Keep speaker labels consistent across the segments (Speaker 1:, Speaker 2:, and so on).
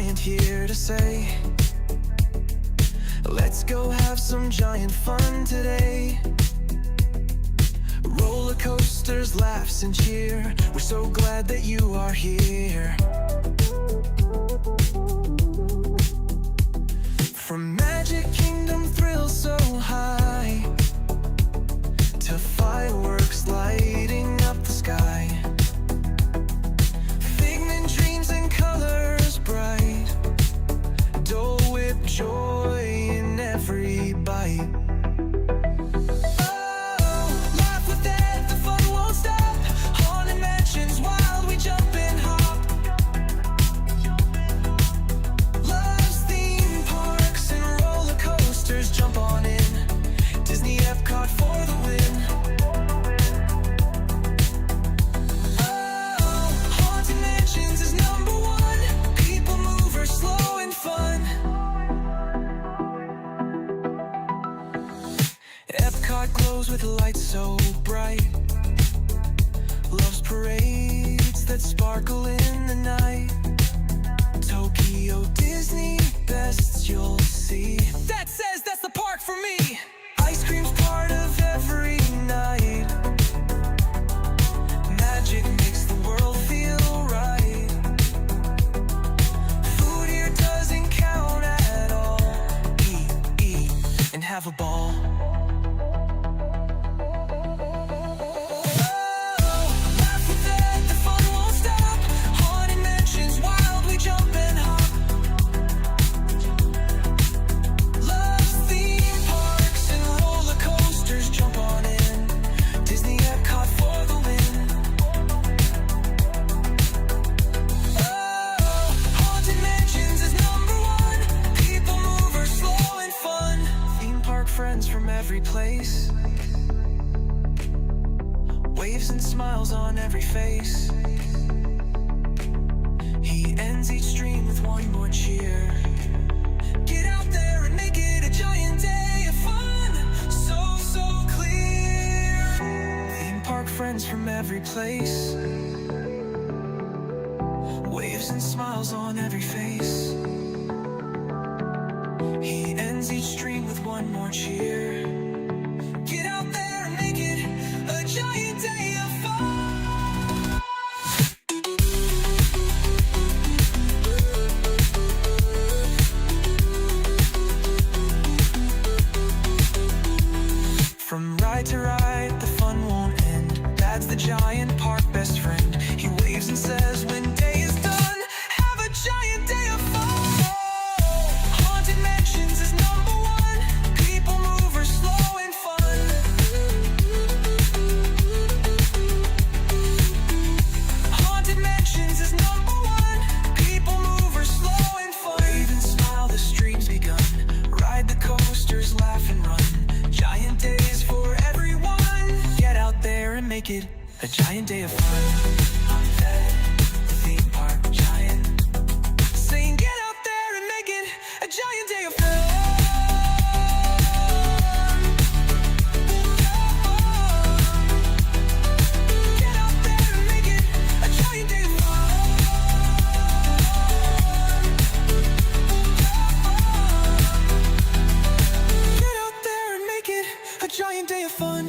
Speaker 1: giant here to say, let's go have some giant fun today. Roller coasters, laughs and cheer, we're so glad that you are here. From Magic Kingdom thrills so high to fireworks lighting up the sky, Figment dreams and colors bright, Dole Whip joy in every bite. Oh, laugh with Ed, the fun won't stop. Haunted mansions, wild, we jump and hop. Loves theme parks and roller coasters, jump on in. Disney Epcot for the win. Epcot glows with lights so bright, loves parades that sparkle in the night. Tokyo Disney bests you'll see. That says that's the park for me. Ice cream's part of every night. Magic makes the world feel right. Food here doesn't count at all. Eat, and have a ball. Friends from every place, waves and smiles on every face. He ends each stream with one more cheer. Get out there and make it a giant day of fun, so clear. Theme park friends from every place, waves and smiles on every face. He ends each stream with one more cheer. Get out there and make it a giant day of fun. From ride to ride, the fun won't end. Dad's the giant park best friend. He waves and says when day is done, have a giant day of fun. Make it a giant day of fun. I'm Ed, the theme park giant, saying get out there and make it a giant day of fun. Get out there and make it a giant day of fun. Get out there and make it a giant day of fun.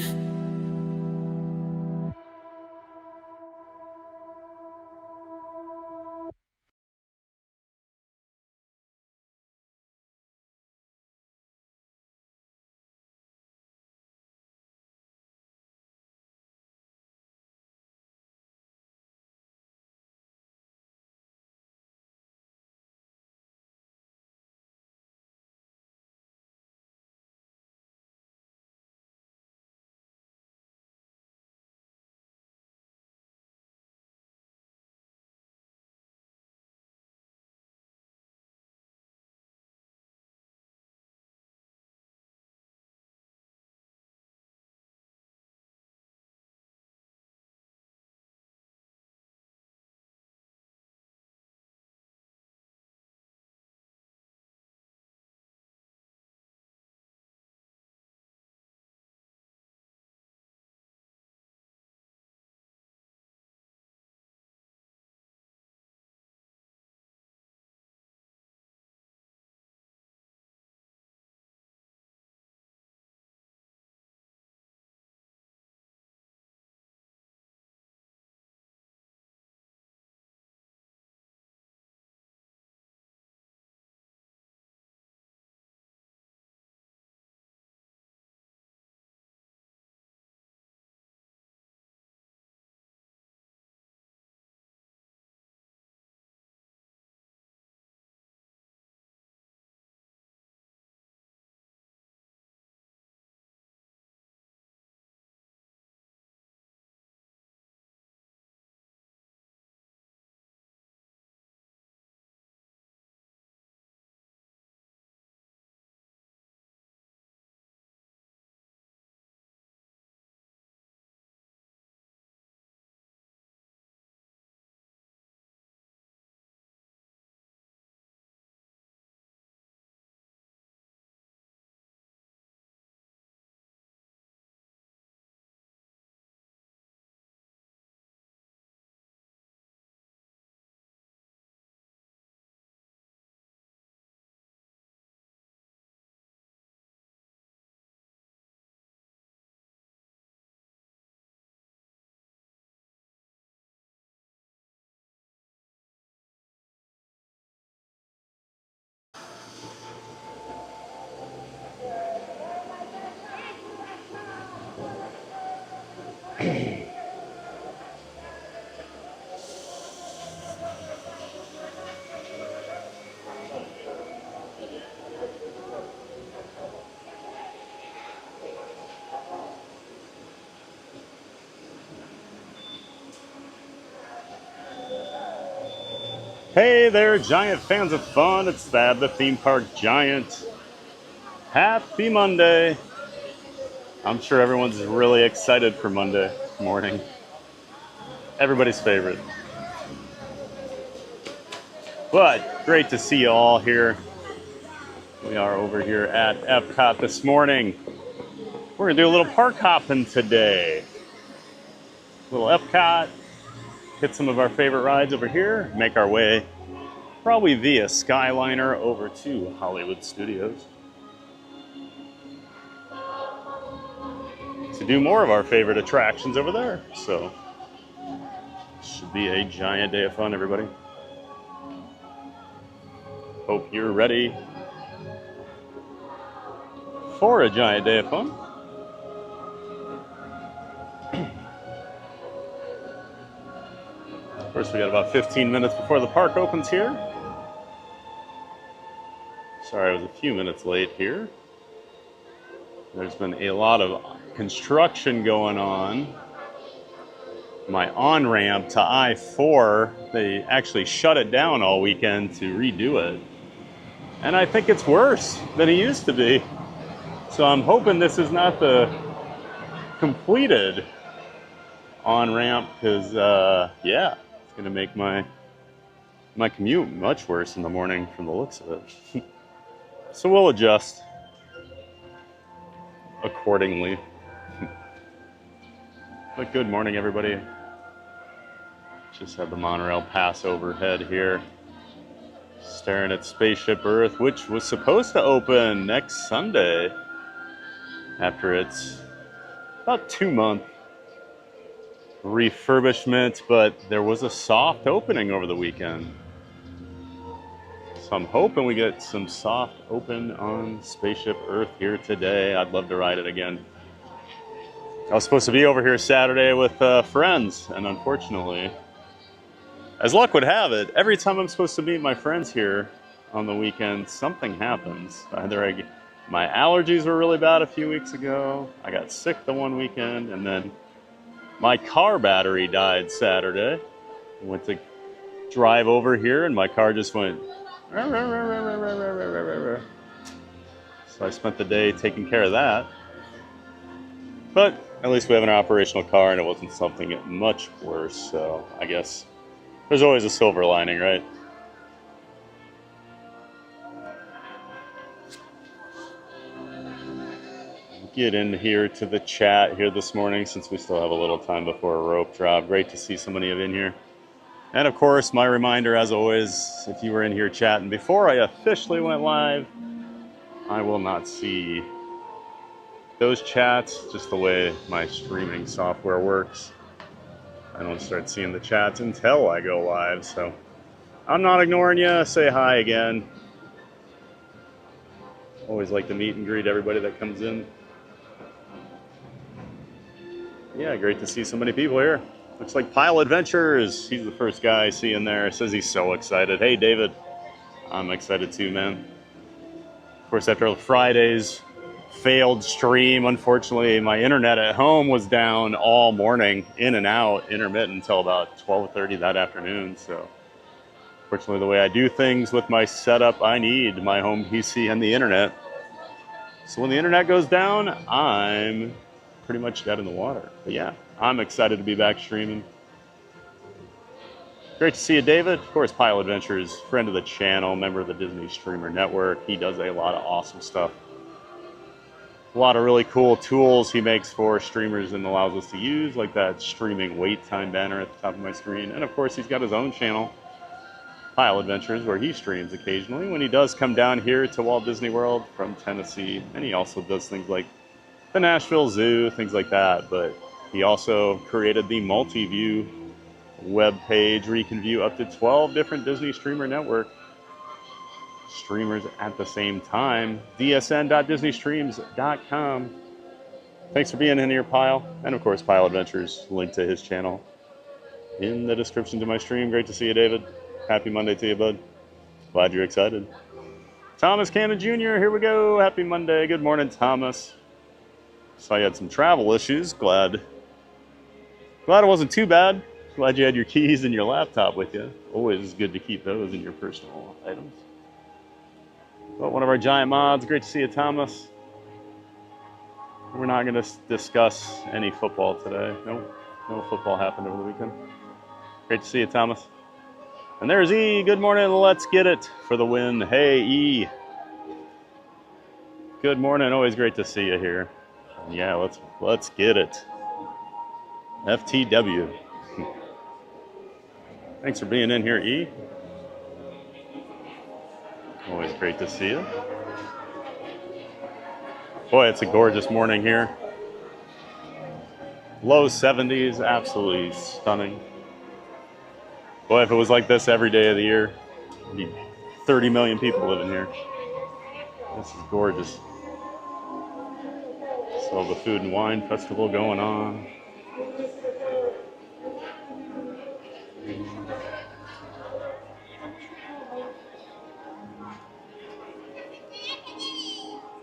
Speaker 2: Hey there, giant fans of fun. It's Thad, the theme park giant. Happy Monday. I'm sure everyone's really excited for Monday morning. Everybody's favorite. But great to see you all here. We are over here at Epcot this morning. We're going to do a little park hopping today. A little Epcot, hit some of our favorite rides over here, make our way probably via Skyliner over to Hollywood Studios to do more of our favorite attractions over there. So, should be a giant day of fun, everybody. Hope you're ready for a giant day of fun. Of course, we got about 15 minutes before the park opens here. Sorry, I was a few minutes late here. There's been a lot of construction going on. My on-ramp to I-4, they actually shut it down all weekend to redo it. And I think it's worse than it used to be. So I'm hoping this is not the completed on-ramp, because, yeah, it's going to make my commute much worse in the morning from the looks of it. So we'll adjust accordingly. But good morning, everybody. Just had the monorail pass overhead here. Staring at Spaceship Earth, which was supposed to open next Sunday after its about 2-month refurbishment, but there was a soft opening over the weekend. So I'm hoping we get some soft open on Spaceship Earth here today. I'd love to ride it again. I was supposed to be over here Saturday with friends, and unfortunately, as luck would have it, every time I'm supposed to meet my friends here on the weekend, something happens. Either my allergies were really bad a few weeks ago, I got sick the one weekend, and then my car battery died Saturday. I went to drive over here, and my car just went... So I spent the day taking care of that. But at least we have an operational car, and it wasn't something much worse, so I guess there's always a silver lining, right? Get in here to the chat here this morning, since we still have a little time before a rope drop. Great to see so many of you in here. And of course, my reminder, as always, if you were in here chatting before I officially went live, I will not see those chats, just the way my streaming software works. I don't start seeing the chats until I go live, so I'm not ignoring you. Say hi again. Always like to meet and greet everybody that comes in. Yeah, great to see so many people here. Looks like Pile Adventures. He's the first guy I see in there. Says he's so excited. Hey, David. I'm excited too, man. Of course, after Friday's failed stream, unfortunately, my internet at home was down all morning, in and out, intermittent, until about 12:30 that afternoon. So, fortunately, the way I do things with my setup, I need my home PC and the internet. So when the internet goes down, I'm pretty much dead in the water. But yeah, I'm excited to be back streaming. Great to see you, David. Of course, Pile Adventures, friend of the channel, member of the Disney Streamer Network. He does a lot of awesome stuff. A lot of really cool tools he makes for streamers and allows us to use, like that streaming wait time banner at the top of my screen. And of course, he's got his own channel, Pile Adventures, where he streams occasionally when he does come down here to Walt Disney World from Tennessee. And he also does things like the Nashville Zoo, things like that. But he also created the multi-view web page where you can view up to 12 different Disney Streamer Network streamers at the same time. dsn.disneystreams.com. Thanks for being in here, Pile. And of course, Pile Adventures, link to his channel in the description to my stream. Great to see you, David. Happy Monday to you, bud. Glad you're excited. Thomas Cannon Jr., here we go. Happy Monday. Good morning, Thomas. Saw you had some travel issues. Glad it wasn't too bad. Glad you had your keys and your laptop with you. Always good to keep those in your personal items. But one of our giant mods. Great to see you, Thomas. We're not going to discuss any football today. Nope. No football happened over the weekend. Great to see you, Thomas. And there's E. Good morning. Let's get it for the win. Hey, E. Good morning. Always great to see you here. And yeah, let's get it. FTW. Thanks for being in here, E. Always great to see you. Boy, it's a gorgeous morning here. Low 70s, absolutely stunning. Boy, if it was like this every day of the year, there'd be 30 million people living here. This is gorgeous. So the Food and Wine Festival going on.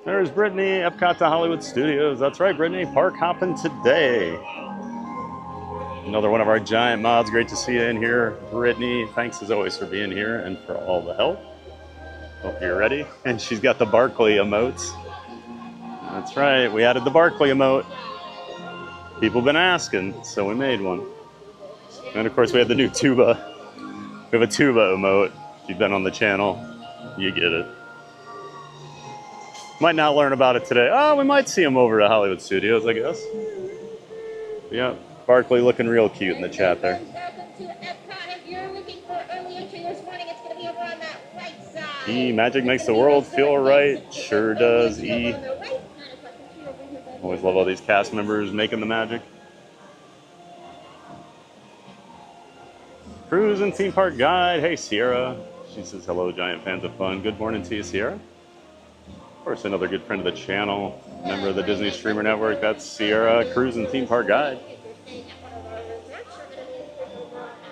Speaker 2: There's Brittany, Epcot to Hollywood Studios. That's right, Brittany, park hopping today. Another one of our giant mods. Great to see you in here, Brittany. Thanks as always for being here and for all the help. Hope you're ready. And she's got the Barkley emotes. That's right, we added the Barkley emote. People have been asking, so we made one. And of course, we have the new tuba. We have a tuba emote. If you've been on the channel, you get it. Might not learn about it today. Oh, we might see him over at Hollywood Studios, I guess. Yeah, Barkley looking real cute in the chat there.
Speaker 3: Welcome to Epcot. If you're looking for early entry this morning, it's going to be over on that right side.
Speaker 2: E, magic makes the world feel right. Sure does, E. Always love all these cast members making the magic. Cruise and Theme Park Guide. Hey, Sierra. She says, hello, giant fans of fun. Good morning to you, Sierra. Of course, another good friend of the channel, member of the Disney Streamer Network. That's Sierra, Cruise and Theme Park Guide.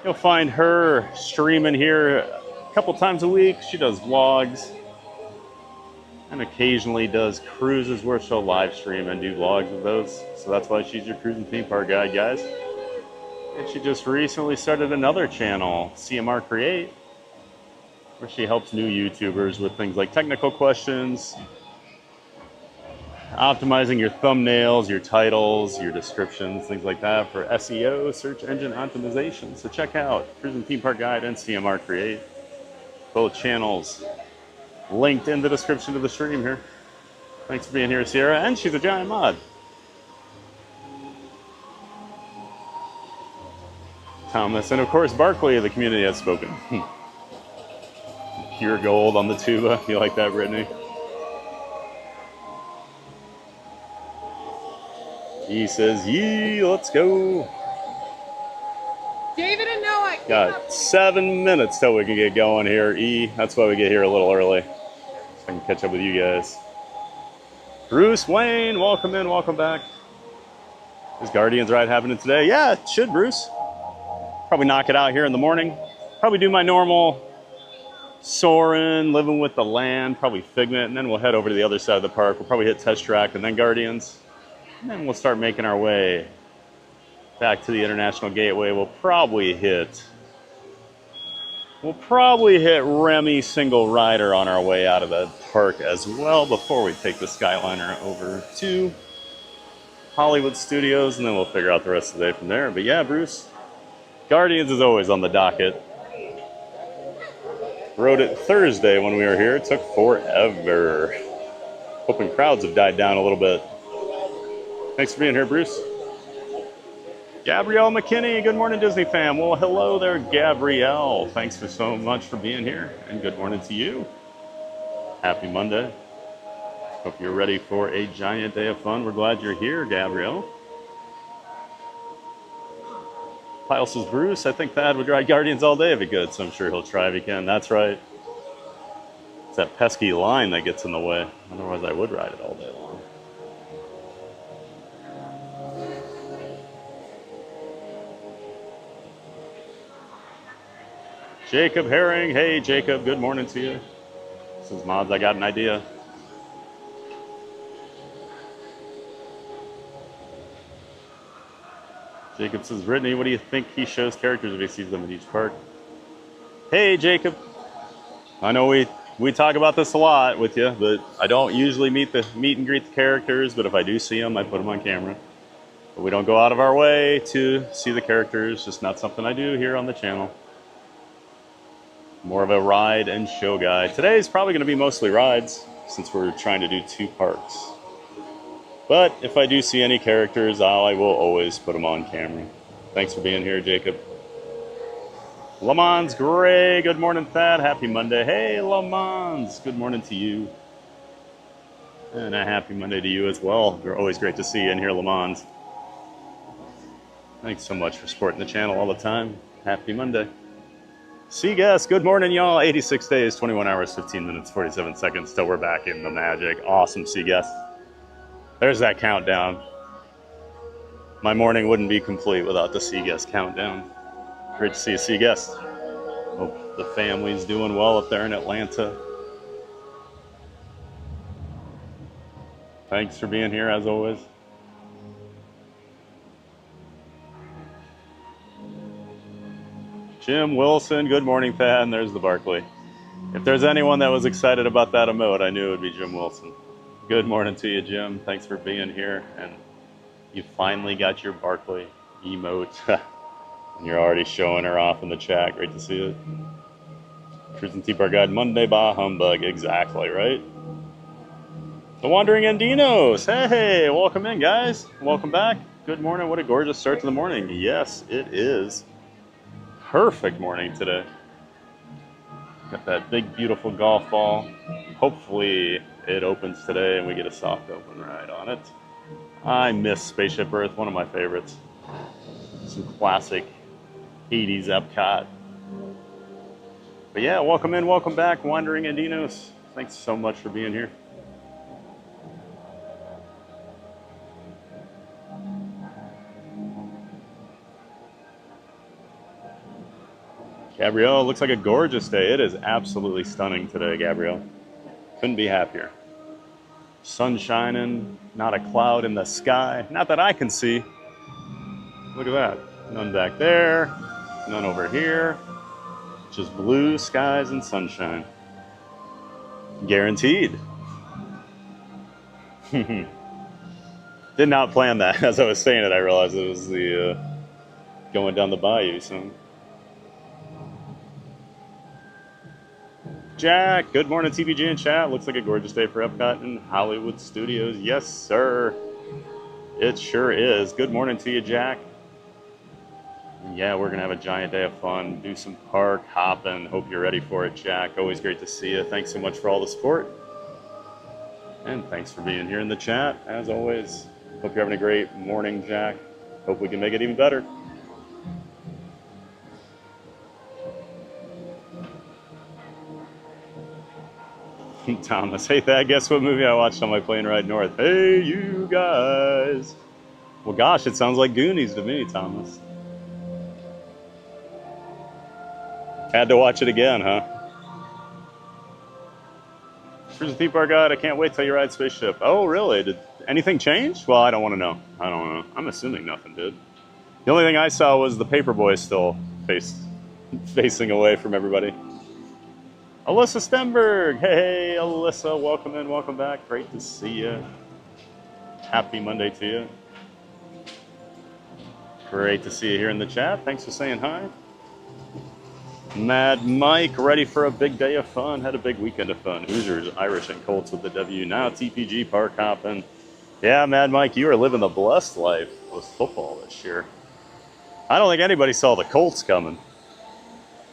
Speaker 2: You'll find her streaming here a couple times a week. She does vlogs and occasionally does cruises where she'll live stream and do vlogs of those. So that's why she's your Cruise and Theme Park Guide, guys. And she just recently started another channel, CMR Create, where she helps new YouTubers with things like technical questions, optimizing your thumbnails, your titles, your descriptions, things like that for SEO, search engine optimization. So check out Cruise and Theme Park Guide and CMR Create. Both channels linked in the description of the stream here. Thanks for being here, Sierra. And she's a giant mod. Thomas, and of course, Barkley, the community has spoken. Pure gold on the tuba. You like that, Brittany? He says, yee, let's go.
Speaker 3: David and Noah.
Speaker 2: Got 7 minutes till we can get going here, E. That's why we get here a little early. So I can catch up with you guys. Bruce Wayne, welcome in, welcome back. Is Guardians ride happening today? Yeah, it should, Bruce. Probably knock it out here in the morning. Probably do my normal Soarin, living with the land, probably Figment, and then we'll head over to the other side of the park. We'll probably hit Test Track and then Guardians. And then we'll start making our way back to the International Gateway. We'll probably hit Remy single rider on our way out of the park as well before we take the Skyliner over to Hollywood Studios, and then we'll figure out the rest of the day from there. But yeah, Bruce, Guardians is always on the docket. Rode it Thursday when we were here. It took forever. Hoping crowds have died down a little bit. Thanks for being here, Bruce. Gabrielle McKinney, good morning, Disney fam. Well, hello there, Gabrielle. Thanks for so much for being here, and good morning to you. Happy Monday. Hope you're ready for a giant day of fun. We're glad you're here, Gabrielle. Pyle says, Bruce, I think Thad would ride Guardians all day if he could, so I'm sure he'll try if he can. That's right. It's that pesky line that gets in the way. Otherwise, I would ride it all day long. Jacob Herring. Hey, Jacob. Good morning to you. This is Mods. I got an idea. Jacob says, Brittany, what do you think he shows characters if he sees them at each park? Hey, Jacob. I know we talk about this a lot with you, but I don't usually meet and greet the characters, but if I do see them, I put them on camera. But we don't go out of our way to see the characters, just not something I do here on the channel. More of a ride and show guy. Today's probably going to be mostly rides, since we're trying to do 2 parks. But if I do see any characters, I will always put them on camera. Thanks for being here, Jacob. Lamons Gray, good morning, Thad. Happy Monday. Hey, Lamons, good morning to you. And a happy Monday to you as well. They're always great to see you in here, Lamons. Thanks so much for supporting the channel all the time. Happy Monday. Seaguest, good morning, y'all. 86 days, 21 hours, 15 minutes, 47 seconds. Till we're back in the magic. Awesome, Seaguest. There's that countdown. My morning wouldn't be complete without the Seaguest countdown. Great to see you, Seaguest. Hope the family's doing well up there in Atlanta. Thanks for being here, as always. Jim Wilson, good morning, Thad. And there's the Barkley. If there's anyone that was excited about that emote, I knew it would be Jim Wilson. Good morning to you, Jim. Thanks for being here. And you finally got your Barkley emote. And you're already showing her off in the chat. Great to see it. Cruising T-Bar Guide Monday, bah humbug. Exactly, right? The Wandering Andinos. Hey, welcome in, guys. Welcome back. Good morning. What a gorgeous start to the morning. Yes, it is. Perfect morning today. Got that big, beautiful golf ball. Hopefully it opens today and we get a soft open ride on it. I miss Spaceship Earth, one of my favorites. Some classic 80s Epcot. But yeah, welcome in, welcome back, Wandering Andinos. Thanks so much for being here. Gabrielle, looks like a gorgeous day. It is absolutely stunning today, Gabrielle. Couldn't be happier. Sun shining, not a cloud in the sky. Not that I can see. Look at that. None back there, none over here. Just blue skies and sunshine. Guaranteed. Did not plan that. As I was saying it, I realized it was the going down the bayou song. Jack, good morning, TVG in chat. Looks like a gorgeous day for Epcot and Hollywood Studios. Yes, sir. It sure is. Good morning to you, Jack. Yeah, we're going to have a giant day of fun, do some park hopping. Hope you're ready for it, Jack. Always great to see you. Thanks so much for all the support. And thanks for being here in the chat, as always. Hope you're having a great morning, Jack. Hope we can make it even better. Thomas, hey, Thad, guess what movie I watched on my plane ride north? Hey, you guys. Well, gosh, it sounds like Goonies to me, Thomas. Had to watch it again, huh? Cruising Theme Park Guide, I can't wait till you ride Spaceship. Oh, really? Did anything change? Well, I don't want to know. I don't know. I'm assuming nothing did. The only thing I saw was the Paperboy still facing away from everybody. Alyssa Stenberg. Hey, Alyssa. Welcome in. Welcome back. Great to see you. Happy Monday to you. Great to see you here in the chat. Thanks for saying hi. Mad Mike, ready for a big day of fun. Had a big weekend of fun. Hoosiers, Irish, and Colts with the W. Now TPG park hopping. Yeah, Mad Mike, you are living the blessed life with football this year. I don't think anybody saw the Colts coming.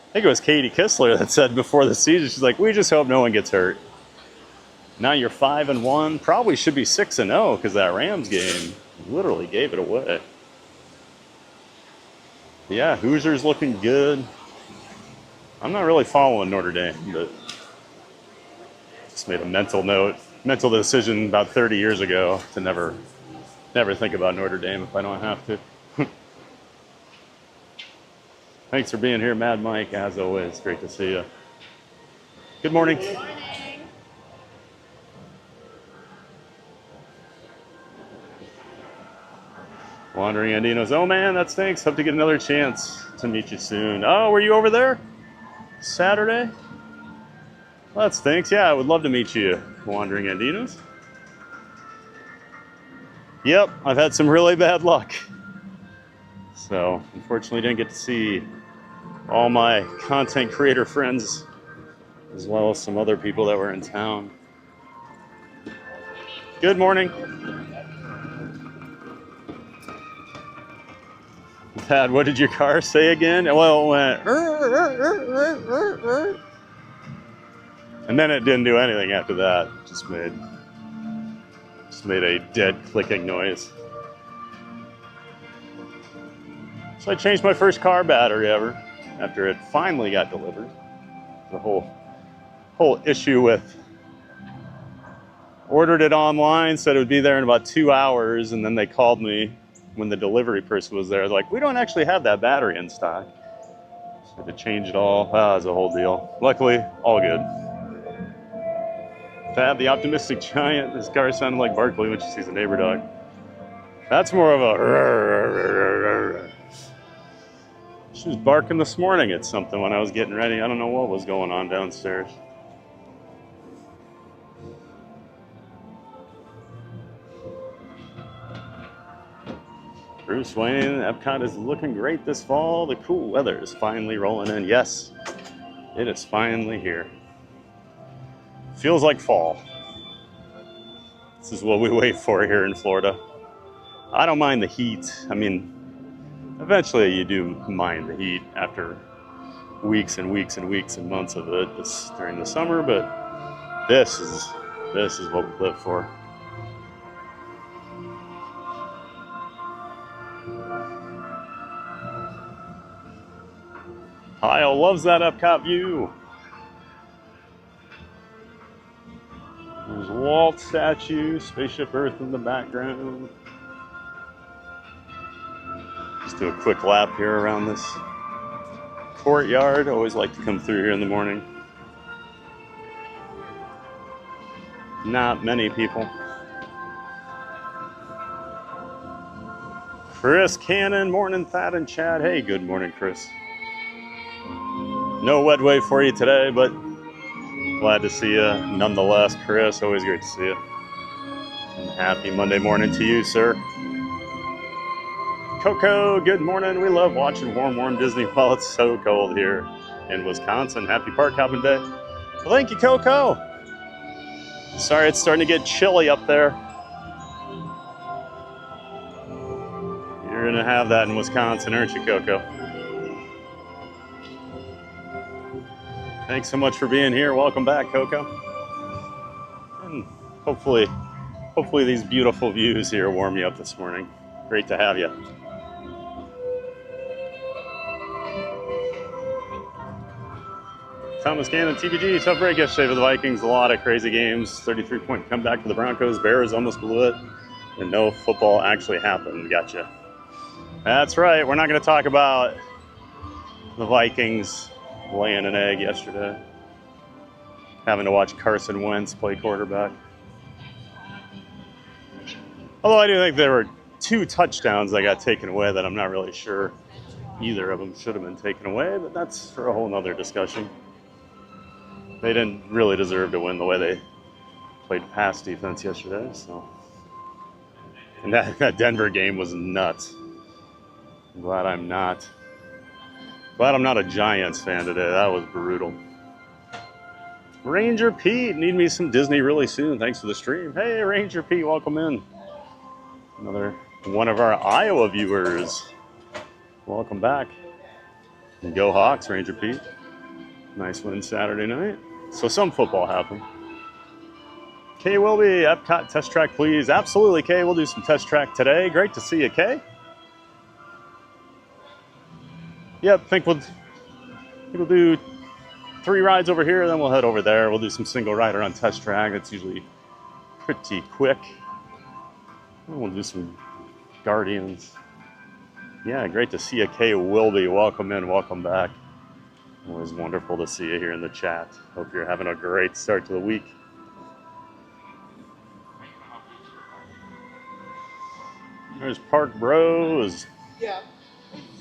Speaker 2: I think it was Katie Kistler that said before the season, she's like, we just hope no one gets hurt. Now you're 5-1, probably should be 6-0 because that Rams game literally gave it away. Yeah, Hoosiers looking good. I'm not really following Notre Dame, but just made a mental decision about 30 years ago to never think about Notre Dame if I don't have to. Thanks for being here, Mad Mike, as always. Great to see you. Good morning.
Speaker 3: Good morning.
Speaker 2: Wandering Andinos. Oh man, that stinks. Hope to get another chance to meet you soon. Oh, were you over there Saturday? Well, that stinks. Yeah, I would love to meet you, Wandering Andinos. Yep, I've had some really bad luck. So, unfortunately, didn't get to see all my content creator friends, as well as some other people that were in town. Good morning. Dad, what did your car say again? Well, it went, and then it didn't do anything after that. Just made a dead clicking noise. So I changed my first car battery ever after it finally got delivered. The whole issue with ordered it online, said it would be there in about 2 hours, and then they called me when the delivery person was there. They're like, we don't actually have that battery in stock. So I had to change it all. It was a whole deal. Luckily, all good. Fab, the optimistic giant. This car sounded like Barkley when she sees a neighbor dog. That's more of a... She was barking this morning at something when I was getting ready. I don't know what was going on downstairs. Bruce Wayne, Epcot is looking great this fall. The cool weather is finally rolling in. Yes, it is finally here. Feels like fall. This is what we wait for here in Florida. I don't mind the heat. I mean, eventually you do mind the heat after weeks and weeks and weeks and months of it during the summer, but this is what we live for. Kyle loves that Epcot view. There's Walt statue, Spaceship Earth in the background. Just do a quick lap here around this courtyard. Always like to come through here in the morning. Not many people. Chris Cannon, morning Thad and Chad. Hey, good morning, Chris. No wet way for you today, but glad to see you nonetheless, Chris. Always great to see you. And happy Monday morning to you, sir. Coco, good morning. We love watching warm Disney while it's so cold here in Wisconsin. Happy park hopping day. Well, thank you, Coco. Sorry it's starting to get chilly up there. You're going to have that in Wisconsin, aren't you, Coco? Thanks so much for being here. Welcome back, Coco. And hopefully these beautiful views here warm you up this morning. Great to have you. Thomas Cannon, TBG, tough break yesterday for the Vikings. A lot of crazy games. 33-point comeback for the Broncos. Bears almost blew it. And no football actually happened. Gotcha. That's right. We're not going to talk about the Vikings laying an egg yesterday. Having to watch Carson Wentz play quarterback. Although I do think there were 2 touchdowns that got taken away that I'm not really sure either of them should have been taken away, but that's for a whole nother discussion. They didn't really deserve to win the way they played pass defense yesterday, so. And that Denver game was nuts. I'm glad I'm not a Giants fan today. That was brutal. Ranger Pete, need me some Disney really soon. Thanks for the stream. Hey, Ranger Pete, welcome in. Another one of our Iowa viewers. Welcome back. And go Hawks, Ranger Pete. Nice win Saturday night. So some football happened. Kay Wilby, Epcot test track, please. Absolutely, Kay. We'll do some test track today. Great to see you, Kay. Yep, I think we'll do 3 rides over here, then we'll head over there. We'll do some single rider on test track. That's usually pretty quick. And we'll do some Guardians. Yeah, great to see you, Kay Wilby. Welcome in, welcome back. Always wonderful to see you here in the chat. Hope you're having a great start to the week. There's Park Bros.
Speaker 4: Yeah.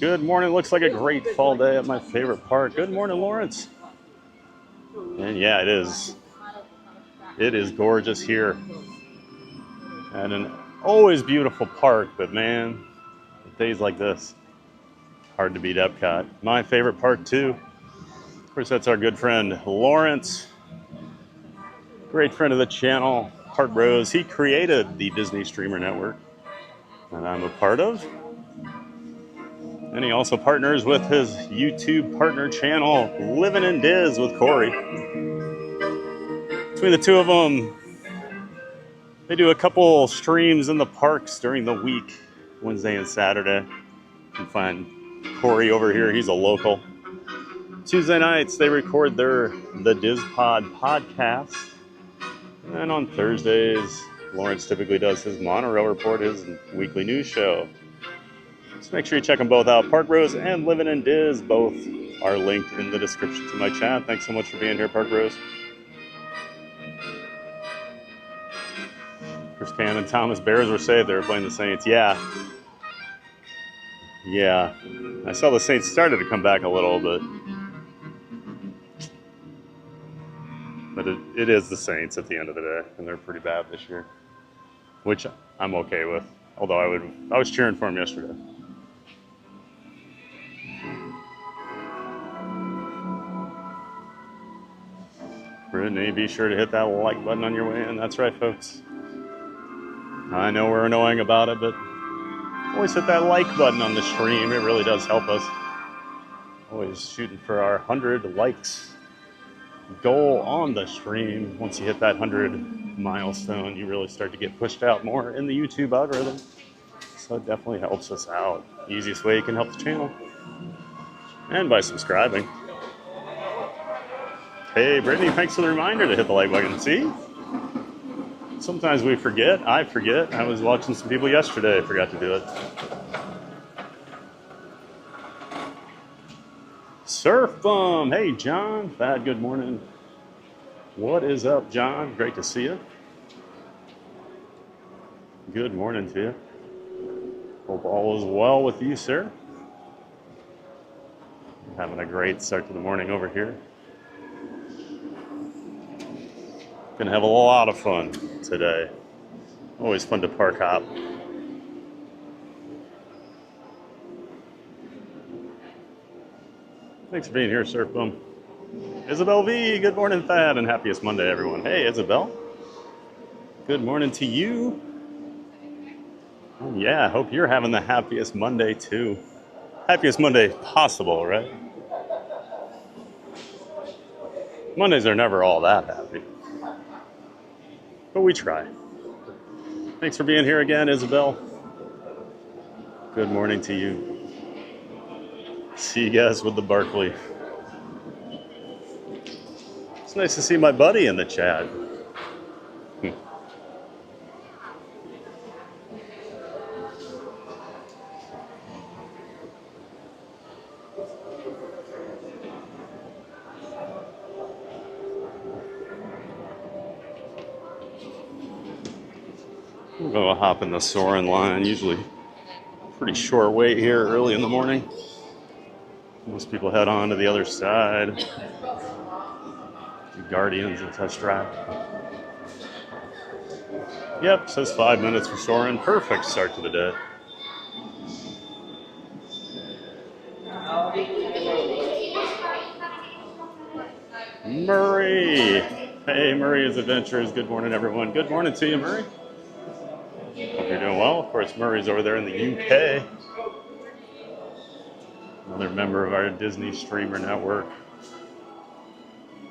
Speaker 2: Good morning. Looks like a great fall day at my favorite park. Good morning, Lawrence. And yeah, it is. It is gorgeous here. And an always beautiful park, but man, days like this, hard to beat Epcot. My favorite park too. Of course, that's our good friend Lawrence. Great friend of the channel, Park Bros. He created the Disney Streamer Network that I'm a part of. And he also partners with his YouTube partner channel, Living in Diz with Corey. Between the two of them, they do a couple streams in the parks during the week, Wednesday and Saturday. You can find Corey over here, he's a local. Tuesday nights, they record the Diz Pod podcast. And then on Thursdays, Lawrence typically does his Monorail Report, his weekly news show. So make sure you check them both out. Park Bros and Living in Diz, both are linked in the description to my chat. Thanks so much for being here, Park Bros. Chris Cannon and Thomas Bears were safe. They were playing the Saints. Yeah. I saw the Saints started to come back a little, but it is the Saints at the end of the day, and they're pretty bad this year, which I'm okay with. Although I was cheering for them yesterday. Brittany, be sure to hit that like button on your way in. That's right, folks. I know we're annoying about it, but always hit that like button on the stream. It really does help us. Always shooting for our 100 likes goal on the stream. Once you hit that 100 milestone, you really start to get pushed out more in the YouTube algorithm. So it definitely helps us out. Easiest way you can help the channel. And by subscribing. Hey, Brittany, thanks for the reminder to hit the like button. See? Sometimes we forget. I forget. I was watching some people yesterday. I forgot to do it. Surf Bum. Hey, John. Thad, good morning. What is up, John? Great to see you. Good morning to you. Hope all is well with you, sir. Having a great start to the morning over here. Gonna have a lot of fun today. Always fun to park hop. Thanks for being here, Surf Bum. Isabel V, good morning, Thad, and happiest Monday, everyone. Hey, Isabel. Good morning to you. Oh, yeah, I hope you're having the happiest Monday, too. Happiest Monday possible, right? Mondays are never all that happy. But we try. Thanks for being here again, Isabel. Good morning to you. See you guys with the Barkley. It's nice to see my buddy in the chat. I'm going to hop in the Soarin line. Usually pretty short wait here early in the morning. Most people head on to the other side. Do Guardians and Test Track. Yep, says 5 minutes for Soarin. Perfect start to the day. Murray. Hey, Murray's Adventures. Good morning, everyone. Good morning to you, Murray. Hope you're doing well. Of course, Murray's over there in the UK. Another member of our Disney Streamer Network.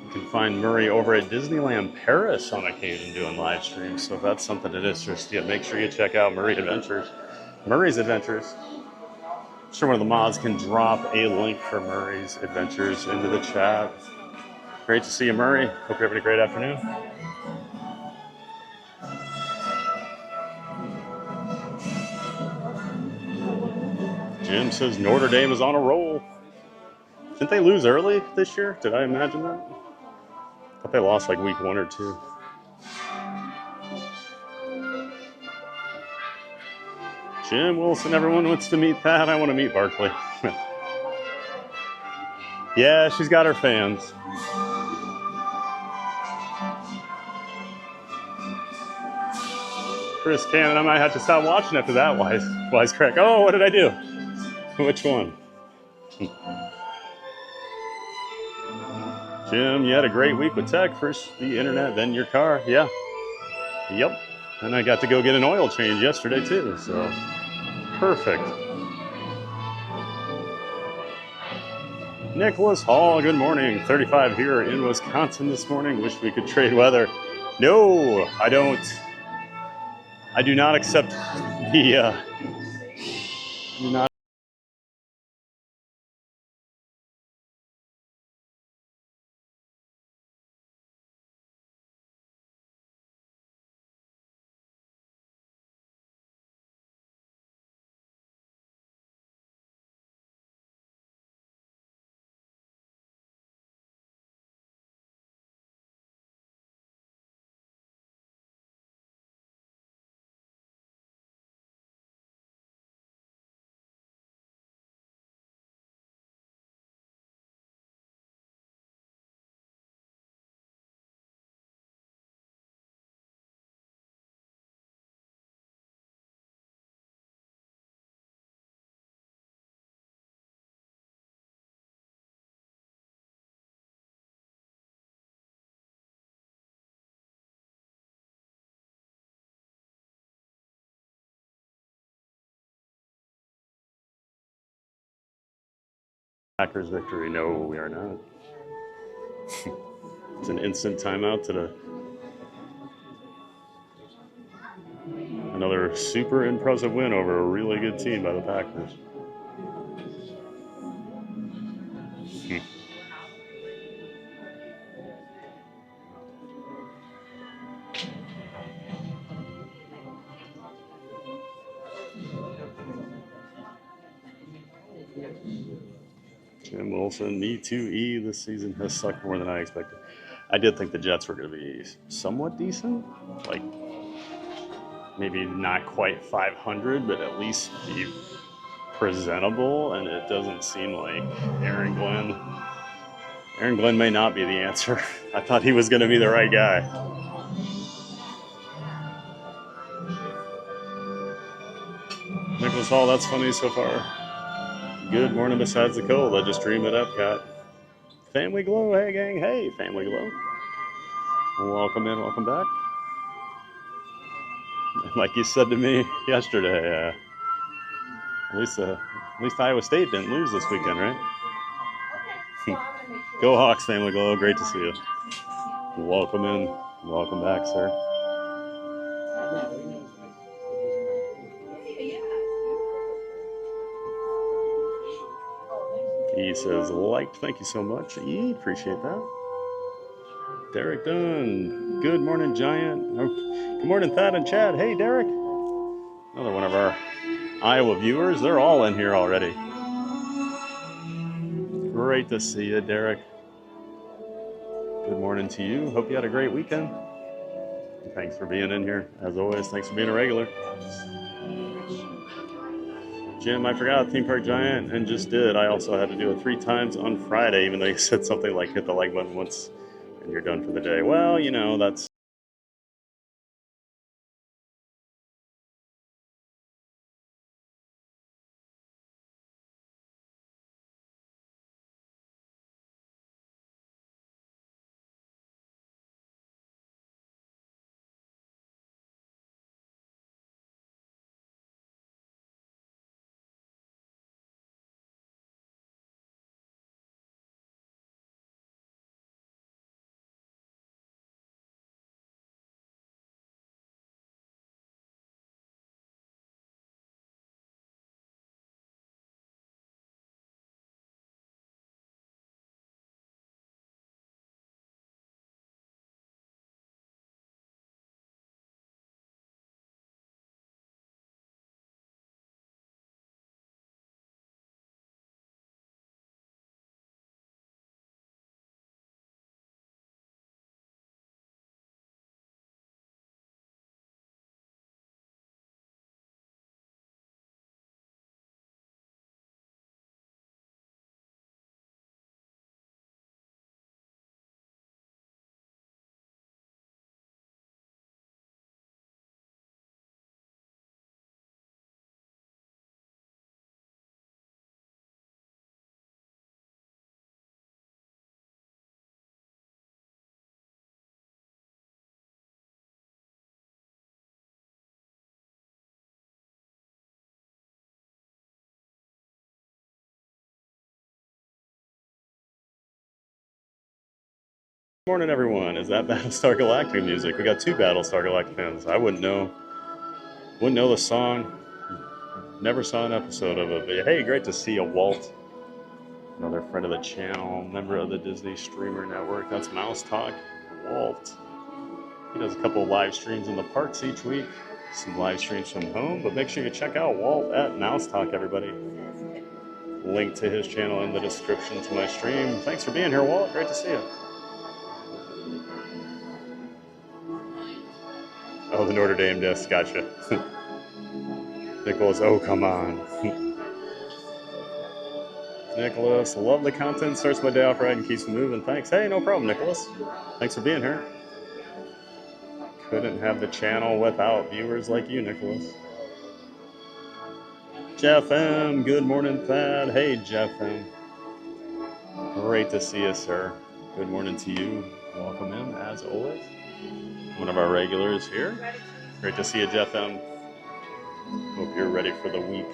Speaker 2: You can find Murray over at Disneyland Paris on occasion doing live streams. So if that's something that interests you, make sure you check out Murray's Adventures. I'm sure one of the mods can drop a link for Murray's Adventures into the chat. Great to see you, Murray. Hope you're having a great afternoon. Jim says Notre Dame is on a roll. Didn't they lose early this year? Did I imagine that? I thought they lost like week 1 or 2. Jim Wilson, everyone wants to meet Pat. I want to meet Barkley. Yeah, she's got her fans. Chris Cannon, I might have to stop watching after that wisecrack. Oh, what did I do? Which one? Jim, you had a great week with tech. First the internet, then your car. Yeah. Yep. And I got to go get an oil change yesterday too. So perfect. Nicholas Hall, good morning. 35 here in Wisconsin this morning. Wish we could trade weather. No, I don't. I do not accept the. Do not. Packers victory. No, we are not. It's an instant timeout to the. Another super impressive win over a really good team by the Packers. Jim Wilson, me too. This season has sucked more than I expected. I did think the Jets were going to be somewhat decent, like maybe not quite 500, but at least be presentable. And it doesn't seem like Aaron Glenn. Aaron Glenn may not be the answer. I thought he was going to be the right guy. Nicholas Hall, that's funny so far. Good morning besides the cold. I just dreamed at Epcot. Family Glow, hey gang, hey Family Glow. Welcome in, welcome back. Like you said to me yesterday, at least Iowa State didn't lose this weekend, right? Go Hawks, Family Glow, great to see you. Welcome in, welcome back, sir. He says, liked, thank you so much. Appreciate that. Derek Dunn, good morning, Giant. Good morning, Thad and Chad. Hey, Derek. Another one of our Iowa viewers. They're all in here already. Great to see you, Derek. Good morning to you. Hope you had a great weekend. Thanks for being in here. As always, thanks for being a regular. Jim, I forgot Theme Park Giant and just did. I also had to do it 3 times on Friday, even though you said something like hit the like button once and you're done for the day. Well, you know, that's Morning, everyone. Is that Battlestar Galactica music? We got two Battlestar Galactica fans. I wouldn't know the song. Never saw an episode of it. But hey, great to see you, Walt. Another friend of the channel, member of the Disney Streamer Network. That's Mouse Talk. Walt. He does a couple of live streams in the parks each week. Some live streams from home. But make sure you check out Walt at Mouse Talk, everybody. Link to his channel in the description to my stream. Thanks for being here, Walt. Great to see you. Oh, the Notre Dame disc. Gotcha. Nicholas, oh, come on. Nicholas, love the content. Starts my day off right and keeps me moving. Thanks. Hey, no problem, Nicholas. Thanks for being here. Couldn't have the channel without viewers like you, Nicholas. Jeff M. Good morning, Thad. Hey, Jeff M. Great to see you, sir. Good morning to you. Welcome in, as always. One of our regulars here. Great to see you, Jeff M. Hope you're ready for the week.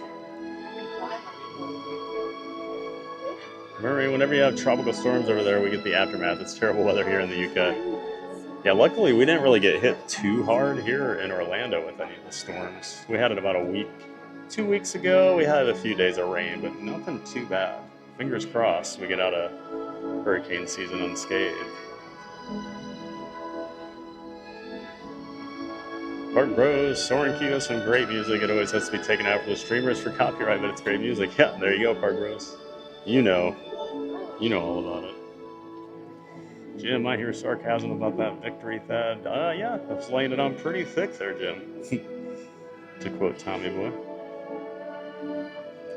Speaker 2: Murray, whenever you have tropical storms over there, we get the aftermath. It's terrible weather here in the UK. Yeah, luckily we didn't really get hit too hard here in Orlando with any of the storms. We had it about a week, 2 weeks ago. We had a few days of rain, but nothing too bad. Fingers crossed we get out of hurricane season unscathed. Park Bros, Soarin Q has some great music. It always has to be taken out for the streamers for copyright, but it's great music. Yeah, there you go, Park Bros. You know all about it. Jim, I hear sarcasm about that victory, Thad. Yeah, I was laying it on pretty thick there, Jim. To quote Tommy Boy.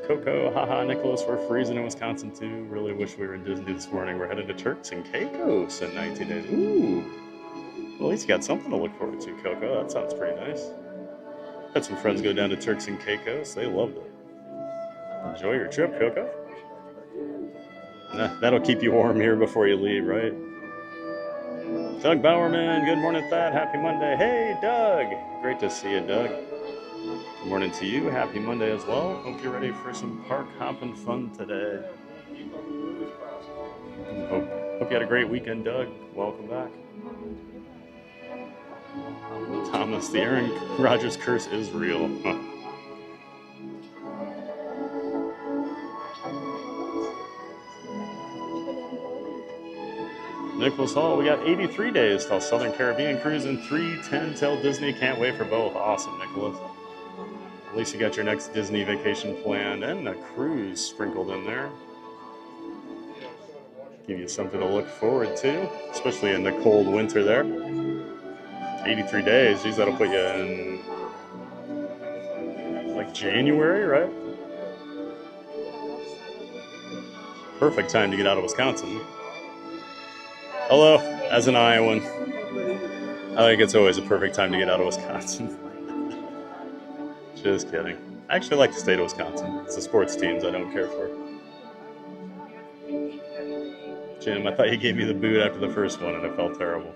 Speaker 2: Coco, haha, Nicholas, we're freezing in Wisconsin too. Really wish we were in Disney this morning. We're headed to Turks and Caicos in 19 days. Ooh. Well, at least you got something to look forward to, Coco. That sounds pretty nice. Had some friends go down to Turks and Caicos. They loved it. Enjoy your trip, Coco. That'll keep you warm here before you leave, right? Doug Bowerman, good morning, Thad. Happy Monday. Hey, Doug. Great to see you, Doug. Good morning to you. Happy Monday as well. Hope you're ready for some park hopping fun today. Hope you had a great weekend, Doug. Welcome back. Thomas, the Aaron Rodgers curse is real. Huh. Nicholas Hall, we got 83 days till Southern Caribbean cruise and 310 till Disney. Can't wait for both. Awesome, Nicholas. At least you got your next Disney vacation planned and a cruise sprinkled in there. Give you something to look forward to, especially in the cold winter there. 83 days, geez, that'll put you in like January, right? Perfect time to get out of Wisconsin. Hello, as an Iowan. I think it's always a perfect time to get out of Wisconsin. Just kidding. I actually like the state of Wisconsin. It's the sports teams I don't care for. Jim, I thought you gave me the boot after the first one and it felt terrible.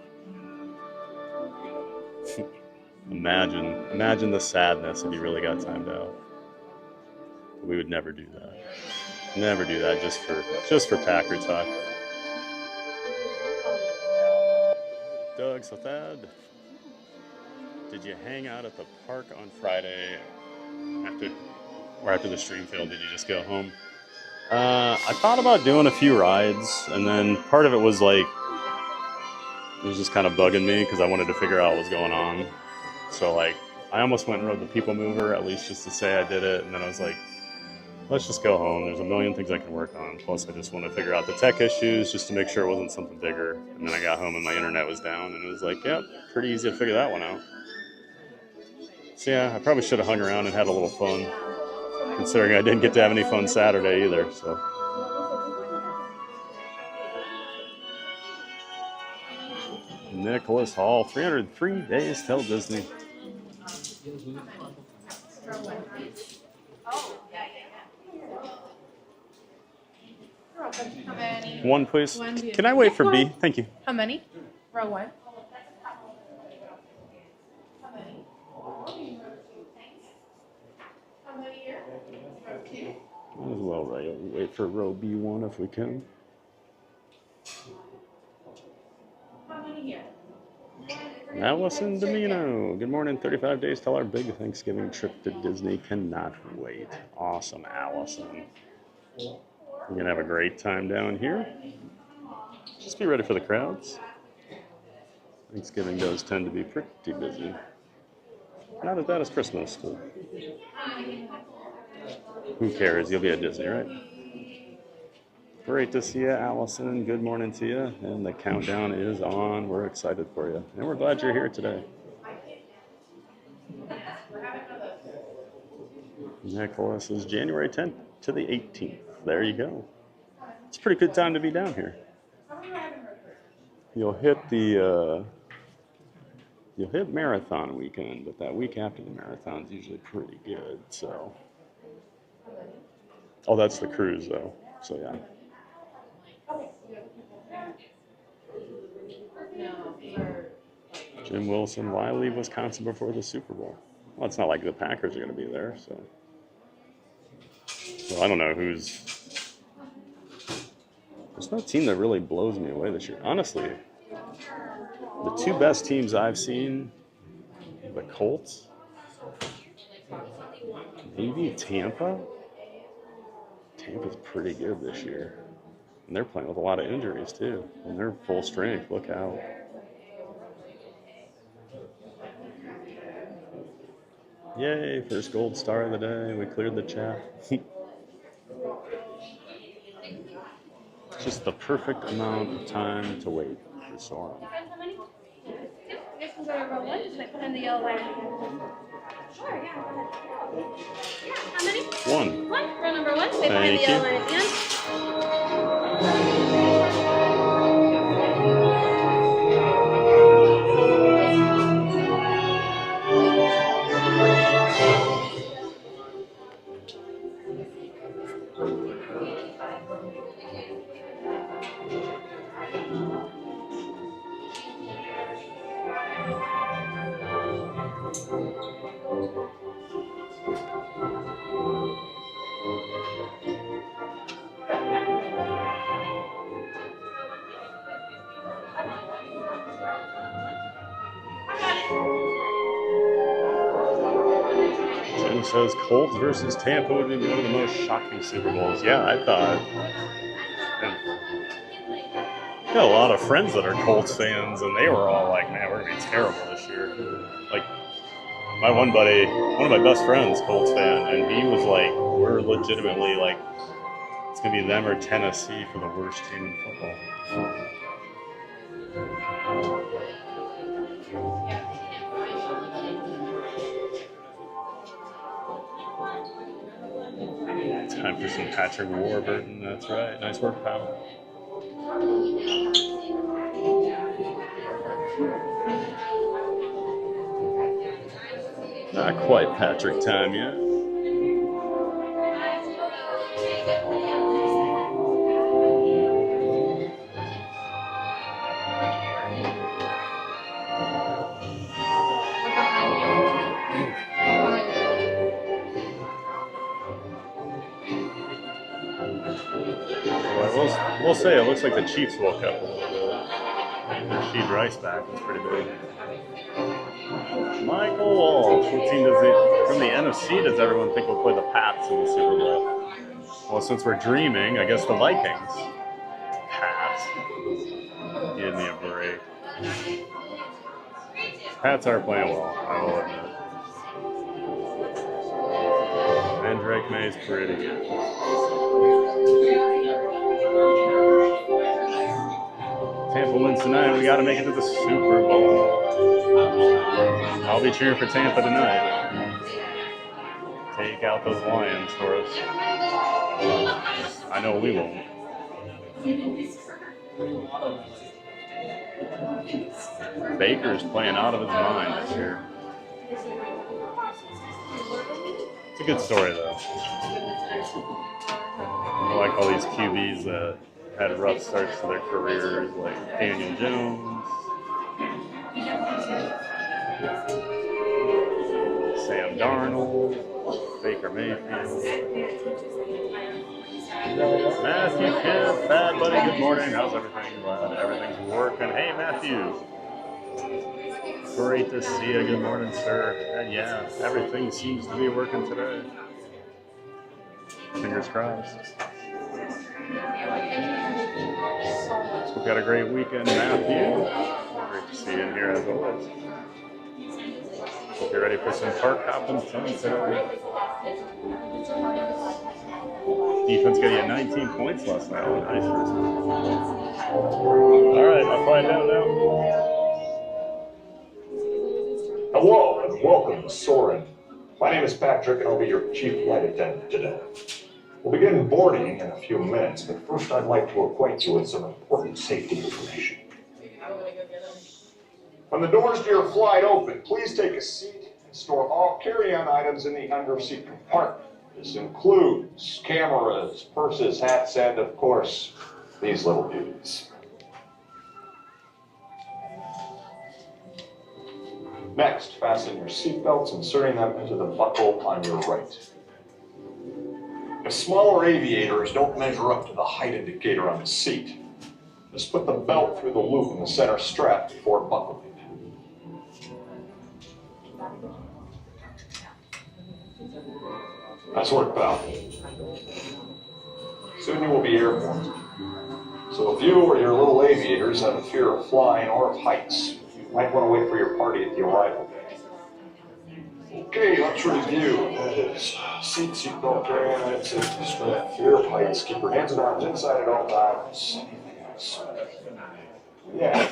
Speaker 2: Imagine the sadness if you really got timed out. We would never do that. Never do that just for Packer talk. Doug, so Thad, did you hang out at the park on Friday after the stream failed? Did you just go home? I thought about doing a few rides, and then part of it was like, it was just kind of bugging me because I wanted to figure out what was going on. So like, I almost went and rode the People Mover, at least just to say I did it, and then I was like, let's just go home. There's a million things I can work on. Plus, I just want to figure out the tech issues just to make sure it wasn't something bigger. And then I got home and my internet was down, and it was like, yep, pretty easy to figure that one out. So yeah, I probably should have hung around and had a little fun, considering I didn't get to have any fun Saturday either. So. Nicholas Hall, 303 days till Disney.
Speaker 4: How many?
Speaker 2: One, please.
Speaker 4: One,
Speaker 2: Can I wait for B? Thank you.
Speaker 4: How many? Row one. How many? How many here? Row two.
Speaker 2: Might as well wait for row B1 if we can. Allison Domino. Good morning. 35 days till our big Thanksgiving trip to Disney. Cannot wait. Awesome, Allison. We're going to have a great time down here. Just be ready for the crowds. Thanksgiving does tend to be pretty busy. Not as bad as Christmas, but who cares? You'll be at Disney, right? Great to see you, Allison. Good morning to you. And the countdown is on. We're excited for you. And we're glad you're here today. Nicholas is January 10th to the 18th. There you go. It's a pretty good time to be down here. You'll hit marathon weekend, but that week after the marathon's usually pretty good. So, oh, that's the cruise though. So yeah. Jim Wilson, why leave Wisconsin before the Super Bowl? Well, it's not like the Packers are going to be there, so. Well, I don't know who's. There's no team that really blows me away this year. Honestly, the two best teams I've seen, the Colts, maybe Tampa. Tampa's pretty good this year. And they're playing with a lot of injuries, too. And they're full strength. Look out. Yay, first gold star of the day. We cleared the chat. It's just the perfect amount of time to wait for Soarin.
Speaker 3: This can go to row 1, just like put in the yellow line. Sure, yeah, go ahead. Yeah, how many?
Speaker 2: 1.
Speaker 3: Row number 1, wait behind the yellow line at the end.
Speaker 2: Jim says Colts versus Tampa would be one of the most shocking Super Bowls. Yeah, I thought. I got a lot of friends that are Colts fans, and they were all like, man, we're going to be terrible this year. Like, my one buddy, one of my best friends, Colts fan, and he was like, we're legitimately like, it's going to be them or Tennessee for the worst team in football. Time for some Patrick Warburton. That's right. Nice work, pal. Not quite Patrick time yet. We'll say it looks like the Chiefs woke up a little bit. Rasheed Rice back was pretty big. Michael Walsh, what team from the NFC does everyone think will play the Pats in the Super Bowl? Well, since we're dreaming, I guess the Vikings. Pats. Give me a break. Pats are playing well, I will admit. And Drake May's pretty good. Tampa wins tonight. We got to make it to the Super Bowl. I'll be cheering for Tampa tonight. Take out those Lions for us. I know we won't. Baker's playing out of his mind this year. It's a good story, though. I like all these QBs that had rough starts to their careers, like Daniel Jones, Sam Darnold, Baker Mayfield, Matthew Kidd, Bad Buddy, good morning. How's everything? Glad everything's working. Hey, Matthew. Great to see you. Good morning, sir. And yeah, everything seems to be working today. Fingers crossed. We've got a great weekend, Matthew. Great to see you in here as always. Hope you're ready for some park hopping fun today. Defense got you 19 points last night. Oh, nice. All right, I'll quiet down now.
Speaker 5: Hello and welcome to Soarin. My name is Patrick and I'll be your chief flight attendant today. We'll begin boarding in a few minutes, but first I'd like to acquaint you with some important safety information. When the doors to your flight open, please take a seat and store all carry-on items in the under-seat compartment. This includes cameras, purses, hats, and of course, these little beauties. Next, fasten your seatbelts, inserting them into the buckle on your right. If smaller aviators don't measure up to the height indicator on the seat, just put the belt through the loop in the center strap before buckling. Nice work, pal. Soon you will be airborne. So if you or your little aviators have a fear of flying or of heights, you might want to wait for your party at the arrival. Okay, let's review. That is seatbelt, carry-on items, safety strap, fear of heights, keep your hands and arms inside at all times. Anything else? Yeah.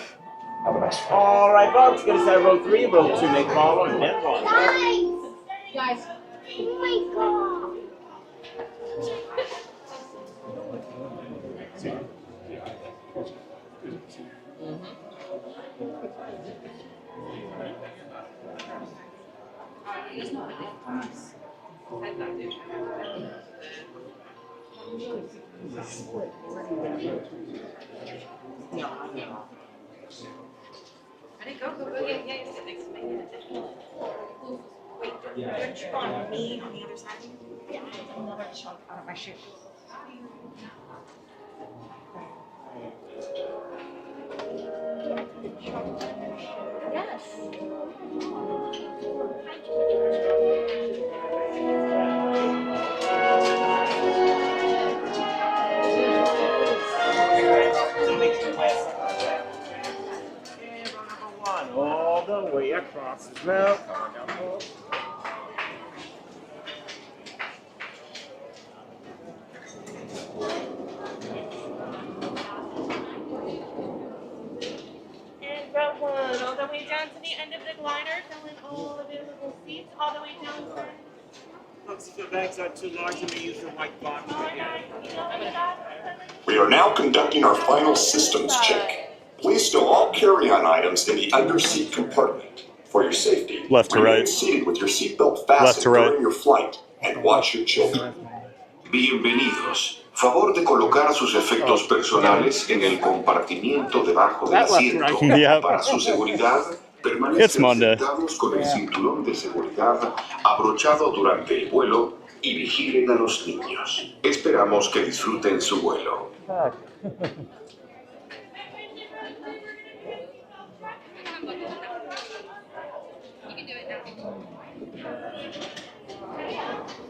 Speaker 5: Have a nice flight.
Speaker 6: All right, folks, gonna start row 3, row 2, make call on net 1.
Speaker 3: Guys, oh my god.
Speaker 4: Ready, go, go, go, yeah, sit next to me. Wait, you're on me on the other side? Yeah, another chunk out of my shoe. Yes.
Speaker 6: All the way across the belt.
Speaker 4: And row 1, all the way down to the end of the glider, fill in all available seats, all the way down to
Speaker 6: Folks, if your bags are too large, you may use the white box again.
Speaker 5: We are now conducting our final systems check. Please stow all carry-on items in the under-seat compartment. For your safety,
Speaker 2: Left to
Speaker 5: remain
Speaker 2: right.
Speaker 5: seated with your seatbelt
Speaker 2: Left
Speaker 5: fastened
Speaker 2: to right.
Speaker 5: during your flight and watch your children.
Speaker 7: Bienvenidos. Favor de colocar sus efectos personales en el compartimiento debajo del
Speaker 6: That left
Speaker 7: asiento.
Speaker 6: right.
Speaker 2: Yep.
Speaker 7: Para su seguridad,
Speaker 2: It's
Speaker 7: permanezcan
Speaker 2: Monday.
Speaker 7: sentados con el cinturón de seguridad abrochado durante el vuelo y vigilen a los niños. Esperamos que disfruten su vuelo.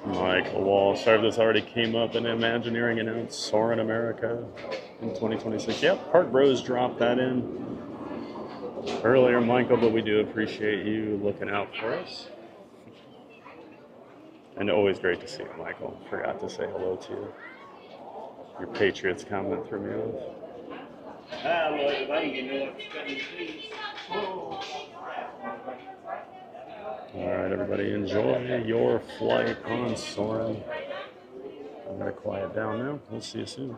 Speaker 2: Michael Wall. Sorry, this already came up in Imagineering announced Soarin America in 2026. Yep, Park Bros dropped that in earlier, Michael, but we do appreciate you looking out for us. And always great to see you, Michael. Forgot to say hello to you. Your Patriots comment threw me off.
Speaker 6: Ah, Lord, if I can get no spending, please.
Speaker 2: All right, everybody, enjoy your flight on Soarin. I'm going to quiet down now. We'll see you soon.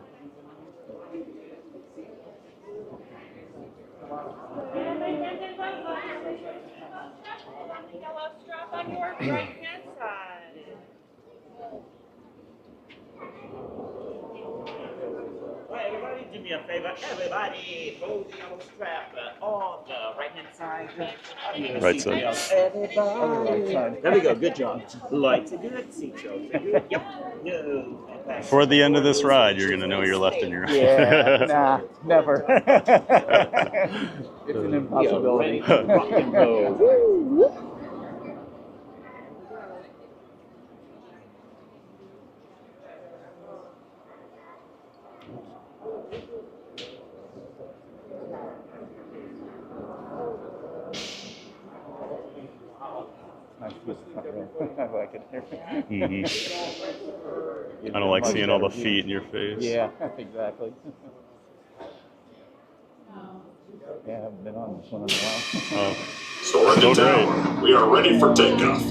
Speaker 4: yellow strap on your right-hand side.
Speaker 6: All right, everybody, do me a favor, everybody, hold the yellow strap on the right-hand side of your
Speaker 2: Right
Speaker 6: seatbelt.
Speaker 2: side.
Speaker 6: Everybody. There we go, good job. Lights are good, seatbelts are good. Yep. No.
Speaker 2: Before the end of this ride, you're gonna know your left and your right.
Speaker 8: Yeah, nah, never. It's an
Speaker 6: We are ready
Speaker 8: impossibility.
Speaker 6: to rock and roll.
Speaker 8: Nice with the front row. I like it.
Speaker 2: Mhm. I don't like
Speaker 8: Much
Speaker 2: seeing all the
Speaker 8: better view.
Speaker 2: feet in your face.
Speaker 8: Yeah, exactly. Yeah, I haven't been on this one in a while.
Speaker 2: Oh,
Speaker 7: Soarin'
Speaker 2: so
Speaker 7: to
Speaker 2: great.
Speaker 7: tower. We are ready for takeoff.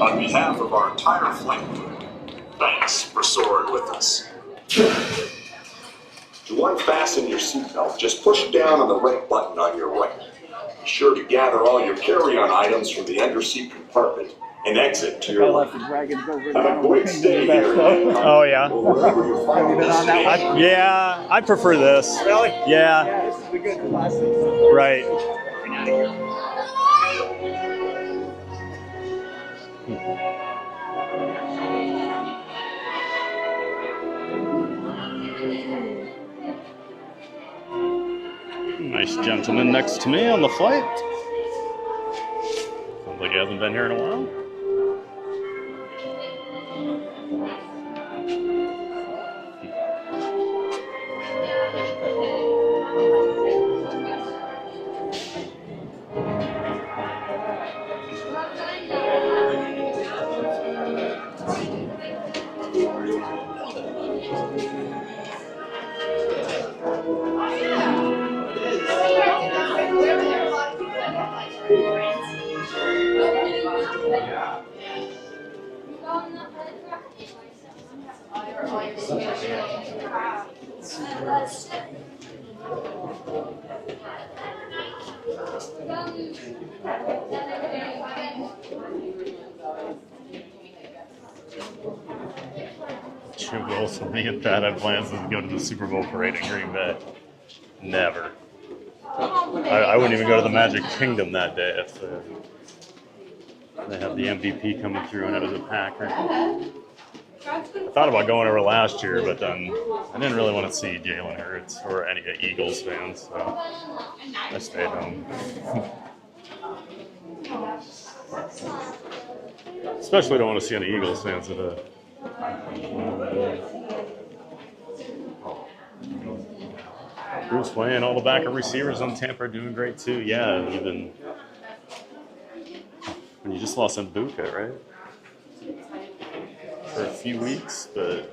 Speaker 5: On behalf of our entire flight crew, thanks for soaring with us. To unfasten your seatbelt, just push down on the red button on your right. Be sure to gather all your carry-on items from the underseat compartment and exit to your left. Have a great stay here.
Speaker 2: Oh yeah.
Speaker 5: Or wherever you find your destination.
Speaker 2: Yeah, I prefer this.
Speaker 8: Really?
Speaker 2: Yeah.
Speaker 8: Yeah, this is a good classic.
Speaker 2: Right. Nice gentleman next to me on the flight. Sounds like he hasn't been here in a while. Two goals for me and Pat had plans to go to the Super Bowl parade in Green Bay. Never. I wouldn't even go to the Magic Kingdom that day if they have the MVP coming through and it was a Packer. I thought about going over last year, but then I didn't really want to see Jalen Hurts or any Eagles fans, so I stayed home. Especially don't want to see any Eagles fans at a Bruce Wayne, all the backup receivers on Tampa are doing great too. Yeah, even when you just lost Mbuka, right? For a few weeks, but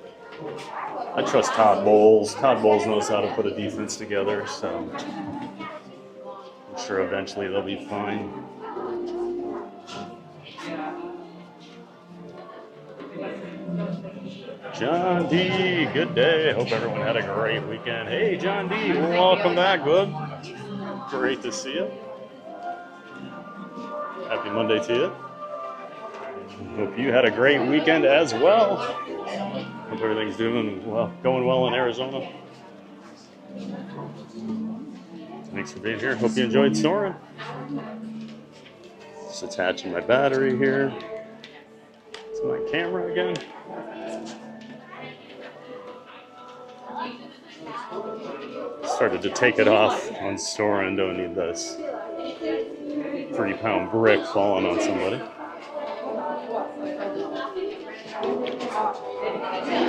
Speaker 2: I trust Todd Bowles. Todd Bowles knows how to put a defense together, so I'm sure eventually they'll be fine. John D, good day. Hope everyone had a great weekend. Hey, John D, welcome back, bud. Great to see you. Happy Monday to you. Hope you had a great weekend as well. Hope everything's doing well, going well in Arizona. Thanks for being here. Hope you enjoyed Soarin. Just attaching my battery here to my camera again. Started to take it off on Soarin. Don't need this 3-pound brick falling on somebody.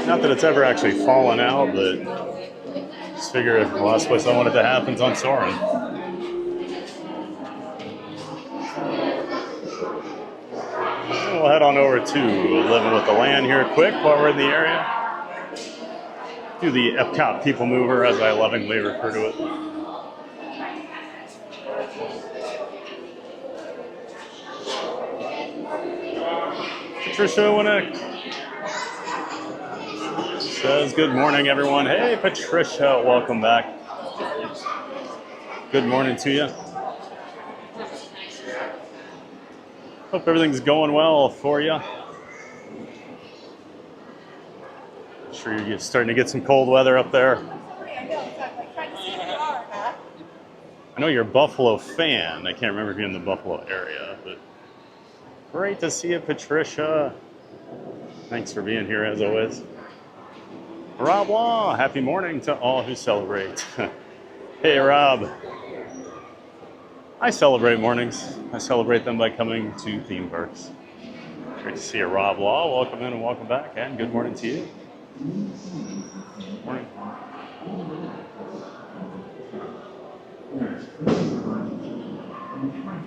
Speaker 2: Not that it's ever actually fallen out, but just figure if the last place I want it to happen is on Soarin. We'll head on over to Living with the Land here quick while we're in the area. Do the Epcot People Mover, as I lovingly refer to it. Patricia Winnick says, good morning, everyone. Hey, Patricia, welcome back. Good morning to you. Hope everything's going well for you. Sure you're starting to get some cold weather up there. I know you're a Buffalo fan. I can't remember if you're in the Buffalo area, but great to see you, Patricia. Thanks for being here as always. Rob Law, happy morning to all who celebrate. Hey, Rob. I celebrate mornings. I celebrate them by coming to theme parks. Great to see you, Rob Law. Welcome in and welcome back, and good morning to you. Morning.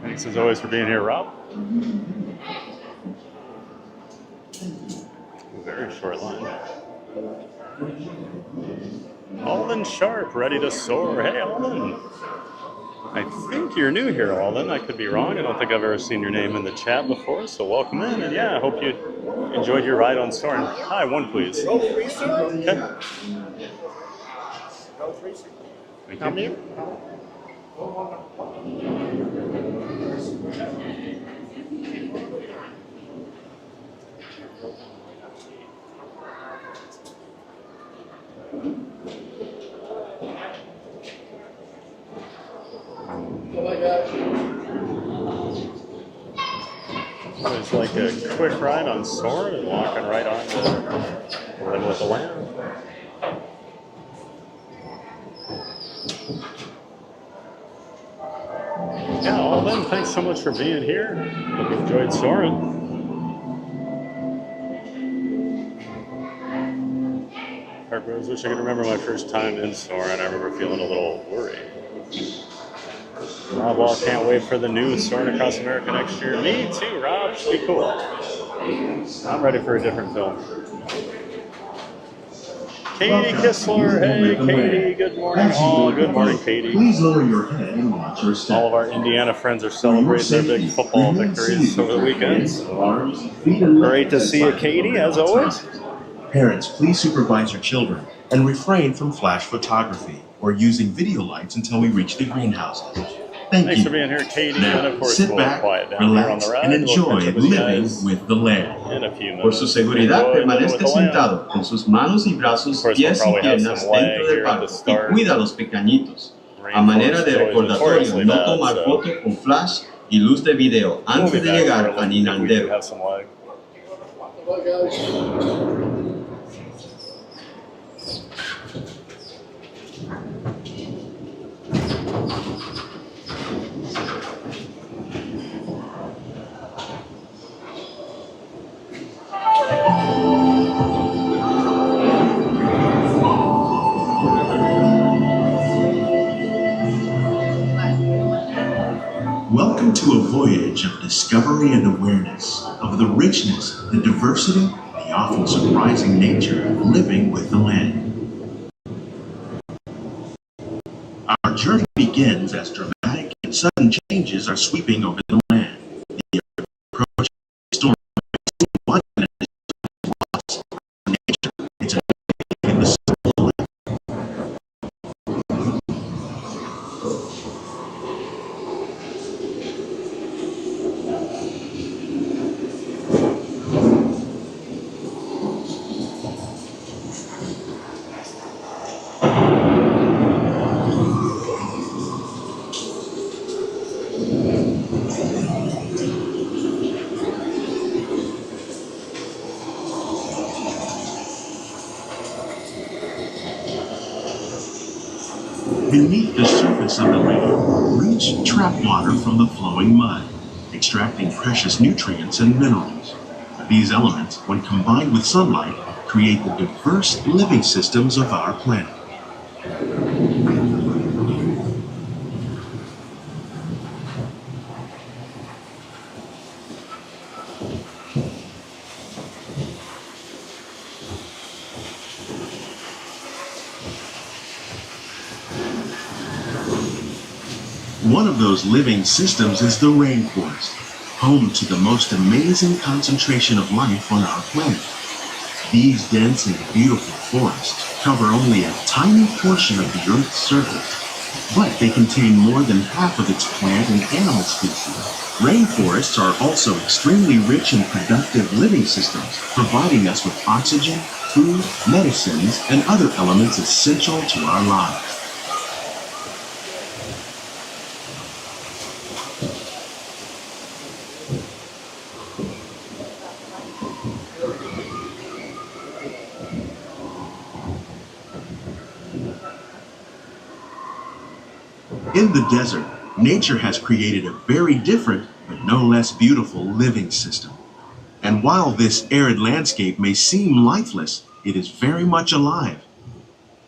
Speaker 2: Thanks as always for being here, Rob. Very short line. Alden Sharp, ready to soar. Hey, Alden. I think you're new here, Alden. I could be wrong. I don't think I've ever seen your name in the chat before, so welcome in. And yeah, I hope you enjoyed your ride on Soarin'. Hi, one please. Okay. Thank you. It's like a quick ride on Soarin' and walking right on to Living with the Land. Yeah, Alden, thanks so much for being here. Hope you enjoyed Soarin'. I wish I could remember my first time in Soarin'. I remember feeling a little worried. Rob Wall can't wait for the new Soarin' Across America next year. Me too, Rob. Should be cool. I'm ready for a different film. Katie Kistler, hey Katie, good morning all. Good morning, Katie.
Speaker 9: Please lower your head and watch your step.
Speaker 2: All of our Indiana friends are celebrating their big football victories over the weekend. Great to see you, Katie, as always.
Speaker 9: Parents, please supervise your children and refrain from flash photography or using video lights until we reach the greenhouses.
Speaker 2: Thanks for being here, Katie.
Speaker 9: Now,
Speaker 2: and of course,
Speaker 9: sit
Speaker 2: we'll
Speaker 9: back,
Speaker 2: quiet down
Speaker 9: relax,
Speaker 2: here on the ride.
Speaker 9: and enjoy
Speaker 2: We'll catch up with you
Speaker 9: living
Speaker 2: guys
Speaker 9: with the land.
Speaker 2: in a few minutes.
Speaker 9: Por su seguridad,
Speaker 2: Enjoy Living
Speaker 9: permanezca
Speaker 2: with the Land.
Speaker 9: sentado con sus manos y brazos,
Speaker 2: Of course,
Speaker 9: pies
Speaker 2: we'll
Speaker 9: y
Speaker 2: probably have
Speaker 9: piernas
Speaker 2: some lag
Speaker 9: dentro del
Speaker 2: here at the
Speaker 9: barco y
Speaker 2: start.
Speaker 9: cuida a los pequeñitos. A
Speaker 2: Rainforest
Speaker 9: manera de
Speaker 2: is always
Speaker 9: recordatorio,
Speaker 2: notoriously
Speaker 9: no
Speaker 2: bad,
Speaker 9: tomar
Speaker 2: so
Speaker 9: foto con flash y luz de video
Speaker 2: we'll
Speaker 9: antes
Speaker 2: be
Speaker 9: de
Speaker 2: back
Speaker 9: llegar
Speaker 2: shortly
Speaker 9: a
Speaker 2: if we do
Speaker 9: Ninandero.
Speaker 2: have some lag.
Speaker 9: Welcome to a voyage of discovery and awareness of the richness, the diversity, the often surprising nature of living with the land. Our journey begins as dramatic and sudden changes are sweeping over the land. The approaching storm is nature. It's a in the simple life. Beneath the surface of the lake, roots trap water from the flowing mud, extracting precious nutrients and minerals. These elements, when combined with sunlight, create the diverse living systems of our planet. One of those living systems is the rainforest, home to the most amazing concentration of life on our planet. These dense and beautiful forests cover only a tiny portion of the Earth's surface, but they contain more than half of its plant and animal species. Rainforests are also extremely rich and productive living systems, providing us with oxygen, food, medicines, and other elements essential to our lives. In the desert, nature has created a very different, but no less beautiful living system. And while this arid landscape may seem lifeless, it is very much alive.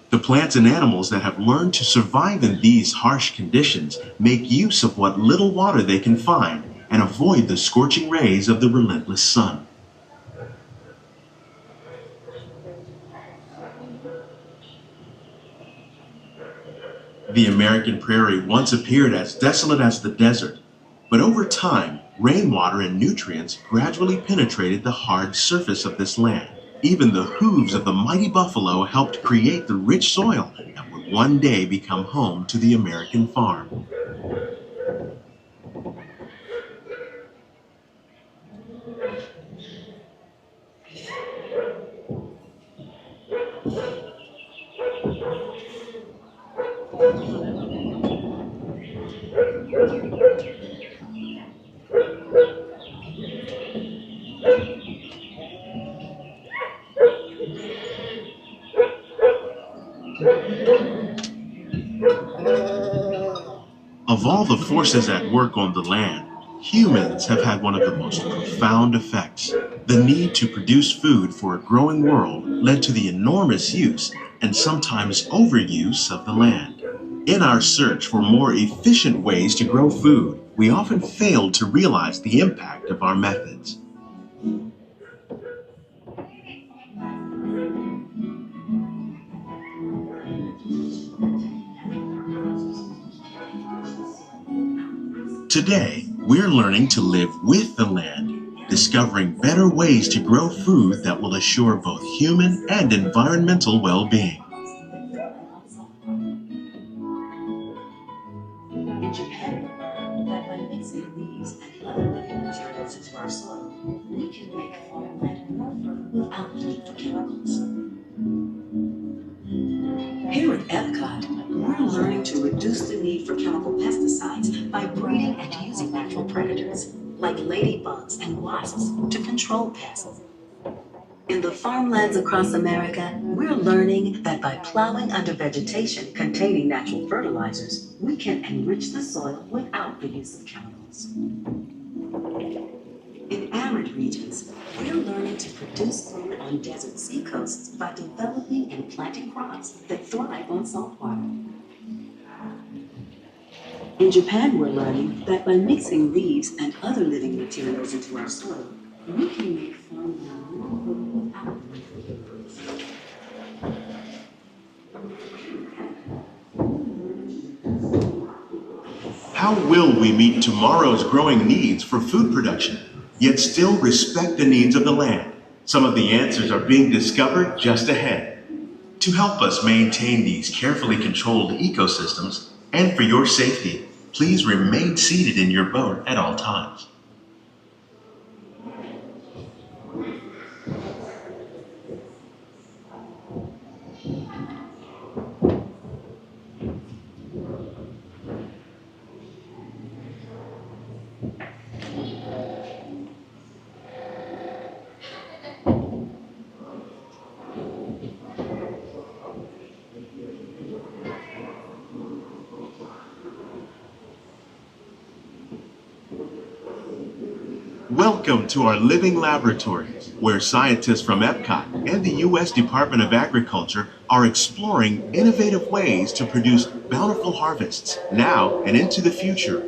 Speaker 9: The plants and animals that have learned to survive in these harsh conditions make use of what little water they can find and avoid the scorching rays of the relentless sun. The American prairie once appeared as desolate as the desert, but over time, rainwater and nutrients gradually penetrated the hard surface of this land. Even the hooves of the mighty buffalo helped create the rich soil that would one day become home to the American farm. Of all the forces at work on the land, humans have had one of the most profound effects. The need to produce food for a growing world led to the enormous use and sometimes overuse of the land. In our search for more efficient ways to grow food, we often fail to realize the impact of our methods. Today, we're learning to live with the land, discovering better ways to grow food that will assure both human and environmental well-being.
Speaker 10: In Japan, that by mixing these and other living materials into our soil, we can make farmland more fertile without the need for chemicals. Here at Epcot, we're learning to reduce the need for chemical pesticides by breeding and using natural predators, like ladybugs and wasps, to control pests. In the farmlands across America, we're learning that by plowing under vegetation containing natural fertilizers, we can enrich the soil without the use of chemicals. In arid regions, we're learning to produce food on desert seacoasts by developing and planting crops that thrive on salt water. In Japan, we're learning that by mixing leaves and other living materials into our soil, we can make farmland more fertile without the need for chemicals.
Speaker 9: How will we meet tomorrow's growing needs for food production, yet still respect the needs of the land? Some of the answers are being discovered just ahead. To help us maintain these carefully controlled ecosystems, and for your safety, please remain seated in your boat at all times. Welcome to our living laboratories, where scientists from Epcot and the U.S. Department of Agriculture are exploring innovative ways to produce bountiful harvests now and into the future.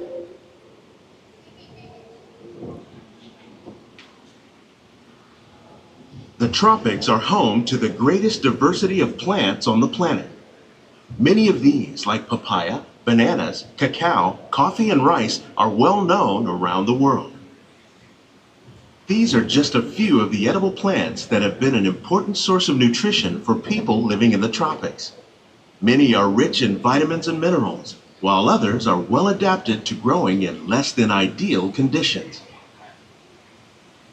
Speaker 9: The tropics are home to the greatest diversity of plants on the planet. Many of these, like papaya, bananas, cacao, coffee, and rice, are well known around the world. These are just a few of the edible plants that have been an important source of nutrition for people living in the tropics. Many are rich in vitamins and minerals, while others are well adapted to growing in less than ideal conditions.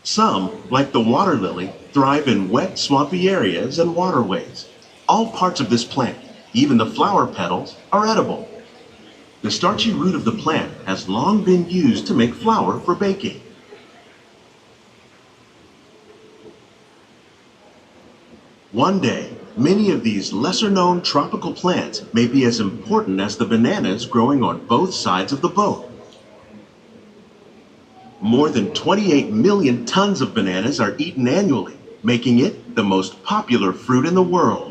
Speaker 9: Some, like the water lily, thrive in wet, swampy areas and waterways. All parts of this plant, even the flower petals, are edible. The starchy root of the plant has long been used to make flour for baking. One day, many of these lesser-known tropical plants may be as important as the bananas growing on both sides of the boat. More than 28 million tons of bananas are eaten annually, making it the most popular fruit in the world.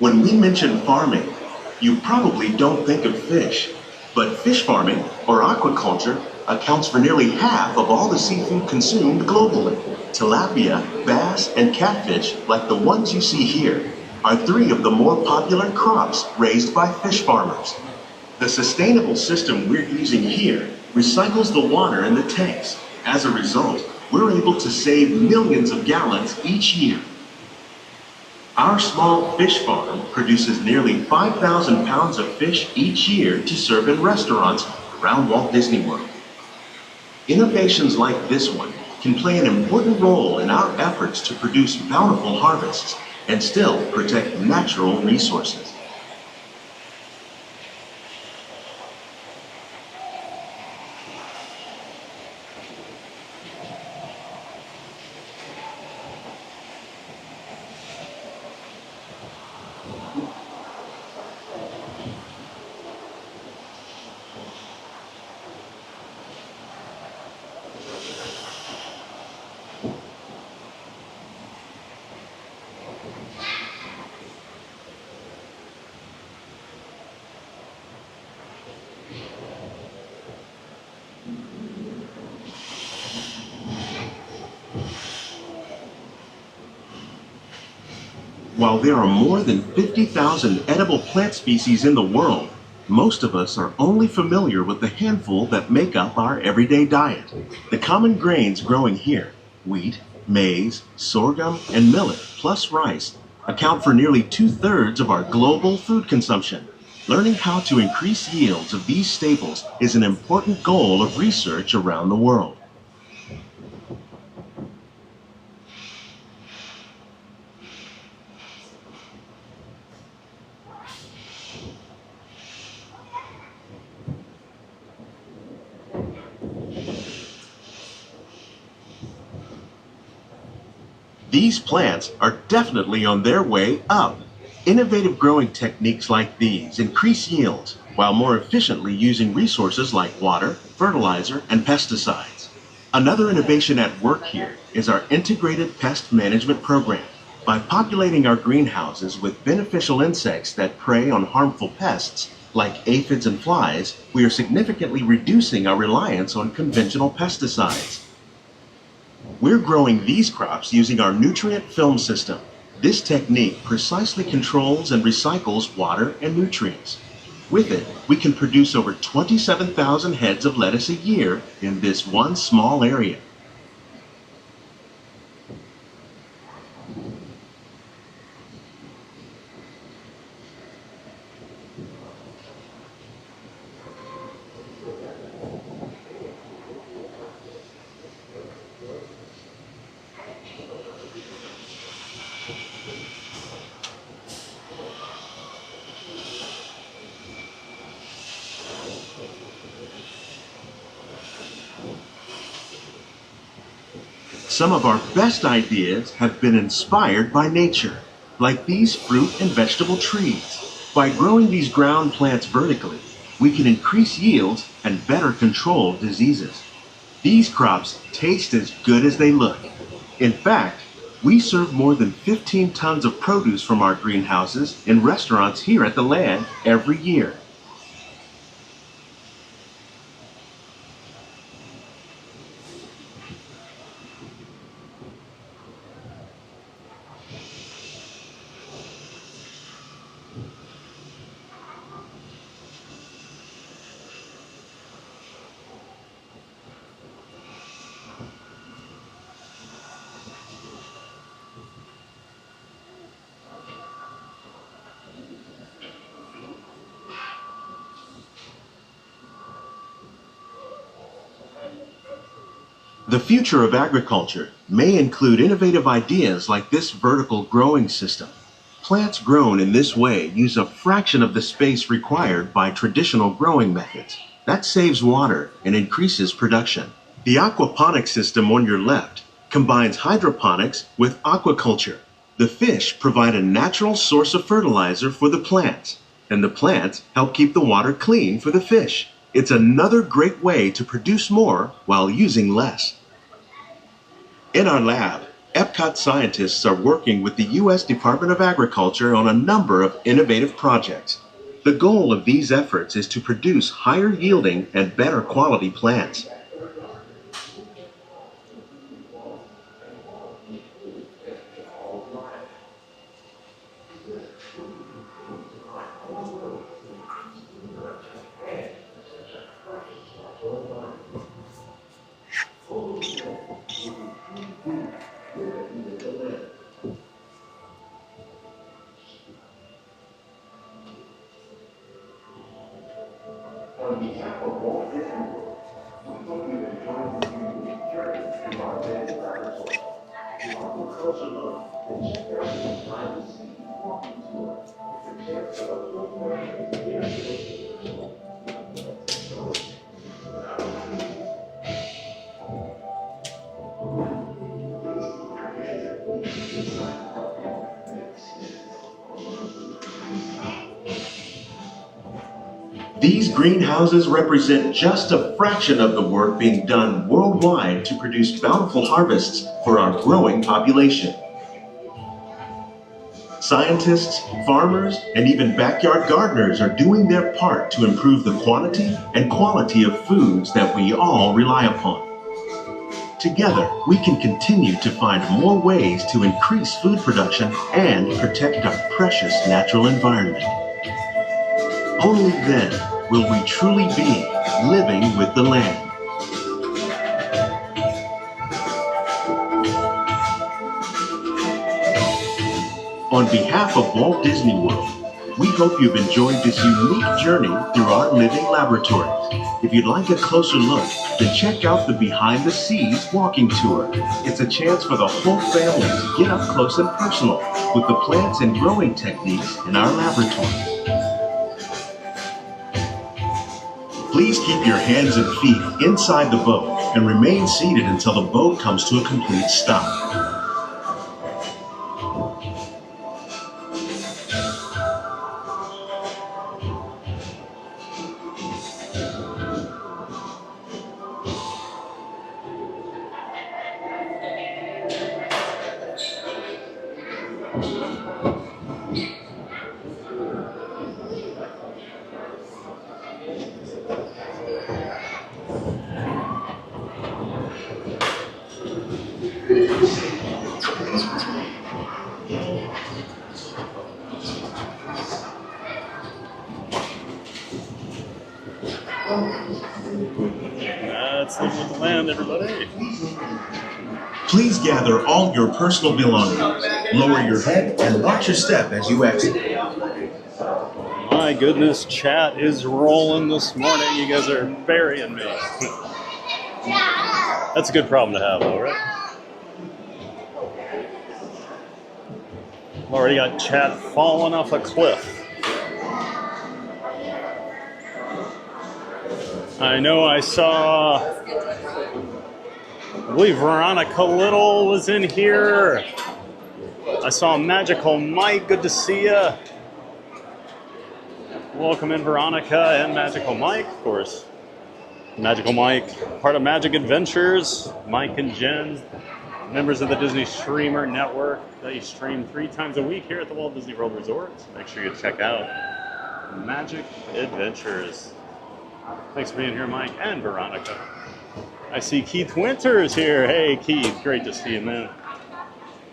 Speaker 9: When we mention farming, you probably don't think of fish. But fish farming, or aquaculture, accounts for nearly half of all the seafood consumed globally. Tilapia, bass, and catfish, like the ones you see here, are 3 of the more popular crops raised by fish farmers. The sustainable system we're using here recycles the water in the tanks. As a result, we're able to save millions of gallons each year. Our small fish farm produces nearly 5,000 pounds of fish each year to serve in restaurants around Walt Disney World. Innovations like this one can play an important role in our efforts to produce bountiful harvests and still protect natural resources. While there are more than 50,000 edible plant species in the world, most of us are only familiar with the handful that make up our everyday diet. The common grains growing here, wheat, maize, sorghum, and millet, plus rice, account for nearly 2/3 of our global food consumption. Learning how to increase yields of these staples is an important goal of research around the world. These plants are definitely on their way up. Innovative growing techniques like these increase yields while more efficiently using resources like water, fertilizer, and pesticides. Another innovation at work here is our integrated pest management program. By populating our greenhouses with beneficial insects that prey on harmful pests like aphids and flies, we are significantly reducing our reliance on conventional pesticides. We're growing these crops using our nutrient film system. This technique precisely controls and recycles water and nutrients. With it, we can produce over 27,000 heads of lettuce a year in this one small area. Some of our best ideas have been inspired by nature, like these fruit and vegetable trees. By growing these ground plants vertically, we can increase yields and better control diseases. These crops taste as good as they look. In fact, we serve more than 15 tons of produce from our greenhouses in restaurants here at the land every year. The future of agriculture may include innovative ideas like this vertical growing system. Plants grown in this way use a fraction of the space required by traditional growing methods. That saves water and increases production. The aquaponics system on your left combines hydroponics with aquaculture. The fish provide a natural source of fertilizer for the plants, and the plants help keep the water clean for the fish. It's another great way to produce more while using less. In our lab, Epcot scientists are working with the U.S. Department of Agriculture on a number of innovative projects. The goal of these efforts is to produce higher yielding and better quality plants. These greenhouses represent just a fraction of the work being done worldwide to produce bountiful harvests for our growing population. Scientists, farmers, and even backyard gardeners are doing their part to improve the quantity and quality of foods that we all rely upon. Together, we can continue to find more ways to increase food production and protect our precious natural environment. Only then will we truly be living with the land. On behalf of Walt Disney World, we hope you've enjoyed this unique journey through our living laboratories. If you'd like a closer look, then check out the Behind the Scenes walking tour. It's a chance for the whole family to get up close and personal with the plants and growing techniques in our laboratories. Please keep your hands and feet inside the boat and remain seated until the boat comes to a complete stop.
Speaker 2: That's Living with the Land, everybody.
Speaker 9: Please gather all your personal belongings. Lower your head and watch your step as you exit.
Speaker 2: My goodness, chat is rolling this morning. You guys are burying me. That's a good problem to have, though, right? I've already got chat falling off a cliff. I know I saw, I believe Veronica Little was in here. I saw Magical Mike, good to see you. Welcome in Veronica and Magical Mike, of course. Magical Mike, part of Magic Adventures. Mike and Jen, members of the Disney Streamer Network. They stream 3 times a week here at the Walt Disney World Resort. So make sure you check out Magic Adventures. Thanks for being here, Mike and Veronica. I see Keith Winters here. Hey, Keith, great to see you, man.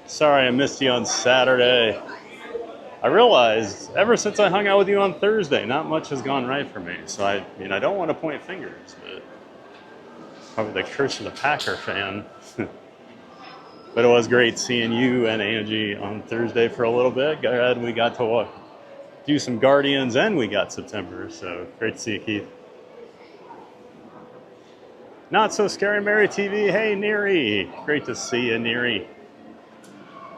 Speaker 2: Sorry I missed you on Saturday. I realized ever since I hung out with you on Thursday, not much has gone right for me. So I don't want to point fingers, but probably the curse of the Packer fan. But it was great seeing you and Angie on Thursday for a little bit. We got to do some Guardians and we got September. So great to see you, Keith. Not So Scary Mary TV. Hey, Neary. Great to see you, Neary.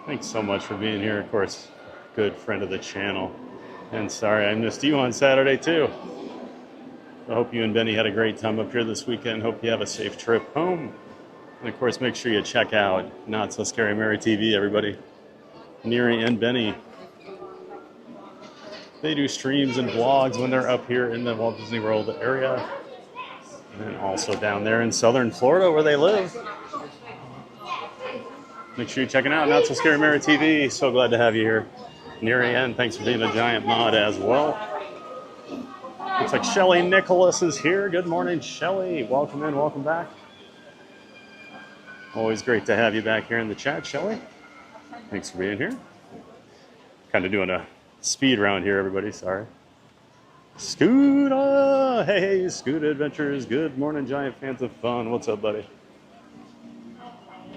Speaker 2: Thanks so much for being here. Of course, good friend of the channel. And sorry I missed you on Saturday, too. I hope you and Benny had a great time up here this weekend. Hope you have a safe trip home. And, of course, make sure you check out Not So Scary Mary TV, everybody. Neary and Benny. They do streams and vlogs when they're up here in the Walt Disney World area. And also down there in southern Florida where they live. Make sure you're checking out Not So Scary Mirror TV. So glad to have you here. Near the end, thanks for being a giant mod as well. Looks like Shelly Nicholas is here. Good morning, Shelly. Welcome in, welcome back. Always great to have you back here in the chat, Shelly. Thanks for being here. Kind of doing a speed round here, everybody. Sorry. Scooter! Hey, Scooter Adventures. Good morning, giant fans of fun. What's up, buddy?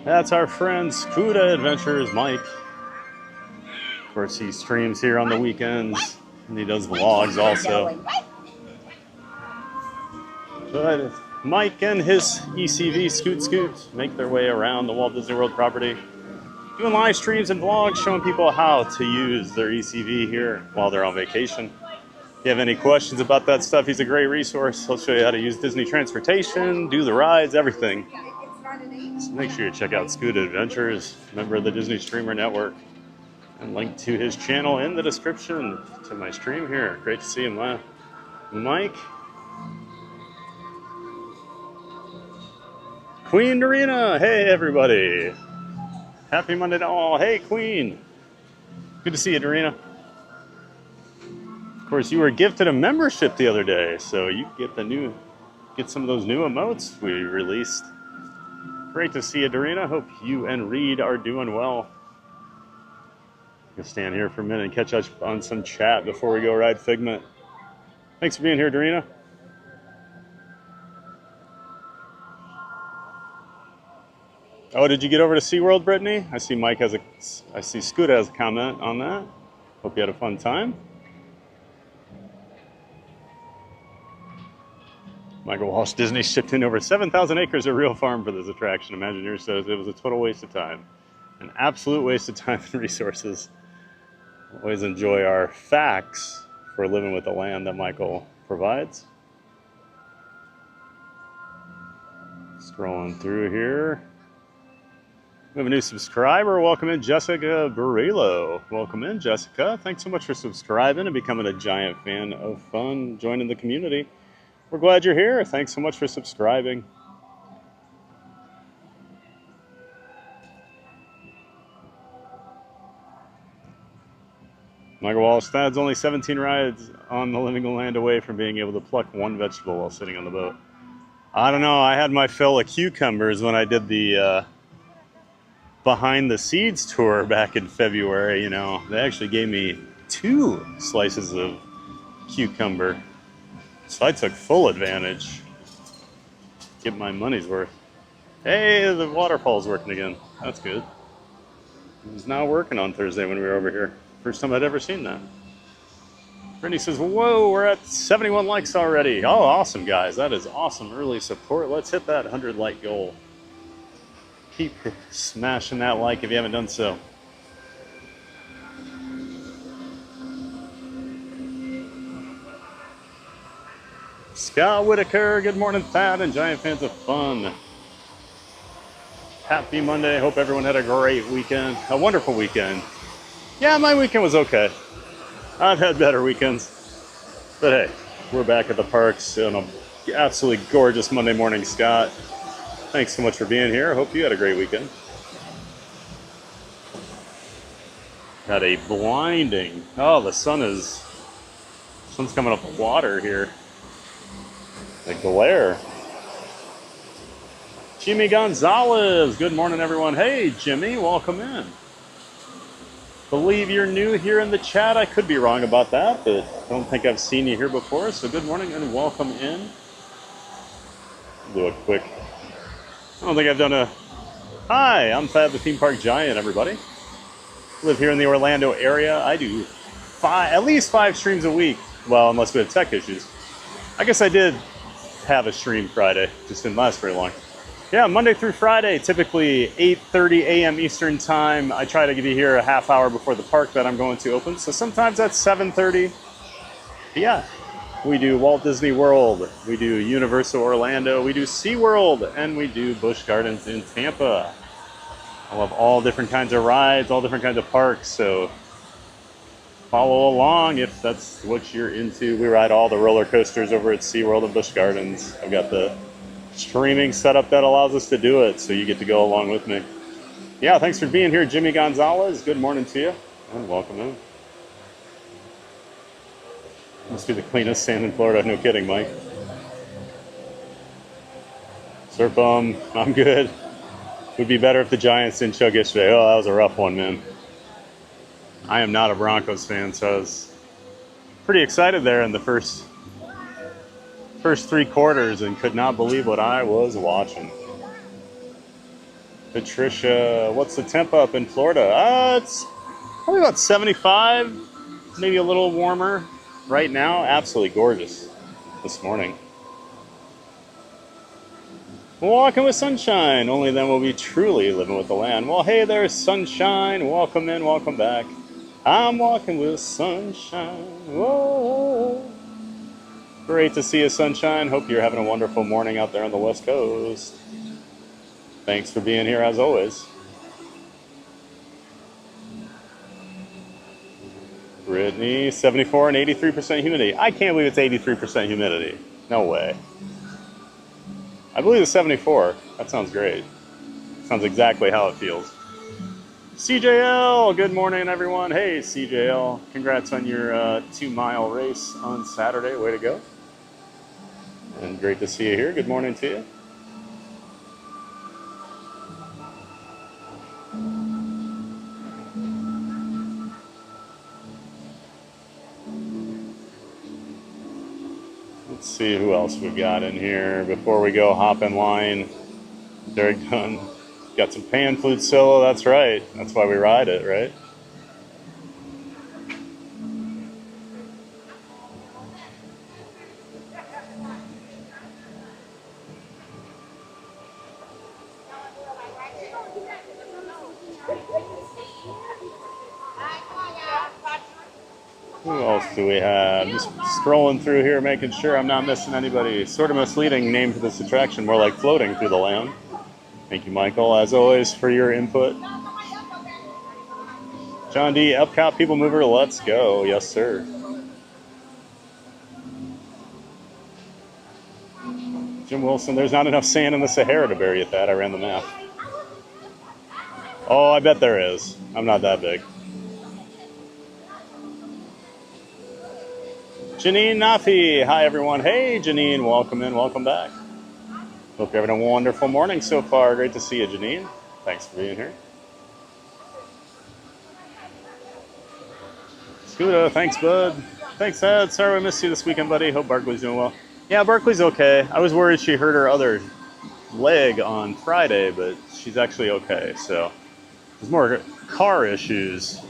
Speaker 2: That's our friend Scooter Adventures, Mike. Of course, he streams here on the weekends, and he does vlogs also. But Mike and his ECV Scoot make their way around the Walt Disney World property, doing live streams and vlogs, showing people how to use their ECV here while they're on vacation. If you have any questions about that stuff, he's a great resource. He'll show you how to use Disney transportation, do the rides, everything. So make sure you check out Scoot Adventures, member of the Disney Streamer Network, and link to his channel in the description to my stream here. Great to see him, Mike. Queen Dorina, hey everybody. Happy Monday to all. Hey Queen. Good to see you, Dorina. Of course, you were gifted a membership the other day, so you get some of those new emotes we released. Great to see you, Dorina. Hope you and Reed are doing well. Gonna stand here for a minute and catch up on some chat before we go ride Figment. Thanks for being here, Dorina. Oh, did you get over to SeaWorld, Brittany? I see Scoot has a comment on that. Hope you had a fun time. Michael Walsh, Disney shipped in over 7,000 acres of real farm for this attraction. Imagineer says it was a total waste of time. An absolute waste of time and resources. Always enjoy our facts for living with the land that Michael provides. Scrolling through here. We have a new subscriber. Welcome in, Jessica Barillo. Welcome in, Jessica. Thanks so much for subscribing and becoming a giant fan of fun, joining the community. We're glad you're here. Thanks so much for subscribing. Michael Walsh, Thad's only 17 rides on the Living Land away from being able to pluck one vegetable while sitting on the boat. I don't know. I had my fill of cucumbers when I did the Behind the Seeds tour back in February. You know, they actually gave me 2 slices of cucumber. So I took full advantage. Get my money's worth. Hey, the waterfall's working again. That's good. It was not working on Thursday when we were over here. First time I'd ever seen that. Brittany says, whoa, we're at 71 likes already. Oh, awesome, guys. That is awesome early support. Let's hit that 100 like goal. Keep smashing that like if you haven't done so. Scott Whitaker, good morning, Thad, and giant fans of fun. Happy Monday. Hope everyone had a great weekend. A wonderful weekend. Yeah, my weekend was okay. I've had better weekends. But hey, we're back at the parks on an absolutely gorgeous Monday morning, Scott. Thanks so much for being here. Hope you had a great weekend. Had a blinding. Oh, the sun's coming up with water here. The glare. Jimmy Gonzalez. Good morning, everyone. Hey, Jimmy, welcome in. Believe you're new here in the chat. I could be wrong about that, but I don't think I've seen you here before. So good morning and welcome in. Do a quick. I don't think I've done a. Hi, I'm Thad, the theme park giant. Everybody. Live here in the Orlando area. I do at least 5 streams a week. Well, unless we have tech issues. I guess I did have a stream Friday. Just didn't last very long. Yeah, Monday through Friday, typically 8:30 a.m. Eastern time. I try to be here a half hour before the park that I'm going to open. So sometimes that's 7:30. Yeah, we do Walt Disney World. We do Universal Orlando. We do SeaWorld. And we do Busch Gardens in Tampa. I love all different kinds of rides, all different kinds of parks. So follow along if that's what you're into. We ride all the roller coasters over at SeaWorld and Busch Gardens. I've got the streaming setup that allows us to do it, so you get to go along with me. Yeah, thanks for being here, Jimmy Gonzalez. Good morning to you, and welcome in. Must be the cleanest sand in Florida. No kidding, Mike. Serpum, I'm good. Would be better if the Giants didn't choke yesterday. Oh, that was a rough one, man. I am not a Broncos fan, so I was pretty excited there in the first 3 quarters and could not believe what I was watching. Patricia, what's the temp up in Florida? It's probably about 75, maybe a little warmer right now. Absolutely gorgeous this morning. Walking with sunshine, only then will we truly living with the land. Well, hey there, sunshine. Welcome in, welcome back. I'm walking with sunshine. Whoa. Great to see you, sunshine. Hope you're having a wonderful morning out there on the West Coast. Thanks for being here as always. Brittany, 74 and 83% humidity. I can't believe it's 83% humidity. No way. I believe it's 74. That sounds great. Sounds exactly how it feels. CJL, good morning, everyone. Hey, CJL. Congrats on your 2-mile race on Saturday. Way to go. And great to see you here. Good morning to you. Let's see who else we've got in here before we go hop in line. Derek Dunn. Got some pan flute solo, that's right. That's why we ride it, right? Who else do we have? Just scrolling through here, making sure I'm not missing anybody. Sort of misleading name for this attraction, more like floating through the land. Thank you, Michael, as always, for your input. John D, Epcot People Mover, let's go. Yes, sir. Jim Wilson, there's not enough sand in the Sahara to bury at that. I ran the math. Oh, I bet there is. I'm not that big. Janine Nafi, hi everyone. Hey Janine, welcome in, welcome back. Hope you're having a wonderful morning so far. Great to see you, Janine. Thanks for being here. Scuda, thanks bud. Thanks Ed, sorry we missed you this weekend, buddy. Hope Barkley's doing well. Yeah, Barkley's okay. I was worried she hurt her other leg on Friday, but she's actually okay. So there's more car issues.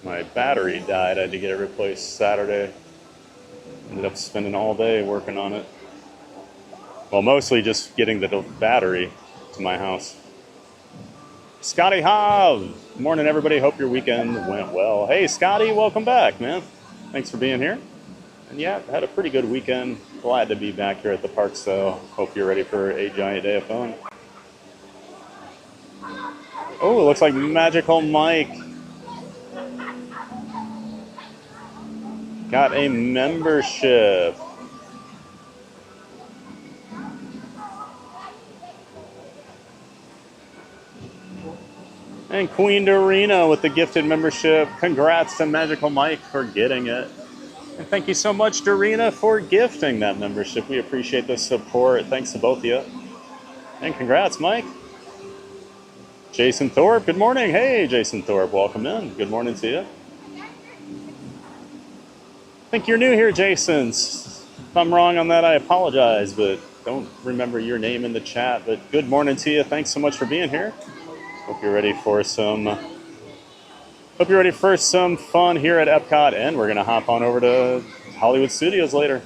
Speaker 2: My battery died, I had to get it replaced Saturday. Ended up spending all day working on it. Well, mostly just getting the battery to my house. Scotty Hav. Morning, everybody. Hope your weekend went well. Hey, Scotty, welcome back, man. Thanks for being here. And yeah, had a pretty good weekend. Glad to be back here at the park, so hope you're ready for a giant day of fun. Oh, it looks like Magical Mike got a membership. And Queen Dorina with the gifted membership. Congrats to Magical Mike for getting it. And thank you so much, Dorina, for gifting that membership. We appreciate the support. Thanks to both of you. And congrats, Mike. Jason Thorpe, good morning. Hey, Jason Thorpe, welcome in. Good morning to you. I think you're new here, Jason. If I'm wrong on that, I apologize, but don't remember your name in the chat. But good morning to you. Thanks so much for being here. Hope you're ready for some fun here at Epcot, and we're gonna hop on over to Hollywood Studios later.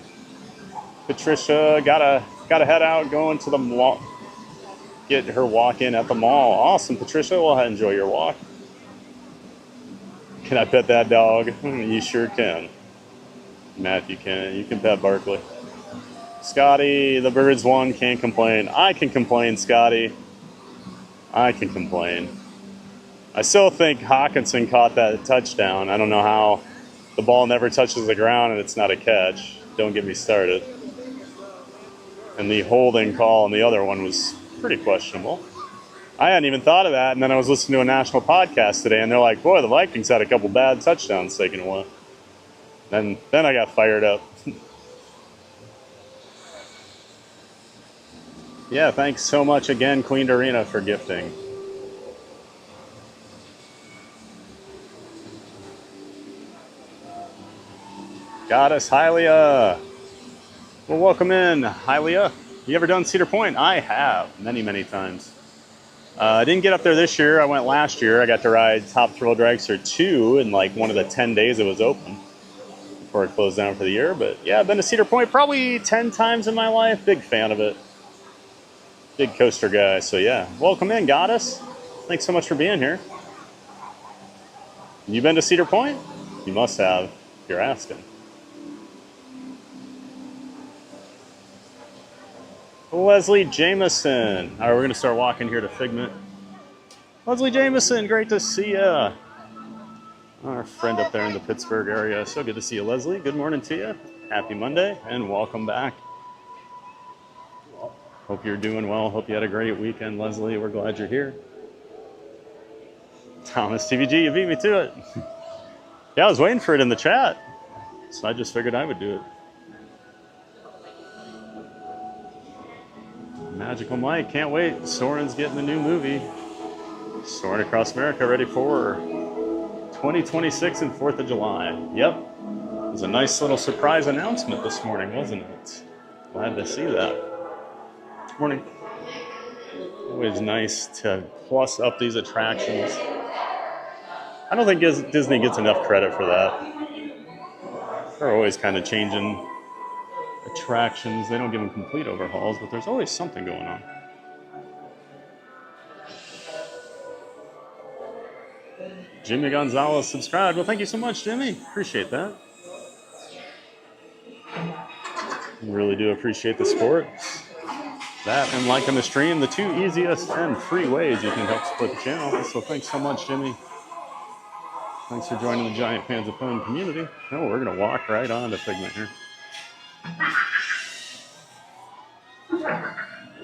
Speaker 2: Patricia gotta head out, going to the mall, get her walk in at the mall. Awesome, Patricia. Well, enjoy your walk. Can I pet that dog? You sure can. Matt, you can pet Barkley. Scotty, the birds won, can't complain. I can complain, Scotty. I can complain. I still think Hawkinson caught that touchdown. I don't know how the ball never touches the ground and it's not a catch. Don't get me started. And the holding call on the other one was pretty questionable. I hadn't even thought of that, and then I was listening to a national podcast today, and they're like, boy, the Vikings had a couple bad touchdowns taken away. Then I got fired up. Yeah, thanks so much again, Queen Dorina, for gifting. Goddess Hylia. Well, welcome in, Hylia. You ever done Cedar Point? I have, many, many times. I didn't get up there this year. I went last year. I got to ride Top Thrill Dragster 2 in like one of the 10 days it was open before it closed down for the year. But yeah, I've been to Cedar Point probably 10 times in my life. Big fan of it. Big coaster guy. So yeah, welcome in, Goddess. Thanks so much for being here. You been to Cedar Point? You must have, if you're asking. Leslie Jameson. All right, we're going to start walking here to Figment. Leslie Jameson, great to see you. Our friend up there in the Pittsburgh area. So good to see you, Leslie. Good morning to you. Happy Monday, and welcome back. Hope you're doing well. Hope you had a great weekend, Leslie. We're glad you're here. Thomas TVG, you beat me to it. Yeah, I was waiting for it in the chat, so I just figured I would do it. Magical Mike, can't wait. Soarin's getting a new movie. Soarin' Across America, ready for 2026 and 4th of July. Yep. It was a nice little surprise announcement this morning, wasn't it? Glad to see that. Morning. Always nice to plus up these attractions. I don't think Disney gets enough credit for that. They're always kind of changing attractions. They don't give them complete overhauls, but there's always something going on. Jimmy Gonzalez subscribed. Well, thank you so much, Jimmy. Appreciate that. Really do appreciate the support. That and liking the stream, the two easiest and free ways you can help support the channel. So thanks so much, Jimmy. Thanks for joining the Giant Fans of Fun community. Oh, we're going to walk right on to Figment here.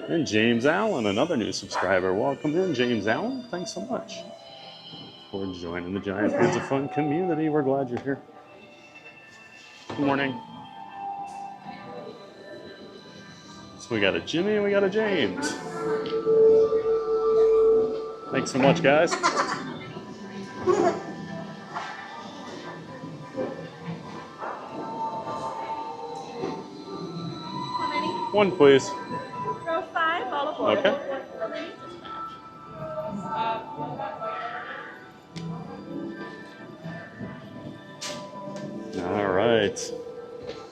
Speaker 2: And James Allen, another new subscriber. Welcome in, James Allen. Thanks so much for joining the Giant Fans of Fun community. We're glad you're here. Good morning. So we got a Jimmy and we got a James. Thanks so much, guys. One, please.
Speaker 4: Row 5, all aboard.
Speaker 2: Okay. All right.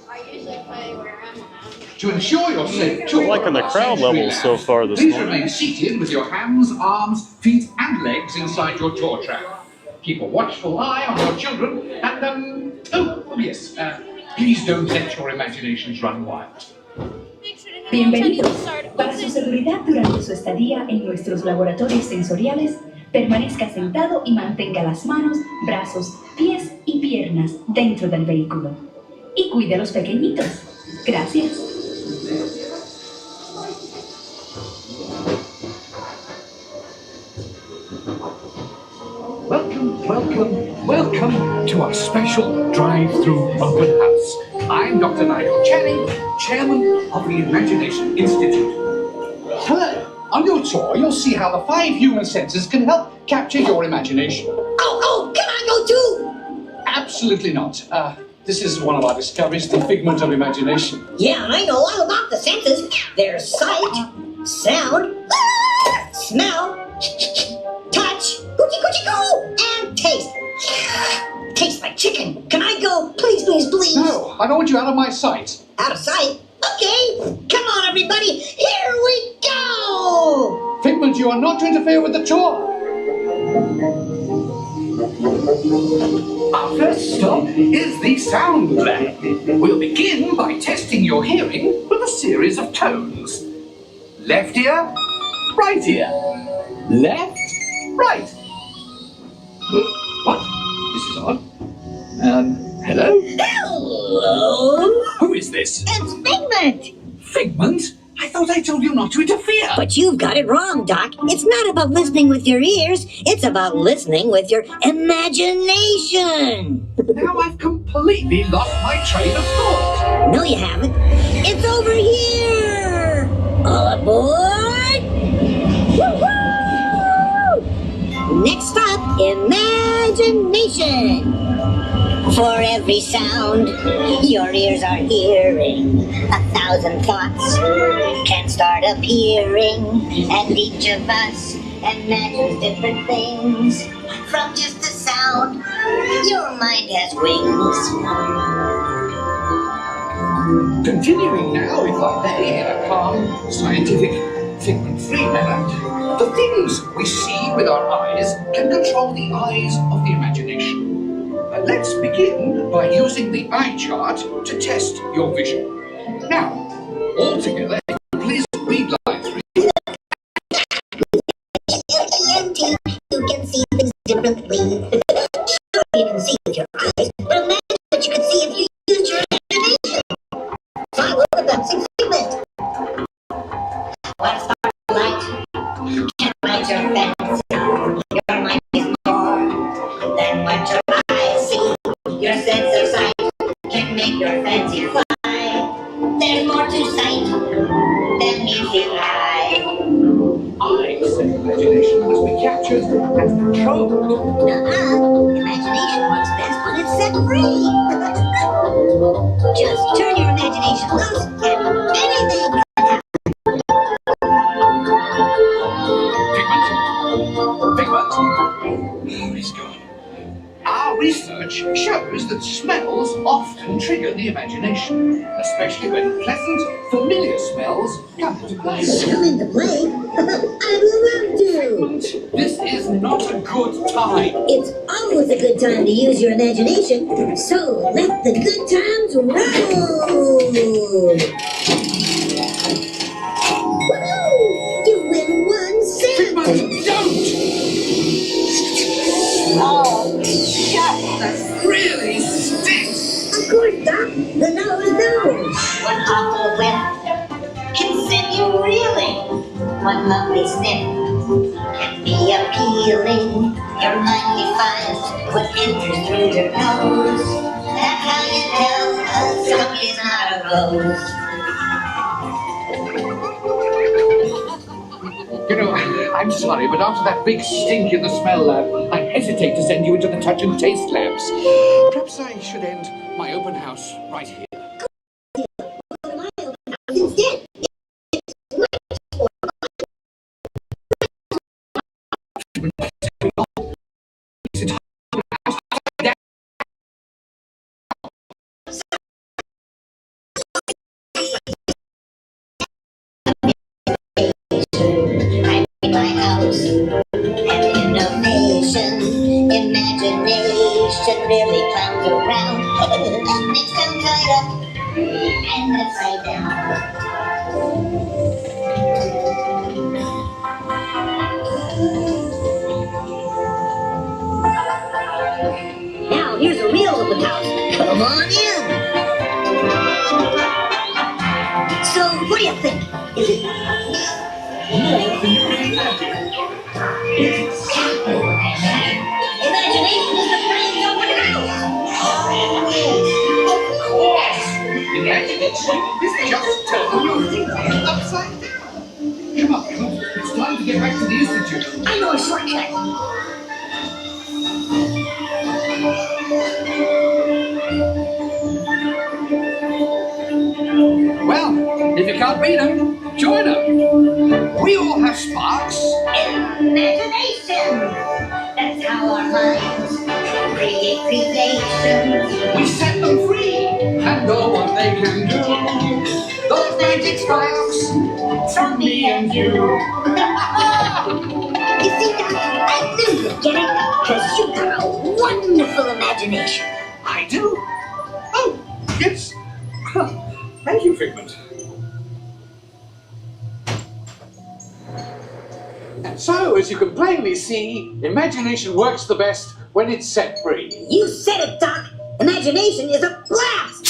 Speaker 3: I usually play where I'm at.
Speaker 11: To ensure your safe
Speaker 2: I'm liking the crowd levels so far this
Speaker 11: Please
Speaker 2: morning.
Speaker 11: remain seated with your hands, arms, feet, and legs inside your tour track. Keep a watchful eye on your children, and yes, please don't let your imaginations run wild.
Speaker 10: Bienvenidos. Para su seguridad durante su estadía en nuestros laboratorios sensoriales, permanezca sentado y mantenga las manos, brazos, pies y piernas dentro del vehículo. Y cuide a los pequeñitos. Gracias.
Speaker 11: Welcome to our special drive-through open house. I'm Dr. Nigel Channing, Chairman of the Imagination Institute. Hello. On your tour, you'll see how the 5 human senses can help capture your imagination.
Speaker 12: Oh, can I go too?
Speaker 11: Absolutely not. This is one of our discoveries, the figment of imagination.
Speaker 12: Yeah, I know all about the senses. There's sight, sound, smell, touch, coochie-coochie-coo, and taste. Tastes like chicken. Can I go? Please, please, please.
Speaker 11: No, I don't want you out of my sight.
Speaker 12: Out of sight? Okay. Come on, everybody. Here we go.
Speaker 11: Figment, you are not to interfere with the tour. Our first stop is the sound lab. We'll begin by testing your hearing with a series of tones. Left ear, right ear. Left, right. What? This is odd. Hello?
Speaker 12: Hello.
Speaker 11: Who is this?
Speaker 12: It's Figment.
Speaker 11: Figment? I thought thought I told you not to interfere.
Speaker 12: But you've got it wrong, Doc. It's not about listening with your ears. It's about listening with your imagination.
Speaker 11: Now I've completely lost my train of thought.
Speaker 12: No, you haven't. It's over here. All aboard. Woo-hoo! Next stop, imagination. For every sound your ears are hearing, 1,000 thoughts can start appearing, and each of us imagines different things. From just a sound, your mind has wings.
Speaker 11: Continuing now, if I may, in a calm, scientific, figment-free manner, the things we see with our eyes can control the eyes of the imagination. Let's begin by using the eye chart to test your vision. Now, all together, please read line 3.
Speaker 12: You can see things differently. Sure, you can see with your eyes, but imagine what you could see if you used your imagination. So I will advancing Figment. One starlight can light your fancy. Your mind is more than what your eyes see. Your sense of sight can make your fancy fly. There's more to sight than meets the eye.
Speaker 11: I say imagination must be captured and controlled.
Speaker 12: Imagination works best when it's set free. Just turn your imagination loose and anything can happen.
Speaker 11: Figment? Oh, he's gone. Our research shows that smells often trigger the imagination, especially when pleasant, familiar smells come into play.
Speaker 12: Come into play? I'd love to.
Speaker 11: Figment, this is not a good time.
Speaker 12: It's always a good time to use your imagination, so let the good times roll. Woohoo! You win 1 cent.
Speaker 11: Figment, don't!
Speaker 12: Oh, shut
Speaker 11: That really stinks.
Speaker 12: Of course, Doc. The nose knows. One awful whiff can send you reeling. One lovely sniff can be appealing. Your mind defines what enters through your nose. That's how you tell a skunk is not a rose.
Speaker 11: You know, I'm sorry, but after that big stink in the smell lab, I hesitate to send you into the touch and taste labs. Perhaps I should end my open house right here.
Speaker 12: Instead, my house and innovation, imagination really clowns around and makes them tied up and upside down. Now here's a real open house. Come on in. So what do you think? Is it imagination is the brain's open house.
Speaker 11: Of course! Imagination is just turning your thinking upside down. Come on, it's time to get back to the Institute.
Speaker 12: I know a shortcut.
Speaker 11: Well, if you can't beat them, join them. We all have sparks.
Speaker 12: Imagination. That's how our minds create creations.
Speaker 11: We set them free, and know what they can do. Those magic sparks from me and you.
Speaker 12: You see, Doc, I knew you'd get it, because you've got a wonderful imagination.
Speaker 11: I do? Oh, yes. Thank you, Figment. So, as you can plainly see, imagination works the best when it's set free.
Speaker 12: You said it, Doc. Imagination is a blast.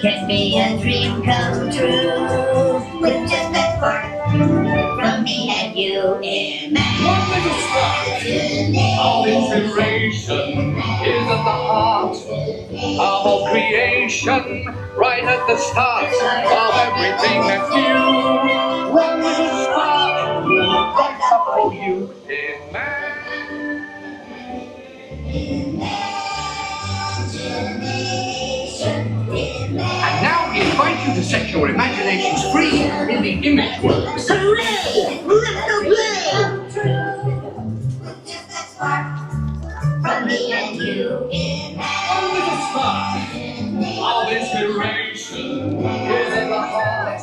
Speaker 12: can be a dream come true with just that spark from me and you.
Speaker 11: One little spark of inspiration is at the heart of all creation, right at the start of everything that's new. One little spark lights up for you. And now we invite you to set your imaginations free in the image world.
Speaker 12: Hooray! Let's go play! Just that spark from me and you.
Speaker 11: One little spark of inspiration is at the heart.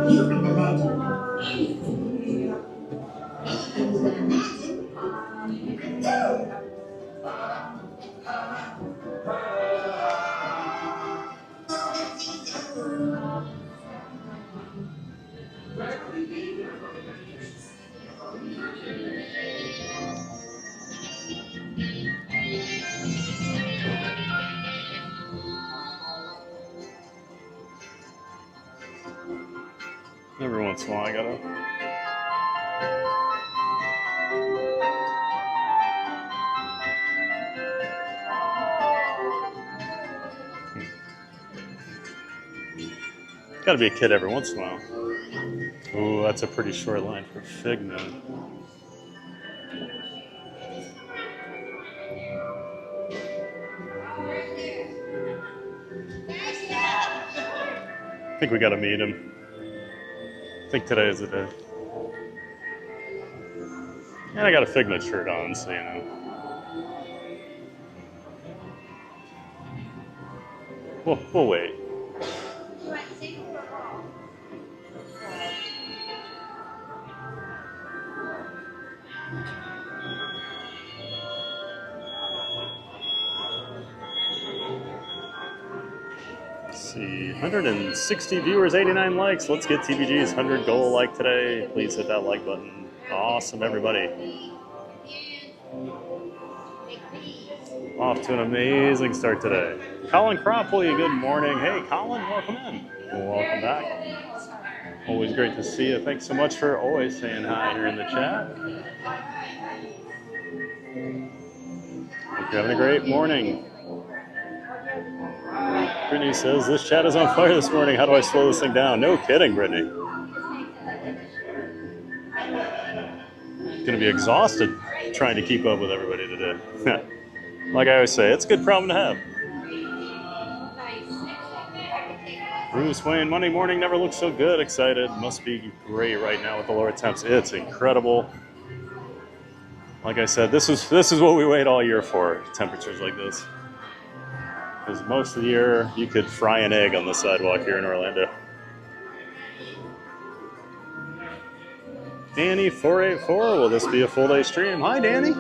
Speaker 12: You can imagine anything. Anything you can imagine, you can do.
Speaker 2: Every once in a while, I gotta. Gotta be a kid every once in a while. Ooh, that's a pretty short line for Figment. I think we gotta meet him. I think today is the day. And I got a Figment shirt on, so you know. We'll wait. Let's see, 160 viewers, 89 likes. Let's get TBG's 100 goal like today. Please hit that like button. Awesome, everybody. Off to an amazing start today. Colin Cropley, good morning. Hey, Colin, welcome in. Welcome back. Always great to see you. Thanks so much for always saying hi here in the chat. Hope you're having a great morning. Brittany says, this chat is on fire this morning. How do I slow this thing down? No kidding, Brittany. Gonna be exhausted trying to keep up with everybody today. Like I always say, it's a good problem to have. Bruce Wayne, Monday morning never looks so good. Excited. Must be great right now with the lower temps. It's incredible. Like I said, this is what we wait all year for, temperatures like this. Because most of the year, you could fry an egg on the sidewalk here in Orlando. Danny 484, will this be a full day stream? Hi, Danny.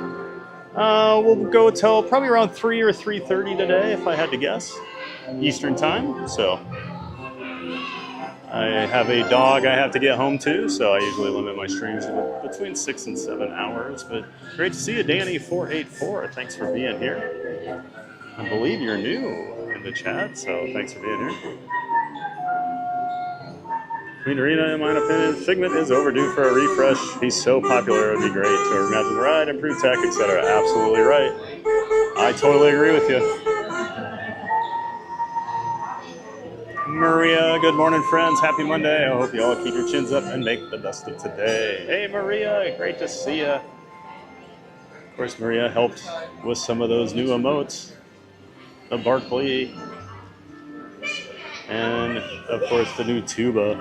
Speaker 2: We'll go till probably around 3 or 3:30 today, if I had to guess, Eastern time. So I have a dog I have to get home to, so I usually limit my streams to between 6 and 7 hours. But great to see you, Danny 484. Thanks for being here. I believe you're new in the chat, so thanks for being here. Queen Arena, in my opinion, Figment is overdue for a refresh. He's so popular, it would be great to reimagine the ride, improve tech, etc. Absolutely right. I totally agree with you. Maria, good morning, friends. Happy Monday. I hope you all keep your chins up and make the best of today. Hey, Maria, great to see you. Of course, Maria helped with some of those new emotes. The Barkley, and of course the new tuba.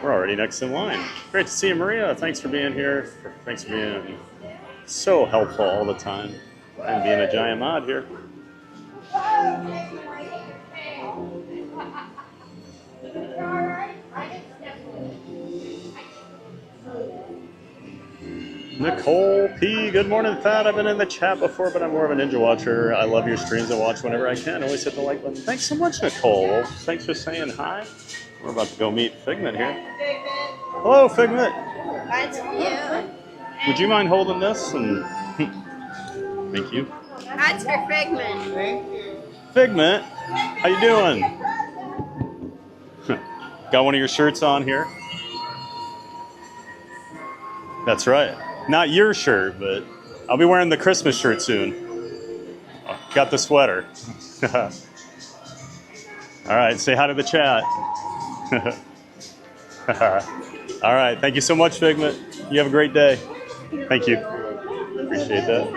Speaker 2: We're already next in line. Great to see you, Maria. Thanks for being here. Thanks for being so helpful all the time and being a giant mod here. Nicole P. Good morning, Thad. I've been in the chat before, but I'm more of a Ninja Watcher. I love your streams and watch whenever I can. Always hit the like button. Thanks so much, Nicole. Thanks for saying hi. We're about to go meet Figment here. Hello, Figment.
Speaker 3: That's you.
Speaker 2: Would you mind holding this? And thank you.
Speaker 3: That's for Figment.
Speaker 2: Figment, how you doing? Got one of your shirts on here? That's right. Not your shirt, but I'll be wearing the Christmas shirt soon. Got the sweater. All right, say hi to the chat. All right, thank you so much, Figment. You have a great day. Thank you. Appreciate that.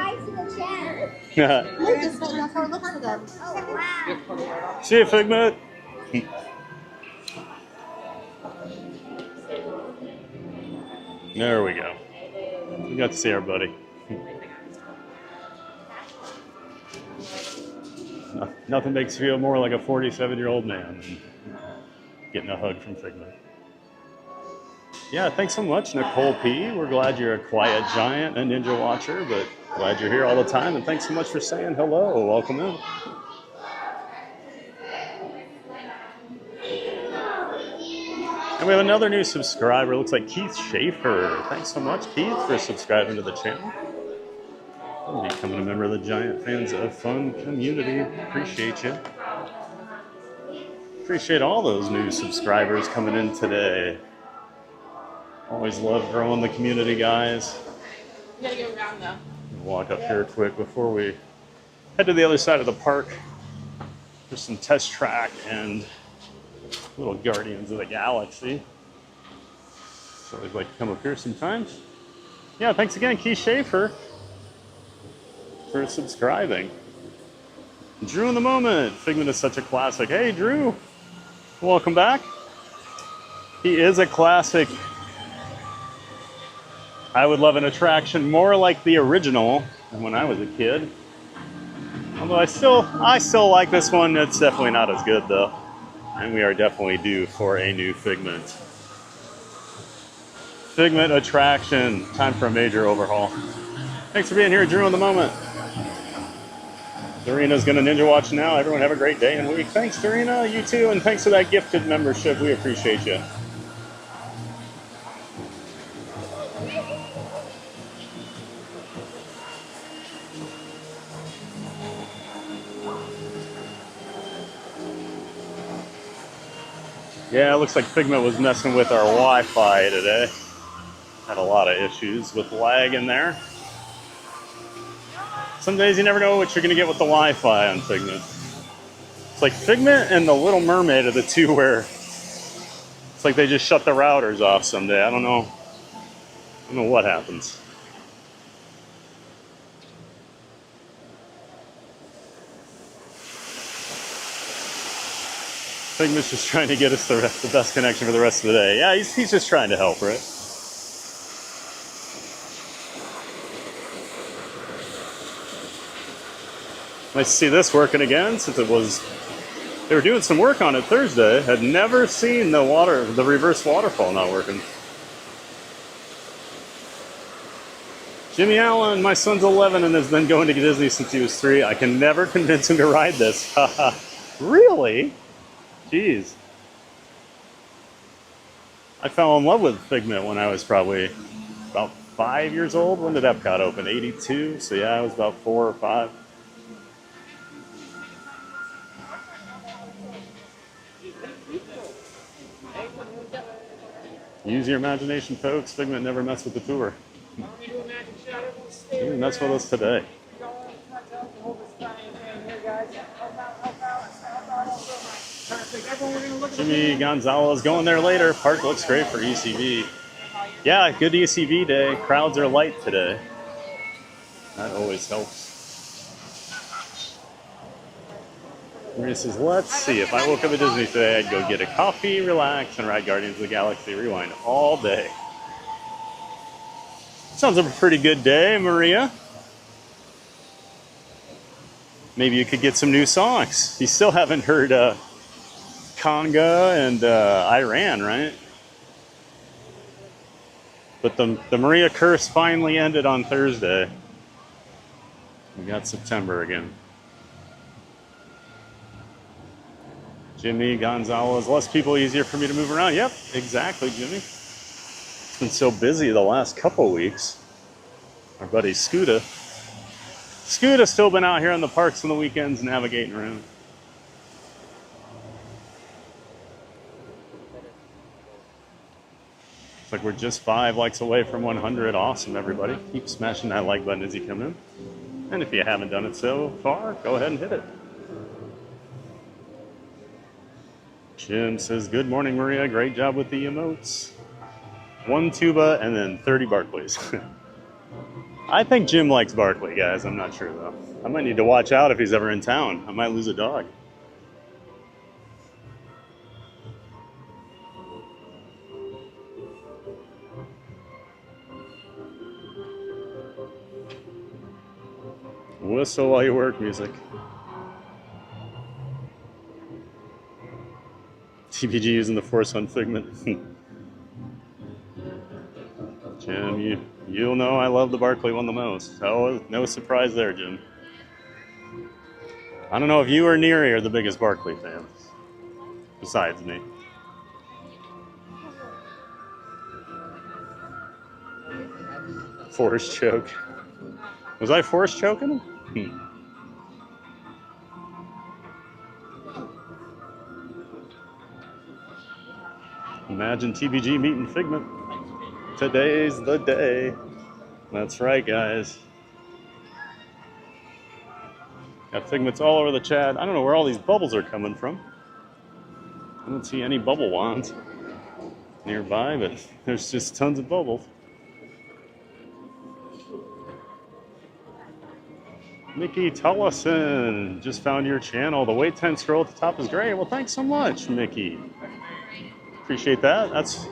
Speaker 2: See you, Figment. There we go. We got to see our buddy. Nothing makes you feel more like a 47-year-old man than getting a hug from Figment. Yeah, thanks so much, Nicole P. We're glad you're a quiet giant and Ninja Watcher, but glad you're here all the time. And thanks so much for saying hello. Welcome in. And we have another new subscriber. Looks like Keith Schaefer. Thanks so much, Keith, for subscribing to the channel. And becoming a member of the Giant Fans of Fun community. Appreciate you. Appreciate all those new subscribers coming in today. Always love growing the community, guys.
Speaker 4: You gotta go around though.
Speaker 2: Walk up here quick before we head to the other side of the park. There's some test track and little Guardians of the Galaxy. So I'd like to come up here sometimes. Yeah, thanks again, Keith Schaefer, for subscribing. Drew in the Moment. Figment is such a classic. Hey, Drew. Welcome back. He is a classic. I would love an attraction more like the original than when I was a kid. Although I still like this one. It's definitely not as good though. And we are definitely due for a new Figment. Figment attraction. Time for a major overhaul. Thanks for being here, Drew in the Moment. Darina's gonna Ninja Watch now. Everyone have a great day and week. Thanks, Darina. You too. And thanks for that gifted membership. We appreciate you. Yeah, it looks like Figment was messing with our Wi-Fi today. Had a lot of issues with lag in there. Some days you never know what you're going to get with the Wi-Fi on Figment. It's like Figment and the Little Mermaid are the two where it's like they just shut the routers off someday. I don't know what happens. Figment's just trying to get us the best connection for the rest of the day. Yeah, he's just trying to help, right? Nice to see this working again, since they were doing some work on it Thursday. Had never seen the reverse waterfall not working. Jimmy Allen, my son's 11 and has been going to Disney since he was 3. I can never convince him to ride this. Really? Jeez. I fell in love with Figment when I was probably about 5 years old. When did Epcot open? 82? So yeah, I was about 4 or 5. Use your imagination, folks. Figment never messed with the tour. You mess with us today. Jimmy Gonzalez going there later. Park looks great for ECV. Yeah, good ECV day. Crowds are light today. That always helps. Maria says, let's see. If I woke up at Disney today, I'd go get a coffee, relax, and ride Guardians of the Galaxy Rewind all day. Sounds like a pretty good day, Maria. Maybe you could get some new songs. You still haven't heard Conga and Iran, right? But the Maria curse finally ended on Thursday. We got September again. Jimmy Gonzalez, less people, easier for me to move around. Yep, exactly, Jimmy. It's been so busy the last couple weeks. Our buddy Scooter. Scooter's still been out here on the parks on the weekends navigating around. It's like we're just 5 likes away from 100. Awesome, everybody. Keep smashing that like button as you come in. And if you haven't done it so far, go ahead and hit it. Jim says, good morning, Maria. Great job with the emotes. 1 tuba and then 30 Barclays. I think Jim likes Barkley, guys. I'm not sure, though. I might need to watch out if he's ever in town. I might lose a dog. Whistle while you work music. TPG using the Force on Figment. Jim, you'll know I love the Barkley one the most. Oh, no surprise there, Jim. I don't know if you or Neary are the biggest Barkley fans, besides me. Force choke. Was I force choking him? Imagine TBG meeting Figment. Today's the day. That's right, guys. Got Figments all over the chat. I don't know where all these bubbles are coming from. I don't see any bubble wands nearby, but there's just tons of bubbles. Mickey Tullison, just found your channel. The wait time scroll at the top is great. Well, thanks so much, Mickey. Appreciate that. That's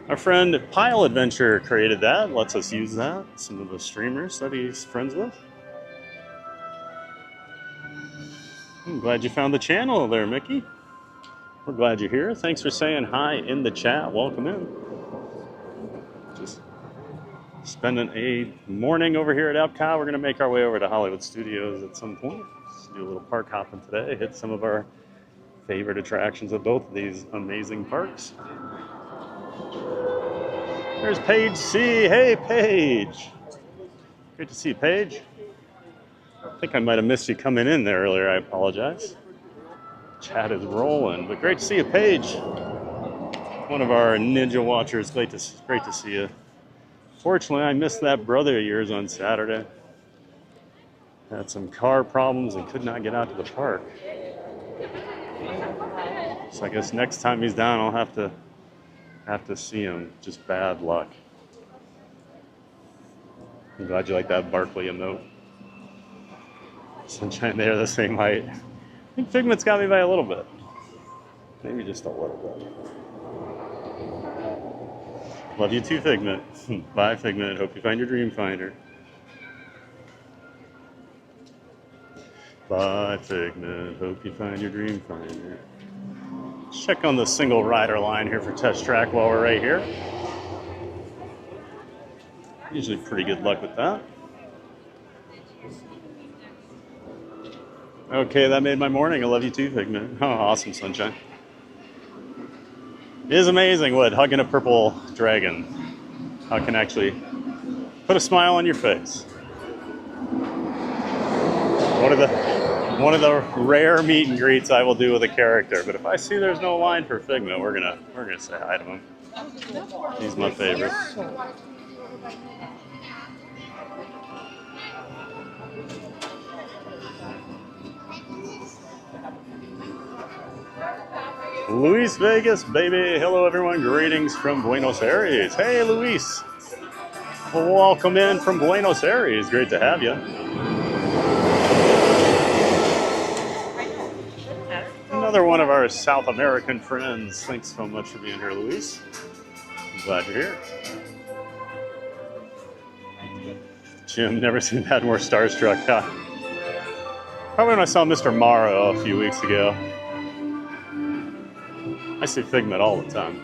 Speaker 2: our friend Pile Adventure created that. Lets us use that. Some of the streamers that he's friends with. I'm glad you found the channel there, Mickey. We're glad you're here. Thanks for saying hi in the chat. Welcome in. Just spending a morning over here at Epcot. We're going to make our way over to Hollywood Studios at some point. Just do a little park hopping today. Hit some of our favorite attractions of both of these amazing parks. There's Paige C. Hey, Paige. Great to see you, Paige. I think I might have missed you coming in there earlier. I apologize. Chat is rolling, but great to see you, Paige. One of our Ninja Watchers. Great to see you. Fortunately, I missed that brother of yours on Saturday. Had some car problems and could not get out to the park. So I guess next time he's down, I'll have to see him. Just bad luck. I'm glad you like that Barkley emote. Sunshine, they're the same height. I think Figment's got me by a little bit. Maybe just a little bit. Love you too, Figment. Bye, Figment. Hope you find your dream finder. Bye, Figment. Hope you find your dream finder. Let's check on the single rider line here for Test Track while we're right here. Usually pretty good luck with that. Okay, that made my morning. I love you too, Figment. Oh, awesome, Sunshine. It is amazing what hugging a purple dragon, how it can actually put a smile on your face. One of the rare meet and greets I will do with a character. But if I see there's no line for Figment, we're gonna say hi to him. He's my favorite. Luis Vegas, baby. Hello, everyone. Greetings from Buenos Aires. Hey, Luis. Welcome in from Buenos Aires. Great to have you. Another one of our South American friends. Thanks so much for being here, Luis. I'm glad you're here. Jim, never seen that more starstruck. Probably when I saw Mr. Morrow a few weeks ago. I see Figment all the time.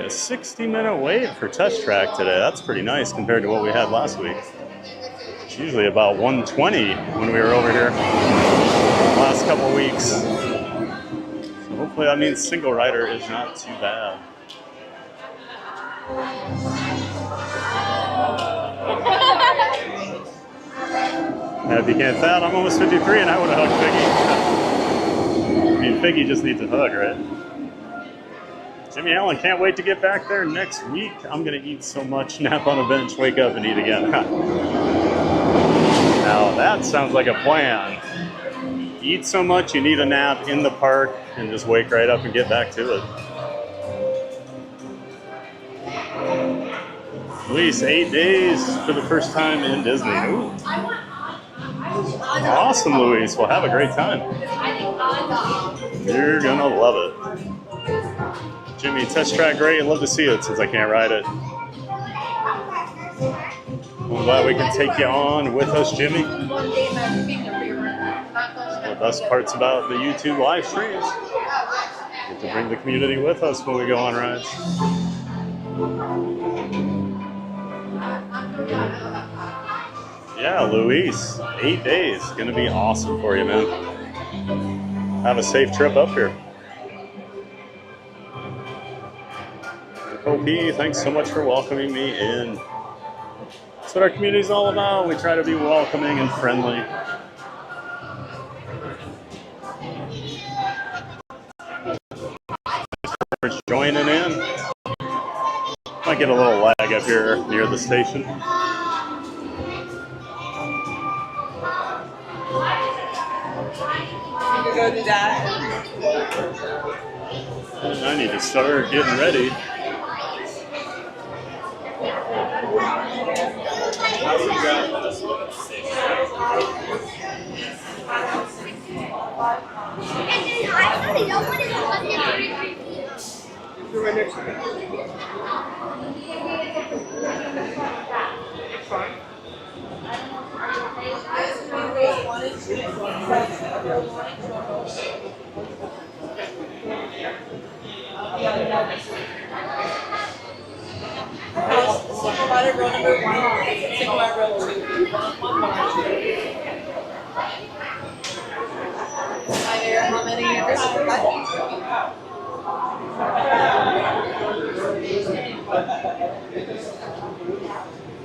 Speaker 2: a 60-minute wait for Test Track today. That's pretty nice compared to what we had last week. It's usually about 120 when we were over here last couple weeks. So hopefully that means single rider is not too bad. If you can't tell, I'm almost 53 and I would have hugged Figgy. I mean, Figgy just needs a hug, right? Jimmy Allen can't wait to get back there next week. I'm going to eat so much, nap on a bench, wake up and eat again. Now that sounds like a plan. Eat so much you need a nap in the park and just wake right up and get back to it. Luis, 8 days for the first time in Disney. Ooh. Awesome, Luis. Well, have a great time. You're going to love it. Jimmy, Test Track great. I'd love to see it since I can't ride it. I'm glad we can take you on with us, Jimmy. One of the best parts about the YouTube live streams. Get to bring the community with us when we go on rides. Yeah, Luis, 8 days. Gonna be awesome for you, man. Have a safe trip up here. OP, thanks so much for welcoming me in. That's what our community is all about. We try to be welcoming and friendly. Thanks for joining in. Might get a little lag up here near the station.
Speaker 13: Go do that.
Speaker 2: And I need to start getting ready.
Speaker 13: Single rider row number 1, single rider row 2. Hi there, how many years?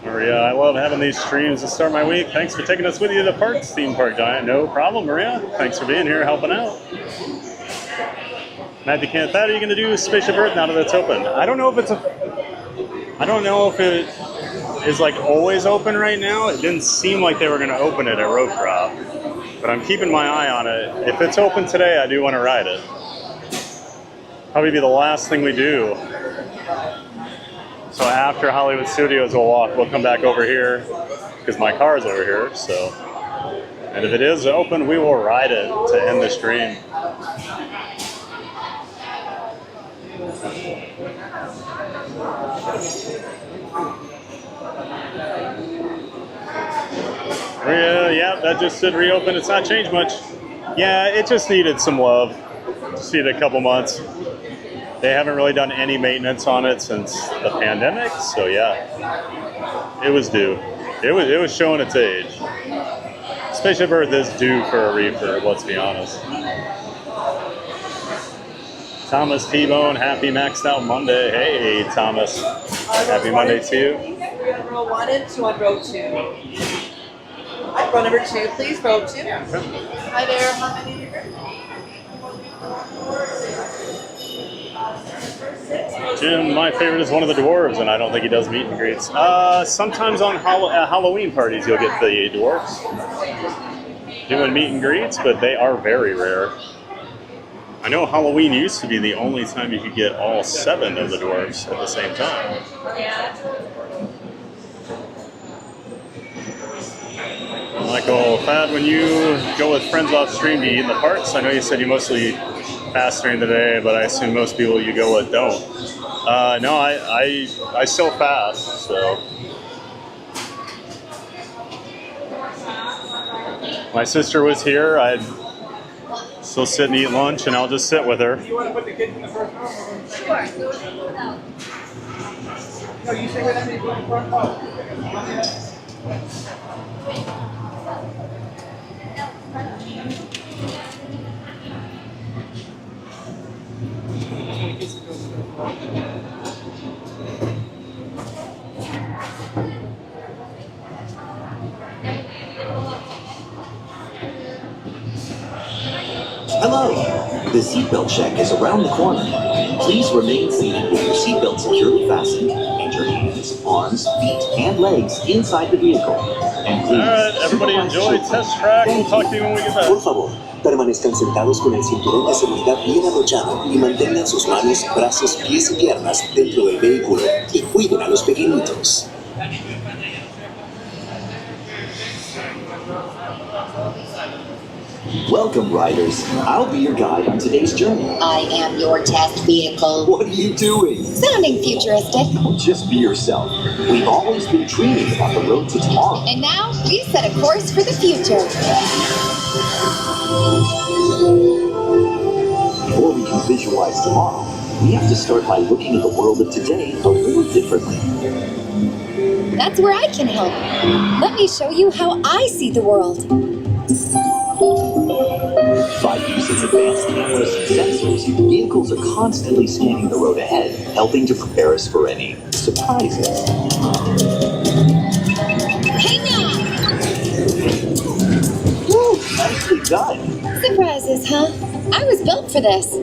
Speaker 2: Maria, I love having these streams to start my week. Thanks for taking us with you to the parks, theme park giant. No problem, Maria. Thanks for being here, helping out. Matthew Kent, are you going to do Spaceship Earth now that it's open? I don't know if it is like always open right now. It didn't seem like they were going to open it at Road Drop, but I'm keeping my eye on it. If it's open today, I do want to ride it. Probably be the last thing we do. So after Hollywood Studios we'll come back over here because my car is over here. So, and if it is open, we will ride it to end the stream. Yeah, that just did reopen. It's not changed much. Yeah, it just needed some love. Just needed a couple months. They haven't really done any maintenance on it since the pandemic, so yeah, it was due. It was showing its age. Spaceship Earth is due for a refurb, let's be honest. Thomas T-Bone, happy maxed out Monday. Hey, Thomas. Happy Monday to you.
Speaker 13: 3 on row 1 and 2 on row 2. Right, row number 2, please, row 2. Hi there, how many are you?
Speaker 2: Jim, my favorite is one of the dwarves, and I don't think he does meet and greets. Sometimes on Halloween parties you'll get the dwarves doing meet and greets, but they are very rare. I know Halloween used to be the only time you could get all 7 of the dwarves at the same time. Michael, Thad, when you go with friends off stream, do you eat in the parks? I know you said you mostly fast during the day, but I assume most people you go with don't. No, I still fast, so. My sister was here. I'd still sit and eat lunch, and I'll just sit with her.
Speaker 13: You want to put the kids in the first row?
Speaker 3: Sure.
Speaker 14: Hello! The seatbelt check is around the corner. Please remain seated with your seatbelt securely fastened and your hands, arms, feet, and legs inside the vehicle. And please,
Speaker 2: Alright, everybody enjoy Test Track. We'll talk to you when we get back.
Speaker 15: Por favor, permanezcan sentados con el cinturón de seguridad bien abrochado y mantengan sus manos, brazos, pies y piernas dentro del vehículo y cuiden a los pequeñitos.
Speaker 14: welcome, riders. I'll be your guide on today's journey.
Speaker 12: I am your test vehicle.
Speaker 14: What are you doing?
Speaker 12: Sounding futuristic.
Speaker 14: Just be yourself. We've always been dreaming about the road to tomorrow.
Speaker 12: And now we set a course for the future.
Speaker 14: Before we can visualize tomorrow, we have to start by looking at the world of today a little differently.
Speaker 12: That's where I can help. Let me show you how I see the world.
Speaker 14: By using advanced cameras and sensors, vehicles are constantly scanning the road ahead, helping to prepare us for any surprises.
Speaker 12: Hang on!
Speaker 14: Woo, nicely done!
Speaker 12: Surprises, huh? I was built for this.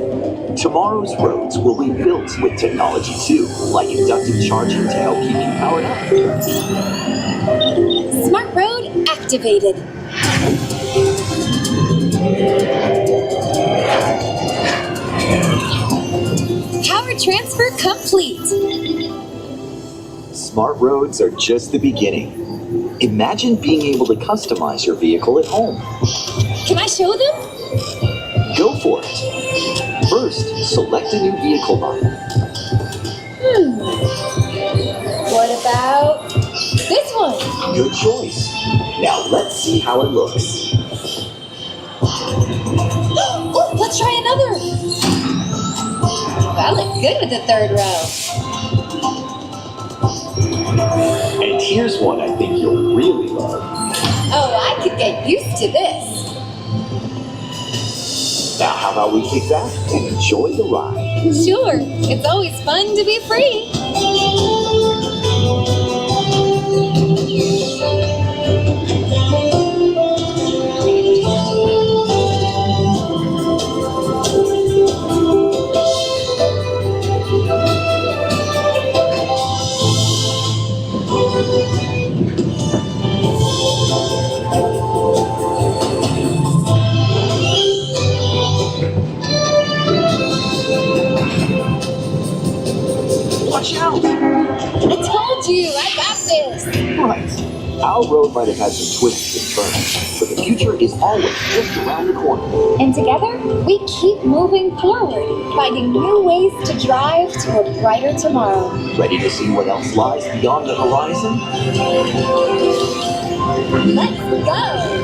Speaker 14: Tomorrow's roads will be built with technology too, like inductive charging to help keep you powered up.
Speaker 12: Smart road activated. Power transfer complete.
Speaker 14: Smart roads are just the beginning. Imagine being able to customize your vehicle at home.
Speaker 12: Can I show them?
Speaker 14: Go for it. First, select a new vehicle model.
Speaker 12: What about this one?
Speaker 14: Good choice. Now let's see how it looks.
Speaker 12: Oh, let's try another. That looked good with the third row.
Speaker 14: And here's one I think you'll really love.
Speaker 12: Oh, I could get used to this.
Speaker 14: Now how about we kick back and enjoy the ride?
Speaker 12: Sure, it's always fun to be free.
Speaker 14: Watch out!
Speaker 12: I told you, I got this.
Speaker 14: Right. Our road might have had some twists and turns, but the future is always just around the corner.
Speaker 12: And together, we keep moving forward, finding new ways to drive to a brighter tomorrow.
Speaker 14: Ready to see what else lies beyond the horizon?
Speaker 12: Let's go!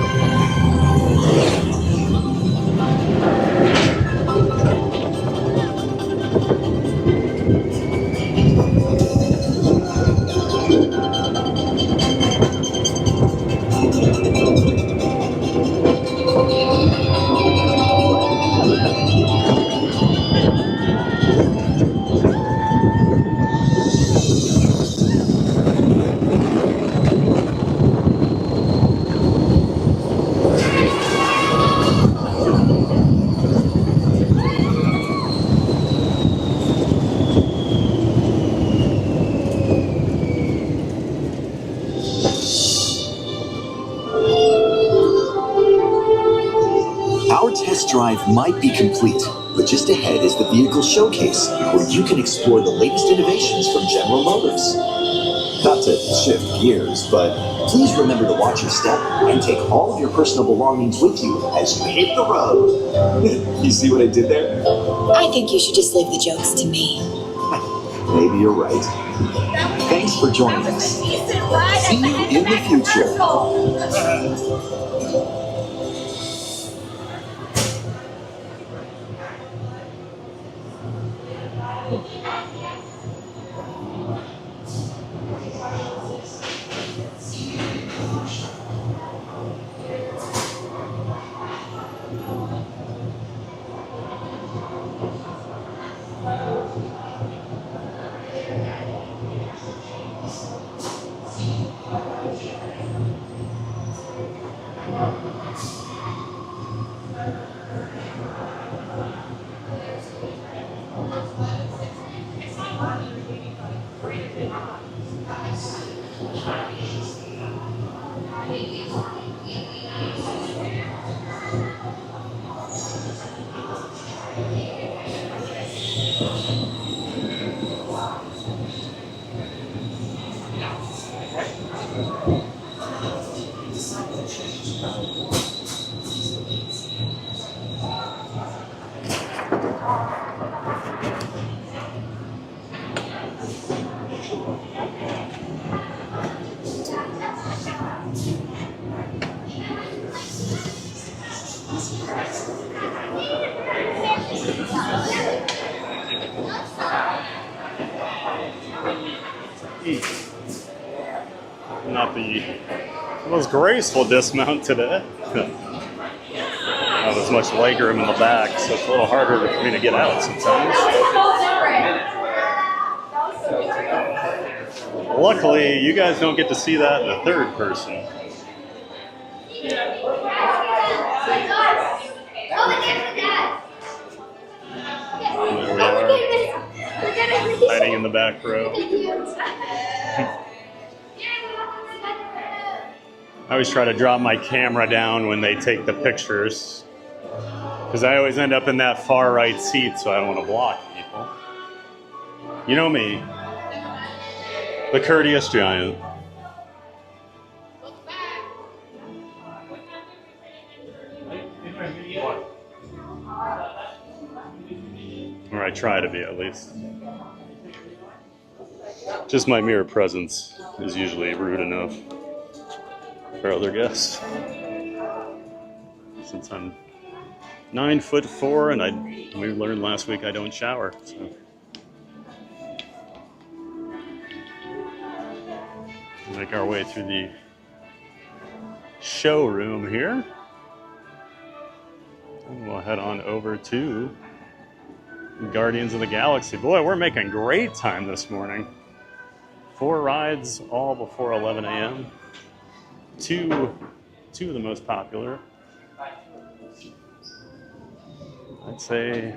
Speaker 14: Test drive might be complete, but just ahead is the vehicle showcase, where you can explore the latest innovations from General Motors. Not to shift gears, but please remember to watch your step and take all of your personal belongings with you as you hit the road. You see what I did there?
Speaker 12: I think you should just leave the jokes to me.
Speaker 14: Maybe you're right. Thanks for joining us. See you in the future.
Speaker 2: Not the most graceful dismount today. Not as much legroom in the back, so it's a little harder for me to get out sometimes. Luckily, you guys don't get to see that in the third person. There we are, hiding in the back row. I always try to drop my camera down when they take the pictures, because I always end up in that far right seat, so I don't want to block people. You know me, the courteous giant. Or I try to be, at least. Just my mere presence is usually rude enough for other guests. Since I'm 9'4" and we learned last week I don't shower, so. Make our way through the showroom here. And we'll head on over to Guardians of the Galaxy. Boy, we're making great time this morning. 4 rides, all before 11 a.m. Two of the most popular. I'd say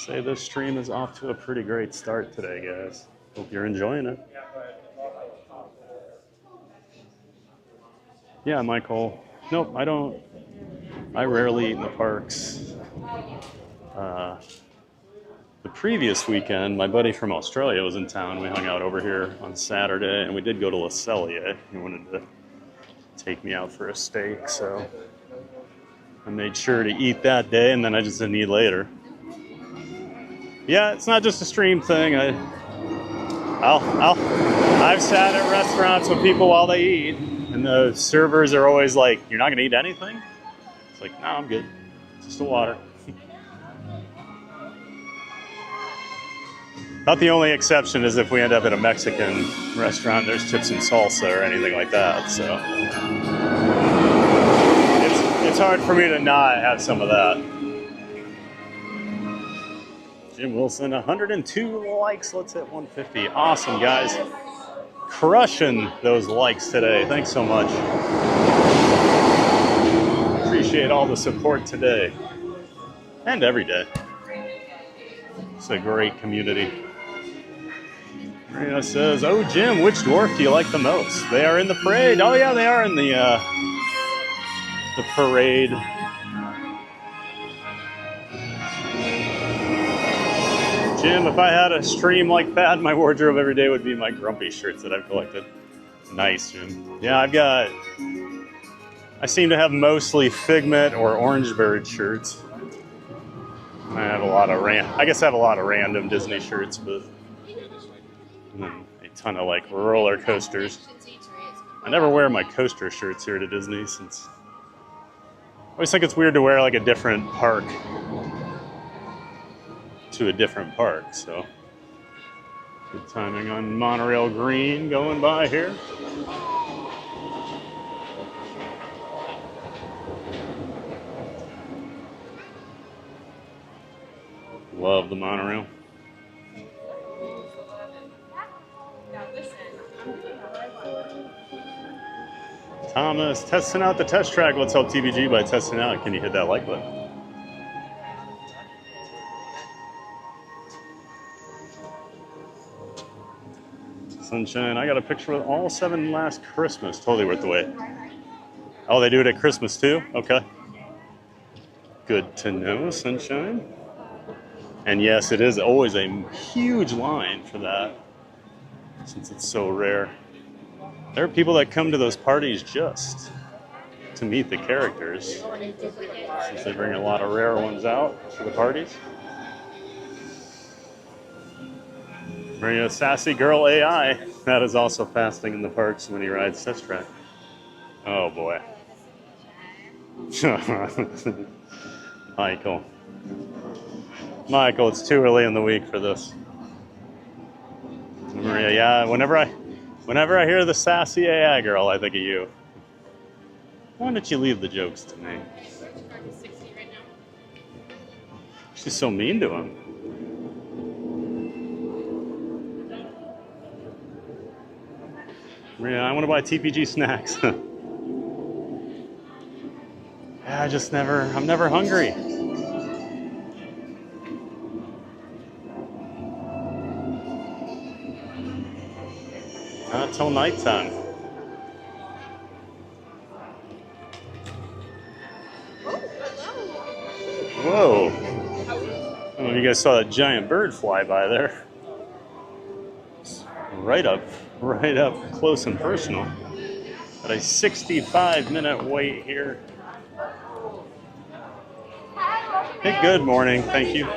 Speaker 2: this stream is off to a pretty great start today, guys. Hope you're enjoying it. Yeah, Michael. Nope, I don't. I rarely eat in the parks. The previous weekend, my buddy from Australia was in town. We hung out over here on Saturday, and we did go to Le Cellier. He wanted to take me out for a steak, so I made sure to eat that day, and then I just didn't eat later. Yeah, it's not just a stream thing. I've sat at restaurants with people while they eat, and the servers are always like, "You're not gonna eat anything?" It's like, "No, I'm good. Just the water." Not the only exception is if we end up at a Mexican restaurant, there's chips and salsa or anything like that, so. It's hard for me to not have some of that. Jim Wilson, 102 likes. Let's hit 150. Awesome, guys. Crushing those likes today. Thanks so much. Appreciate all the support today and every day. It's a great community. Marina says, "Oh, Jim, which dwarf do you like the most?" They are in the parade. Oh, yeah, they are in the parade. Jim, if I had a stream like that, my wardrobe every day would be my grumpy shirts that I've collected. Nice, Jim. Yeah, I seem to have mostly Figment or Orange Bird shirts. I have a lot of random Disney shirts, but and then a ton of like roller coasters. I never wear my coaster shirts here to Disney since I always think it's weird to wear like a different park to a different park, so good timing on Monorail Green going by here. Love the monorail. Thomas, testing out the test track. Let's help TVG by testing out. Can you hit that like button? Sunshine. I got a picture with all 7 last Christmas. Totally worth the wait. Oh, they do it at Christmas too? Okay. Good to know, Sunshine. And yes, it is always a huge line for that, since it's so rare. There are people that come to those parties just to meet the characters, since they bring a lot of rare ones out for the parties. Bring a sassy girl AI. That is also fasting in the parks when he rides Test Track. Oh boy. Michael, it's too early in the week for this. Maria, yeah, whenever I hear the sassy AI girl, I think of you. Why don't you leave the jokes to me? She's so mean to him. Maria, I want to buy TPG snacks. Yeah, I'm never hungry. Not till nighttime. Whoa. I don't know if you guys saw that giant bird fly by there. Right up close and personal. At a 65-minute wait here. Hey, good morning, thank you.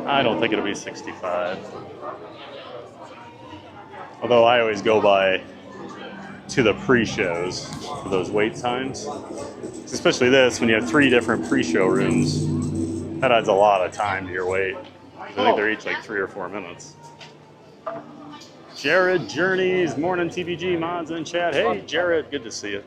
Speaker 2: I don't think it'll be 65. Although I always go by to the pre-shows for those wait times. Especially this, when you have 3 different pre-show rooms, that adds a lot of time to your wait. I think they're each like 3 or 4 minutes. Jared Journeys, morning TBG mods in chat. Hey Jared, good to see you.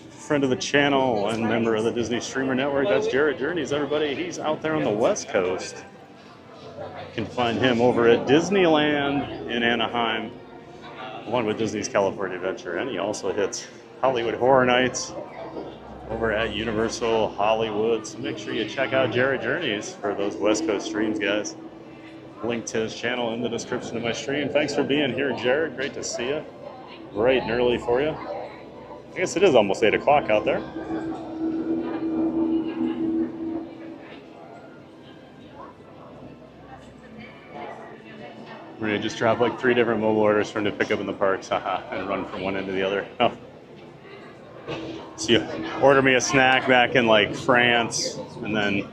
Speaker 2: Friend of the channel and member of the Disney Streamer Network. That's Jared Journeys, everybody. He's out there on the West Coast. You can find him over at Disneyland in Anaheim, along with Disney's California Adventure. And he also hits Hollywood Horror Nights over at Universal Hollywood. So make sure you check out Jared Journeys for those West Coast streams, guys. Link to his channel in the description of my stream. Thanks for being here, Jared. Great to see you. Bright and early for you. I guess it is almost 8 o'clock out there. We're gonna just drop like 3 different mobile orders for him to pick up in the parks, haha, and run from one end to the other. Oh. So you order me a snack back in like France, and then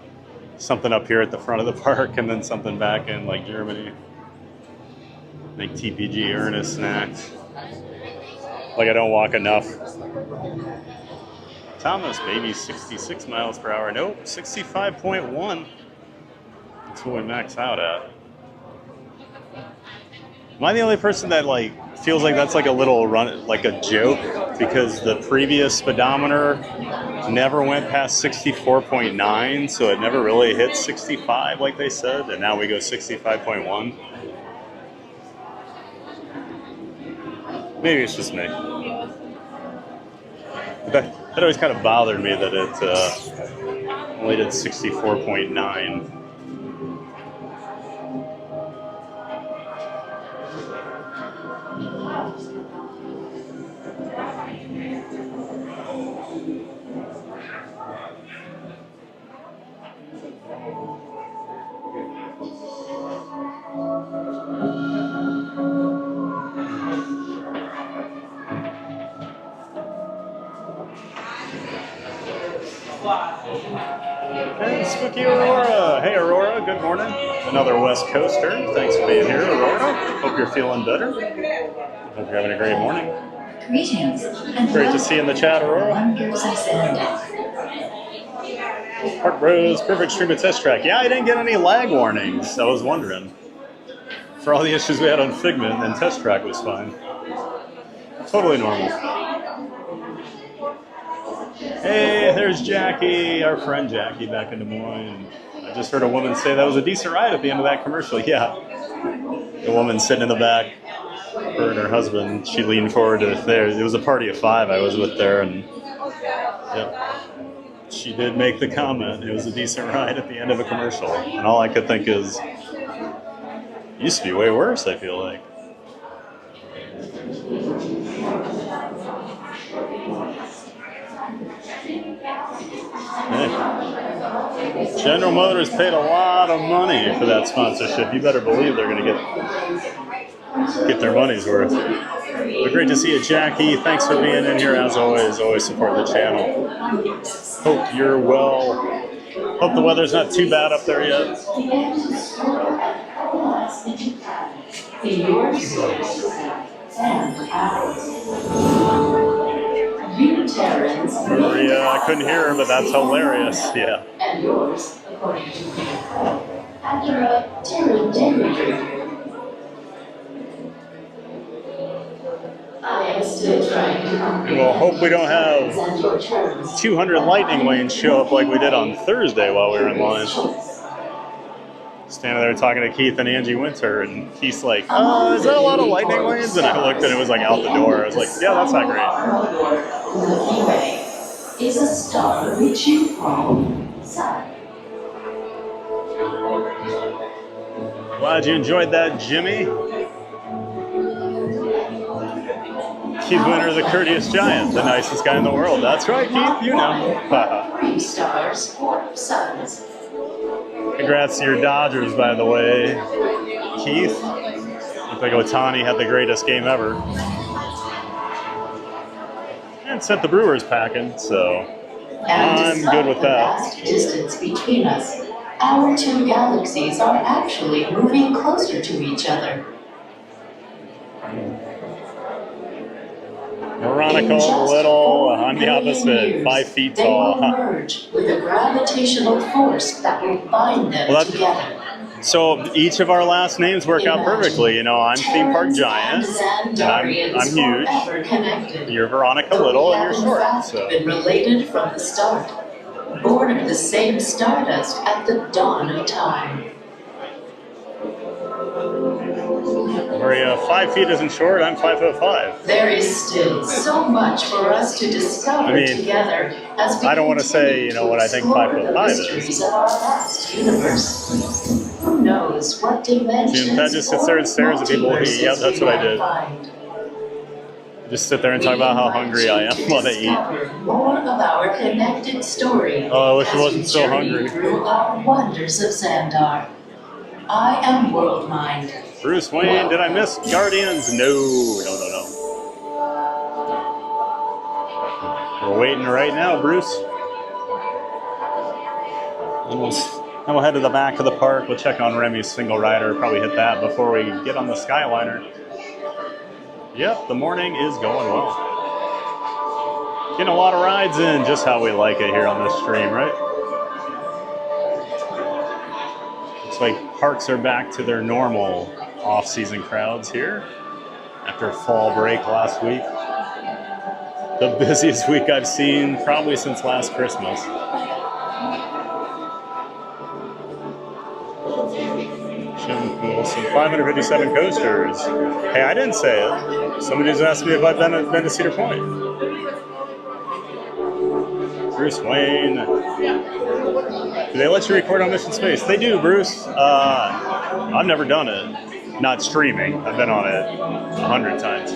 Speaker 2: something up here at the front of the park, and then something back in like Germany. Make TPG earnest snacks. Like I don't walk enough. Thomas, maybe 66 miles per hour. Nope, 65.1. That's what we max out at. Am I the only person that like feels like that's like a little run, like a joke? Because the previous speedometer never went past 64.9, so it never really hit 65 like they said, and now we go 65.1. Maybe it's just me. That always kind of bothered me that it only did 64.9. Hey, Spooky Aurora. Hey, Aurora, good morning. Another West Coaster. Thanks for being here, Aurora. Hope you're feeling better. Hope you're having a great morning.
Speaker 10: Greetings. And
Speaker 2: great to see you in the chat, Aurora. Park Bros, perfect stream of Test Track. Yeah, I didn't get any lag warnings. I was wondering. For all the issues we had on Figment, and Test Track was fine. Totally normal. Hey, there's Jackie, our friend Jackie back in Des Moines. I just heard a woman say that was a decent ride at the end of that commercial. Yeah. The woman sitting in the back, her and her husband, she leaned forward to there. It was a party of 5 I was with there, and yep, she did make the comment. It was a decent ride at the end of a commercial. And all I could think is, Used to be way worse, I feel like. Hey. General Motors paid a lot of money for that sponsorship. You better believe they're going to get their money's worth. But great to see you, Jackie. Thanks for being in here as always. Always support the channel. Hope you're well. Hope the weather's not too bad up there yet. Maria, I couldn't hear her, but that's hilarious. Yeah.
Speaker 10: And yours, according to me. After a terrible I am still trying to complete.
Speaker 2: Well, hope we don't have 200 lightning lanes show up like we did on Thursday while we were in line. Standing there talking to Keith and Angie Winter, and Keith's like, is that a lot of lightning lanes? And I looked and it was like out the door. I was like, yeah, that's not great.
Speaker 10: Is a star reaching from sun.
Speaker 2: Glad you enjoyed that, Jimmy. Keith Winter, the courteous giant, the nicest guy in the world. That's right, Keith, you know.
Speaker 10: 3 stars, 4 suns.
Speaker 2: Congrats to your Dodgers, by the way, Keith. Looked like Ohtani had the greatest game ever. And sent the Brewers packing, so I'm good with that.
Speaker 10: The vast distance between us, our 2 galaxies are actually moving closer to each other.
Speaker 2: Veronica, little, I'm the opposite, 5 feet tall.
Speaker 10: They will merge with a gravitational force that will bind them together.
Speaker 2: So each of our last names work out perfectly. You know, I'm Theme Park Giant, and I'm huge. You're Veronica Little, and you're short. So.
Speaker 10: Been related from the start, born of the same stardust at the dawn of time.
Speaker 2: Maria, 5 feet isn't short. I'm 5'5".
Speaker 10: There is still so much for us to discover together as we
Speaker 2: I don't want to say, you know, what I think 5'5" is.
Speaker 10: of our vast universe. Who knows what dimensions
Speaker 2: That just sits there and stares at people. Yeah, that's what I did. Just sit there and talk about how hungry I am while they eat.
Speaker 10: More of our connected story.
Speaker 2: Oh, I wish I wasn't so hungry.
Speaker 10: Through our wonders of Xandar. I am World Mind.
Speaker 2: Bruce Wayne, did I miss Guardians? No. We're waiting right now, Bruce. And we'll head to the back of the park. We'll check on Remy's single rider. Probably hit that before we get on the Skyliner. Yep, the morning is going well. Getting a lot of rides in, just how we like it here on this stream, right? Looks like parks are back to their normal off-season crowds here after fall break last week. The busiest week I've seen probably since last Christmas. Jim Wilson, 557 coasters. Hey, I didn't say it. Somebody just asked me if I've been to Cedar Point. Bruce Wayne. Do they let you record on Mission Space? They do, Bruce. I've never done it. Not streaming. I've been on it 100 times.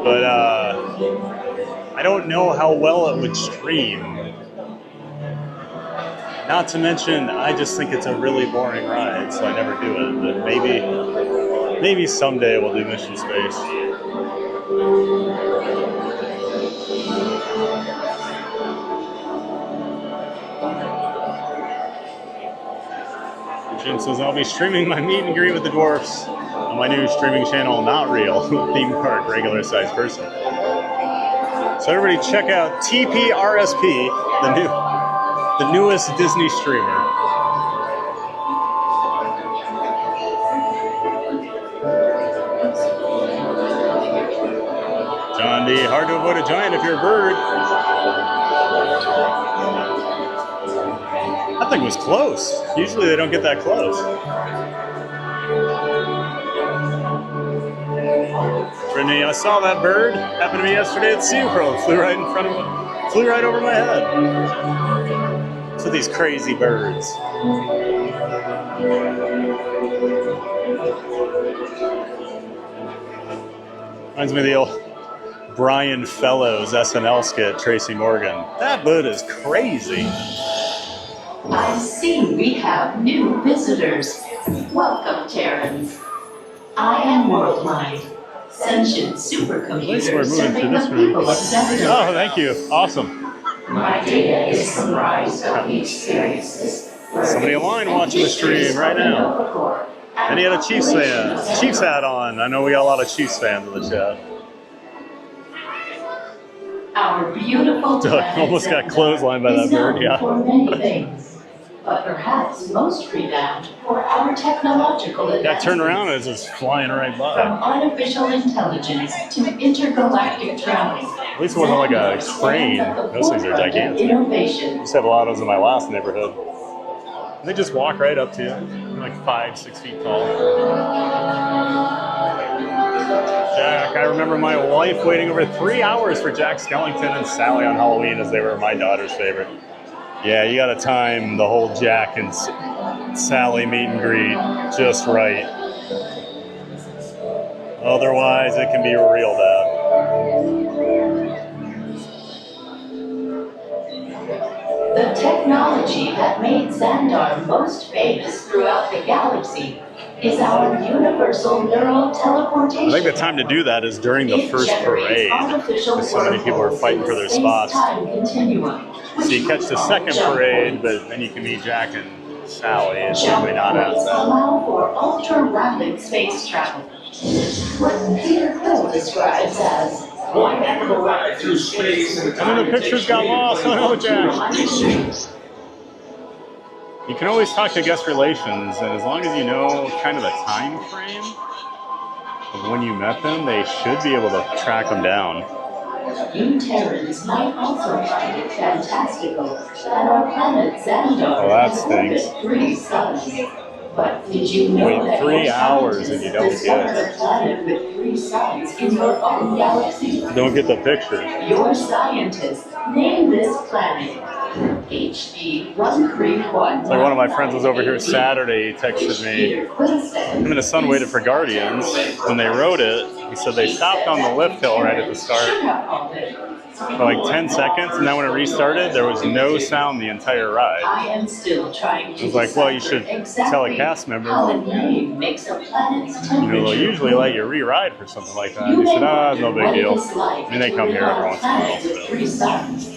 Speaker 2: But I don't know how well it would stream. Not to mention, I just think it's a really boring ride, so I never do it. But maybe someday we'll do Mission Space. Jim says, I'll be streaming my meet and greet with the dwarfs on my new streaming channel, Not Real, theme park, regular size person. So everybody check out TPRSP, the newest Disney streamer. John D, hard to avoid a giant if you're a bird. That thing was close. Usually they don't get that close. Brittany, I saw that bird. Happened to me yesterday at SeaWorld. Flew right over my head. So these crazy birds. Reminds me of the old Brian Fellows SNL skit, Tracy Morgan. That boat is crazy.
Speaker 10: I see we have new visitors. Welcome, Terrans. I am Worldline, sentient supercomputer serving the people of Xandar.
Speaker 2: Oh, thank you. Awesome.
Speaker 10: My data is summarized of experiences.
Speaker 2: Somebody online watching the stream right now. And he had a Chiefs hat on. I know we got a lot of Chiefs fans in the chat.
Speaker 10: Our beautiful
Speaker 2: Doug almost got clotheslined by that bird, yeah.
Speaker 10: for many things, but perhaps most renowned for our technological
Speaker 2: That
Speaker 10: advances.
Speaker 2: turned around and it's just flying right by.
Speaker 10: From artificial intelligence to intergalactic travel.
Speaker 2: At least it wasn't like a crane. Those things are gigantic. I
Speaker 10: Innovation.
Speaker 2: used to have a lot of those in my last neighborhood. And they just walk right up to you. They're like 5-6 feet tall. Jack, I remember my wife waiting over 3 hours for Jack Skellington and Sally on Halloween as they were my daughter's favorite. Yeah, you gotta time the whole Jack and Sally meet and greet just right. Otherwise, it can be real bad.
Speaker 10: The technology that made Xandar most famous throughout the galaxy is our universal neural teleportation.
Speaker 2: I think the time to do that is during the first parade, because so many people are fighting for their spots. So you catch the second parade, but then you can meet Jack and Sally. It's usually not as bad.
Speaker 10: Allow for ultra-rapid space travel. What Peter Quill describes as one ever ride through space.
Speaker 2: And then the pictures got lost. Oh no, Jack. You can always talk to guest relations, and as long as you know kind of the time frame of when you met them, they should be able to track them down.
Speaker 10: You Terrans might also find it fantastical that our planet Xandar
Speaker 2: Oh, that
Speaker 10: has
Speaker 2: stinks.
Speaker 10: orbited 3 suns. But did you know
Speaker 2: Wait
Speaker 10: that
Speaker 2: 3
Speaker 10: your
Speaker 2: hours and you don't
Speaker 10: discovered
Speaker 2: get
Speaker 10: a planet with 3 suns in your own galaxy?
Speaker 2: Don't get the picture.
Speaker 10: Your scientists named this planet HD 131.
Speaker 2: It's like one of my friends was over here Saturday. He texted me. Him and his son waited for Guardians. When they rode it, he said they stopped on the lift hill right at the start for like 10 seconds, and then when it restarted, there was no sound the entire ride.
Speaker 10: I am still trying to
Speaker 2: I was like, well, you should tell a cast member.
Speaker 10: how the name makes a planet's
Speaker 2: You know,
Speaker 10: temperature.
Speaker 2: they'll usually let you re-ride for something like that. He said, it's no big deal. I mean, they come here every once in a while. So.
Speaker 10: 3 suns.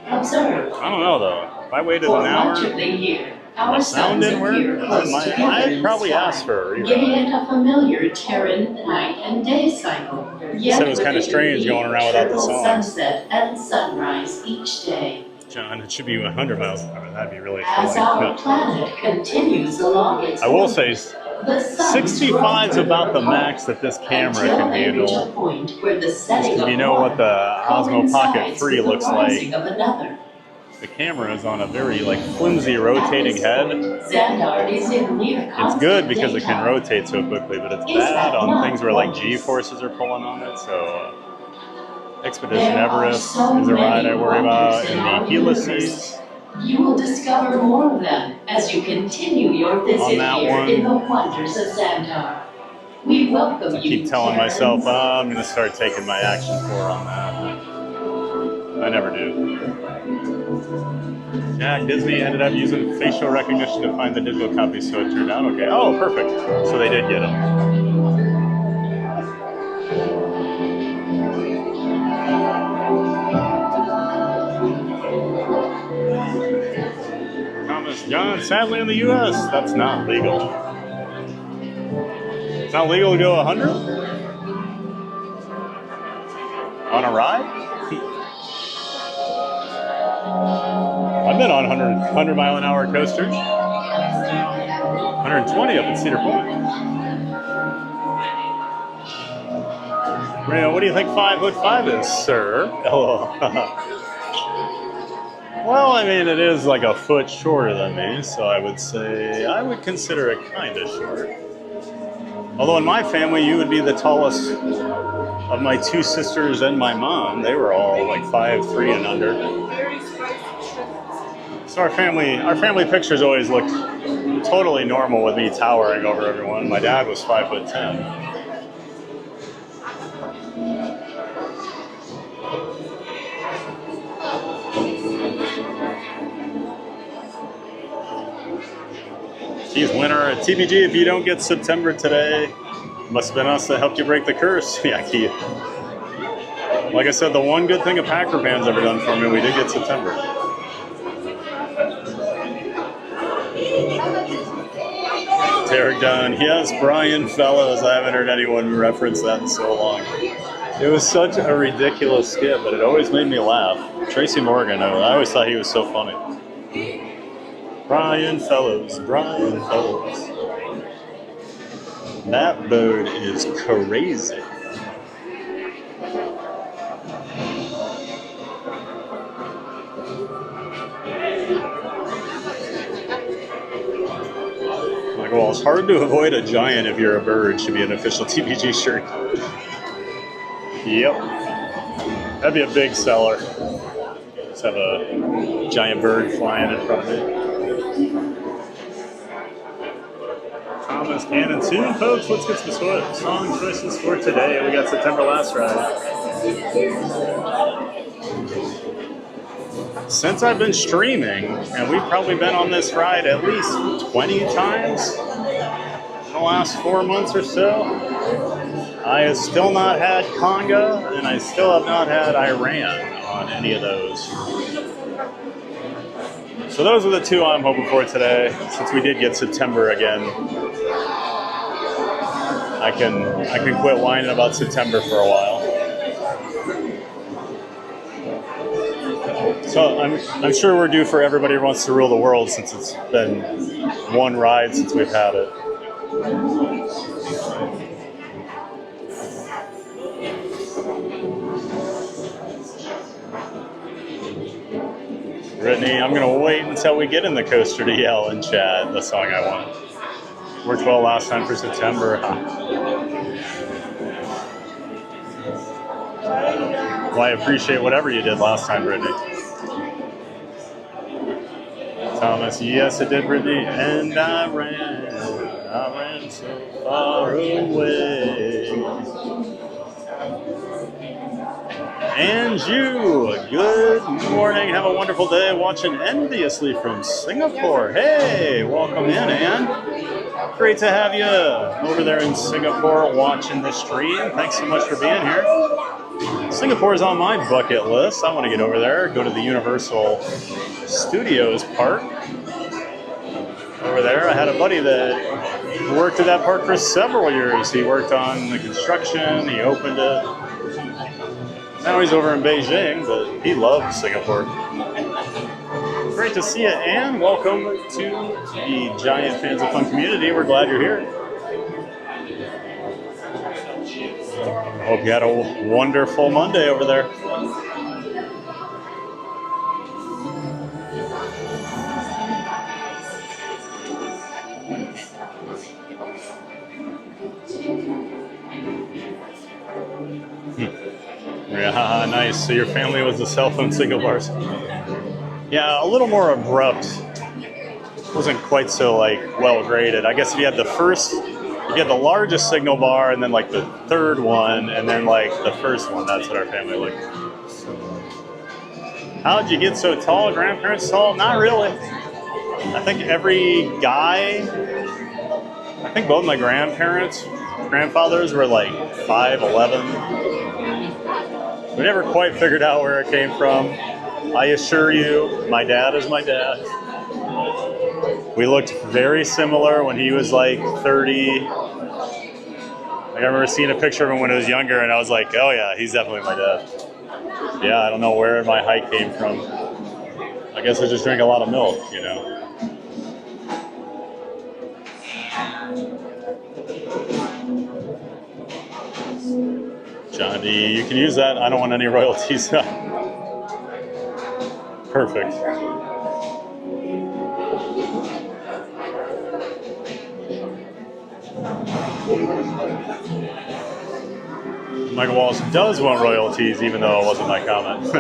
Speaker 10: Observe.
Speaker 2: I don't know, though. If I waited
Speaker 10: For
Speaker 2: an hour,
Speaker 10: much of the year,
Speaker 2: the
Speaker 10: our
Speaker 2: sound
Speaker 10: suns
Speaker 2: didn't work,
Speaker 10: appear close together
Speaker 2: I'd
Speaker 10: in the
Speaker 2: probably
Speaker 10: sky,
Speaker 2: ask for a
Speaker 10: giving
Speaker 2: re-ride.
Speaker 10: it a familiar Terran night and day cycle. Yet
Speaker 2: said it was
Speaker 10: with
Speaker 2: kinda
Speaker 10: a
Speaker 2: strange going around without the
Speaker 10: triple
Speaker 2: song.
Speaker 10: Sunset and sunrise each day.
Speaker 2: John, it should be 100 miles an hour. That'd be really
Speaker 10: As
Speaker 2: cool.
Speaker 10: our planet continues along its
Speaker 2: I will
Speaker 10: orbit,
Speaker 2: say,
Speaker 10: the sun
Speaker 2: 65 is
Speaker 10: grows
Speaker 2: about the
Speaker 10: further
Speaker 2: max that this camera
Speaker 10: until
Speaker 2: can
Speaker 10: they reach a
Speaker 2: handle.
Speaker 10: point where the setting
Speaker 2: If
Speaker 10: of
Speaker 2: you know what
Speaker 10: one
Speaker 2: the Osmo Pocket
Speaker 10: coincides
Speaker 2: 3
Speaker 10: with the
Speaker 2: looks like,
Speaker 10: rising of another.
Speaker 2: the camera is on a very flimsy rotating head.
Speaker 10: Xandar is in near
Speaker 2: It's good because it can
Speaker 10: daytime.
Speaker 2: rotate so quickly, but it's
Speaker 10: Is
Speaker 2: bad
Speaker 10: that
Speaker 2: on
Speaker 10: not
Speaker 2: things where like
Speaker 10: gorgeous?
Speaker 2: G-forces are pulling on it. So Expedition
Speaker 10: There are
Speaker 2: Everest
Speaker 10: so
Speaker 2: is a ride
Speaker 10: many
Speaker 2: I worry about,
Speaker 10: wonders in
Speaker 2: and
Speaker 10: our
Speaker 2: the
Speaker 10: universe.
Speaker 2: Helices.
Speaker 10: You will discover more of them as you continue your visit
Speaker 2: that
Speaker 10: here
Speaker 2: one.
Speaker 10: in the wonders of Xandar. We welcome
Speaker 2: I
Speaker 10: you.
Speaker 2: keep telling
Speaker 10: Terrans.
Speaker 2: myself, I'm going to start taking my action 4 on that. I never do. Jack, Disney ended up using facial recognition to find the digital copies, so it turned out okay. Oh, perfect. So they did get them. Thomas John, sadly in the U.S., that's not legal. It's not legal to go 100? On a ride? I've been on 100 mile an hour coasters. 120 up at Cedar Point. What do you think 5'5" is, sir? LOL. Well, I mean, it is like a foot shorter than me, so I would say I would consider it kind of short. Although in my family, you would be the tallest of my 2 sisters and my mom. They were all like 5'3" and under. So our family pictures always looked totally normal with me towering over everyone. My dad was 5'10". Geez, winner at TBG, if you don't get September today, must have been us that helped you break the curse. Yeah, Keith. Like I said, the one good thing a Packer fan's ever done for me, we did get September. Derek Dunn. Yes, Brian Fellows. I haven't heard anyone reference that in so long. It was such a ridiculous skit, but it always made me laugh. Tracy Morgan, I always thought he was so funny. Brian Fellows, Brian Fellows. That bird is crazy. Like, well, it's hard to avoid a giant if you're a bird. Should be an official TPG shirt. Yep. That'd be a big seller. Just have a giant bird flying in front of it. Thomas Cannon soon, folks. Let's get some song choices for today. We got September last Friday. Since I've been streaming, and we've probably been on this ride at least 20 times in the last 4 months or so, I have still not had Conga, and I still have not had Iran on any of those. So those are the two I'm hoping for today. Since we did get September again, I can quit whining about September for a while. So I'm sure we're due for Everybody Wants to Rule the World, since it's been one ride since we've had it. Brittany, I'm going to wait until we get in the coaster to yell in chat the song I want. Worked well last time for September. Well, I appreciate whatever you did last time, Brittany. Thomas, yes, it did, Brittany. And I ran so far away. And you, good morning. Have a wonderful day watching enviously from Singapore. Hey, welcome in, Anne. Great to have you over there in Singapore watching the stream. Thanks so much for being here. Singapore is on my bucket list. I want to get over there, go to the Universal Studios park. Over there, I had a buddy that worked at that park for several years. He worked on the construction, he opened it. Now he's over in Beijing, but he loves Singapore. Great to see you, Anne. Welcome to the Giant Fans of Fun community. We're glad you're here. Hope you had a wonderful Monday over there. Yeah, nice. So your family was the cell phone signal bars. Yeah, a little more abrupt. Wasn't quite so well graded. I guess if you had the first, you get the largest signal bar, and then the third one, and then the first one. That's what our family liked. How'd you get so tall? Grandparents tall? Not really. I think every guy. I think both my grandfathers were 5'11". We never quite figured out where it came from. I assure you, my dad is my dad. We looked very similar when he was 30. I remember seeing a picture of him when he was younger, and I was like, oh yeah, he's definitely my dad. Yeah, I don't know where my height came from. I guess I just drink a lot of milk, John D, you can use that. I don't want any royalties. Perfect. Michael Wallace does want royalties, even though it wasn't my comment.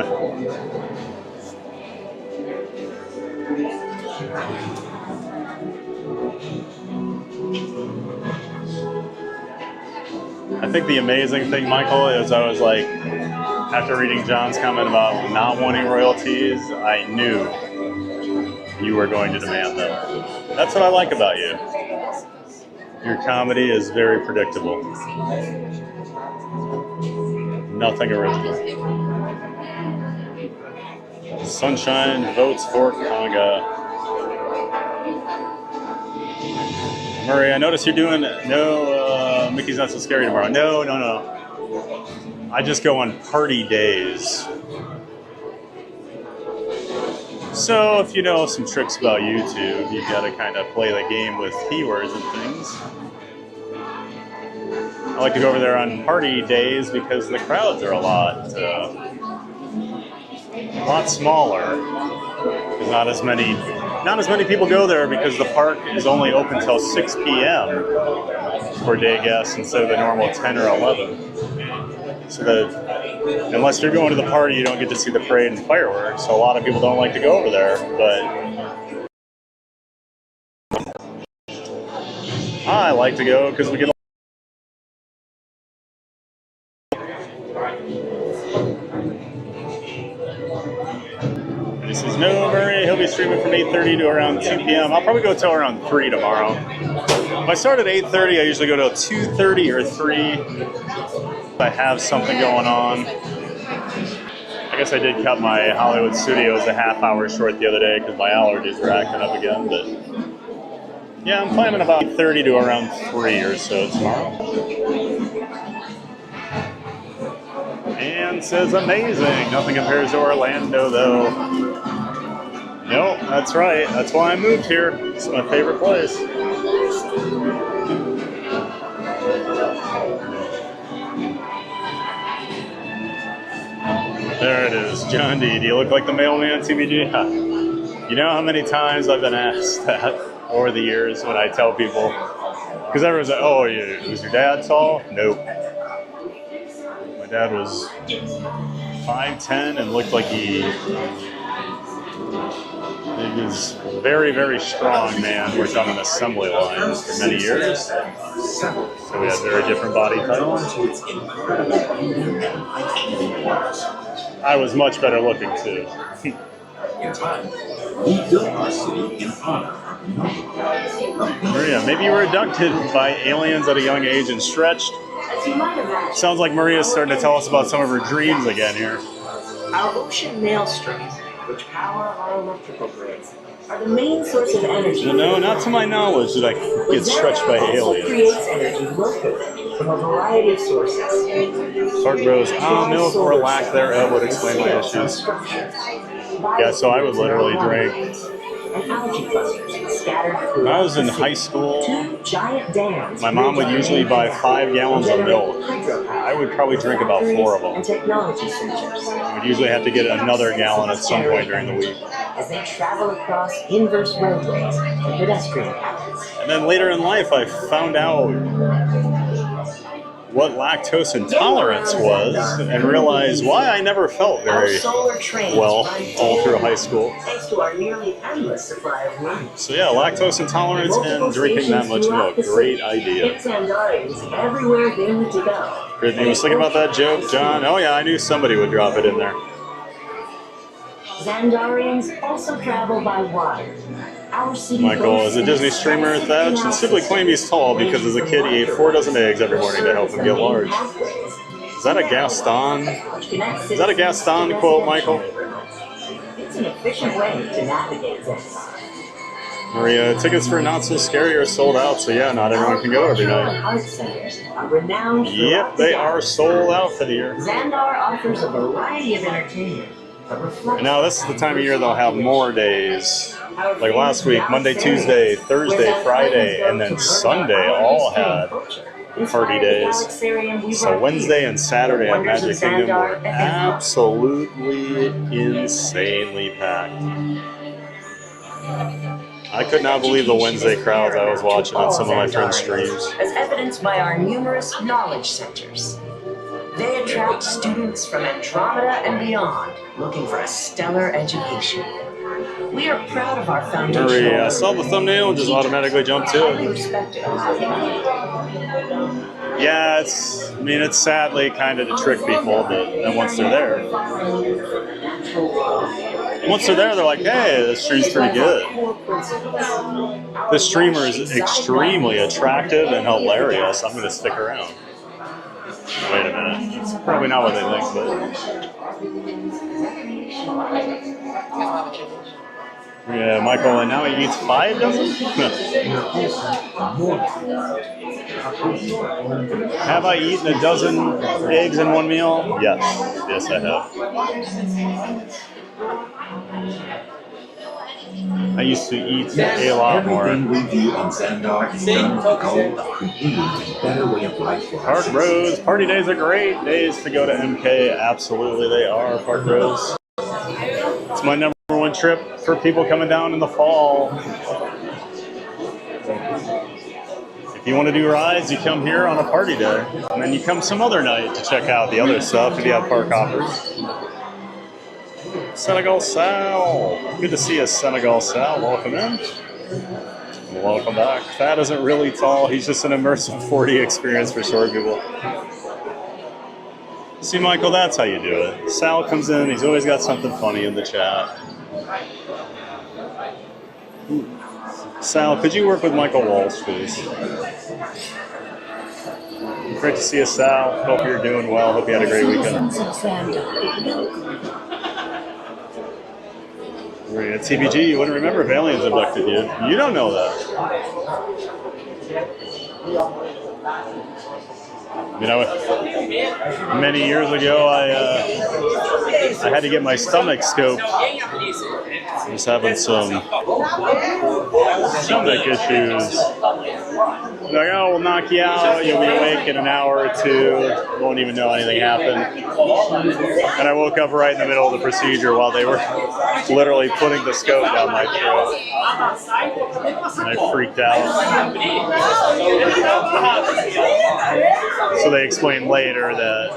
Speaker 2: I think the amazing thing, Michael, is I was like, after reading John's comment about not wanting royalties, I knew you were going to demand them. That's what I like about you. Your comedy is very predictable. Nothing original. Sunshine votes for Conga. Murray, I noticed you're doing Mickey's Not So Scary tomorrow. No. I just go on party days. So if you know some tricks about YouTube, you gotta kind of play the game with keywords and things. I like to go over there on party days because the crowds are a lot smaller. There's not as many people go there because the park is only open till 6 p.m. for day guests instead of the normal 10 or 11. So that unless you're going to the party, you don't get to see the parade and fireworks. So a lot of people don't like to go over there, but I like to go because we get. He says, no, Murray, he'll be streaming from 8:30 to around 2 p.m. I'll probably go till around 3 tomorrow. If I start at 8:30, I usually go till 2:30 or 3. If I have something going on. I guess I did cut my Hollywood Studios a half hour short the other day because my allergies were acting up again. But yeah, I'm planning about 8:30 to around 3 or so tomorrow. And says amazing. Nothing compares to Orlando though. Nope, that's right. That's why I moved here. It's my favorite place. There it is. John D. Do you look like the mailman, TBG? You know how many times I've been asked that over the years when I tell people? Because everyone's like, oh, was your dad tall? Nope. My dad was 5'10" and looked like he was a very, very strong man. Worked on an assembly line for many years. So we had very different body types. I was much better looking too.
Speaker 15: In time, we built our city in honor.
Speaker 2: Maria, maybe you were abducted by aliens at a young age and stretched. Sounds like Maria's starting to tell us about some of her dreams again here.
Speaker 10: Our ocean maelstroms, which power our electrical grids, are the main source of energy.
Speaker 2: No, not to my knowledge did I get stretched by aliens.
Speaker 10: Creates energy locally from a variety of sources.
Speaker 2: Park Rose, milk or lack thereof would explain my issues. Yeah, so I would literally drink. When I was in high school, my mom would usually buy 5 gallons of milk. I would probably drink about 4 of them. I would usually have to get another gallon at some point during the week.
Speaker 10: As they travel across inverse roadways and pedestrian paths.
Speaker 2: And then later in life, I found out what lactose intolerance was and realized why I never felt very well all through high school.
Speaker 10: Thanks to our nearly endless supply of wind.
Speaker 2: So yeah, lactose intolerance and drinking that much milk, great idea.
Speaker 10: Everywhere they need to go.
Speaker 2: Brittany was thinking about that joke, John. Oh yeah, I knew somebody would drop it in there.
Speaker 10: Xandarians also travel by water. Our city
Speaker 2: Michael is a Disney streamer that should simply claim he's tall because as a kid he ate 4 dozen eggs every morning to help him get large. Is that a Gaston? Is that a Gaston quote, Michael?
Speaker 10: It's an efficient way to navigate Xandar.
Speaker 2: Maria, tickets for Not So Scary are sold out, so yeah, not everyone can go every night. Yep, they are sold out for the year.
Speaker 10: Xandar offers a variety of entertainment.
Speaker 2: And now this is the time of year they'll have more days. Like last week, Monday, Tuesday, Thursday, Friday, and then Sunday all had party days. So Wednesday and Saturday at Magic Kingdom were absolutely insanely packed. I could not believe the Wednesday crowds I was watching on some of my friends' streams.
Speaker 10: As evidenced by our numerous knowledge centers. They attract students from Andromeda and beyond, looking for a stellar education. We are proud of our foundation.
Speaker 2: Marie, I saw the thumbnail and just automatically jumped to it. Yeah, it's sadly kind of to trick people, but then once they're there, they're like, hey, this stream's pretty good. This streamer is extremely attractive and hilarious. I'm going to stick around. Wait a minute. It's probably not what they think, but... Yeah, Michael, and now he eats 5 dozen? Have I eaten a dozen eggs in one meal? Yes. Yes, I have. I used to eat a lot more. Park Rose, party days are great. Days to go to MK, absolutely they are, Park Rose. It's my number one trip for people coming down in the fall. If you want to do rides, you come here on a party day, and then you come some other night to check out the other stuff if you have park hoppers. Senegal Sal. Good to see you, Senegal Sal. Welcome in. Welcome back. Fat isn't really tall. He's just an immersive 4D experience for short people. See, Michael, that's how you do it. Sal comes in. He's always got something funny in the chat. Sal, could you work with Michael Walsh, please? Great to see you, Sal. Hope you're doing well. Hope you had a great weekend. We're at TBG. You wouldn't remember if aliens abducted you. You don't know that. You know, many years ago, I had to get my stomach scoped. I was having some stomach issues. Like, oh, we'll knock you out. You'll be awake in an hour or two. Won't even know anything happened. And I woke up right in the middle of the procedure while they were literally putting the scope down my throat. And I freaked out. So they explained later that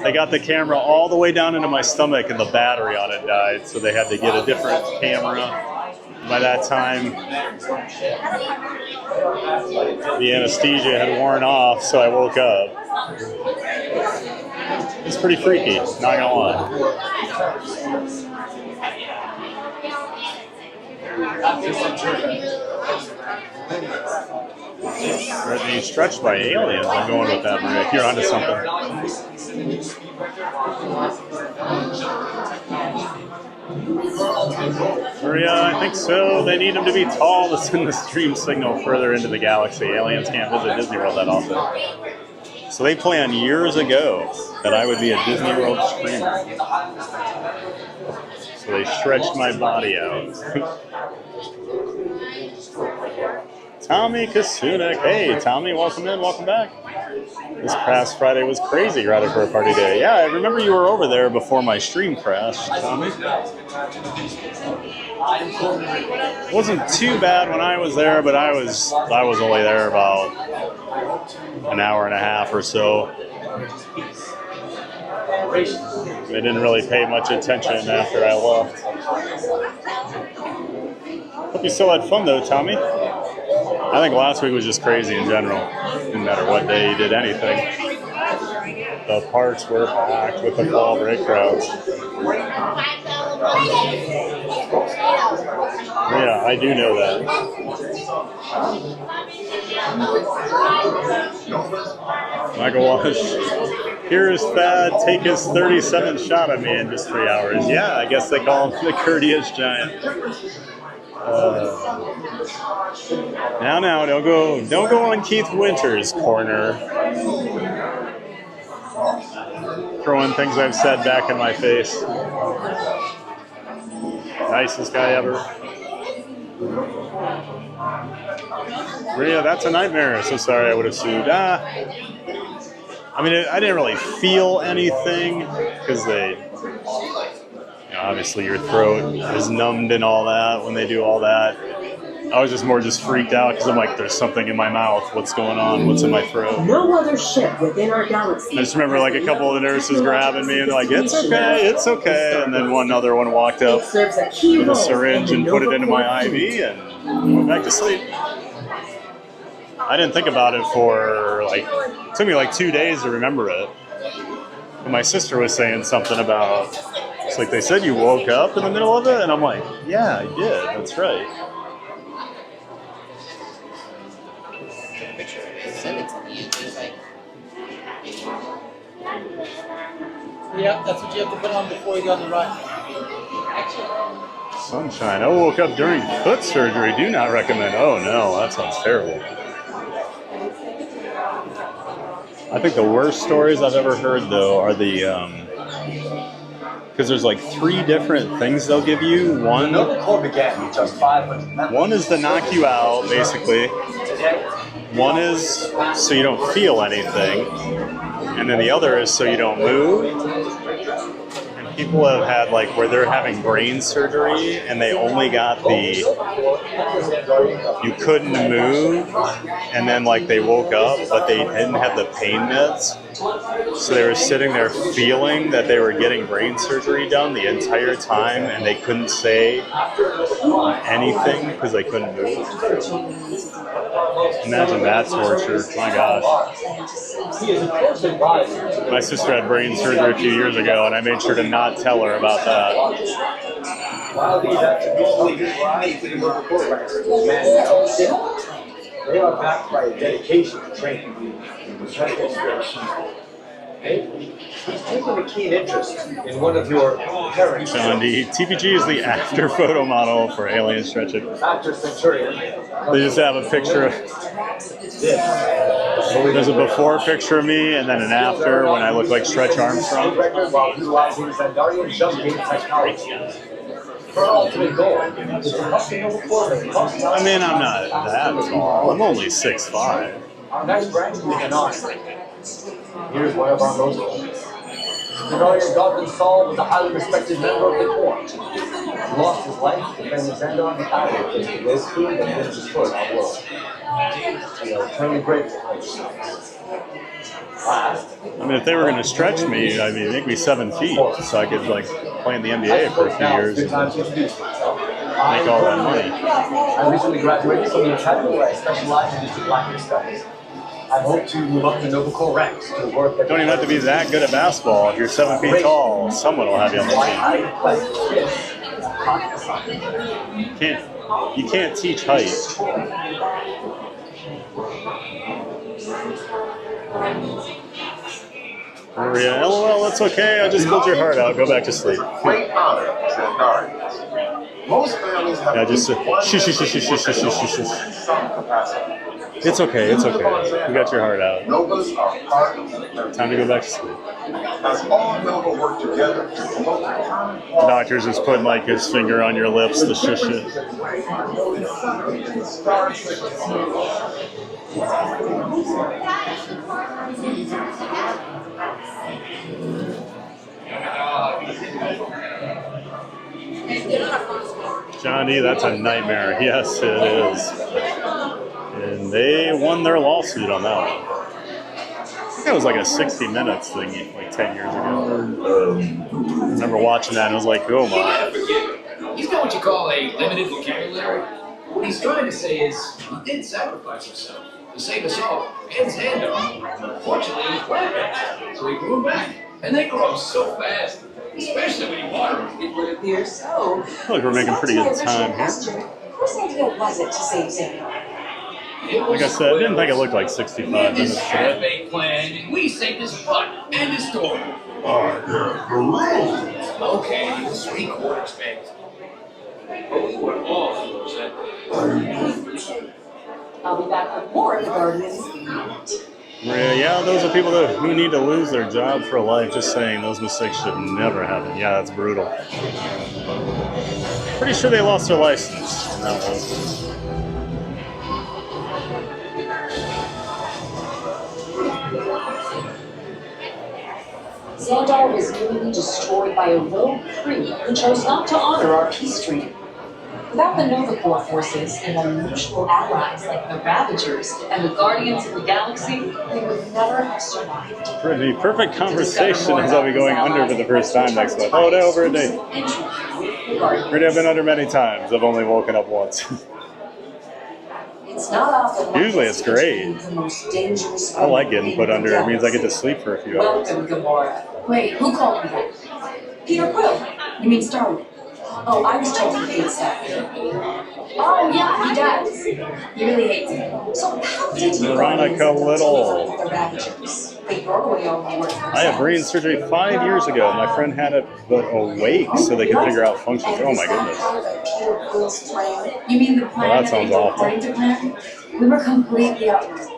Speaker 2: they got the camera all the way down into my stomach and the battery on it died, so they had to get a different camera. By that time, the anesthesia had worn off, so I woke up. It's pretty freaky, not gonna lie. Or being stretched by aliens. I'm going with that, Maria. You're onto something. Maria, I think so. They need them to be tall to send the stream signal further into the galaxy. Aliens can't visit Disney World that often. So they planned years ago that I would be a Disney World streamer. So they stretched my body out. Tommy Kasunik. Hey, Tommy, welcome in, welcome back. This past Friday was crazy, rather, for a party day. Yeah, I remember you were over there before my stream crashed, Tommy. It wasn't too bad when I was there, but I was only there about an hour and a half or so. They didn't really pay much attention after I left. Hope you still had fun, though, Tommy. I think last week was just crazy in general. No matter what day you did anything. The parks were packed with the fall break crowds. Yeah, I do know that. Michael Walsh. Here's Thad take his 37th shot at me in just 3 hours. Yeah, I guess they call him the courteous giant. Now, don't go on Keith Winter's corner. Throwing things I've said back in my face. Nicest guy ever. Rhea, that's a nightmare. So sorry, I would have sued. I mean, I didn't really feel anything because obviously your throat is numbed and all that when they do all that. I was just more freaked out because I'm like, there's something in my mouth. What's going on? What's in my throat?
Speaker 10: No other ship within our galaxy.
Speaker 2: I just remember like a couple of the nurses grabbing me and like, it's okay, it's okay. And then one other one walked up with a syringe and put it into my IV and went back to sleep. I didn't think about it for like, it took me like 2 days to remember it. But my sister was saying something about, it's like they said you woke up in the middle of it, and I'm like, yeah, I did, that's right.
Speaker 16: Yeah, that's what you have to put on before you go on the ride.
Speaker 2: Sunshine. I woke up during foot surgery. Do not recommend. Oh no, that sounds terrible. I think the worst stories I've ever heard though are the because there's like 3 different things they'll give you. One is to knock you out, basically. One is so you don't feel anything, and then the other is so you don't move. And people have had like where they're having brain surgery and they only got the you couldn't move, and then like they woke up but they didn't have the pain meds. So they were sitting there feeling that they were getting brain surgery done the entire time, and they couldn't say anything because they couldn't move. Imagine that torture. My gosh. My sister had brain surgery a few years ago, and I made sure to not tell her about that.
Speaker 17: They are backed by a dedication to training. He's taking a keen interest in one of your parents.
Speaker 2: John D. TPG is the after photo model for Alien Stretching.
Speaker 17: Actor Centurion.
Speaker 2: They just have a picture of... There's a before picture of me and then an after when I look like Stretch Armstrong.
Speaker 17: While utilizing Zandarian jumping technology. Her ultimate goal is to help the noble quarter.
Speaker 2: I mean, I'm not that tall. I'm only 6'5".
Speaker 17: Our next brand new an honor. Here's one of our most Zandarian Godwin Saul was a highly respected member of the court. He lost his life defending Xandar and the Battle against the Rose Queen and then destroyed our world. We are eternally grateful for this. Last,
Speaker 2: I mean, if they were going to stretch me, I mean, make me 7 feet so I could like play in the NBA for a few years and make all that money.
Speaker 17: I recently graduated from the academy where I specialize in intergalactic studies. I hope to move up the Noble Corps ranks to work at...
Speaker 2: Don't even have to be that good at basketball. If you're 7 feet tall, someone will have you on the team. You can't teach height. Maria, LOL, that's okay. I just pulled your heart out. Go back to sleep.
Speaker 7: Great honor, Xandarians. Most families have some capacity.
Speaker 2: It's okay, it's okay. You got your heart out.
Speaker 7: Novas are part of the
Speaker 2: Time to go back to sleep.
Speaker 7: As all Nova work together to promote the common
Speaker 2: The doctor's just putting like his finger on your lips to shush it. Johnny, that's a nightmare. Yes, it is. And they won their lawsuit on that one. I think that was like a 60 Minutes thing like 10 years ago. I remember watching that and I was like, oh my.
Speaker 18: He's got what you call a limited vocabulary. What he's trying to say is, he did sacrifice himself to save us all, and Xandar. Unfortunately, he was plant-based, so he grew back. And they grow up so fast, especially when you water them.
Speaker 10: It would appear so.
Speaker 2: I feel like we're making pretty good time here.
Speaker 10: Whose idea was it to save Xandar?
Speaker 2: Like I said, I didn't think it looked like 65 minutes.
Speaker 18: This half-baked plan, and we saved his butt and his daughter. Okay, this 3/4 expect. But we were all heroes that day.
Speaker 10: I'll be back with more of the Guardians.
Speaker 2: Yeah, those are people who need to lose their job for life. Just saying, those mistakes should never happen. Yeah, that's brutal. Pretty sure they lost their license on that one.
Speaker 10: Xandar was nearly destroyed by a rogue crew who chose not to honor our peace treaty. Without the Nova Corps forces and unusual allies like the Ravagers and the Guardians of the Galaxy, we would never have survived.
Speaker 2: Brittany, perfect conversation as I'll be going under for the first time next month. Oh no, Brittany. Brittany, I've been under many times. I've only woken up once.
Speaker 10: It's not often.
Speaker 2: Usually it's great.
Speaker 10: The most dangerous
Speaker 2: I like getting put under. It means I get to sleep for a few hours.
Speaker 10: Welcome, Gamora. Wait, who called me that? Peter Quill. You mean Star-Lord? Oh, I was told he hates that. Oh, yeah, he does. He really hates it. So how did he
Speaker 2: Veronica Little.
Speaker 10: the Ravagers? They normally only work for
Speaker 2: I had brain surgery 5 years ago. My friend had it, but awake, so they could figure out functions. Oh my goodness.
Speaker 10: You mean the plan?
Speaker 2: Well, that sounds awful.
Speaker 10: According to plan? We were completely outnumbered.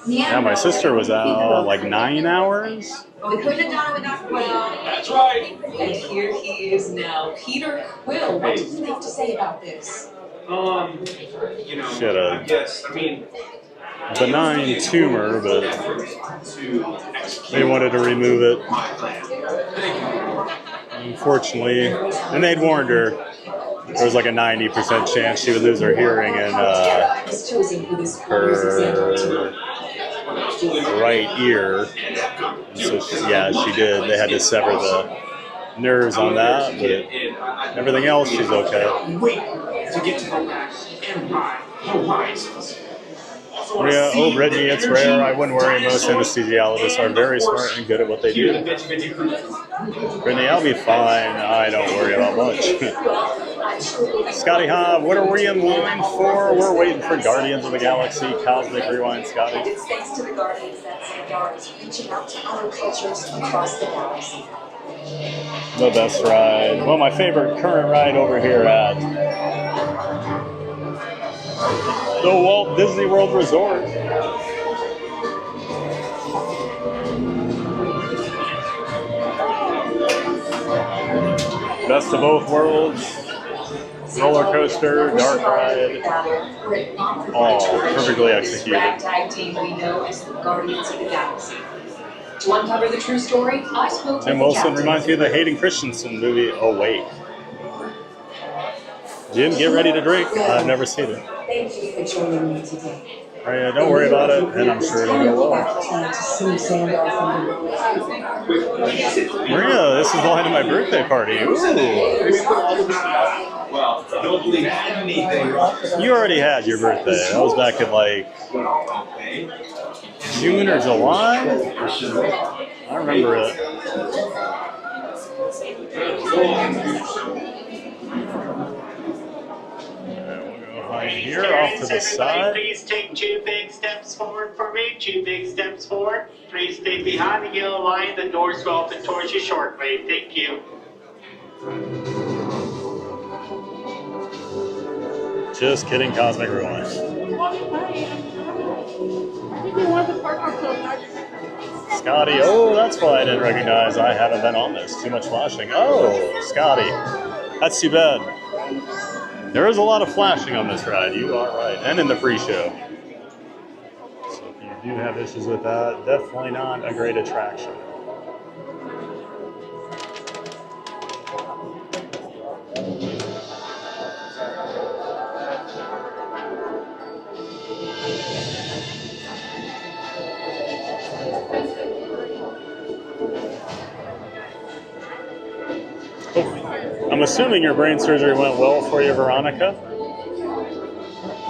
Speaker 2: Yeah, my sister was out like 9 hours.
Speaker 10: We couldn't have done it without Quill.
Speaker 18: That's right.
Speaker 10: And here he is now. Peter Quill. What does he have to say about this?
Speaker 18: You know,
Speaker 2: She had a
Speaker 18: yes, I mean,
Speaker 2: benign tumor, but they wanted to remove it. Unfortunately, and they'd warned her there was like a 90% chance she would lose her hearing in her right ear. And so she did. They had to sever the nerves on that, but everything else she's okay.
Speaker 18: wait to get to the last Empire horizons.
Speaker 2: Yeah, oh, Brittany, it's rare. I wouldn't worry. Most anesthesiologists are very smart and good at what they do. Brittany, I'll be fine. I don't worry about much. Scotty Hobb, what are we in line for? We're waiting for Guardians of the Galaxy. Cosmic Rewind, Scotty.
Speaker 10: It's thanks to the Guardians that Xandar is reaching out to other cultures across the galaxy.
Speaker 2: The best ride. Well, my favorite current ride over here at the Walt Disney World Resort. Best of both worlds. Roller coaster, dark ride, all perfectly executed.
Speaker 10: Ragtag team we know as the Guardians of the Galaxy. To uncover the true story, I spoke
Speaker 2: Tim
Speaker 10: with the
Speaker 2: Wilson
Speaker 10: captain.
Speaker 2: reminds me of the Hayden Christensen movie Awake. Jim, get ready to drink. I've never seen it.
Speaker 10: Thank you for joining me today.
Speaker 2: Don't worry about it, and I'm sure it'll go well.
Speaker 10: To see Xandar from the
Speaker 2: Maria, this is the line of my birthday party. Ooh.
Speaker 18: Well, don't believe anything.
Speaker 2: You already had your birthday. That was back in like June or July. I remember it. Right here, off to the side.
Speaker 6: Please take 2 big steps forward for me. 2 big steps forward. Please stay behind the yellow line. The doors will open towards you shortly. Thank you.
Speaker 2: Just kidding, Cosmic Rewind. Scotty, oh, that's why I didn't recognize I haven't been on this. Too much flashing. Oh, Scotty, that's too bad. There is a lot of flashing on this ride. You are right, and in the pre-show. So if you do have issues with that, definitely not a great attraction. I'm assuming your brain surgery went well for you, Veronica.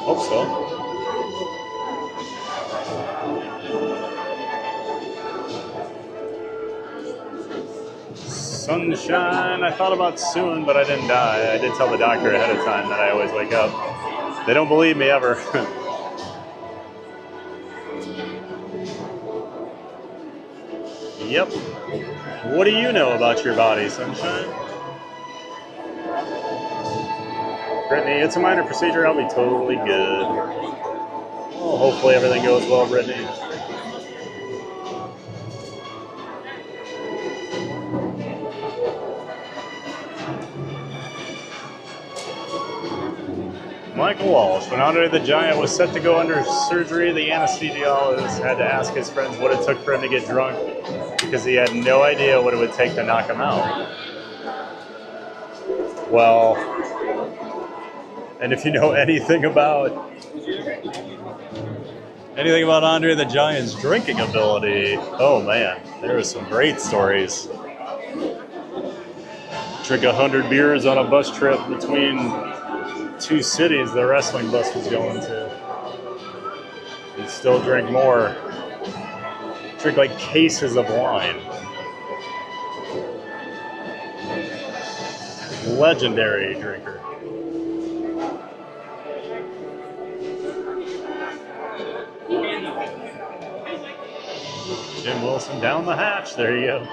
Speaker 2: Hope so. Sunshine, I thought about suing, but I didn't die. I did tell the doctor ahead of time that I always wake up. They don't believe me ever. Yep. What do you know about your body, Sunshine? Brittany, it's a minor procedure. I'll be totally good. Well, hopefully everything goes well, Brittany. Michael Walsh. When Andre the Giant was set to go under surgery, the anesthesiologist had to ask his friends what it took for him to get drunk because he had no idea what it would take to knock him out. Well, And if you know anything about Andre the Giant's drinking ability, oh man, there are some great stories. Drink 100 beers on a bus trip between two cities the wrestling bus was going to. And still drink more. Drink like cases of wine. Legendary drinker. Jim Wilson down the hatch. There you go.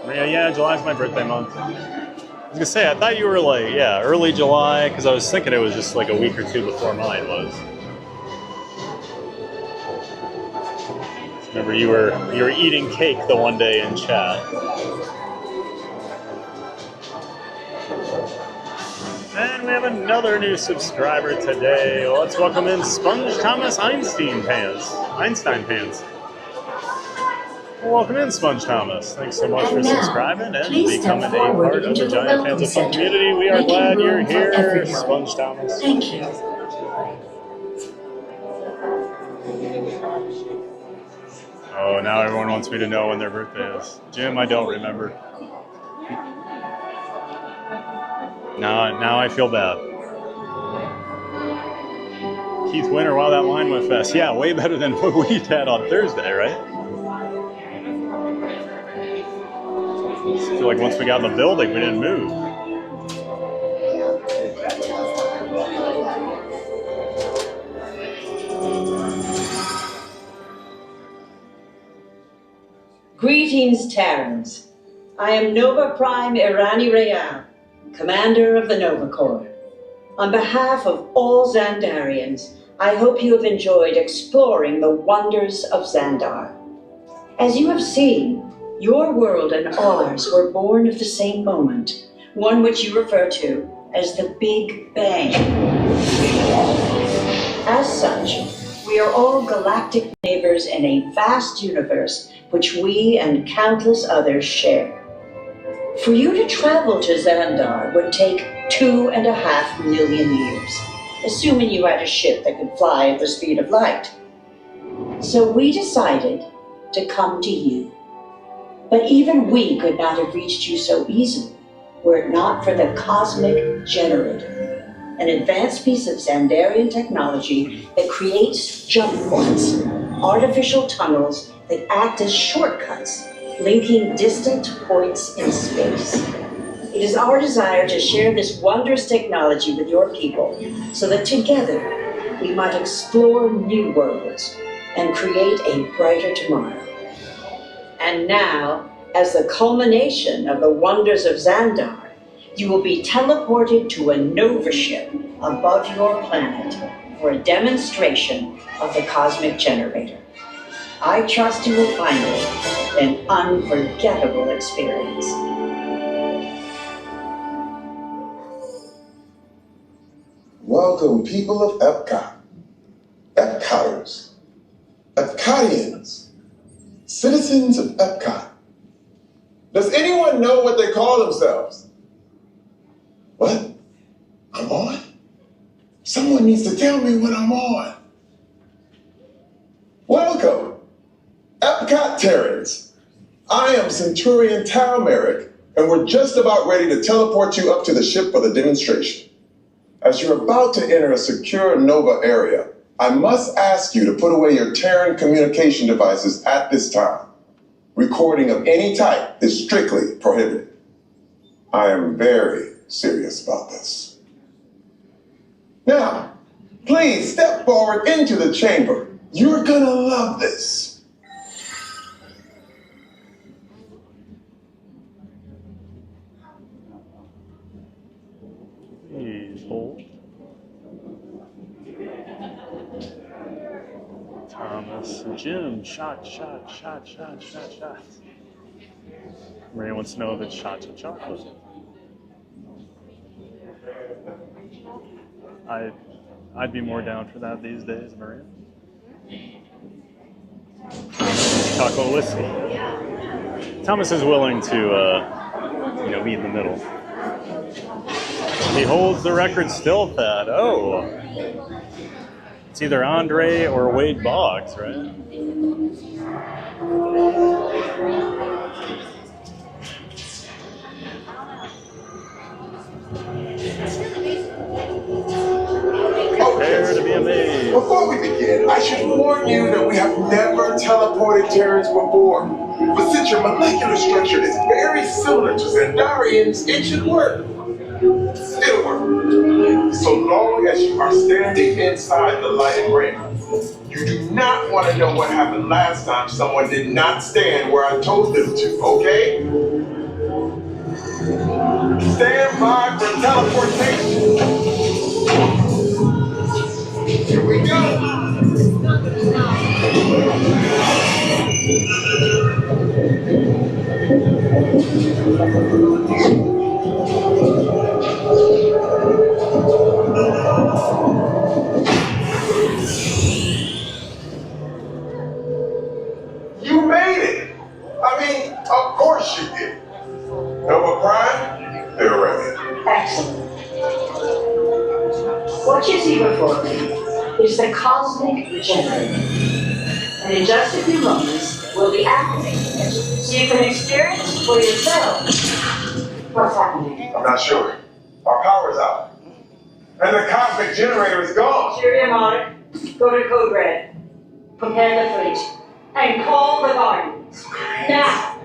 Speaker 2: Yeah, July's my birthday month. I was gonna say, I thought you were like, yeah, early July, because I was thinking it was just like a week or two before mine was. Remember, you were eating cake the one day in chat. And we have another new subscriber today. Let's welcome in Sponge Thomas Einstein Pants. Welcome in, Sponge Thomas. Thanks so much for subscribing and becoming a part of the Giant Fans of Fun community. We are glad you're here, Sponge Thomas.
Speaker 10: Thank you.
Speaker 2: Oh, now everyone wants me to know when their birthday is. Jim, I don't remember. Now I feel bad. Keith Winter, wow, that line went fast. Yeah, way better than what we had on Thursday, right? I feel like once we got in the building, we didn't move.
Speaker 10: Greetings, Terrans. I am Nova Prime Irani Rayal, Commander of the Nova Corps. On behalf of all Xandarians, I hope you have enjoyed exploring the wonders of Xandar. As you have seen, your world and ours were born of the same moment, one which you refer to as the Big Bang. As such, we are all galactic neighbors in a vast universe which we and countless others share. For you to travel to Xandar would take 2.5 million years, assuming you had a ship that could fly at the speed of light. So we decided to come to you. But even we could not have reached you so easily were it not for the Cosmic Generator, an advanced piece of Xandarian technology that creates jump points, artificial tunnels that act as shortcuts, linking distant points in space. It is our desire to share this wondrous technology with your people so that together we might explore new worlds and create a brighter tomorrow. And now, as the culmination of the wonders of Xandar, you will be teleported to a Nova ship above your planet for a demonstration of the Cosmic Generator. I trust you will find it an unforgettable experience.
Speaker 19: Welcome, people of Epcot, Epcoters, Epcotians, citizens of Epcot. Does anyone know what they call themselves? What? I'm on? Someone needs to tell me when I'm on. Welcome, Epcot Terrans. I am Centurion Tal Merrick, and we're just about ready to teleport you up to the ship for the demonstration. As you're about to enter a secure Nova area, I must ask you to put away your Terran communication devices at this time. Recording of any type is strictly prohibited. I am very serious about this. Now, please step forward into the chamber. You're gonna love this.
Speaker 2: Please hold. Thomas, Jim, shot. Maria wants to know if it's shots of chocolate. I'd be more down for that these days, Maria. Chocolate whiskey. Thomas is willing to, meet in the middle. He holds the record still, Thad. Oh. It's either Andre or Wade Boggs, right? Prepare to be amazed.
Speaker 19: Before we begin, I should warn you that we have never teleported Terrans before. But since your molecular structure is very similar to Zendarian's, it should work. It'll work. So long as you are standing inside the lighted ring. You do not want to know what happened last time someone did not stand where I told them to, okay? Stand by for teleportation. Here we go. You made it. I mean, of course you did. Nova Prime, they're ready.
Speaker 10: Excellent. What you see before me is the cosmic regenerator. And in just a few moments, we'll be activating it, so you can experience for yourself what's happening.
Speaker 19: I'm not sure. Our power's out. And the cosmic generator is gone.
Speaker 10: Cheerio, Monic. Go to Code Red. Prepare the fleet. And call the Guardians. Now!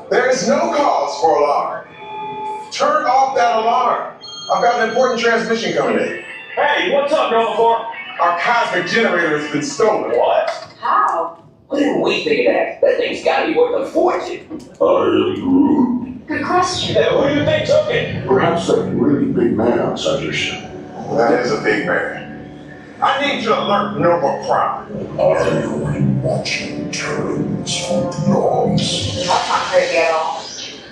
Speaker 19: There is no cause for alarm. Turn off that alarm. I've got an important transmission coming in.
Speaker 17: Hey, what's up, Nova Corps?
Speaker 19: Our cosmic generator has been stolen.
Speaker 17: What?
Speaker 10: How?
Speaker 18: What did we think of that? That thing's gotta be worth a fortune.
Speaker 19: I am Groot.
Speaker 10: Good question.
Speaker 17: Hey, who do you think took it?
Speaker 19: Perhaps that really big man outside your ship. That is a big man. I need to alert Nova Prime. I am watching Terrans from beyond.
Speaker 10: That's not crazy at all.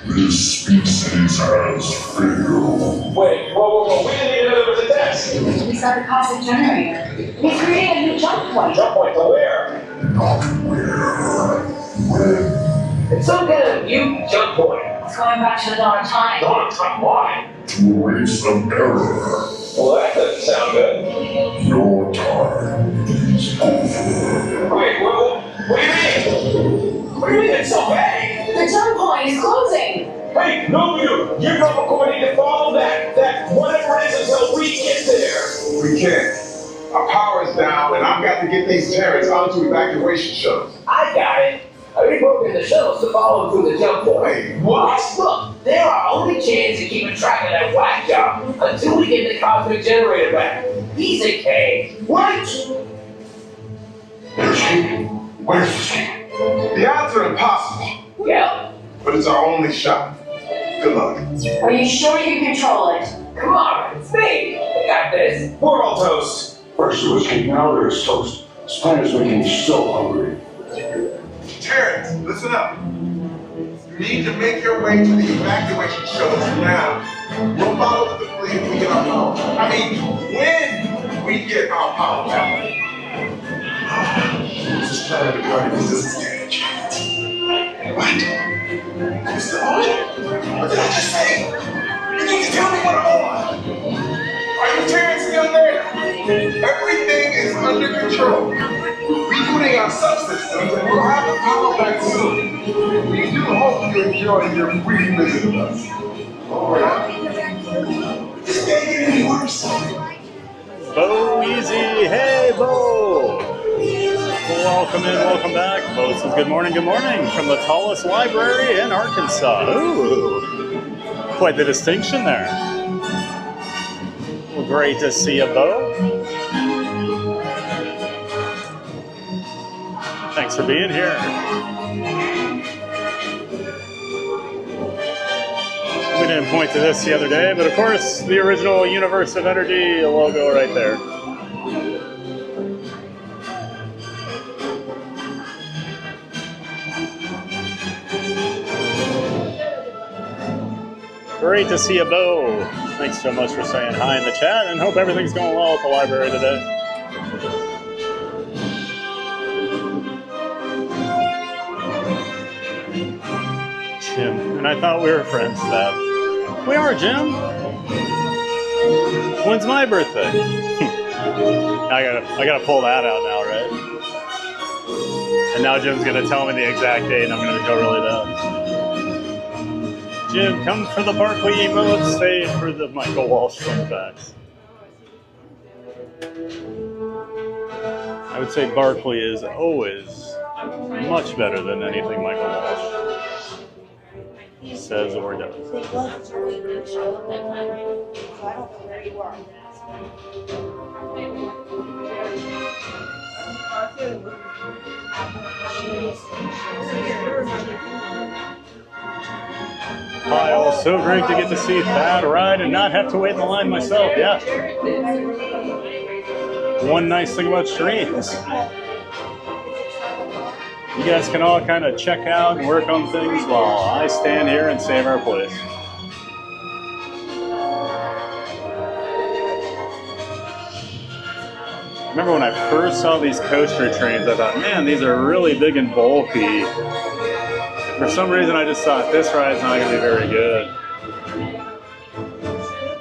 Speaker 19: This species has failed.
Speaker 17: Wait, whoa, we didn't even know there was a test.
Speaker 10: He's got the cosmic generator. He's creating a new jump point.
Speaker 17: Jump point to where?
Speaker 19: Not where. When.
Speaker 18: It's some kind of new jump point.
Speaker 10: It's going back to the dawn of time.
Speaker 17: Dawn of time, why?
Speaker 19: To erase an error.
Speaker 17: Well, that doesn't sound good.
Speaker 19: Your time is over.
Speaker 17: Wait, what do you mean? What do you mean it's so vague?
Speaker 10: The jump point is closing.
Speaker 17: Hey, no, you Nova Corps need to follow that whatever it is until we get there.
Speaker 19: We can't. Our power is down, and I've got to get these Terrans onto evacuation shuttles.
Speaker 18: I got it. I reprogrammed the shuttles to follow through the jump point.
Speaker 19: Wait, what?
Speaker 18: Look, they're our only chance of keeping track of that whack job until we get the cosmic generator back. Piece of cake.
Speaker 17: What?
Speaker 19: There's King. Where's the King? The odds are impossible.
Speaker 18: Yep.
Speaker 19: But it's our only shot. Good luck.
Speaker 10: Are you sure you can control it?
Speaker 18: Come on, it's me. We got this.
Speaker 17: We're all toast.
Speaker 19: First it was King, now there's toast. This plan is making me so hungry. Terrans, listen up. You need to make your way to the evacuation shuttles now. We'll follow the fleet when we get our power. I mean, when we get our power back. This plan of the Guardians doesn't stand a chance. What? I'm still on it? What did I just say? You need to tell me what I'm on. Are you Terrans still there? Everything is under control. Rebooting our subsystems and we'll have the power back soon. We do hope you enjoy your brief visit with us. Alright? This can't get any worse.
Speaker 2: Bo Easy, hey Bo! Welcome in, welcome back. Bo says good morning from the tallest library in Arkansas. Ooh, quite the distinction there. Well, great to see you, Bo. Thanks for being here. We didn't point to this the other day, but of course, the original Universe of Energy logo right there. Great to see you, Bo. Thanks so much for saying hi in the chat, and hope everything's going well at the library today. Jim, and I thought we were friends, Thad. We are, Jim. When's my birthday? I gotta pull that out now, right? And now Jim's gonna tell me the exact date, and I'm gonna go really dumb. Jim, come for the Barkley emote, stay for the Michael Walsh fun facts. I would say Barkley is always much better than anything Michael Walsh says or does. Kyle, so great to get to see Thad ride and not have to wait in the line myself. Yeah. One nice thing about streams, you guys can all kind of check out and work on things while I stand here and save our place. Remember when I first saw these coaster trains, I thought, man, these are really big and bulky. For some reason, I just thought this ride's not going to be very good.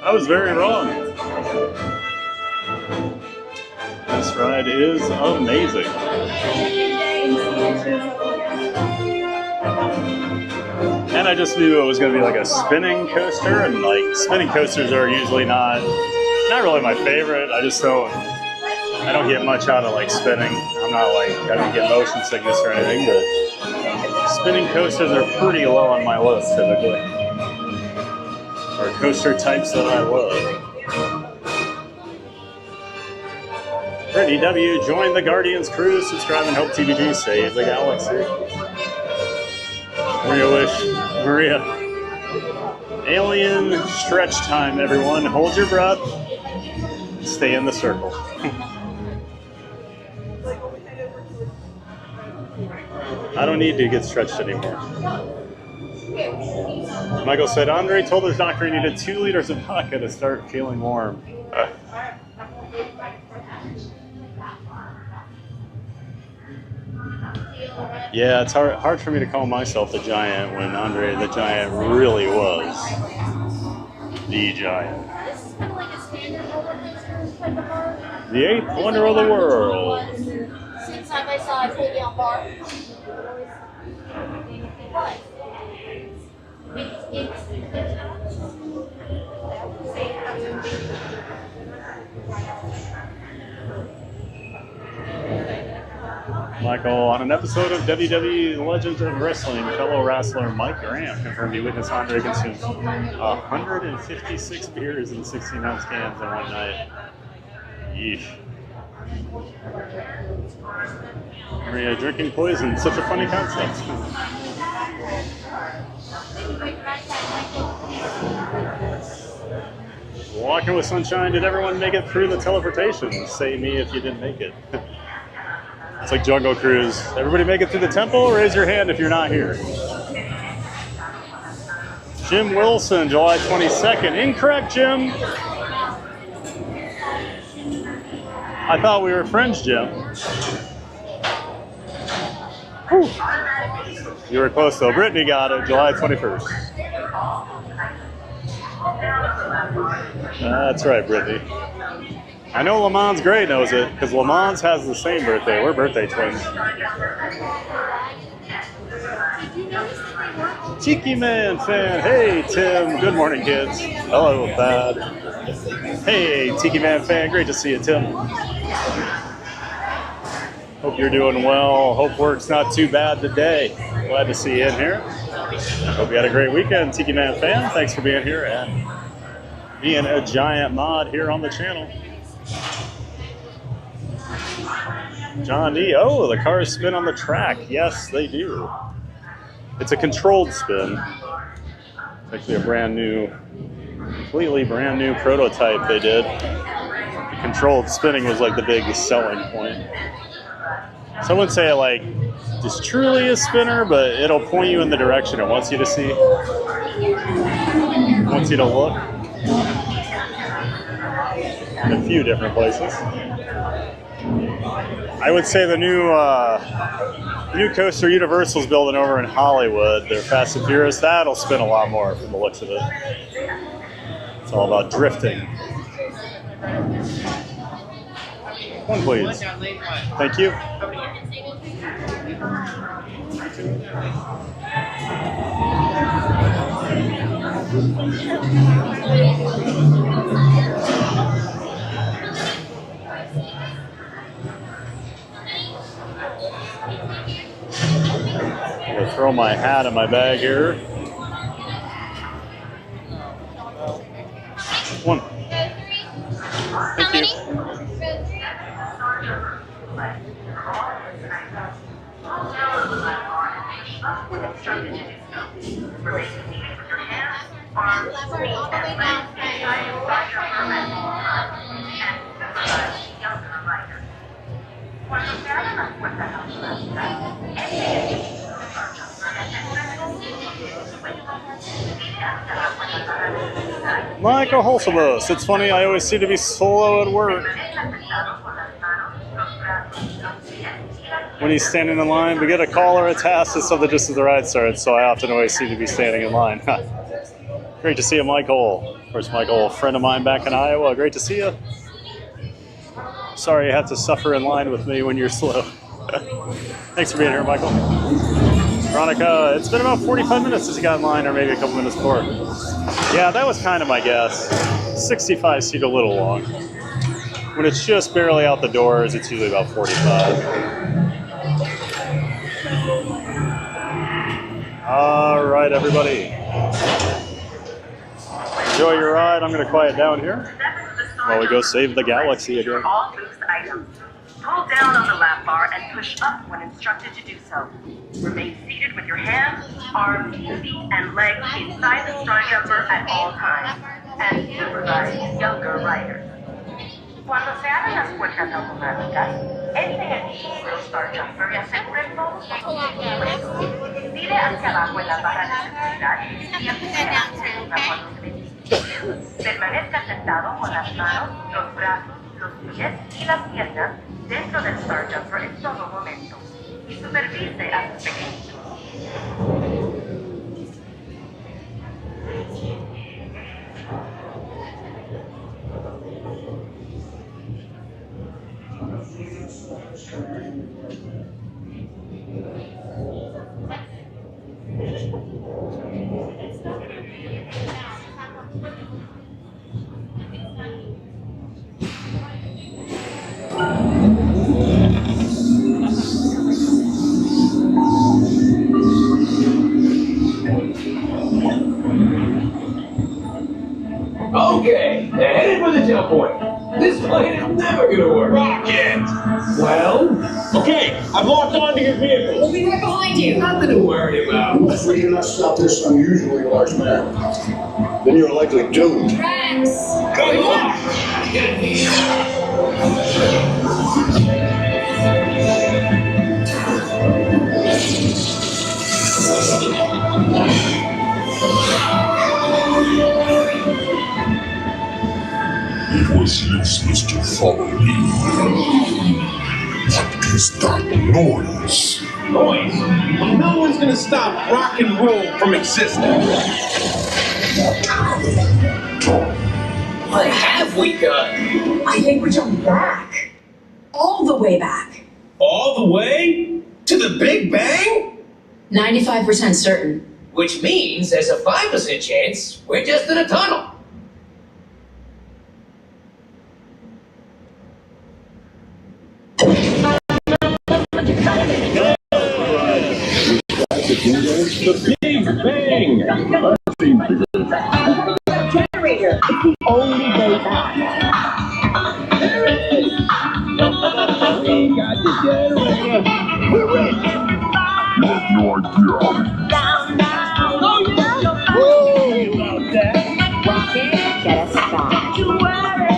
Speaker 2: I was very wrong. This ride is amazing. And I just knew it was going to be like a spinning coaster, and like spinning coasters are usually not really my favorite. I don't get much out of like spinning. I'm not like, I don't get motion sickness or anything, but spinning coasters are pretty low on my list typically. Or coaster types that I love. Brittany W. joined the Guardians crew. Subscribe and help TBG save the galaxy. Maria. Alien stretch time, everyone. Hold your breath. Stay in the circle. I don't need to get stretched anymore. Michael said, Andre told his doctor he needed 2 liters of vodka to start feeling warm. Yeah, it's hard for me to call myself the Giant when Andre the Giant really was the Giant.
Speaker 3: This is kind of like a standard roller coaster type of bar.
Speaker 2: The 8th wonder of the world.
Speaker 3: Sit side by side, pull down bar. What?
Speaker 2: Michael, on an episode of WWE Legends of Wrestling, fellow wrestler Mike Graham confirmed he witnessed Andre consume 156 beers in 16-ounce cans in one night. Yeesh. Maria, drinking poison, such a funny concept. Walking with Sunshine, did everyone make it through the teleportation? Say me if you didn't make it. It's like Jungle Cruise. Everybody make it through the temple? Raise your hand if you're not here. Jim Wilson, July 22nd. Incorrect, Jim. I thought we were friends, Jim. Whew. You were close though. Brittany got it, July 21st. That's right, Brittany. I know Lamont's Gray knows it, because Lamont's has the same birthday. We're birthday twins. Tiki Man fan. Hey, Tim. Good morning, kids. Hello, Thad. Hey, Tiki Man fan. Great to see you, Tim. Hope you're doing well. Hope work's not too bad today. Glad to see you in here. Hope you had a great weekend, Tiki Man fan. Thanks for being here and being a giant mod here on the channel. John D. Oh, the cars spin on the track. Yes, they do. It's a controlled spin. It's actually a completely brand new prototype they did. The controlled spinning was like the big selling point. So I wouldn't say it like is truly a spinner, but it'll point you in the direction it wants you to see. It wants you to look. In a few different places. I would say the new coaster Universal's building over in Hollywood, their Fast and Furious, that'll spin a lot more from the looks of it. It's all about drifting. One, please. Thank you. I'm gonna throw my hat in my bag here. One. Thank you. Michael Holsabus. It's funny, I always seem to be slow at work. When he's standing in line, we get a call or a task that something just as the ride starts, so I often always seem to be standing in line. Great to see you, Michael. Of course, Michael, a friend of mine back in Iowa. Great to see you. Sorry you have to suffer in line with me when you're slow. Thanks for being here, Michael. Veronica, it's been about 45 minutes since you got in line, or maybe a couple minutes before. Yeah, that was kind of my guess. 65 seat a little long. When it's just barely out the doors, it's usually about 45. All right, everybody. Enjoy your ride. I'm going to quiet down here while we go save the galaxy again.
Speaker 20: All boost items. Pull down on the lap bar and push up when instructed to do so. Remain seated with your hands, arms, feet, and legs inside the Star Jumper at all times, and supervise younger riders. Cuando se abren las puertas automáticas, entre el vehículo Star Jumper y aseguren todos los objetos. Mire hacia abajo en la barra de seguridad y ajuste la segunda cuando se deslice. Permanezca sentado con las manos, los brazos, los pies y las piernas dentro del Star Jumper en todo momento y supervise a sus pequeños.
Speaker 18: Okay, headed for the tail point. This plane is never gonna work. Rocket! Well? Okay, I've locked onto your vehicle.
Speaker 12: We'll be right behind you.
Speaker 18: Nothing to worry about.
Speaker 21: If we cannot stop this unusually large man, then you're likely doomed.
Speaker 12: Rex!
Speaker 18: Good luck!
Speaker 21: It was useless to follow me. What is that noise?
Speaker 22: Noise? No one's gonna stop rock and roll from existing.
Speaker 18: What have we done?
Speaker 10: I think we're jumping back. All the way back.
Speaker 22: All the way? To the Big Bang?
Speaker 10: 95% certain.
Speaker 18: Which means there's a 5% chance we're just in a tunnel.
Speaker 22: The Big Bang!
Speaker 12: Generator. It's the only way back.
Speaker 22: There it is! We got the generator! We're rich!
Speaker 21: Not your idea.
Speaker 12: Down, down.
Speaker 22: Oh yeah! Woo! About that!
Speaker 12: Rocket, get us back. To worry.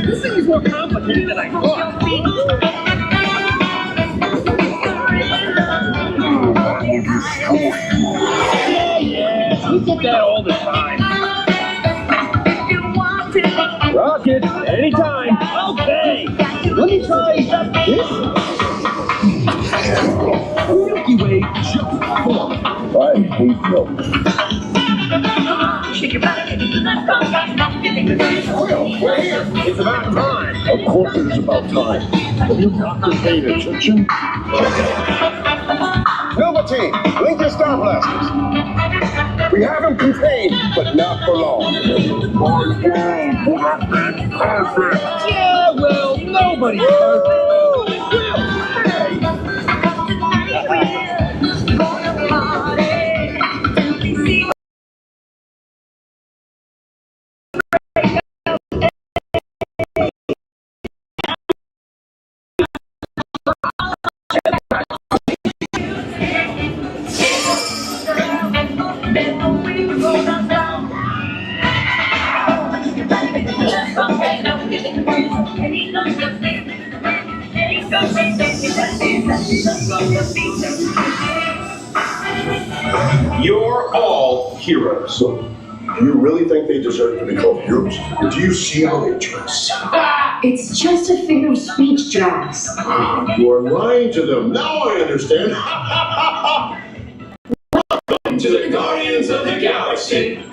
Speaker 22: This thing is more complicated than I thought. Yeah, we get that all the time. Rocket, anytime. Okay. Let me try this. Milky Way just formed.
Speaker 21: I hate milk.
Speaker 12: Shake your body, let's go.
Speaker 21: We're here. It's about time. Of course it is about time. Have you not been paying attention? Nova team, link your star blasters. We have him contained, but not for long. Perfect.
Speaker 1: Yeah, well, nobody's perfect.
Speaker 21: You're all heroes. Do you really think they deserve to be called heroes? Do you see how they dress?
Speaker 10: It's just a figure of speech, Drax.
Speaker 21: You are lying to them. Now I understand.
Speaker 18: Welcome to the Guardians of the Galaxy.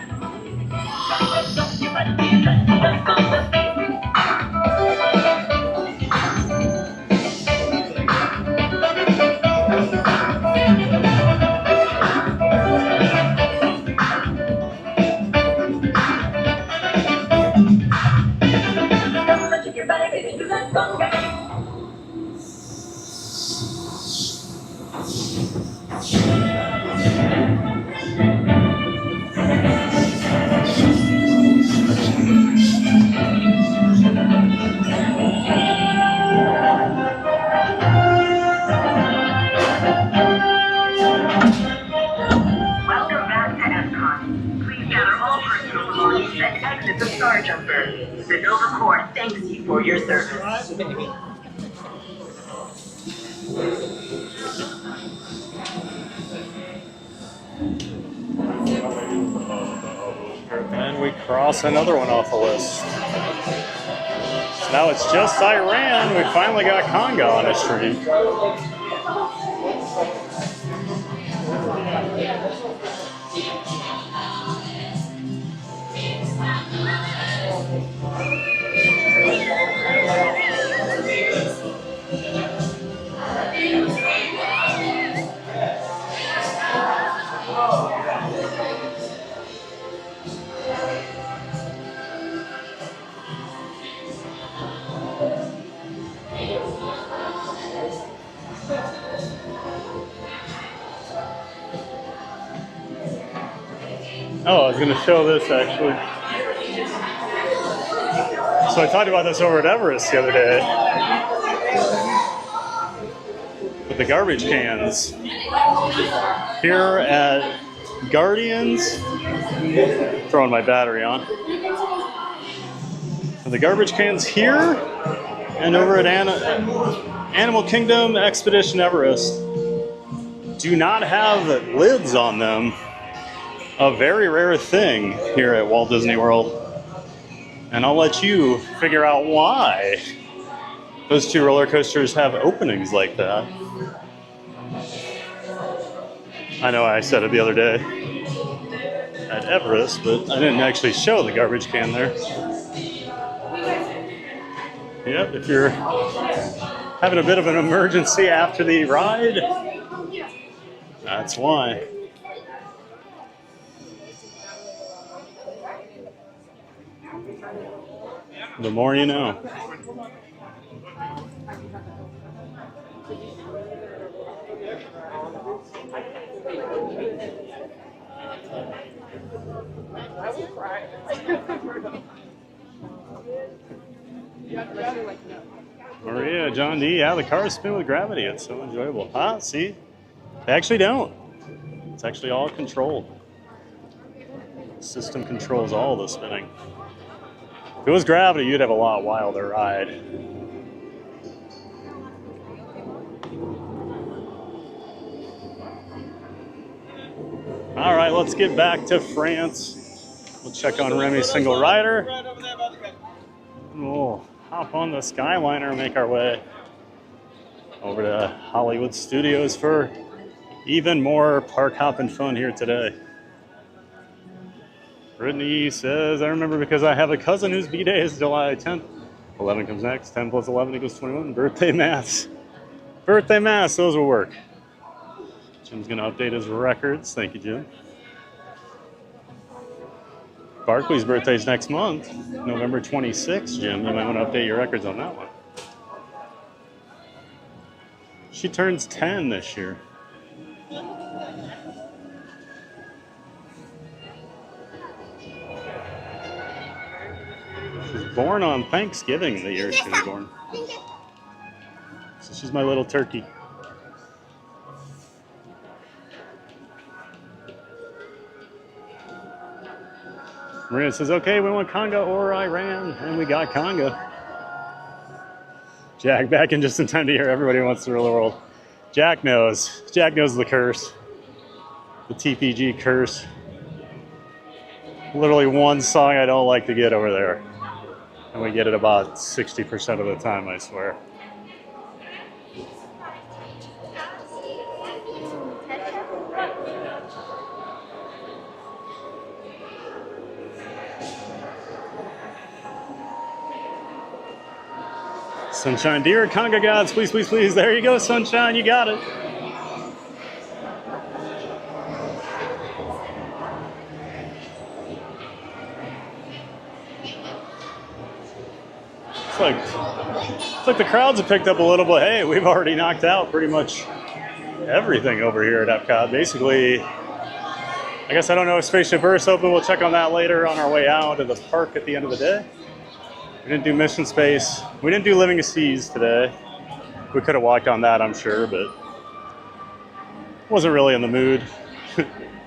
Speaker 20: Welcome back to Epcot. Please gather all personal belongings and exit the Star Jumper. The Nova Corps thanks you for your service.
Speaker 2: And we cross another one off the list. So now it's just Iran. We finally got Conga on his stream. Oh, I was going to show this actually. So I talked about this over at Everest the other day. With the garbage cans. Here at Guardians. Throwing my battery on. So the garbage cans here and over at Animal Kingdom Expedition Everest do not have lids on them. A very rare thing here at Walt Disney World. And I'll let you figure out why those two roller coasters have openings like that. I know I said it the other day at Everest, but I didn't actually show the garbage can there. Yep, if you're having a bit of an emergency after the ride, that's why. The more you know. Maria, John D. Yeah, the cars spin with gravity. It's so enjoyable. Ah, see? They actually don't. It's actually all controlled. The system controls all the spinning. If it was gravity, you'd have a lot wilder ride. All right, let's get back to France. We'll check on Remy's single rider. We'll hop on the Skyliner and make our way over to Hollywood Studios for even more park hopping fun here today. Brittany says, I remember because I have a cousin whose B-day is July 10th. 11 comes next. 10 plus 11 equals 21. Birthday maths. Birthday maths, those will work. Jim's going to update his records. Thank you, Jim. Barkley's birthday is next month, November 26th, Jim. You might want to update your records on that one. She turns 10 this year. She was born on Thanksgiving the year she was born. So she's my little turkey. Maria says, okay, we want Conga or Iran, and we got Conga. Jack back in just in time to hear everybody wants to rule the world. Jack knows. Jack knows the curse. The TPG curse. Literally one song I don't like to get over there. And we get it about 60% of the time, I swear. Sunshine, dear Conga gods, please, please, please. There you go, Sunshine, you got it. It's like the crowds have picked up a little bit. Hey, we've already knocked out pretty much everything over here at Epcot. Basically, I guess I don't know if Spaceship Earth's open. We'll check on that later on our way out of the park at the end of the day. We didn't do Mission Space. We didn't do Living Seas today. We could have walked on that, I'm sure, but wasn't really in the mood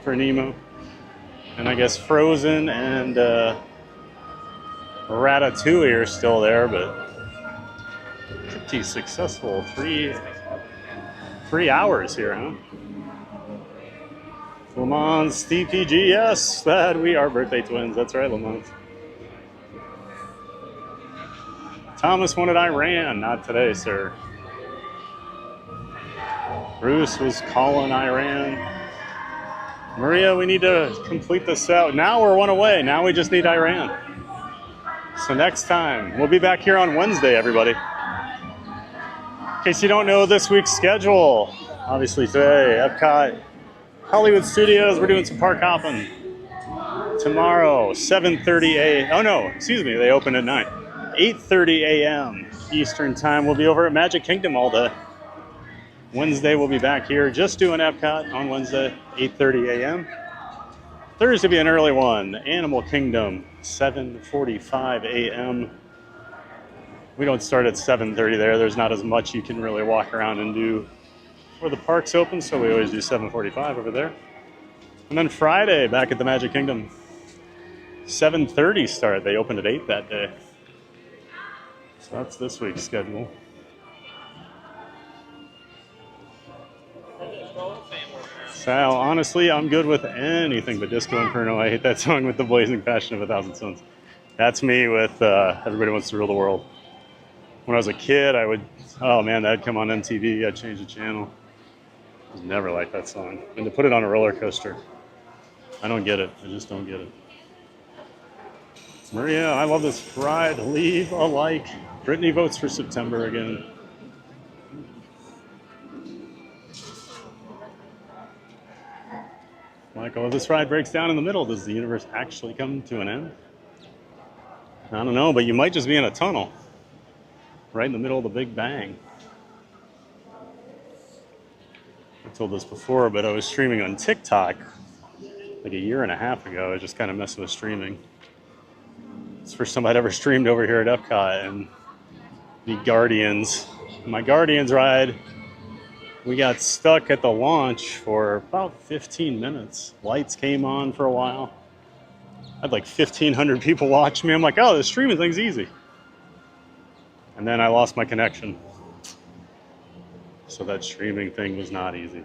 Speaker 2: for Nemo. And I guess Frozen and Ratatouille are still there, but pretty successful. Three hours here, huh? Le Mans, TPG, yes, that we are birthday twins. That's right, Le Mans. Thomas wanted Iran, not today, sir. Bruce was calling Iran. Maria, we need to complete this out. Now we're one away. Now we just need Iran. So next time, we'll be back here on Wednesday, everybody. In case you don't know this week's schedule, obviously today, Epcot, Hollywood Studios, we're doing some park hopping. Tomorrow, 7:30 a.m. Oh no, excuse me, they open at 9. 8:30 a.m. Eastern time. We'll be over at Magic Kingdom all day. Wednesday, we'll be back here just doing Epcot on Wednesday, 8:30 a.m. Thursday will be an early one. Animal Kingdom, 7:45 a.m. We don't start at 7:30 there. There's not as much you can really walk around and do before the park's open, so we always do 7:45 over there. And then Friday, back at the Magic Kingdom, 7:30 start. They opened at 8 that day. So that's this week's schedule. Sal, honestly, I'm good with anything but Disco Inferno. I hate that song with the blazing passion of 1,000 suns. That's me with Everybody Wants to Rule the World. When I was a kid, I would, oh man, that'd come on MTV. I'd change the channel. I was never liked that song. And to put it on a roller coaster, I don't get it. I just don't get it. Maria, I love this ride. Leave a like. Brittany votes for September again. Michael, if this ride breaks down in the middle, does the universe actually come to an end? I don't know, but you might just be in a tunnel. Right in the middle of the Big Bang. I told this before, but I was streaming on TikTok like a year and a half ago. I was just kind of messing with streaming. It's the first time I'd ever streamed over here at Epcot, and the Guardians, my Guardians ride, we got stuck at the launch for about 15 minutes. Lights came on for a while. I had like 1,500 people watch me. I'm like, oh, this streaming thing's easy. And then I lost my connection. So that streaming thing was not easy.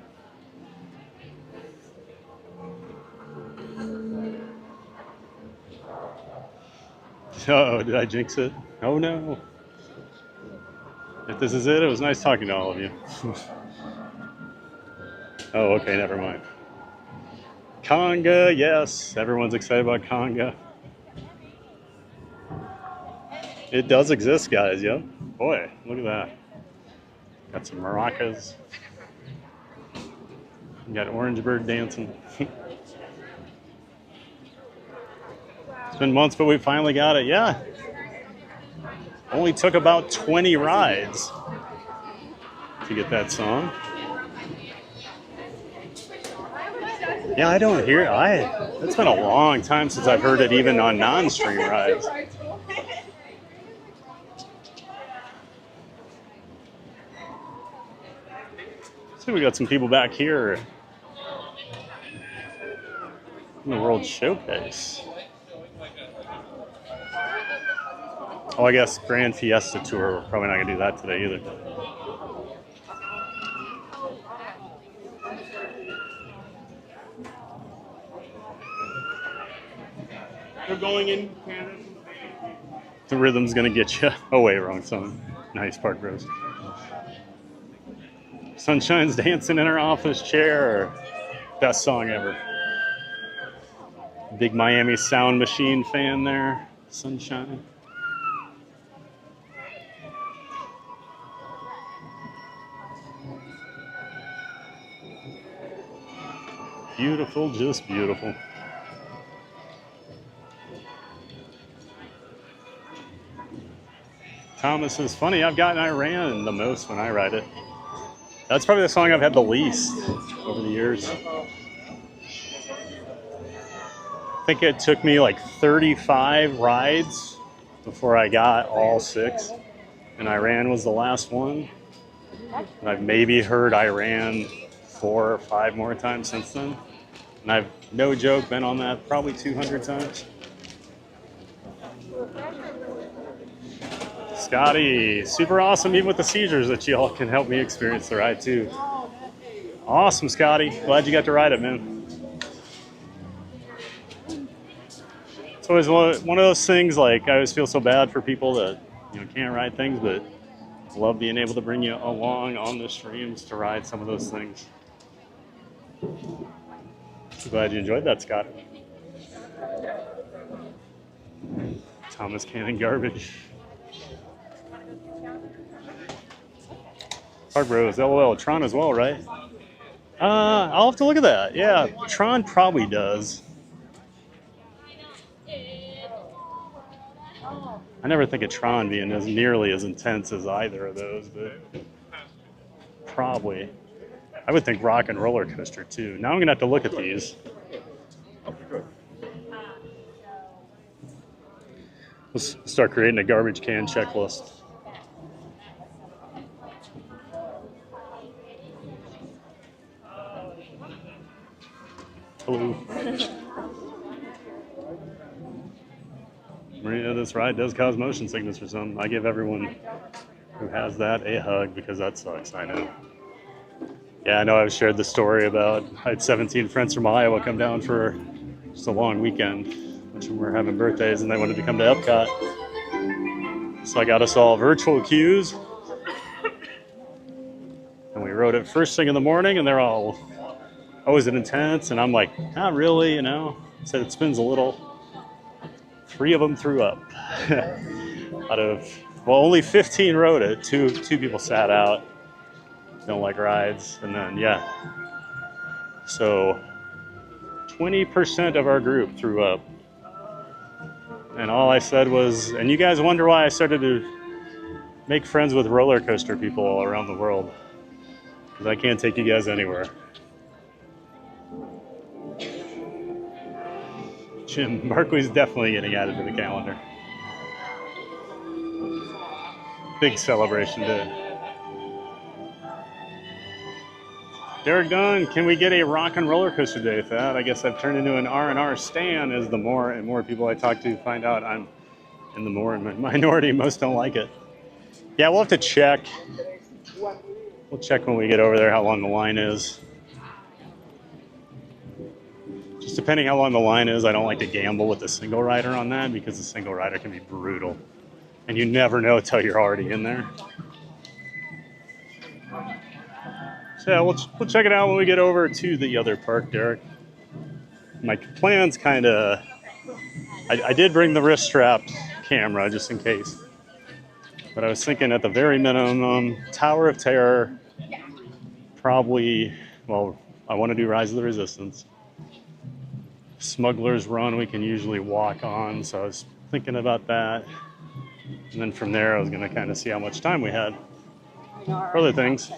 Speaker 2: Oh, did I jinx it? Oh no. If this is it was nice talking to all of you. Oh, okay, never mind. Conga, yes. Everyone's excited about Conga. It does exist, guys. Yep. Boy, look at that. Got some maracas. You got Orange Bird dancing. It's been months, but we finally got it. Yeah. Only took about 20 rides to get that song. Yeah, I don't hear it. It's been a long time since I've heard it even on non-stream rides. So we got some people back here in the World Showcase. Oh, I guess Grand Fiesta Tour. We're probably not going to do that today either. We're going in Canada. The rhythm's going to get you. Oh, wait, wrong song. Nice, Park Rose. Sunshine's dancing in her office chair. Best song ever. Big Miami Sound Machine fan there. Sunshine. Beautiful, just beautiful. Thomas is funny. I've gotten Iran the most when I ride it. That's probably the song I've had the least over the years. I think it took me like 35 rides before I got all 6. And Iran was the last one. And I've maybe heard Iran 4 or 5 more times since then. And I've, no joke, been on that probably 200 times. Scotty, super awesome, even with the seizures, that y'all can help me experience the ride too. Awesome, Scotty. Glad you got to ride it, man. It's always one of those things, like, I always feel so bad for people that, you know, can't ride things, but love being able to bring you along on the streams to ride some of those things. Glad you enjoyed that, Scott. Thomas canning garbage. Park Rose, LOL, Tron as well, right? I'll have to look at that. Yeah, Tron probably does. I never think of Tron being as nearly as intense as either of those, but probably. I would think Rock and Roller Coaster too. Now I'm gonna have to look at these. Let's start creating a garbage can checklist. Hello. Maria, this ride does cause motion sickness for some. I give everyone who has that a hug because that sucks, I know. Yeah, I know I've shared the story about I had 17 friends from Iowa come down for just a long weekend, which were having birthdays, and they wanted to come to Epcot. So I got us all virtual queues. And we rode it first thing in the morning, and they're all, oh, is it intense? And I'm like, not really, you know. I said it spins a little. 3 of them threw up. Out of, well, only 15 rode it. Two people sat out. Don't like rides. And then, yeah. So 20% of our group threw up. And all I said was, and you guys wonder why I started to make friends with roller coaster people all around the world. Because I can't take you guys anywhere. Jim Barkley's definitely getting added to the calendar. Big celebration day. Derek Dunn, can we get a rock and roller coaster day with that? I guess I've turned into an R&R stan as the more and more people I talk to find out I'm in the more minority. Most don't like it. Yeah, we'll have to check. We'll check when we get over there how long the line is. Just depending how long the line is, I don't like to gamble with the single rider on that because the single rider can be brutal. And you never know until you're already in there. So yeah, we'll check it out when we get over to the other park, Derek. my plan's kind of... I did bring the wrist-strapped camera just in case. But I was thinking at the very minimum, Tower of Terror, probably, well, I want to do Rise of the Resistance. Smuggler's Run we can usually walk on, so I was thinking about that. And then from there I was going to kind of see how much time we had for other things.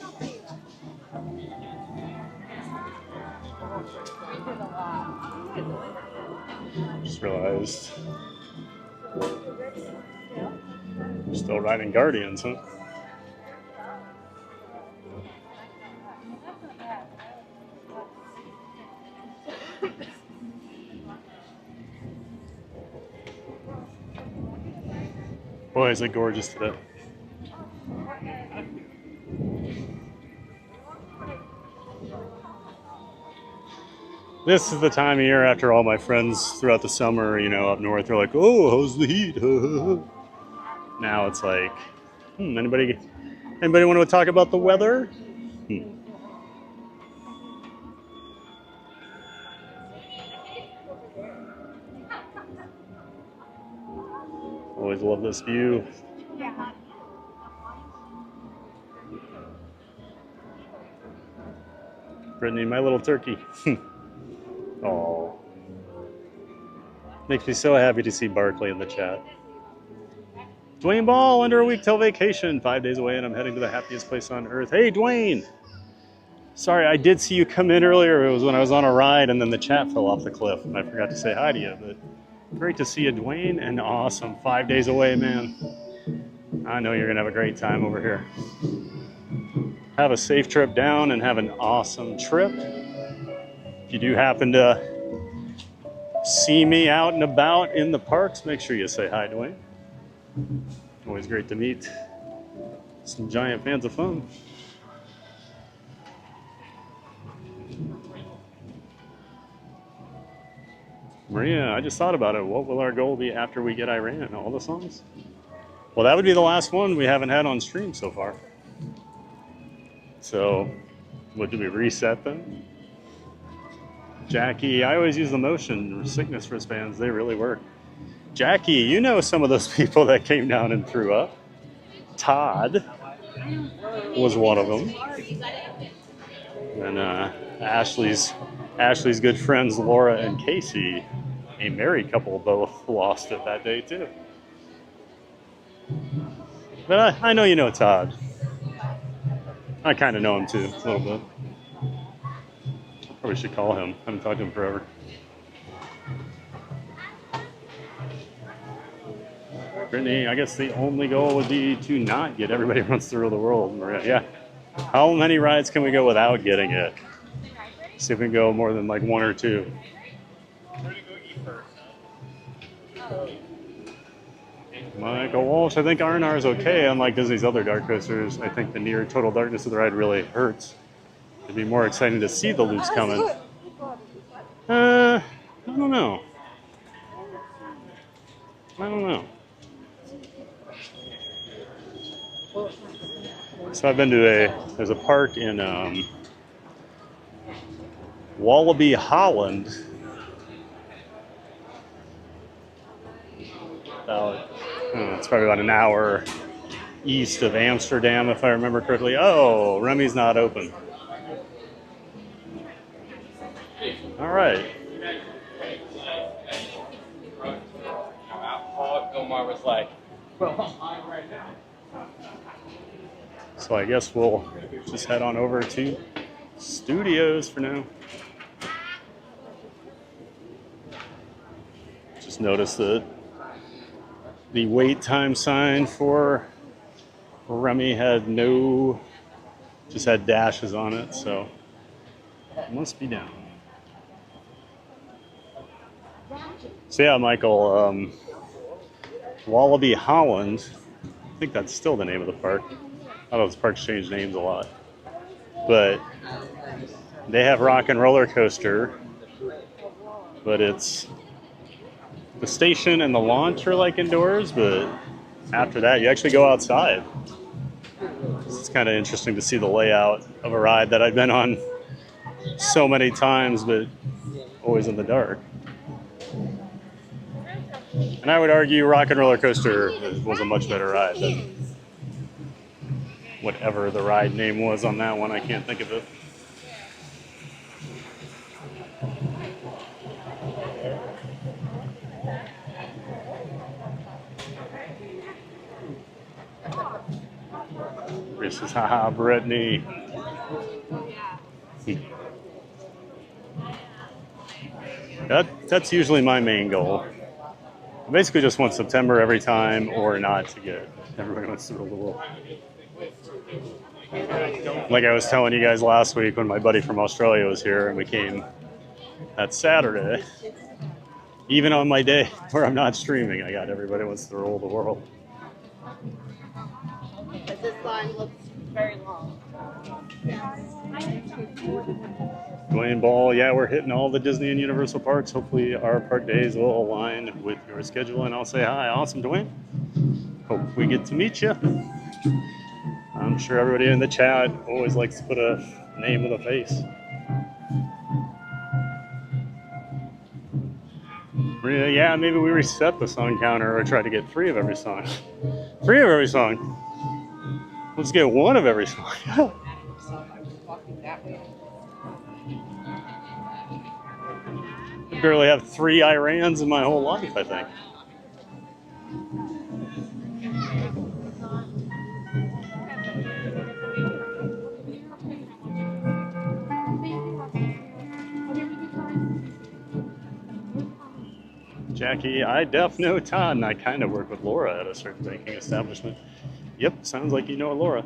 Speaker 2: Just realized we're still riding Guardians, huh? Boy, is it gorgeous today. This is the time of year after all my friends throughout the summer, you know, up north, they're like, oh, how's the heat? Now it's like, anybody want to talk about the weather? Always love this view. Brittany, my little turkey. Oh, makes me so happy to see Barkley in the chat. Dwayne Ball, under a week till vacation, 5 days away, and I'm heading to the happiest place on earth. Hey, Dwayne. Sorry, I did see you come in earlier. It was when I was on a ride, and then the chat fell off the cliff, and I forgot to say hi to you. But great to see you, Dwayne, and awesome. 5 days away, man. I know you're gonna have a great time over here. Have a safe trip down, and have an awesome trip. If you do happen to see me out and about in the parks, make sure you say hi, Dwayne. Always great to meet some giant fans of fun. Maria, I just thought about it. What will our goal be after we get Iran? All the songs? Well, that would be the last one we haven't had on stream so far. So, what, do we reset them? Jackie, I always use the motion sickness wristbands. They really work. Jackie, you know some of those people that came down and threw up. Todd was one of them. And Ashley's good friends, Laura and Casey, a married couple, both lost it that day too. But I know you know Todd. I kind of know him too, a little bit. Probably should call him. I haven't talked to him forever. Brittany, I guess the only goal would be to not get Everybody Runs Through the World. Yeah. How many rides can we go without getting it? See if we can go more than like one or two. Michael Walsh, I think R&R is okay. Unlike Disney's other dark coasters, I think the near total darkness of the ride really hurts. It'd be more exciting to see the loops coming. I don't know. So I've been to there's a park in Wallaby, Holland. It's probably about an hour east of Amsterdam, if I remember correctly. Oh, Remy's not open. All right.
Speaker 5: Omar was like, well, I'm right now.
Speaker 2: So I guess we'll just head on over to Studios for now. Just noticed that the wait time sign for Remy had just had dashes on it, so it must be down. So yeah, Michael, Wallaby, Holland, I think that's still the name of the park. I know this park's changed names a lot. But they have Rock and Roller Coaster, but it's the station and the launch are like indoors, but after that you actually go outside. It's kind of interesting to see the layout of a ride that I've been on so many times, but always in the dark. And I would argue Rock and Roller Coaster was a much better ride than whatever the ride name was on that one. I can't think of it. This is haha, Brittany. That's usually my main goal. I basically just want September every time, or not to get everybody wants to rule the world. Like I was telling you guys last week when my buddy from Australia was here and we came that Saturday. Even on my day where I'm not streaming, I got everybody wants to rule the world.
Speaker 4: But this line looks very long.
Speaker 2: Dwayne Ball, yeah, we're hitting all the Disney and Universal parks. Hopefully our park days will align with your schedule, and I'll say hi. Awesome, Dwayne. Hope we get to meet you. I'm sure everybody in the chat always likes to put a name with a face. Yeah, maybe we reset the song counter or try to get 3 of every song. 3 of every song. Let's get 1 of every song. I barely have 3 Irans in my whole life, I think. Jackie, I def know Todd, and I kind of work with Laura at a certain banking establishment. Yep, sounds like you know Laura.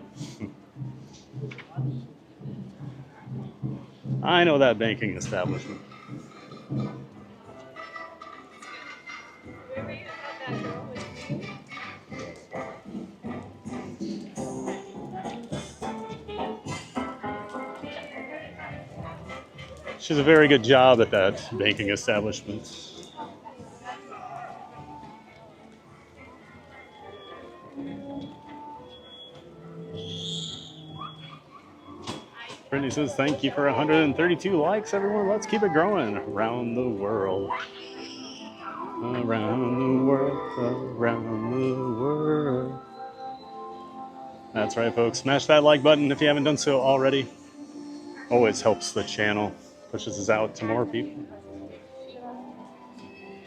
Speaker 2: I know that banking establishment. She does a very good job at that banking establishment. Brittany says, thank you for 132 likes, everyone. Let's keep it growing around the world. Around the world, around the world. That's right, folks. Smash that like button if you haven't done so already. Always helps the channel, pushes us out to more people.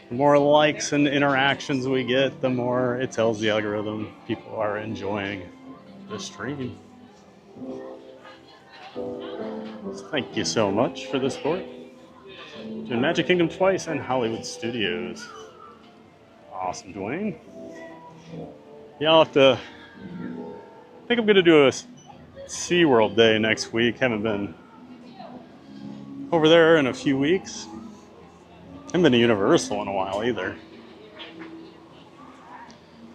Speaker 2: The more likes and interactions we get, the more it tells the algorithm people are enjoying the stream. Thank you so much for the support. Doing Magic Kingdom twice and Hollywood Studios. Awesome, Dwayne. Yeah, I'll have to... I think I'm going to do a SeaWorld day next week. Haven't been over there in a few weeks. Haven't been to Universal in a while either.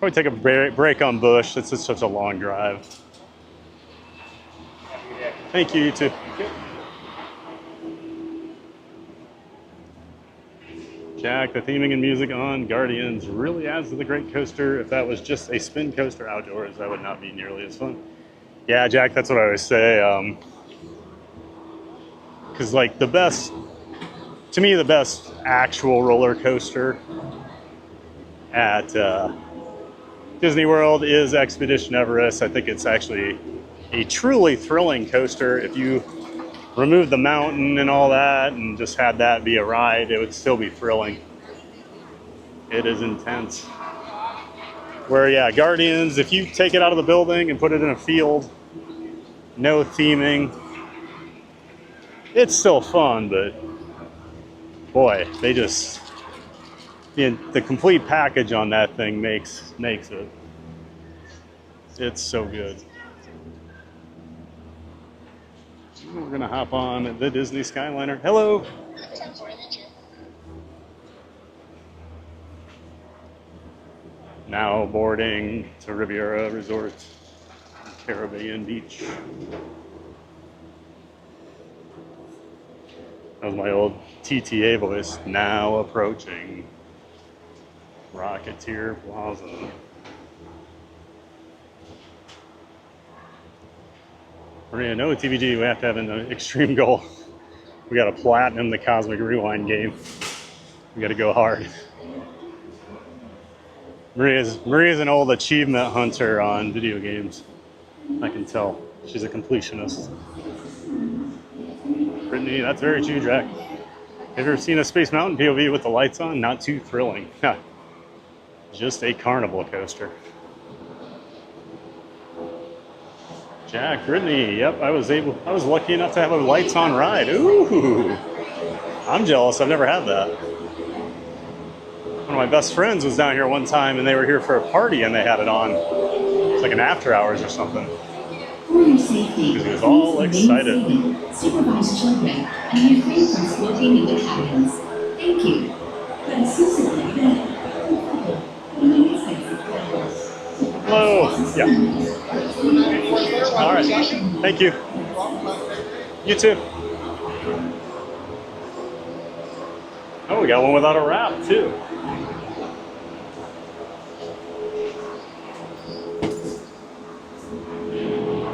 Speaker 2: Probably take a break on Busch. It's just such a long drive. Thank you, you too. Jack, the theming and music on Guardians really adds to the great coaster. If that was just a spin coaster outdoors, that would not be nearly as fun. Yeah, Jack, that's what I always say. Because, like, to me, the best actual roller coaster at Disney World is Expedition Everest. I think it's actually a truly thrilling coaster. If you remove the mountain and all that and just had that be a ride, it would still be thrilling. It is intense. Where, yeah, Guardians, if you take it out of the building and put it in a field, no theming, it's still fun, but boy, they just, the complete package on that thing makes it. It's so good. We're gonna hop on the Disney Skyliner. Hello. Now boarding to Riviera Resort, Caribbean Beach. That was my old TTA voice. Now approaching Rocketeer Plaza. Maria, no TBG, we have to have an extreme goal. We got to platinum the Cosmic Rewind game. We got to go hard. Maria's an old achievement hunter on video games. I can tell. She's a completionist. Brittany, that's very true, Jack. Have you ever seen a Space Mountain POV with the lights on? Not too thrilling. Just a carnival coaster. Jack, Brittany, yep, I was lucky enough to have a lights on ride. Ooh, I'm jealous, I've never had that. One of my best friends was down here one time and they were here for a party and they had it on. It's like an after hours or something.
Speaker 10: For your safety,
Speaker 2: Because he was all excited.
Speaker 10: supervise children and refrain from smoking in the cabins. Thank you.
Speaker 2: Hello. Yeah. All right. Thank you. You too. Oh, we got one without a wrap too.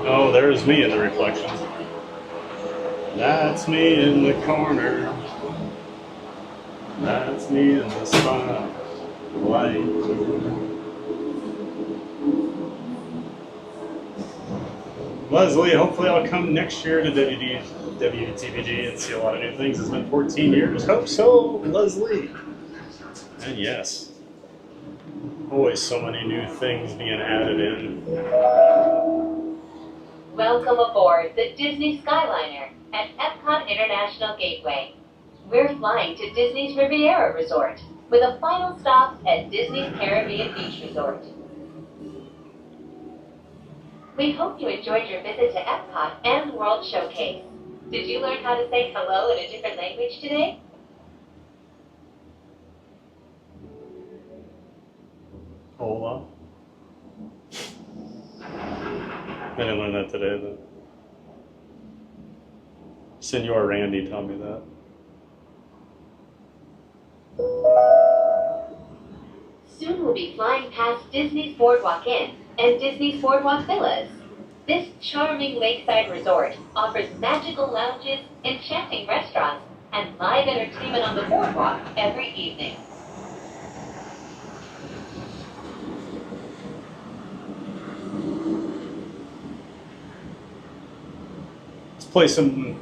Speaker 2: Oh, there's me in the reflection. That's me in the corner. That's me in the spotlight. Leslie, hopefully I'll come next year to WTVG and see a lot of new things. It's been 14 years. Hope so, Leslie. And yes, always so many new things being added in.
Speaker 8: Welcome aboard the Disney Skyliner at Epcot International Gateway. We're flying to Disney's Riviera Resort with a final stop at Disney's Caribbean Beach Resort. We hope you enjoyed your visit to Epcot and World Showcase. Did you learn how to say hello in a different language today?
Speaker 2: Hola. I didn't learn that today, though. Senor Randy taught me that.
Speaker 8: Soon we'll be flying past Disney's Boardwalk Inn and Disney's Boardwalk Villas. This charming lakeside resort offers magical lounges, enchanting restaurants, and live entertainment on the boardwalk every evening.
Speaker 2: Let's play some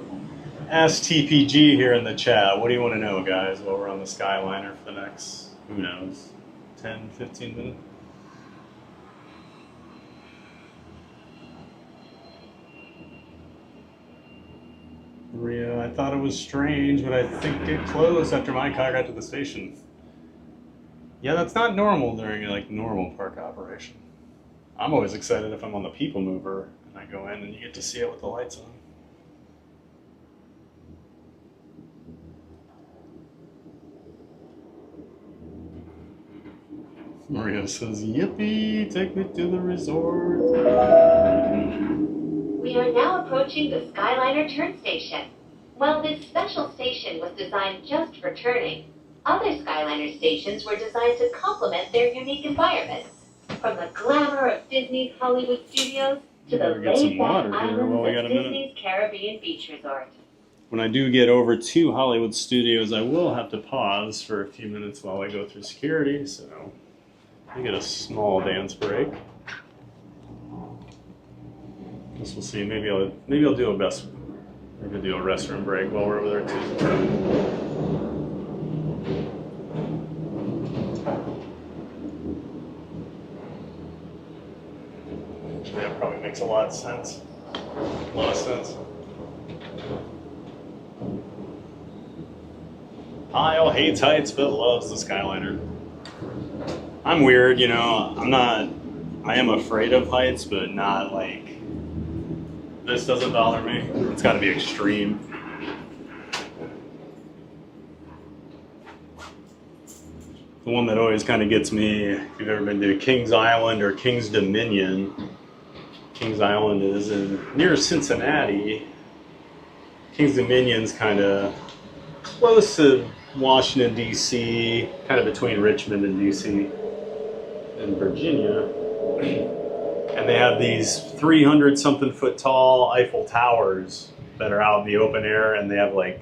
Speaker 2: STPG here in the chat. What do you want to know, guys, while we're on the Skyliner for the next, who knows, 10, 15 minutes? Maria, I thought it was strange, but I think it closed after my car got to the station. Yeah, that's not normal during like normal park operation. I'm always excited if I'm on the People Mover and I go in and you get to see it with the lights on. Maria says, yippee, take me to the resort.
Speaker 8: We are now approaching the Skyliner turn station. While this special station was designed just for turning, other Skyliner stations were designed to complement their unique environments. From the glamour of Disney's Hollywood Studios to the laid-back islands of Disney's Caribbean Beach Resort.
Speaker 2: When I do get over to Hollywood Studios, I will have to pause for a few minutes while I go through security, so I get a small dance break. Guess we'll see. Maybe I'll do a restroom break while we're over there too. Actually, that probably makes a lot of sense. Kyle hates heights but loves the Skyliner. I'm weird, you know, I am afraid of heights, but not like, this doesn't bother me. It's gotta be extreme. The one that always kind of gets me, if you've ever been to Kings Island or Kings Dominion, Kings Island is near Cincinnati. Kings Dominion's kind of close to Washington, D.C., kind of between Richmond and D.C. and Virginia. And they have these 300-something foot tall Eiffel Towers that are out in the open air, and they have like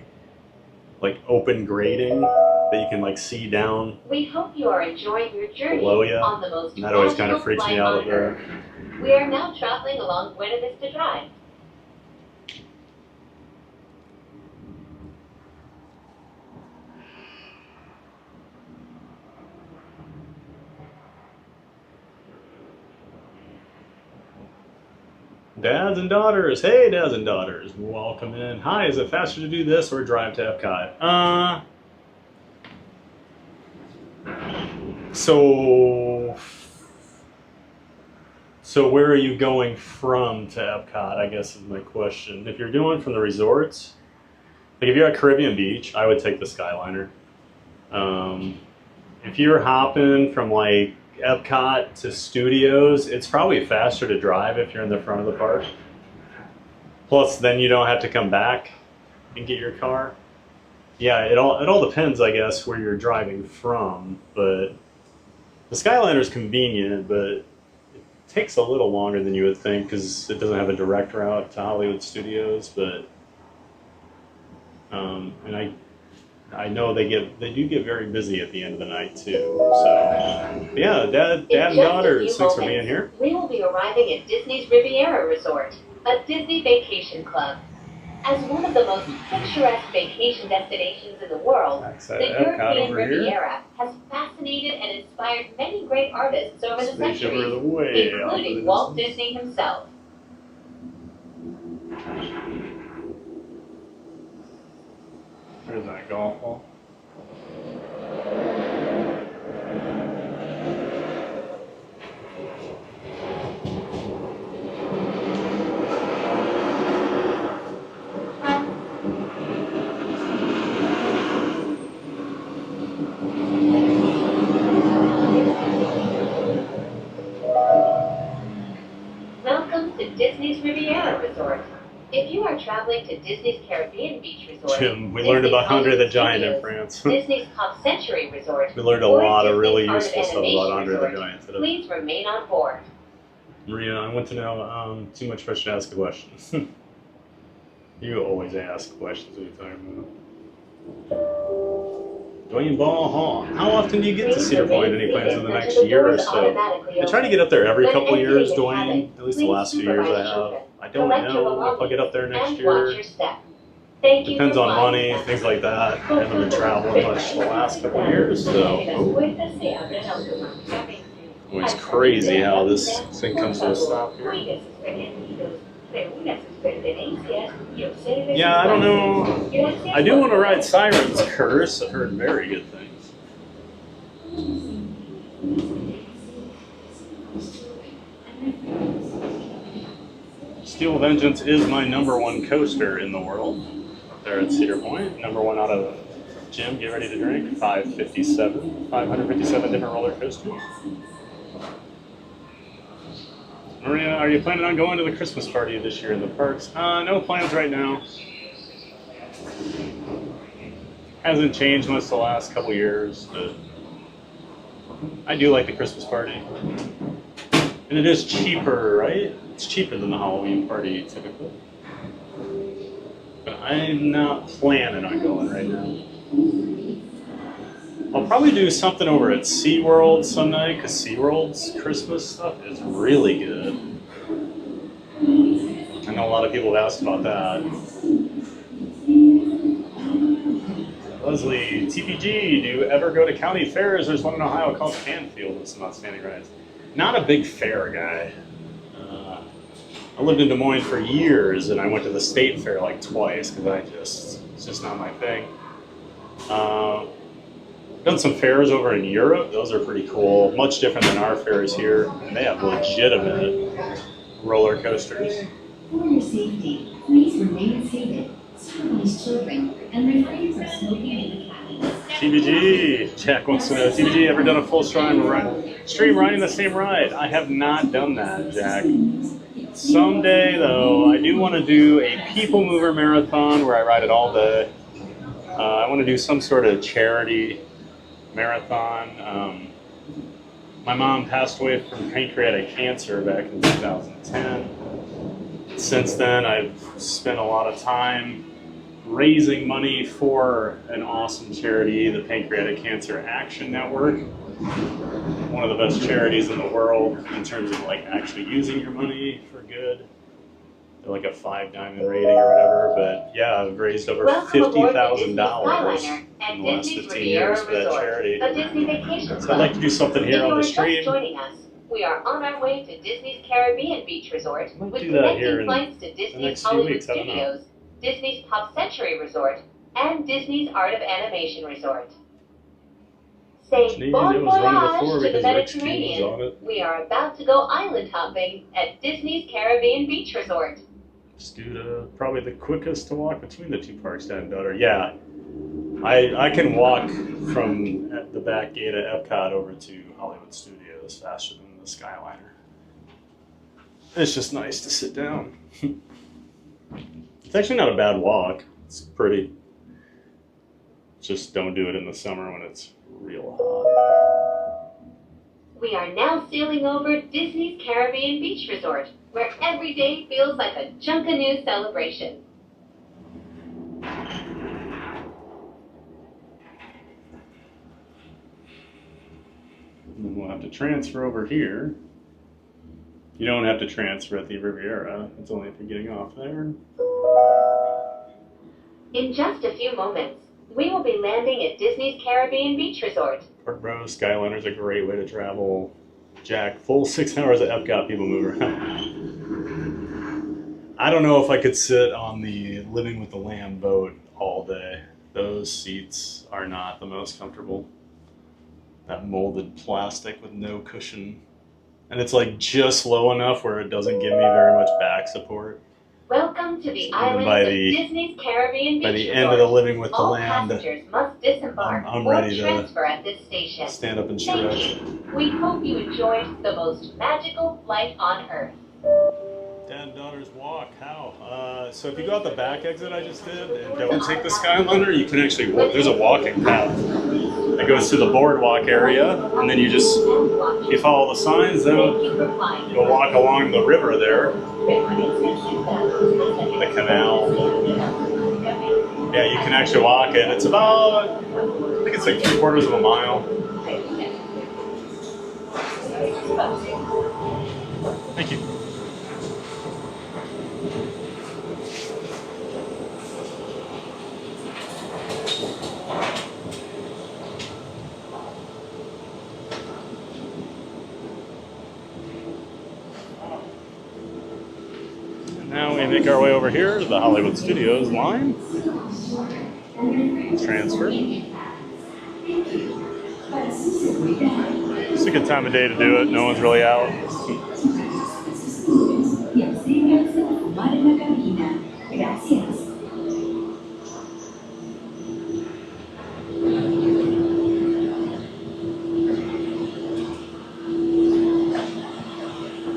Speaker 2: like open grating that you can like see down
Speaker 8: We hope you are enjoying your journey
Speaker 2: below you.
Speaker 8: on the most
Speaker 2: And that always kind of
Speaker 8: magical
Speaker 2: freaks me
Speaker 8: flight
Speaker 2: out
Speaker 8: on
Speaker 2: up there.
Speaker 8: Earth. We are now traveling along Buena Vista Drive.
Speaker 2: Dads and daughters, hey dads and daughters, welcome in. Hi, is it faster to do this or drive to Epcot? So where are you going from to Epcot, I guess is my question. If you're doing from the resorts, like if you're at Caribbean Beach, I would take the Skyliner. If you're hopping from like Epcot to Studios, it's probably faster to drive if you're in the front of the park. Plus, then you don't have to come back and get your car. Yeah, it all depends, I guess, where you're driving from. But the Skyliner is convenient, but it takes a little longer than you would think because it doesn't have a direct route to Hollywood Studios. But and I know they do get very busy at the end of the night too. So yeah, dad and daughters, thanks for being here.
Speaker 8: We will be arriving at Disney's Riviera Resort, a Disney vacation club. As one of the most picturesque vacation destinations in the world, the European Riviera has fascinated and inspired many great artists over the centuries, including Walt Disney himself.
Speaker 2: There's that golf ball.
Speaker 8: Welcome to Disney's Riviera Resort. If you are traveling to Disney's Caribbean Beach Resort,
Speaker 2: Jim, we learned about Andre the Giant in France.
Speaker 8: Disney's Pop Century Resort,
Speaker 2: We learned a
Speaker 8: or
Speaker 2: lot of
Speaker 8: Disney's
Speaker 2: really
Speaker 8: Art of
Speaker 2: useful stuff about
Speaker 8: Animation
Speaker 2: Andre the
Speaker 8: Resort,
Speaker 2: Giant today.
Speaker 8: please remain on board.
Speaker 2: Maria, I want to know too much pressure to ask a question. You always ask questions when you're talking about. Dwayne Ball Hall. How often do you get to Cedar Point? Any plans in the next year or so? I try to get up there every couple years, Dwayne. At least the last few years I have. I don't know if I'll get up there next year. Depends on money, things like that. I haven't been traveling much the last couple years, so. It's crazy how this thing comes to a stop here. Yeah, I don't know. I do want to ride Siren's Curse. I've heard very good things. Steel Vengeance is my #1 coaster in the world. Up there at Cedar Point. #1 out of Jim, get ready to drink. 557 different roller coasters. Maria, are you planning on going to the Christmas party this year in the parks? No plans right now. Hasn't changed much the last couple years, but I do like the Christmas party. And it is cheaper, right? It's cheaper than the Halloween party typically. But I'm not planning on going right now. I'll probably do something over at SeaWorld some night, because SeaWorld's Christmas stuff is really good. I know a lot of people have asked about that. Leslie, TPG, do you ever go to county fairs? There's one in Ohio called Canfield with some outstanding rides. Not a big fair guy. I lived in Des Moines for years, and I went to the state fair like twice, because it's just not my thing. Done some fairs over in Europe. Those are pretty cool. Much different than our fairs here. And they have legitimate roller coasters.
Speaker 10: For your safety, please remain seated, supervise children, and refrain from smoking in the cabin.
Speaker 2: TBG, Jack wants to know, TBG, ever done a full stream riding the same ride? I have not done that, Jack. Someday, though, I do want to do a People Mover marathon where I ride it all day. I want to do some sort of charity marathon. My mom passed away from pancreatic cancer back in 2010. Since then, I've spent a lot of time raising money for an awesome charity, the Pancreatic Cancer Action Network. One of the best charities in the world in terms of like actually using your money for good. They're like a 5 diamond rating or whatever, but yeah, I've raised over $50,000 in the last 15 years for that charity. So I'd like to do something here on the stream.
Speaker 8: Joining us, we are on our way to Disney's Caribbean Beach Resort with
Speaker 2: do that here
Speaker 8: connecting
Speaker 2: in
Speaker 8: flights to
Speaker 2: the
Speaker 8: Disney's
Speaker 2: next few
Speaker 8: Hollywood
Speaker 2: weeks, I don't know.
Speaker 8: Studios, Disney's Pop Century Resort, and Disney's Art of Animation Resort. Say bon voyage to the Mediterranean. We are about to go island hopping at Disney's Caribbean Beach Resort.
Speaker 2: Scuda, probably the quickest to walk between the two parks, Dad and daughter. Yeah, I can walk from the back gate at Epcot over to Hollywood Studios faster than the Skyliner. It's just nice to sit down. It's actually not a bad walk. It's pretty. Just don't do it in the summer when it's real hot.
Speaker 8: We are now sailing over Disney's Caribbean Beach Resort, where every day feels like a Junkanoo celebration.
Speaker 2: And then we'll have to transfer over here. You don't have to transfer at the Riviera. It's only if you're getting off there.
Speaker 8: In just a few moments, we will be landing at Disney's Caribbean Beach Resort.
Speaker 2: Park Bro, Skyliner's a great way to travel. Jack, full 6 hours at Epcot, people move around. I don't know if I could sit on the Living with the Lamb boat all day. Those seats are not the most comfortable. That molded plastic with no cushion. And it's like just low enough where it doesn't give me very much back support.
Speaker 8: Welcome to the islands
Speaker 2: by
Speaker 8: of
Speaker 2: the-
Speaker 8: Disney's Caribbean Beach
Speaker 2: By the
Speaker 8: Resort.
Speaker 2: end of the Living with the
Speaker 8: All
Speaker 2: Lamb,
Speaker 8: passengers must disembark
Speaker 2: I'm
Speaker 8: or
Speaker 2: ready to
Speaker 8: transfer at this station.
Speaker 2: stand up and
Speaker 8: Thank
Speaker 2: stretch.
Speaker 8: you. We hope you enjoyed the most magical flight on Earth.
Speaker 2: Dad and daughter's walk, how? So if you go out the back exit I just did and don't take the Skyliner, you can actually walk. There's a walking path that goes to the boardwalk area, and then you follow the signs, then you'll walk along the river there, the canal. Yeah, you can actually walk it. It's about, I think it's like 3/4 of a mile. Thank you. Now we make our way over here to the Hollywood Studios line. Transfer. It's a good time of day to do it. No one's really out.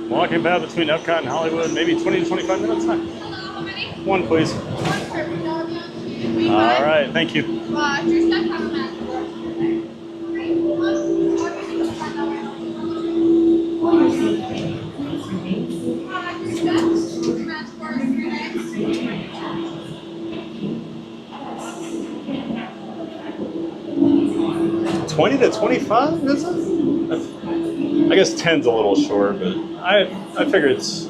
Speaker 2: Walking path between Epcot and Hollywood, maybe 20 to 25 minutes. One, please. All right, thank you. $20 to $25, is it? I guess 10's a little short, but I figure it's. I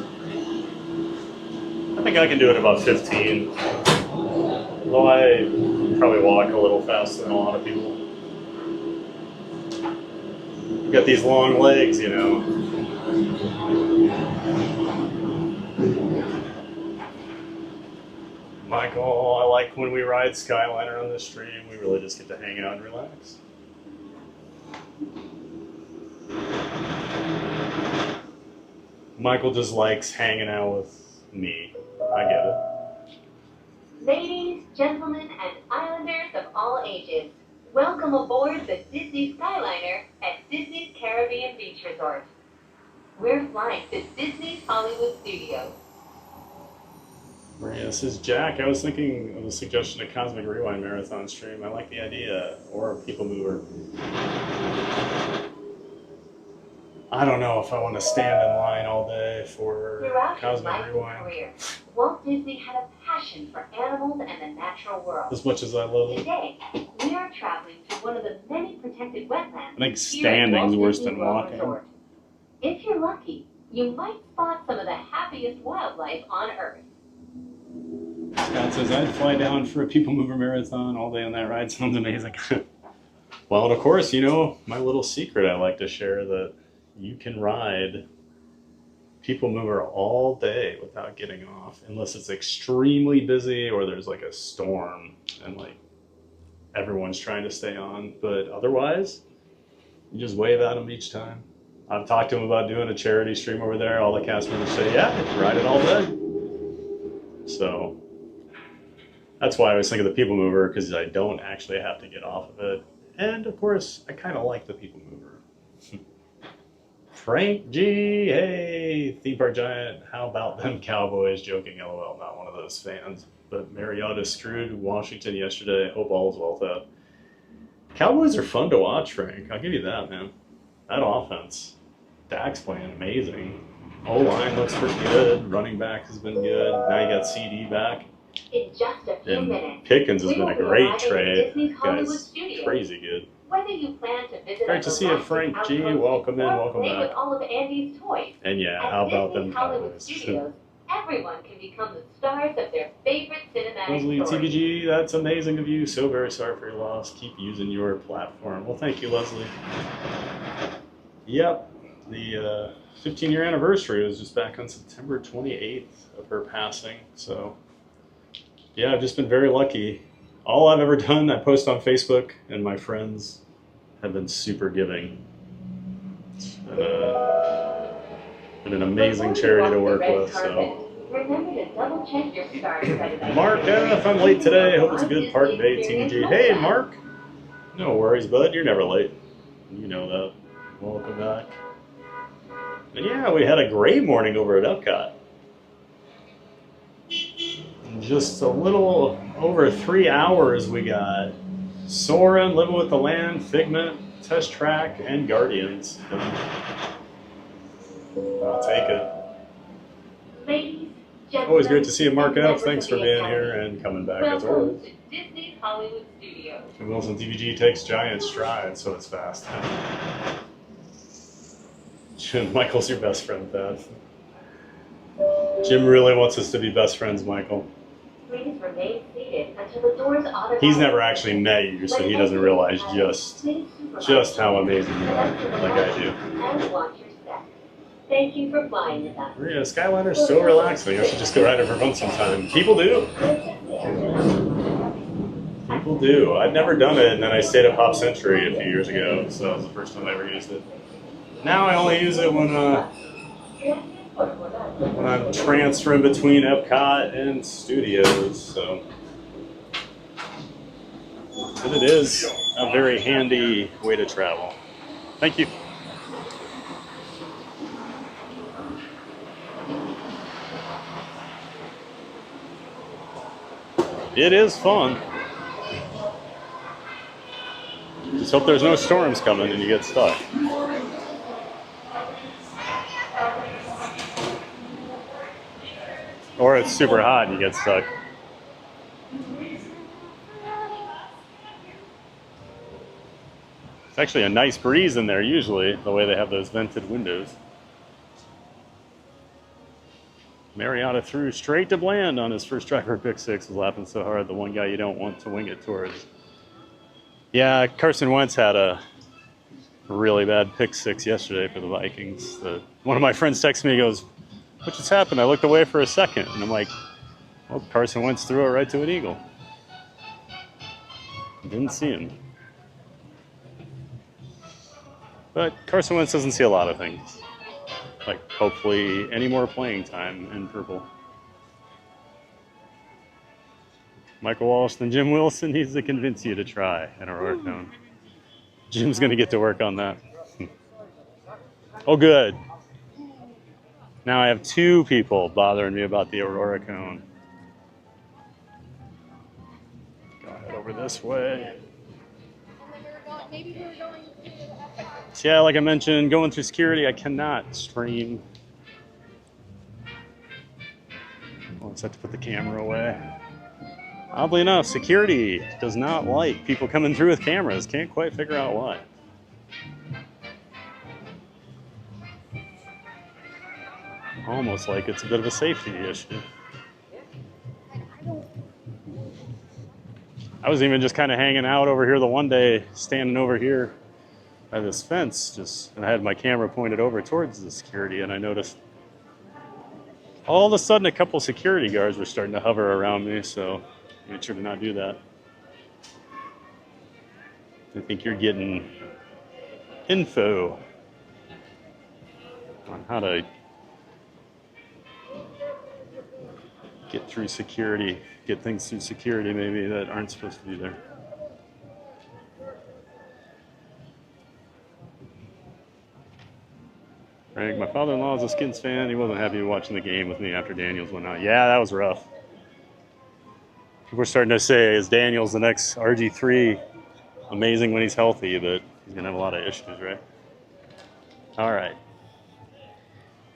Speaker 2: think I can do it about 15. Though I probably walk a little faster than a lot of people. You've got these long legs, you know. Michael, I like when we ride Skyliner on this stream. We really just get to hang out and relax. Michael just likes hanging out with me. I get it.
Speaker 8: Ladies, gentlemen, and islanders of all ages, welcome aboard the Disney Skyliner at Disney's Caribbean Beach Resort. We're flying to Disney's Hollywood Studios.
Speaker 2: Maria, this is Jack. I was thinking of a suggestion to Cosmic Rewind Marathon stream. I like the idea. Or People Mover. I don't know if I want to stand in line all day for
Speaker 8: Throughout his
Speaker 2: Cosmic
Speaker 8: life and
Speaker 2: Rewind.
Speaker 8: career, Walt Disney had a passion for animals and the natural world.
Speaker 2: As much as I love it.
Speaker 8: Today, we are traveling through one of the many protected wetlands.
Speaker 2: I think standing's worse than walking.
Speaker 8: Resort. If you're lucky, you might spot some of the happiest wildlife on Earth.
Speaker 2: Scott says, I'd fly down for a People Mover marathon all day on that ride. Sounds amazing. Well, and of course, you know, my little secret I like to share that you can ride People Mover all day without getting off, unless it's extremely busy or there's like a storm and like everyone's trying to stay on. But otherwise, you just wave at them each time. I've talked to them about doing a charity stream over there. All the cast members say, yeah, ride it all day. So that's why I always think of the People Mover, because I don't actually have to get off of it. And of course, I kind of like the People Mover. Frank G, hey, Theme Park Giant, how about them Cowboys? Joking, LOL, not one of those fans. But Mariota screwed Washington yesterday. Hope all is well with that. Cowboys are fun to watch, Frank. I'll give you that, man. That offense. Dak's playing amazing. O-line looks pretty good. Running back has been good. Now you got CD back.
Speaker 8: In just a few minutes,
Speaker 2: Pickens has
Speaker 8: we
Speaker 2: been
Speaker 8: will
Speaker 2: a
Speaker 8: be
Speaker 2: great
Speaker 8: arriving at
Speaker 2: trade.
Speaker 8: Disney's Hollywood
Speaker 2: Guy's
Speaker 8: Studios.
Speaker 2: crazy good.
Speaker 8: Whether you plan to visit
Speaker 2: Great to see you, Frank G. Welcome in, welcome
Speaker 8: play with
Speaker 2: back.
Speaker 8: all of Andy's toys.
Speaker 2: And yeah,
Speaker 8: At
Speaker 2: how about
Speaker 8: Disney's
Speaker 2: them
Speaker 8: Hollywood
Speaker 2: Cowboys?
Speaker 8: Studios, everyone can become the stars of their favorite cinematic
Speaker 2: Leslie
Speaker 8: stories.
Speaker 2: TVG, that's amazing of you. So very sorry for your loss. Keep using your platform. Well, thank you, Leslie. Yep, the 15-year anniversary was just back on September 28th of her passing. So, yeah, I've just been very lucky. All I've ever done, I post on Facebook, and my friends have been super giving. It's been an amazing charity to work with. So,
Speaker 8: Remember to double check your stars.
Speaker 2: Mark F, I'm late today. Hope it's a good park day, TVG. Hey, Mark. No worries, bud. You're never late. You know that. Welcome back. And yeah, we had a great morning over at Epcot. In just a little over 3 hours, we got Soarin', Living with the Land, Figment, Test Track, and Guardians. I'll take it.
Speaker 8: Ladies,
Speaker 2: Always great to see you, Mark F. Thanks for being here and coming back as
Speaker 8: welcome
Speaker 2: always.
Speaker 8: to Disney's Hollywood Studios.
Speaker 2: Jim Wilson TVG takes giant strides, so it's fast. Jim, Michael's your best friend, Thad. Jim really wants us to be best friends, Michael.
Speaker 8: Please remain seated until the doors automatically.
Speaker 2: He's never actually met you, so he doesn't realize just how amazing you are, like I do.
Speaker 8: And watch your step. Thank you for flying with us.
Speaker 2: Yeah, Skyliner's so relaxing. I should just go ride it for fun sometime. People do. People do. I'd never done it, and then I stayed at Pop Century a few years ago, so that was the first time I ever used it. Now I only use it when I'm transferring between Epcot and studios, so. But it is a very handy way to travel. Thank you. It is fun. Just hope there's no storms coming and you get stuck. Or it's super hot and you get stuck. It's actually a nice breeze in there usually, the way they have those vented windows. Mariota threw straight to Bland on his first try for a pick six. Was laughing so hard, the one guy you don't want to wing it towards. Yeah, Carson Wentz had a really bad pick six yesterday for the Vikings. One of my friends texted me, he goes, "What just happened?" I looked away for a second, and I'm like, well, Carson Wentz threw it right to an eagle. Didn't see him. But Carson Wentz doesn't see a lot of things. Like, hopefully, any more playing time in purple. Michael Walsh and Jim Wilson needs to convince you to try an Aurora cone. Jim's going to get to work on that. Oh, good. Now I have two people bothering me about the Aurora cone. Go ahead over this way. So yeah, like I mentioned, going through security, I cannot stream. Well, have to put the camera away. Oddly enough, security does not like people coming through with cameras. Can't quite figure out why. Almost like it's a bit of a safety issue. I was even just kind of hanging out over here the one day, standing over here by this fence, and I had my camera pointed over towards the security, and I noticed all of a sudden a couple security guards were starting to hover around me, so I made sure to not do that. I think you're getting info on how to get through security, get things through security maybe that aren't supposed to be there. Frank, my father-in-law is a Skins fan. He wasn't happy watching the game with me after Daniels went out. Yeah, that was rough. People are starting to say, is Daniels the next RG3? Amazing when he's healthy, but he's going to have a lot of issues, right? All right.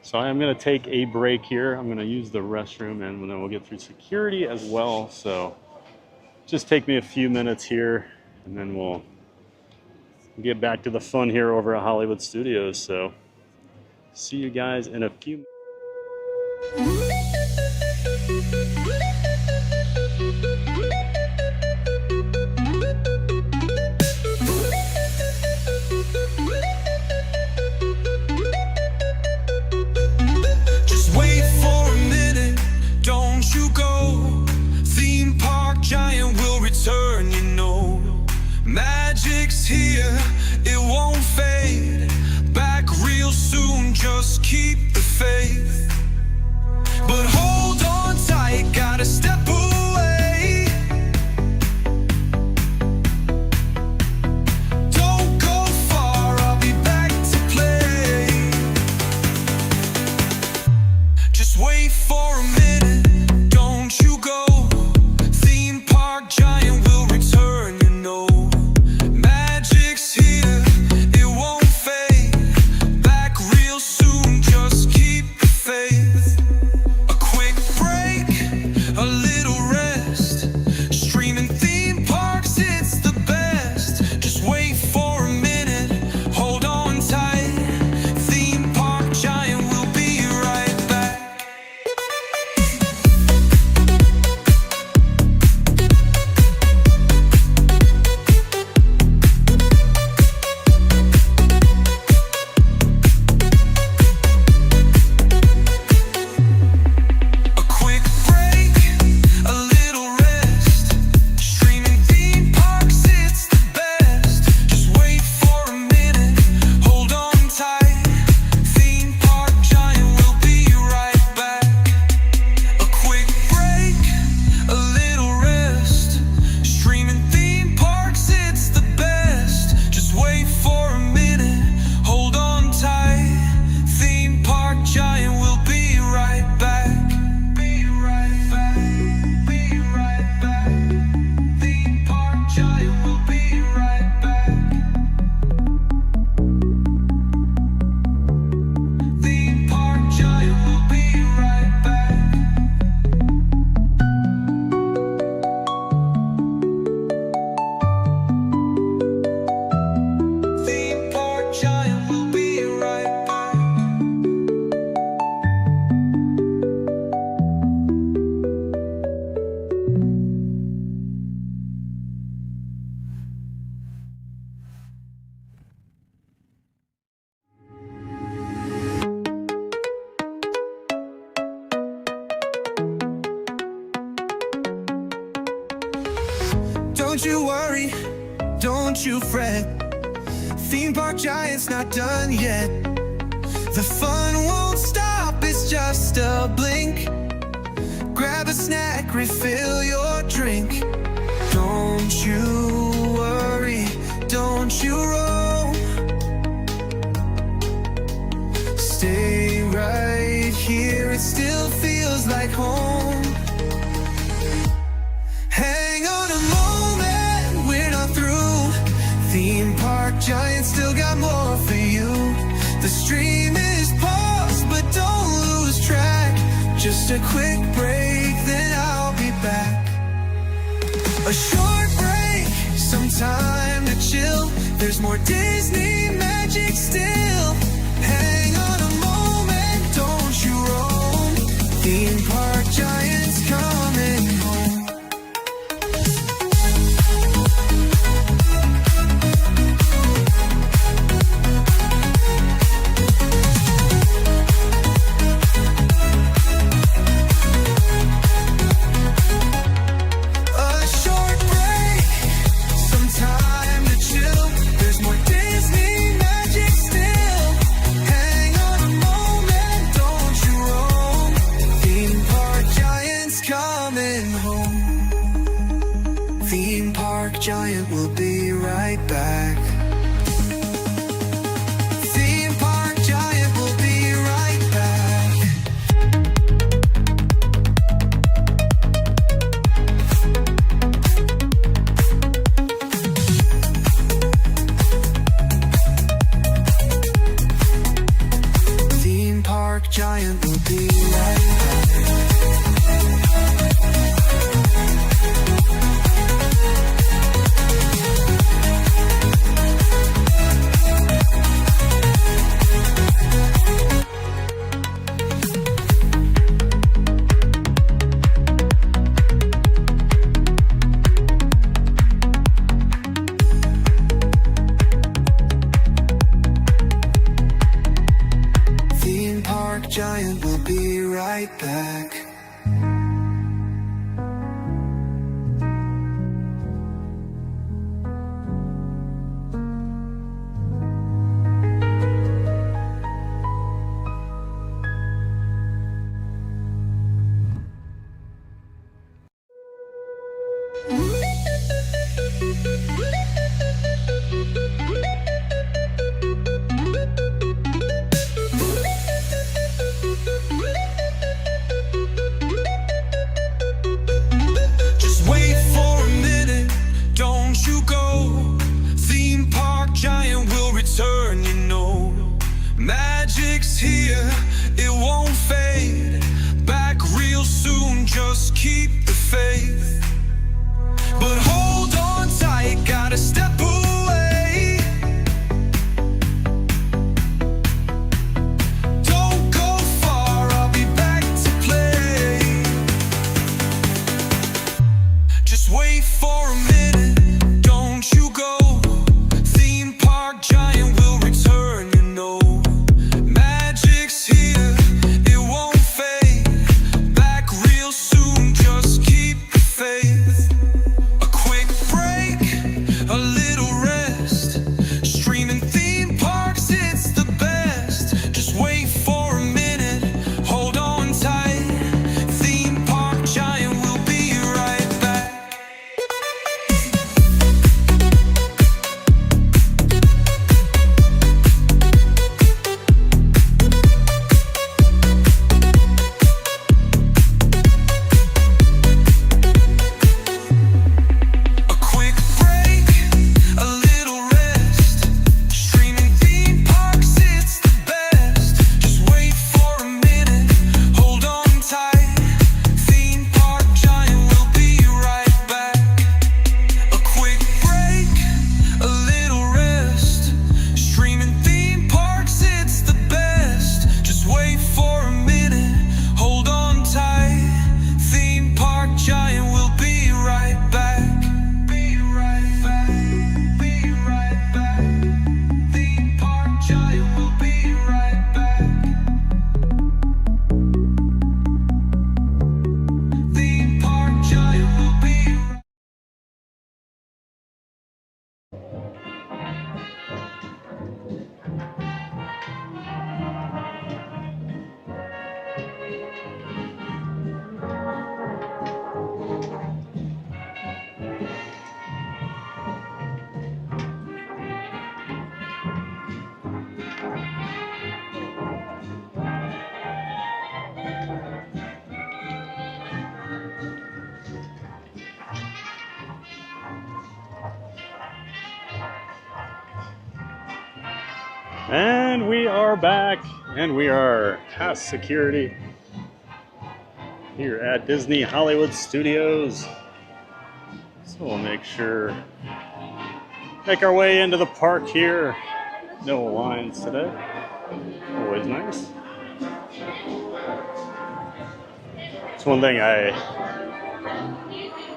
Speaker 2: So I'm going to take a break here. I'm going to use the restroom, and then we'll get through security as well. So just take me a few minutes here, and then we'll get back to the fun here over at Hollywood Studios. So see you guys in a few minutes.
Speaker 9: Here, it won't fade. Back real soon, just keep the faith. But hold on tight, gotta step away. Don't go far, I'll be back to play. Just wait for a minute, don't you go. Theme park giant will return, you know. Here, it won't fade. Back real soon, just keep the faith. A quick break, a little rest. Streaming theme parks, it's the best. Just wait for a minute, hold on tight. Theme park giant will be right back. Don't you worry, don't you fret. Theme park giant's not done yet. The fun won't stop, it's just a blink. Grab a snack, refill your drink. Don't you worry, don't you roam. Stay right here, it still feels like home. Hang on a moment, we're not through. Theme park giant still got more for you. The stream is paused, but don't lose track. Just a quick break. A short break, some time to chill. There's more Disney magic still. Hang on a moment, don't you roam. Theme park giants coming home. Giant will be right back. Theme park giant will be right back. Theme park giant will be right back. Giant will be right back. Here, it won't fade. Back real soon, just keep the faith. But hold on tight, gotta step away. Don't go far, I'll be back to play. Just wait for a minute, don't you go. Theme park giant will return, you know. Here, it won't fade. Back real soon, just keep the faith. A quick break, a little rest. Streaming theme parks, it's the best. Just wait for a minute, hold on tight. Theme park giant will be right back.
Speaker 2: And we are back, and we are past security here at Disney Hollywood Studios. So we'll make our way into the park here. No lines today. Always nice. It's one thing I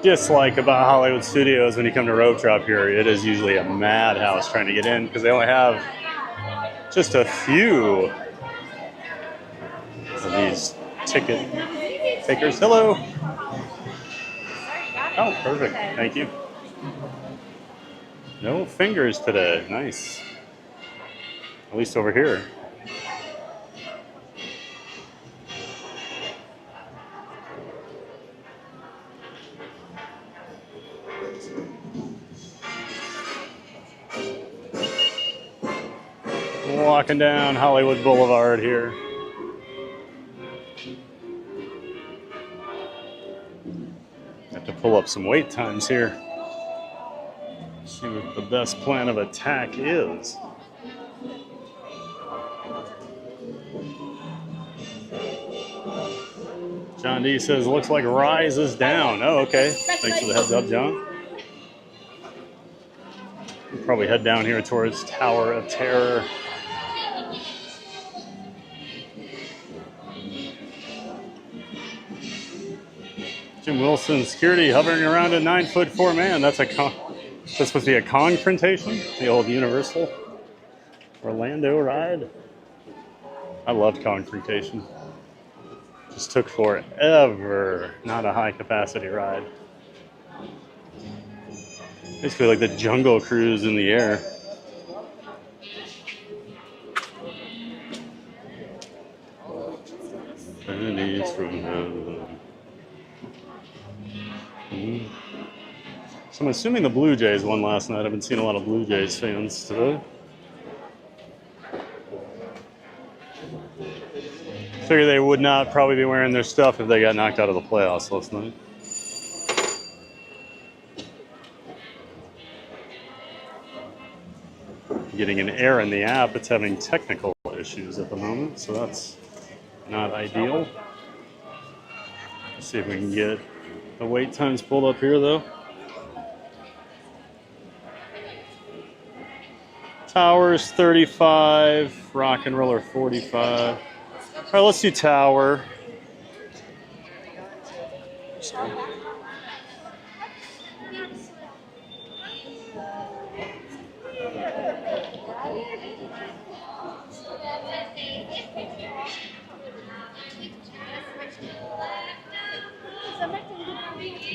Speaker 2: dislike about Hollywood Studios when you come to Rope Drop here. It is usually a madhouse trying to get in because they only have just a few of these ticket takers. Hello. Oh, perfect. Thank you. No fingers today. Nice. At least over here. Walking down Hollywood Boulevard here. Have to pull up some wait times here. See what the best plan of attack is. John D says, looks like Rise is down. Oh, okay. Thanks for the heads up, John. We'll probably head down here towards Tower of Terror. Jim Wilson, security hovering around a 9'4" man. That's supposed to be a confrontation? The old Universal Orlando ride? I loved confrontation. Just took forever. Not a high capacity ride. Basically like the Jungle Cruise in the air. Pennies from heaven. So I'm assuming the Blue Jays won last night. I haven't seen a lot of Blue Jays fans today. Figure they would not probably be wearing their stuff if they got knocked out of the playoffs last night. Getting an error in the app. It's having technical issues at the moment, so that's not ideal. Let's see if we can get the wait times pulled up here, though. Towers 35, Rock and Roller 45. All right, let's do Tower.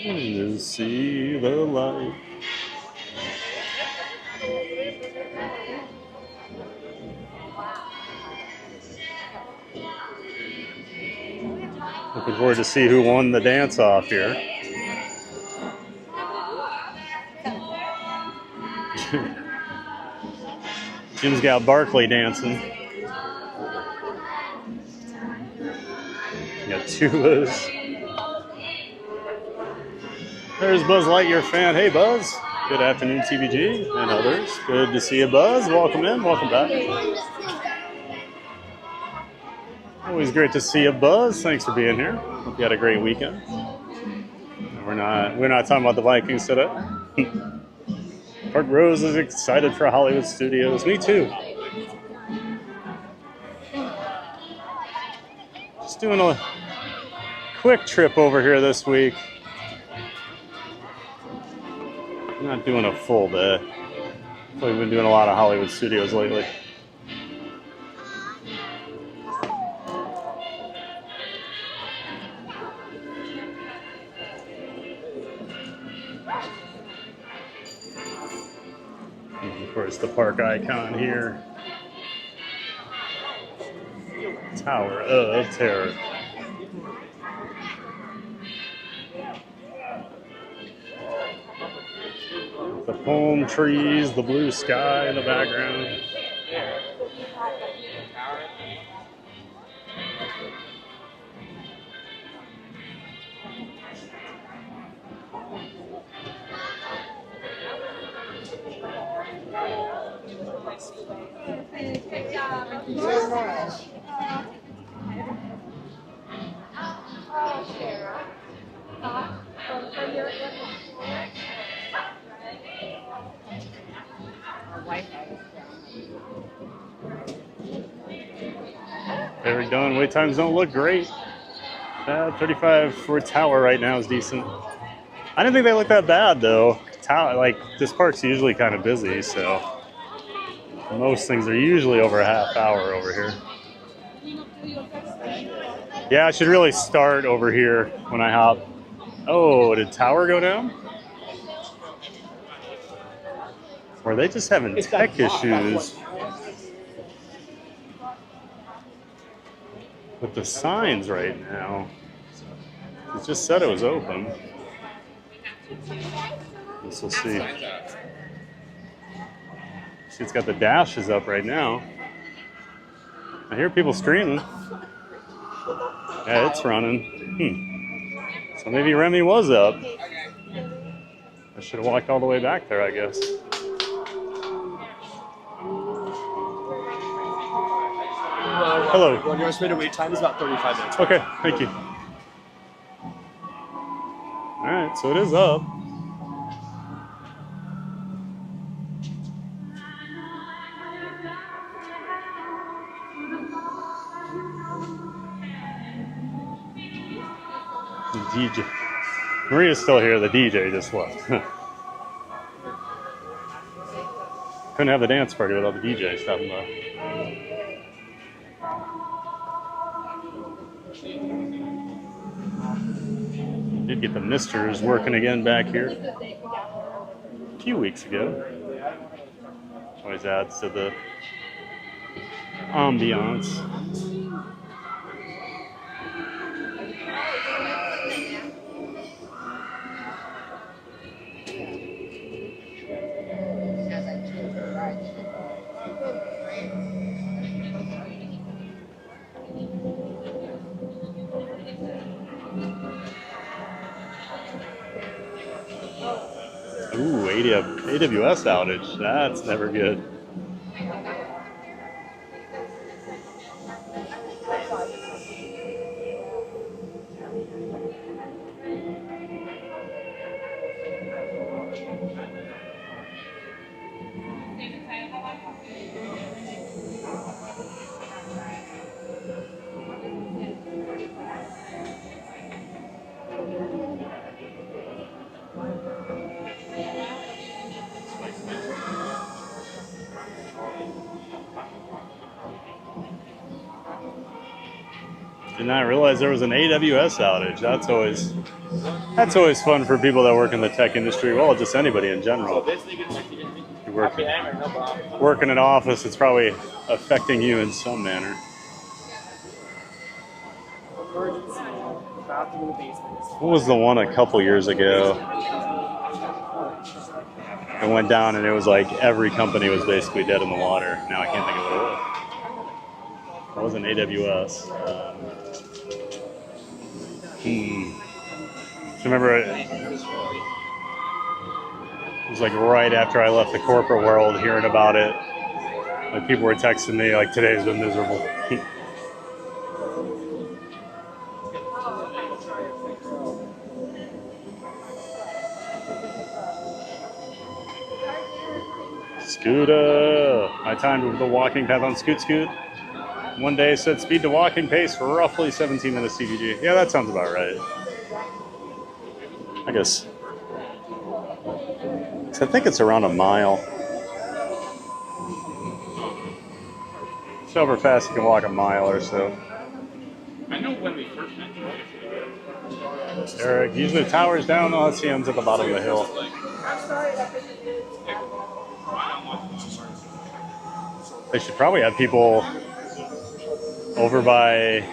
Speaker 2: To see the light. Looking forward to see who won the dance off here. Jim's got Barkley dancing. Got Tubas. There's Buzz Lightyear fan. Hey, Buzz. Good afternoon, TVG and others. Good to see you, Buzz. Welcome in. Welcome back. Always great to see you, Buzz. Thanks for being here. Hope you had a great weekend. We're not talking about the Vikings today. Park Rose is excited for Hollywood Studios. Me too. Just doing a quick trip over here this week. Not doing a full day. We've been doing a lot of Hollywood Studios lately. And of course, the park icon here. Tower of Terror. The palm trees, the blue sky in the background.
Speaker 3: Good job. Thank you very much. Oh, Sarah.
Speaker 2: Eric Dunn, wait times don't look great. 35 for a tower right now is decent. I didn't think they looked that bad though. Like this park's usually kind of busy, so most things are usually over a half hour over here. Yeah, I should really start over here when I hop. Oh, did tower go down? Or are they just having tech issues with the signs right now? It just said it was open. Guess we'll see. See, it's got the dashes up right now. I hear people screaming. Yeah, it's running. So maybe Remy was up. I should have walked all the way back there, I guess. Hello.
Speaker 1: Your estimated wait time is about 35 minutes.
Speaker 2: Okay, thank you. All right, so it is up. The DJ. Maria's still here, the DJ just left. Couldn't have the dance party without the DJ stopping by. Did get the misters working again back here a few weeks ago. Always adds to the ambiance. Ooh, AWS outage. That's never good. Did not realize there was an AWS outage. That's always fun for people that work in the tech industry. Well, just anybody in general. You work in an office, it's probably affecting you in some manner. What was the one a couple years ago? I went down and it was like every company was basically dead in the water. Now I can't think of what it was. It wasn't AWS. Remember, it was like right after I left the corporate world, hearing about it. Like people were texting me like, "Today's been miserable." Scooter! I timed the walking path on Scoot Scoot. One day said speed to walking pace for roughly 17 minutes CVG. Yeah, that sounds about right. I guess. I think it's around a mile. However fast you can walk a mile or so.
Speaker 5: I know when we first met.
Speaker 2: Eric, usually the tower's down. Oh, let's see, I'm at the bottom of the hill. They should probably have people over by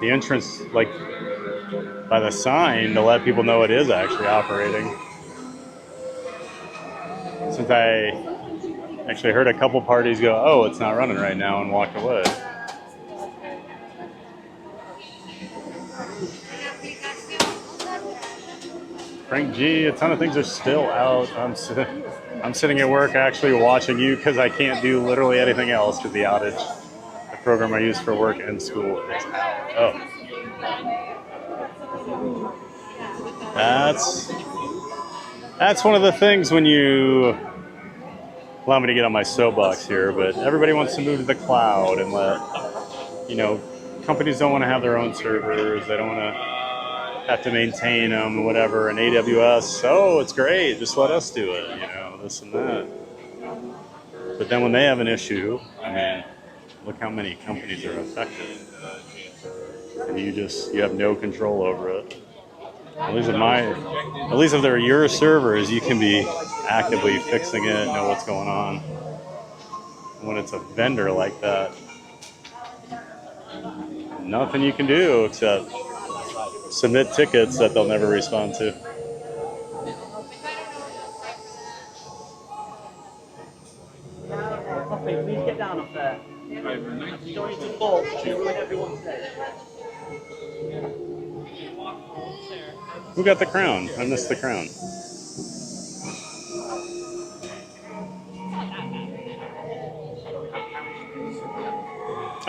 Speaker 2: the entrance, like by the sign, to let people know it is actually operating. Since I actually heard a couple parties go, "Oh, it's not running right now," and walked away. Frank G, a ton of things are still out. I'm sitting at work actually watching you because I can't do literally anything else because the outage. The program I use for work and school is out. Oh. That's one of the things when you allow me to get on my soapbox here, but everybody wants to move to the cloud and let, companies don't want to have their own servers. They don't want to have to maintain them, whatever. And AWS, oh, it's great. Just let us do it, you know, this and that. But then when they have an issue, I mean, look how many companies are affected. And you have no control over it. At least if they're your servers, you can be actively fixing it, know what's going on. When it's a vendor like that, nothing you can do except submit tickets that they'll never respond to.
Speaker 1: Okay, please get down up there. Don't need to fall. You ruin everyone's day.
Speaker 2: Who got the crown? I missed the crown.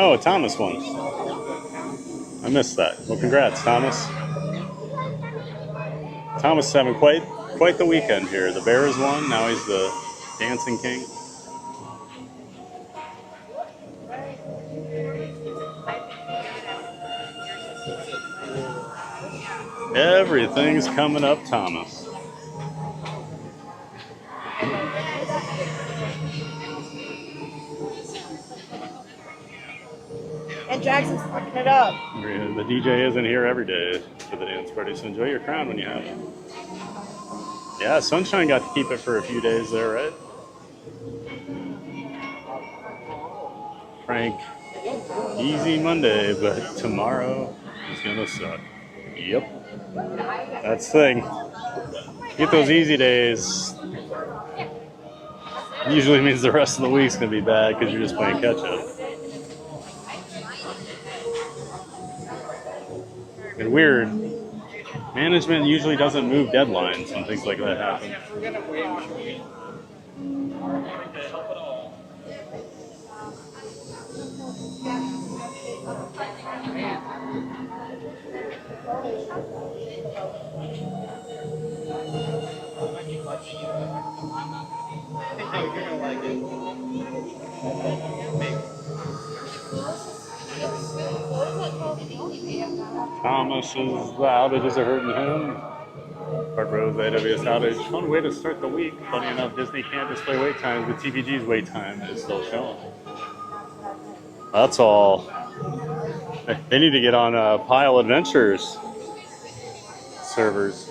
Speaker 2: Oh, Thomas won. I missed that. Well, congrats, Thomas. Thomas is having quite the weekend here. The Bears won. Now he's the Dancing King. Everything's coming up, Thomas.
Speaker 4: And Jackson's fucking it up.
Speaker 2: The DJ isn't here every day for the dance party, so enjoy your crown when you have it. Yeah, Sunshine got to keep it for a few days there, right? Frank, easy Monday, but tomorrow is gonna suck. Yep. That's the thing. Get those easy days. Usually means the rest of the week's gonna be bad because you're just playing catch up. And weird. Management usually doesn't move deadlines when things like that happen. Thomas the outages are hurting him. Park Rose AWS outage. Fun way to start the week. Funny enough, Disney can't display wait times, but TVG's wait time is still showing. That's all. They need to get on Pile Adventures servers.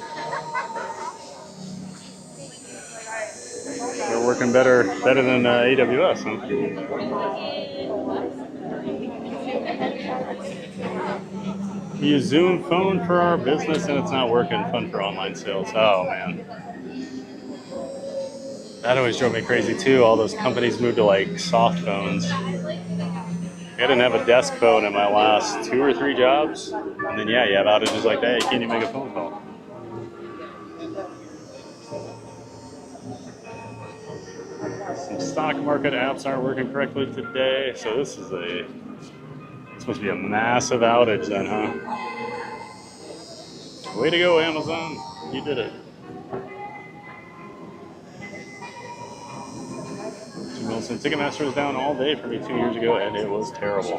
Speaker 2: They're working better than AWS, huh? We use Zoom phone for our business and it's not working. Fun for online sales. Oh man. That always drove me crazy too. All those companies moved to like soft phones. I didn't have a desk phone in my last 2 or 3 jobs. And then yeah, you have outages like that. You can't even make a phone call. Some stock market apps aren't working correctly today. So this must be a massive outage then, huh? Way to go, Amazon. You did it. Jim Wilson, Ticketmaster was down all day for me 2 years ago, and it was terrible.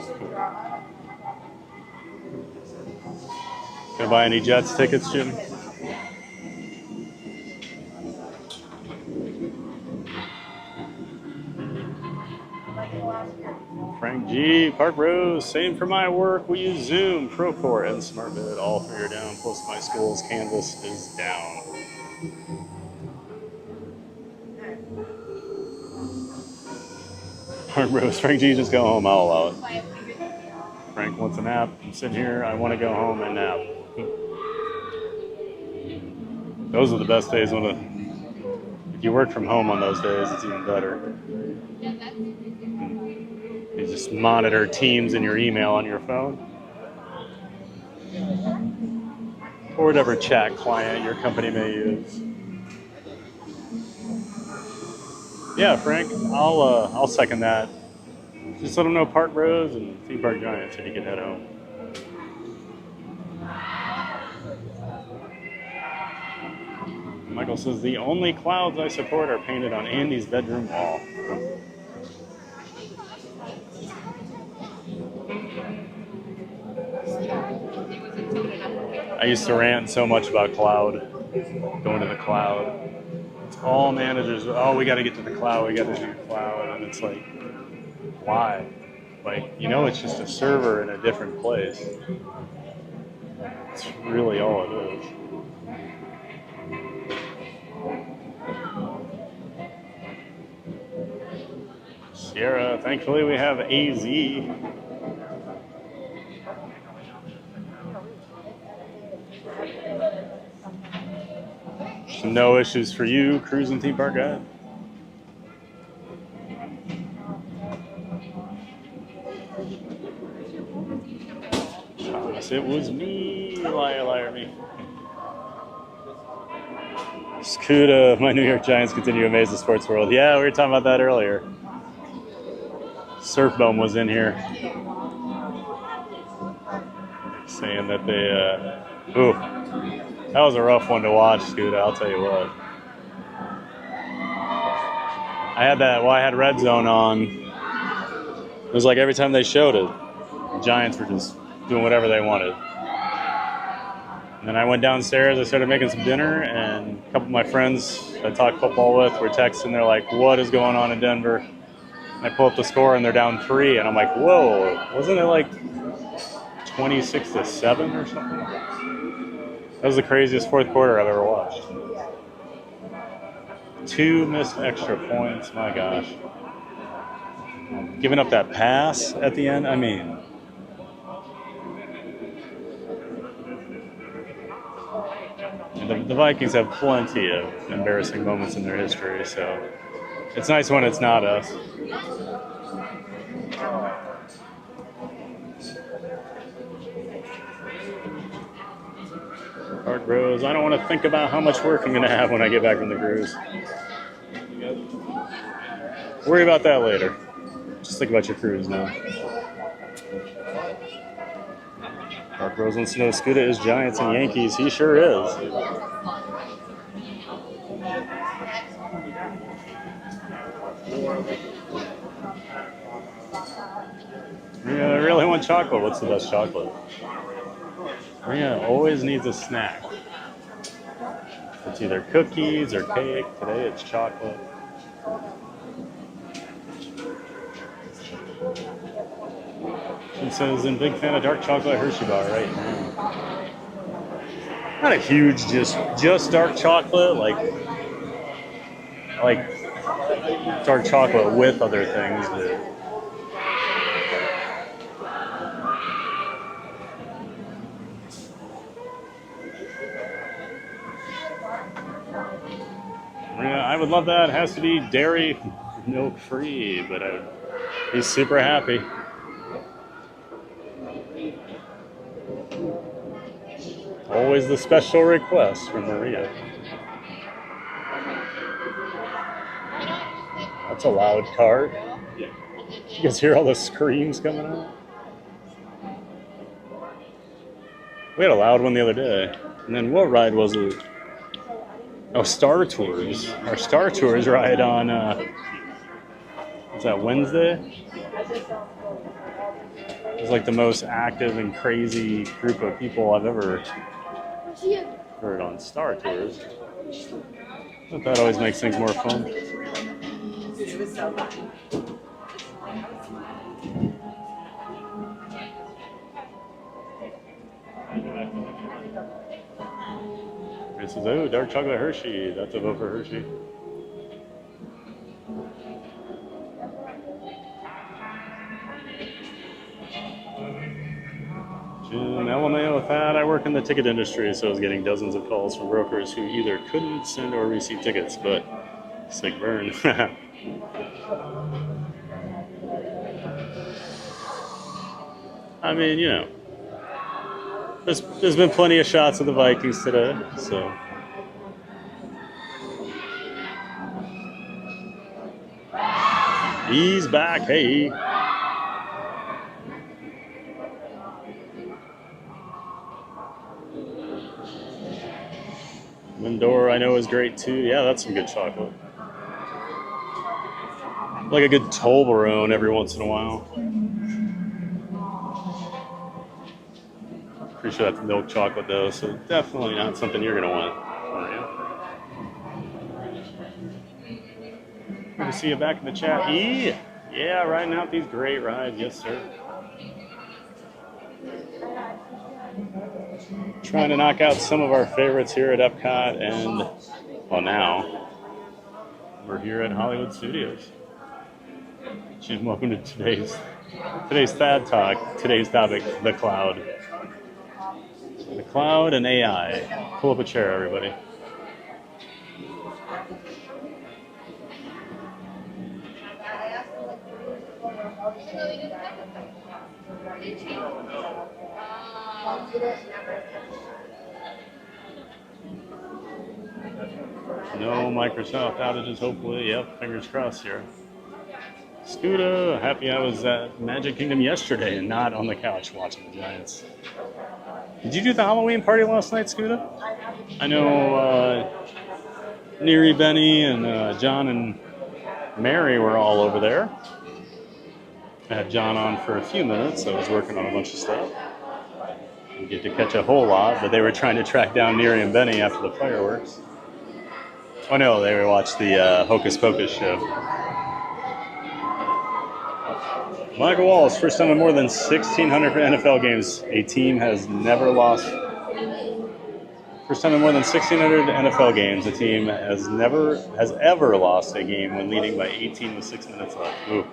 Speaker 2: Gonna buy any Jets tickets, Jim? Frank G, Park Rose, same for my work. We use Zoom, Procore, and SmartBid. All 3 are down. Plus my school's Canvas is down. Park Rose, Frank G, just go home. I'll allow it. Frank wants a nap. I'm sitting here. I want to go home and nap. Those are the best days if you work from home on those days, it's even better. You just monitor Teams in your email on your phone. Or whatever chat client your company may use. Yeah, Frank, I'll second that. Just let them know Park Rose and Theme Park Giants so you can head home. Michael says, the only clouds I support are painted on Andy's bedroom wall. I used to rant so much about cloud, going to the cloud. All managers, oh, we got to get to the cloud, we got to do the cloud. And it's like, why? Like, you know, it's just a server in a different place. That's really all it is. Sierra, thankfully we have AZ. No issues for you, cruising theme park guide. Thomas, it was me, liar me. Scuda, my New York Giants continue to amaze the sports world. Yeah, we were talking about that earlier. Surfbone was in here saying that they, ooh, that was a rough one to watch, Scuda, I'll tell you what. I had Red Zone on. It was like every time they showed it, the Giants were just doing whatever they wanted. And then I went downstairs, I started making some dinner, and a couple of my friends I talked football with were texting, they're like, what is going on in Denver? And I pull up the score and they're down 3, and I'm like, whoa, wasn't it like 26-7 or something? That was the craziest fourth quarter I've ever watched. 2 missed extra points, my gosh. Giving up that pass at the end, I mean. The Vikings have plenty of embarrassing moments in their history, so it's nice when it's not us. Park Rose, I don't want to think about how much work I'm going to have when I get back from the cruise. Worry about that later. Just think about your cruise now. Park Rose wants to know Scuda is Giants and Yankees. He sure is. Yeah, I really want chocolate. What's the best chocolate? Maria always needs a snack. It's either cookies or cake. Today it's chocolate. She says, I'm a big fan of dark chocolate Hershey bar right now. Not a huge just dark chocolate, like dark chocolate with other things. But I would love that. It has to be dairy milk free, but I would be super happy. Always the special request from Maria. That's a loud cart. You guys hear all the screams coming out? We had a loud one the other day. And then what ride was it? Oh, Star Tours. Our Star Tours ride on, what's that, Wednesday? It was like the most active and crazy group of people I've ever heard on Star Tours. But that always makes things more fun.
Speaker 11: It was so fun.
Speaker 2: It says, oh, dark chocolate Hershey. That's a vote for Hershey. Jim LMAO with that. I work in the ticket industry, so I was getting dozens of calls from brokers who either couldn't send or receive tickets, but sick burn. I mean, you know, there's been plenty of shots of the Vikings today, so. He's back, hey. Lindor, I know, is great too. Yeah, that's some good chocolate. Like a good Toblerone every once in a while. Pretty sure that's milk chocolate though, so definitely not something you're gonna want. Good to see you back in the chat. E! Yeah, riding out these great rides, yes sir. Trying to knock out some of our favorites here at Epcot, and well, now we're here at Hollywood Studios. Welcome to today's Thad Talk. Today's topic: the cloud. The cloud and AI. Pull up a chair, everybody. No Microsoft outages, hopefully. Yep, fingers crossed here. Scooter, happy I was at Magic Kingdom yesterday and not on the couch watching the Giants. Did you do the Halloween party last night, Scooter? I know Neary, Benny, and John and Mary were all over there. I had John on for a few minutes. I was working on a bunch of stuff. Didn't get to catch a whole lot, but they were trying to track down Neary and Benny after the fireworks. Oh no, they watched the Hocus Pocus show. Michael Wallace, first time in more than 1,600 NFL games, a team has never lost. First time in more than 1,600 NFL games, a team has ever lost a game when leading by 18 with 6 minutes left. Ooh.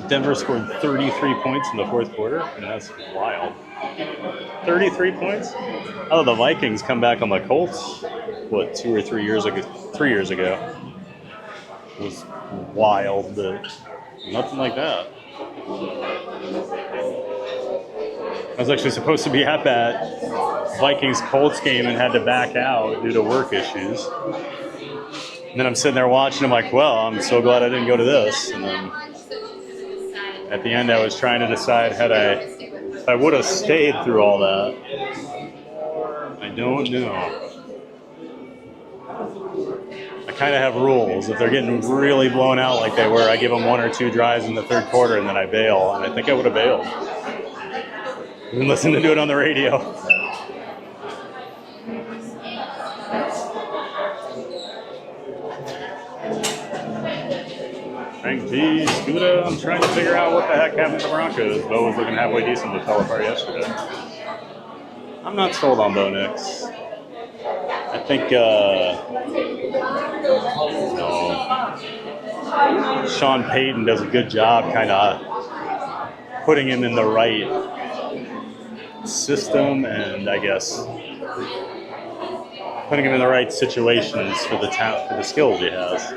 Speaker 2: Denver scored 33 points in the fourth quarter, and that's wild. 33 points? Oh, the Vikings come back on the Colts, what, 2 or 3 years ago? 3 years ago. It was wild, but nothing like that. I was actually supposed to be at that Vikings-Colts game and had to back out due to work issues. And then I'm sitting there watching, I'm like, well, I'm so glad I didn't go to this. And then at the end I was trying to decide if I would have stayed through all that. I don't know. I kind of have rules. If they're getting really blown out like they were, I give them 1 or 2 drives in the third quarter and then I bail. And I think I would have bailed. Even listening to it on the radio. Frank G, Scooter, I'm trying to figure out what the heck happened to the Broncos. Bo was looking halfway decent, but fell apart yesterday. I'm not sold on Bo Nix. I think Sean Payton does a good job kind of putting him in the right system and I guess putting him in the right situations for the skills he has.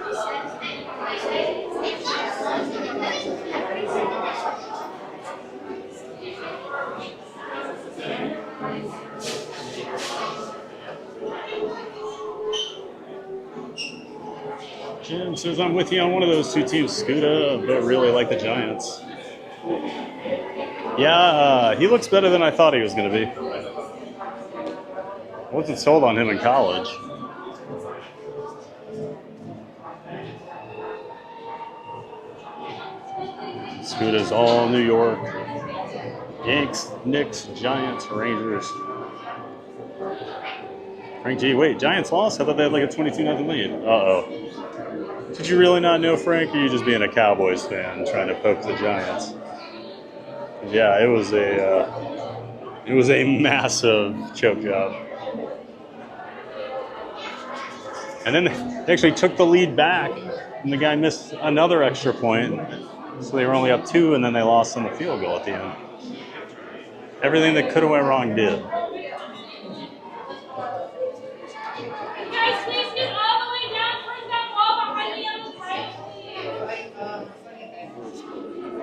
Speaker 2: Jim says, I'm with you on one of those 2 teams, Scooter, but really like the Giants. Yeah, he looks better than I thought he was going to be. I wasn't sold on him in college. Scooter's all New York. Yanks, Knicks, Giants, Rangers. Frank G, wait, Giants lost? I thought they had like a 22-0 lead. Uh-oh. Did you really not know, Frank, or are you just being a Cowboys fan trying to poke the Giants? Yeah, it was a massive choke job. And then they actually took the lead back, and the guy missed another extra point, so they were only up 2, and then they lost on the field goal at the end. Everything that could have went wrong did.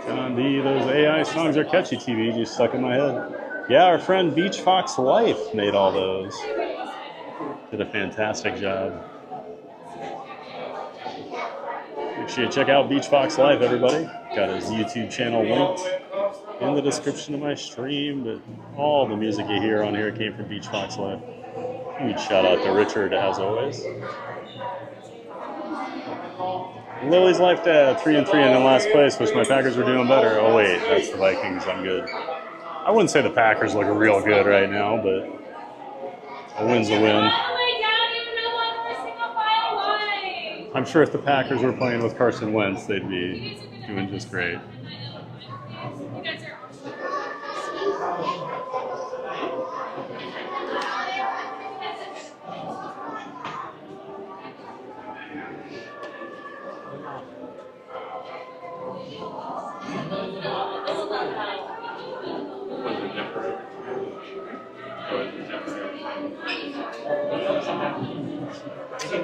Speaker 2: John D, those AI songs are catchy, TV, just stuck in my head. Yeah, our friend Beach Fox Life made all those. Did a fantastic job. Make sure you check out Beach Fox Life, everybody. Got his YouTube channel linked in the description of my stream, but all the music you hear on here came from Beach Fox Life. Huge shout out to Richard, as always. Lily's Life Dad, 3-3 and in last place. Wish my Packers were doing better. Oh wait, that's the Vikings. I'm good. I wouldn't say the Packers look real good right now, but a win's a win. I'm sure if the Packers were playing with Carson Wentz, they'd be doing just great.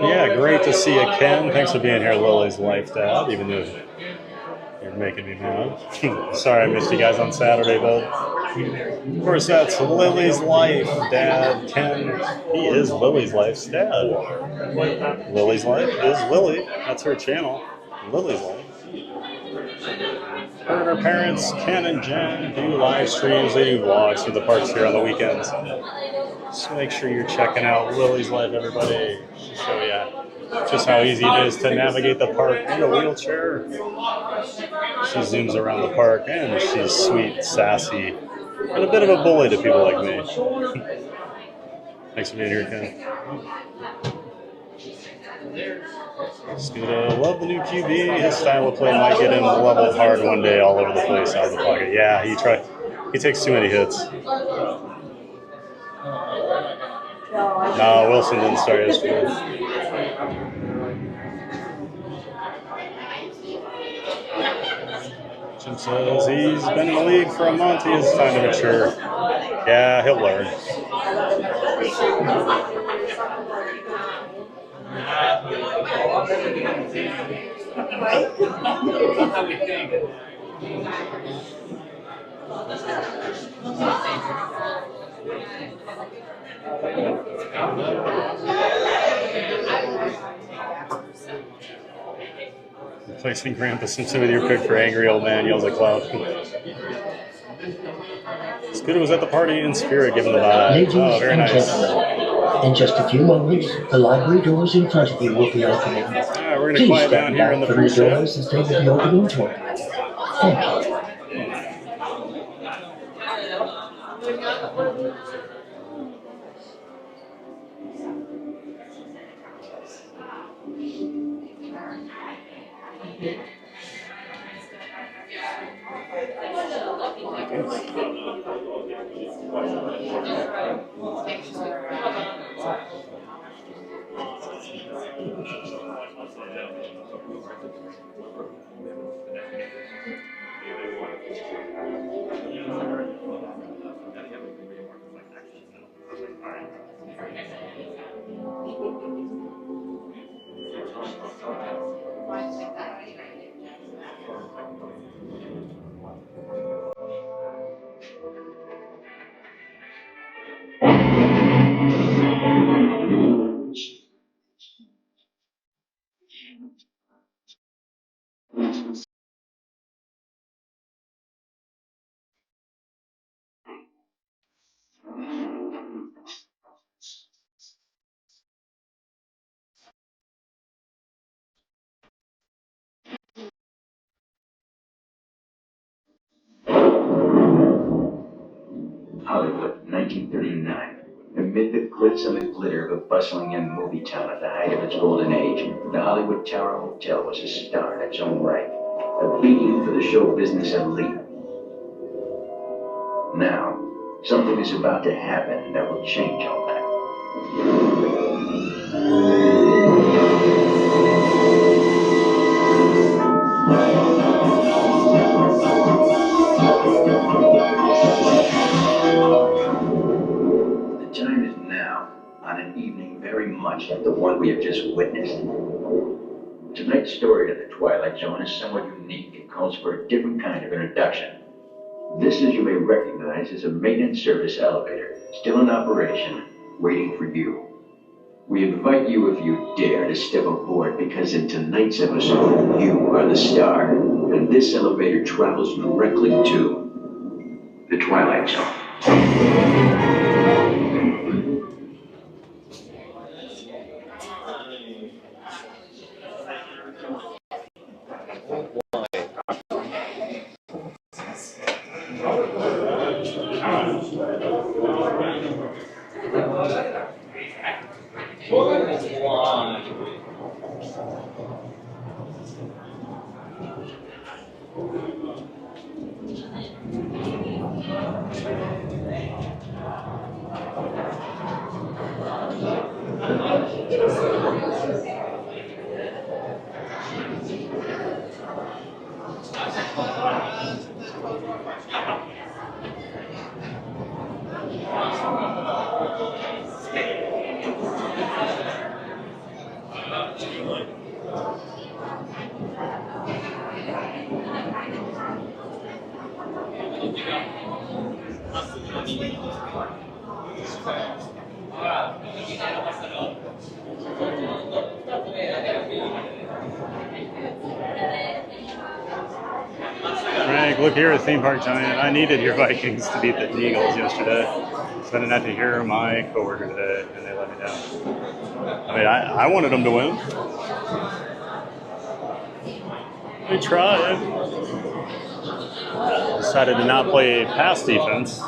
Speaker 2: Yeah, great to see you, Ken. Thanks for being here, Lily's Life Dad, even though you're making me mad. Sorry I missed you guys on Saturday, bud. Of course, that's Lily's Life Dad. Ken, he is Lily's Life's dad. Lily's Life is Lily. That's her channel, Lily's Life. Her and her parents, Ken and Jen, do live streams. They do vlogs through the parks here on the weekends. So make sure you're checking out Lily's Life, everybody. She'll show you just how easy it is to navigate the park in a wheelchair. She zooms around the park, and she's sweet, sassy, and a bit of a bully to people like me. Thanks for being here, Ken. Scuda, love the new QB. His style of play might get him leveled hard one day all over the place out of the pocket. Yeah, he takes too many hits. No, Wilson didn't start yesterday. Jim says he's been in the league for a month. He has time to mature. Yeah, he'll learn. Replacing Grandpa Simpson with your pick for angry old man, yells at Cloud. Scooter was at the party in spirit, giving the vibe.
Speaker 13: Ladies
Speaker 2: Oh, very
Speaker 13: and
Speaker 2: nice.
Speaker 13: gentlemen, in just a few moments, the library doors in front of you will be opening.
Speaker 2: All right, we're going to
Speaker 13: Please
Speaker 2: quiet down
Speaker 13: stand
Speaker 2: here
Speaker 13: back
Speaker 2: in the
Speaker 13: from the
Speaker 2: pre-show.
Speaker 13: doors as they will be opening shortly. Thank you.
Speaker 14: Hollywood, 1939. Amid the glitz and the glitter of a bustling young movie town at the height of its golden age, the Hollywood Tower Hotel was a star in its own right, a beacon for the show business elite. Now, something is about to happen that will change all that. The time is now, on an evening very much like the one we have just witnessed. Tonight's story of the Twilight Zone is somewhat unique and calls for a different kind of introduction. This, as you may recognize, is a maintenance service elevator, still in operation, waiting for you. We invite you, if you dare, to step aboard, because in tonight's episode, you are the star, and this elevator travels directly to the Twilight Zone.
Speaker 2: Frank, look here at Theme Park Giant. I needed your Vikings to beat the Eagles yesterday, so I didn't have to hear my coworker today, and they let me down. I mean, I wanted them to win. They tried. Decided to not play pass defense.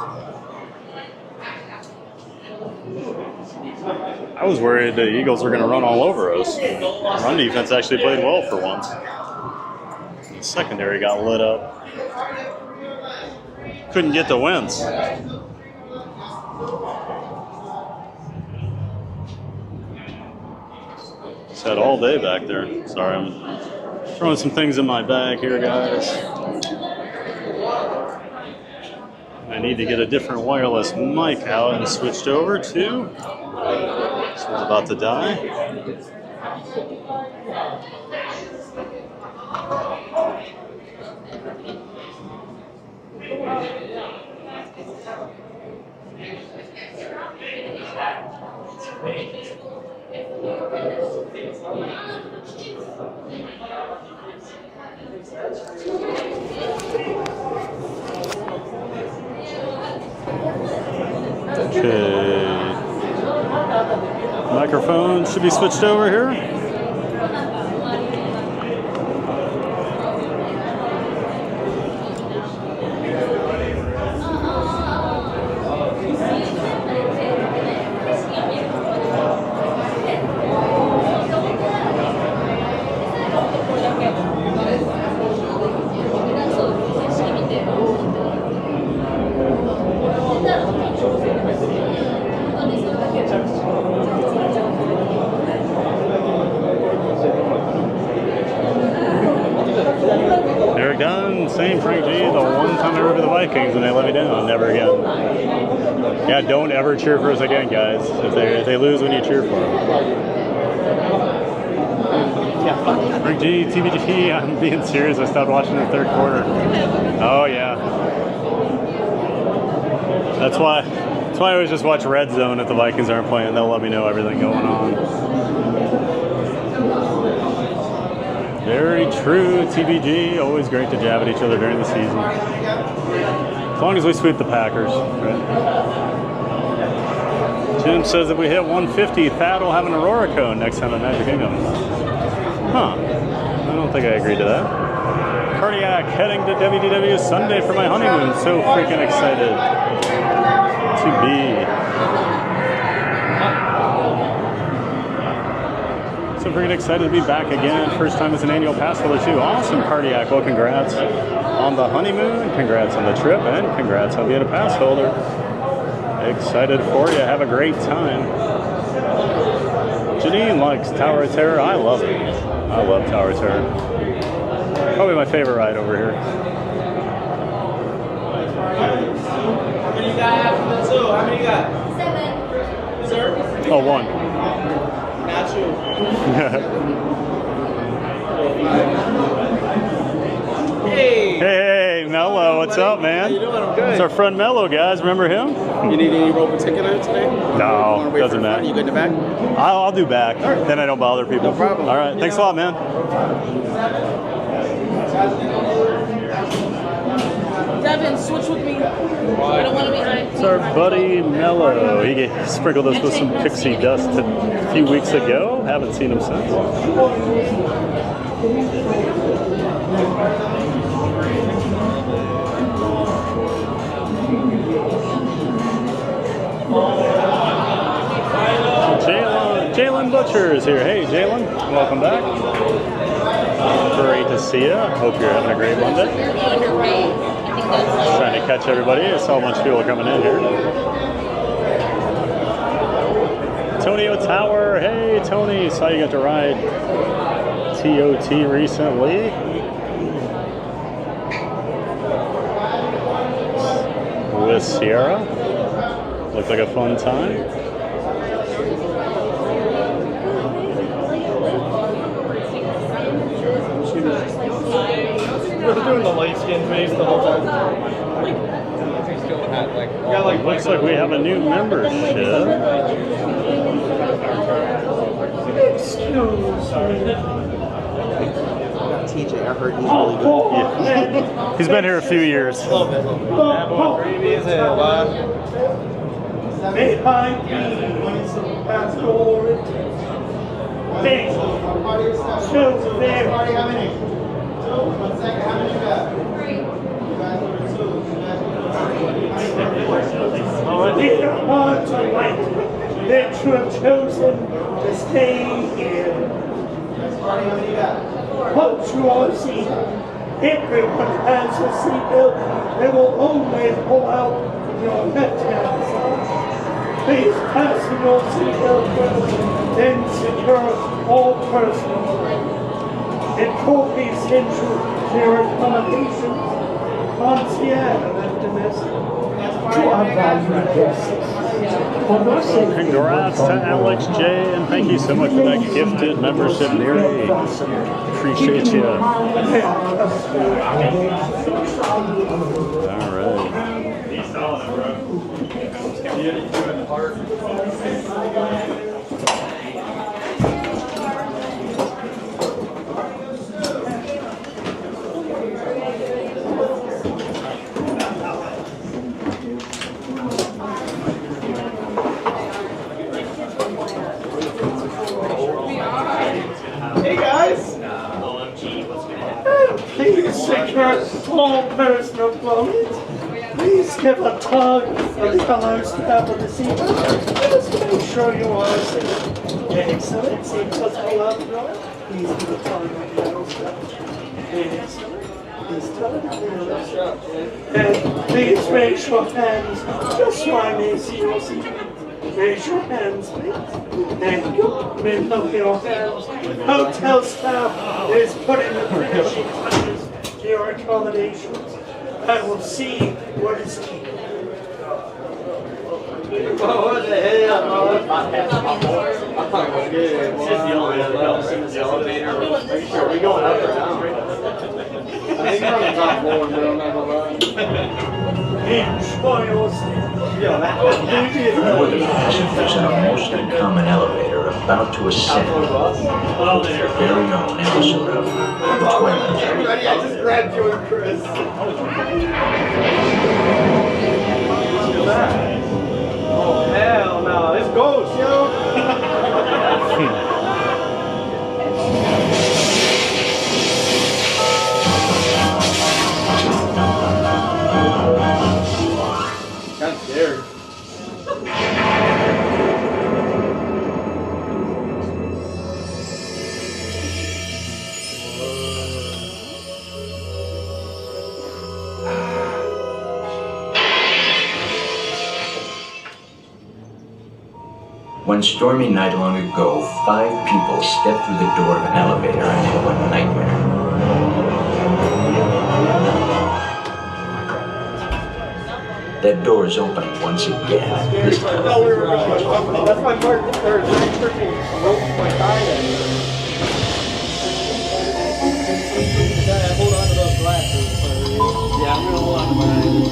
Speaker 2: I was worried the Eagles were going to run all over us. Run defense actually played well for once. The secondary got lit up. Couldn't get the wins. Sat all day back there. Sorry, I'm throwing some things in my bag here, guys. I need to get a different wireless mic out and switched over to. This one's about to die. Okay. Microphone should be switched over here. Same Frank G, the one time I rooted for the Vikings and they let me down. Never again. Yeah, don't ever cheer for us again, guys. If they lose when you cheer for them. Frank G, TBG, I'm being serious. I stopped watching the third quarter. Oh yeah. That's why I always just watch Red Zone if the Vikings aren't playing. They'll let me know everything going on. Very true, TBG. Always great to jab at each other during the season. As long as we sweep the Packers, right? Jim says if we hit 150, Thad will have an Aurora cone next time at Magic Kingdom. Huh. I don't think I agree to that. Cardiac heading to WDW Sunday for my honeymoon. So freaking excited to be. So freaking excited to be back again. First time as an annual pass holder too. Awesome, Cardiac. Well, congrats on the honeymoon, congrats on the trip, and congrats on being a pass holder. Excited for you. Have a great time. Janine likes Tower of Terror. I love it. I love Tower of Terror. Probably my favorite ride over here.
Speaker 1: How many you got after the two? How many you got? 7. Sir?
Speaker 2: Oh, 1.
Speaker 1: Not you.
Speaker 2: Hey, Mello, what's up, man?
Speaker 1: How you doing? I'm good.
Speaker 2: It's our friend Mello, guys. Remember him?
Speaker 1: You need any row particular today?
Speaker 2: No, doesn't matter.
Speaker 1: You good in the back?
Speaker 2: I'll do back. Right. Then I don't bother people.
Speaker 1: No problem.
Speaker 2: All right, thanks a lot, man.
Speaker 11: Devin, switch with me. I don't want to be behind.
Speaker 2: It's our buddy Mello. He sprinkled us with some pixie dust a few weeks ago. Haven't seen him since. Jalen Jalen Butcher is here. Hey, Jalen, welcome back. Great to see you. Hope you're having a great Monday. Just trying to catch everybody. I saw a bunch of people coming in here. Antonio Tower. Hey, Tony. Saw you got to ride TOT recently. With Sierra. Looked like a fun time.
Speaker 1: We're doing the light skin face the whole time.
Speaker 2: Looks like we have a new membership.
Speaker 15: TJ, I heard he's really good.
Speaker 2: Yeah. He's been here a few years.
Speaker 1: A little bit.
Speaker 16: Behind me, that's glory. Big, so there. They're hard to wait that you have chosen to stay here. Punctuality. Everyone has a seatbelt. They will only pull out your left hand side. Please fasten your seatbelt first, then secure all personal. It will be essential to your accommodations, concierge and domestic. To our valued guests.
Speaker 2: Congrats to Alex J, and thank you so much for that gifted membership, Mary. Appreciate you. All right.
Speaker 1: He's selling it, bro. You in the park.
Speaker 16: Hey guys! Please secure all personal belongings. Please give a tug of the yellow strap of the seatbelt just to make sure you are safe. Excellent. Seatbelts pull out the door. Please give a tug of the yellow strap. Excellent. Please tug of the yellow strap. And please raise your hands just so I may see your seatbelt. Raise your hands, please. Thank you. Lift up your hands. Hotel staff is putting the finishing touches to your accommodations. I will see what is key.
Speaker 1: What the hell? I thought it was good. It's just the elevator. Are you sure? Are we going up or down? I think we're on the top floor, bro. I'm not gonna lie.
Speaker 16: Enjoy your stay.
Speaker 14: More than passengers in a most uncommon elevator about to ascend their very own episode of The Twilight Zone.
Speaker 1: I just grabbed you and Chris. Oh, hell no. It's ghost, yo. Kind of scared.
Speaker 14: One stormy night long ago, 5 people stepped through the door of an elevator and into a nightmare. That door is opening once again. This time.
Speaker 1: That's my partner. There's freaking rope my tie in. Hold on to those glasses. Yeah, I'm gonna hold on to mine.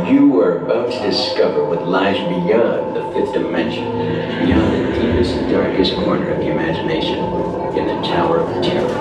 Speaker 14: You are about to discover what lies beyond the 5th dimension, beyond the deepest, darkest corner of the imagination, in the Tower of Terror.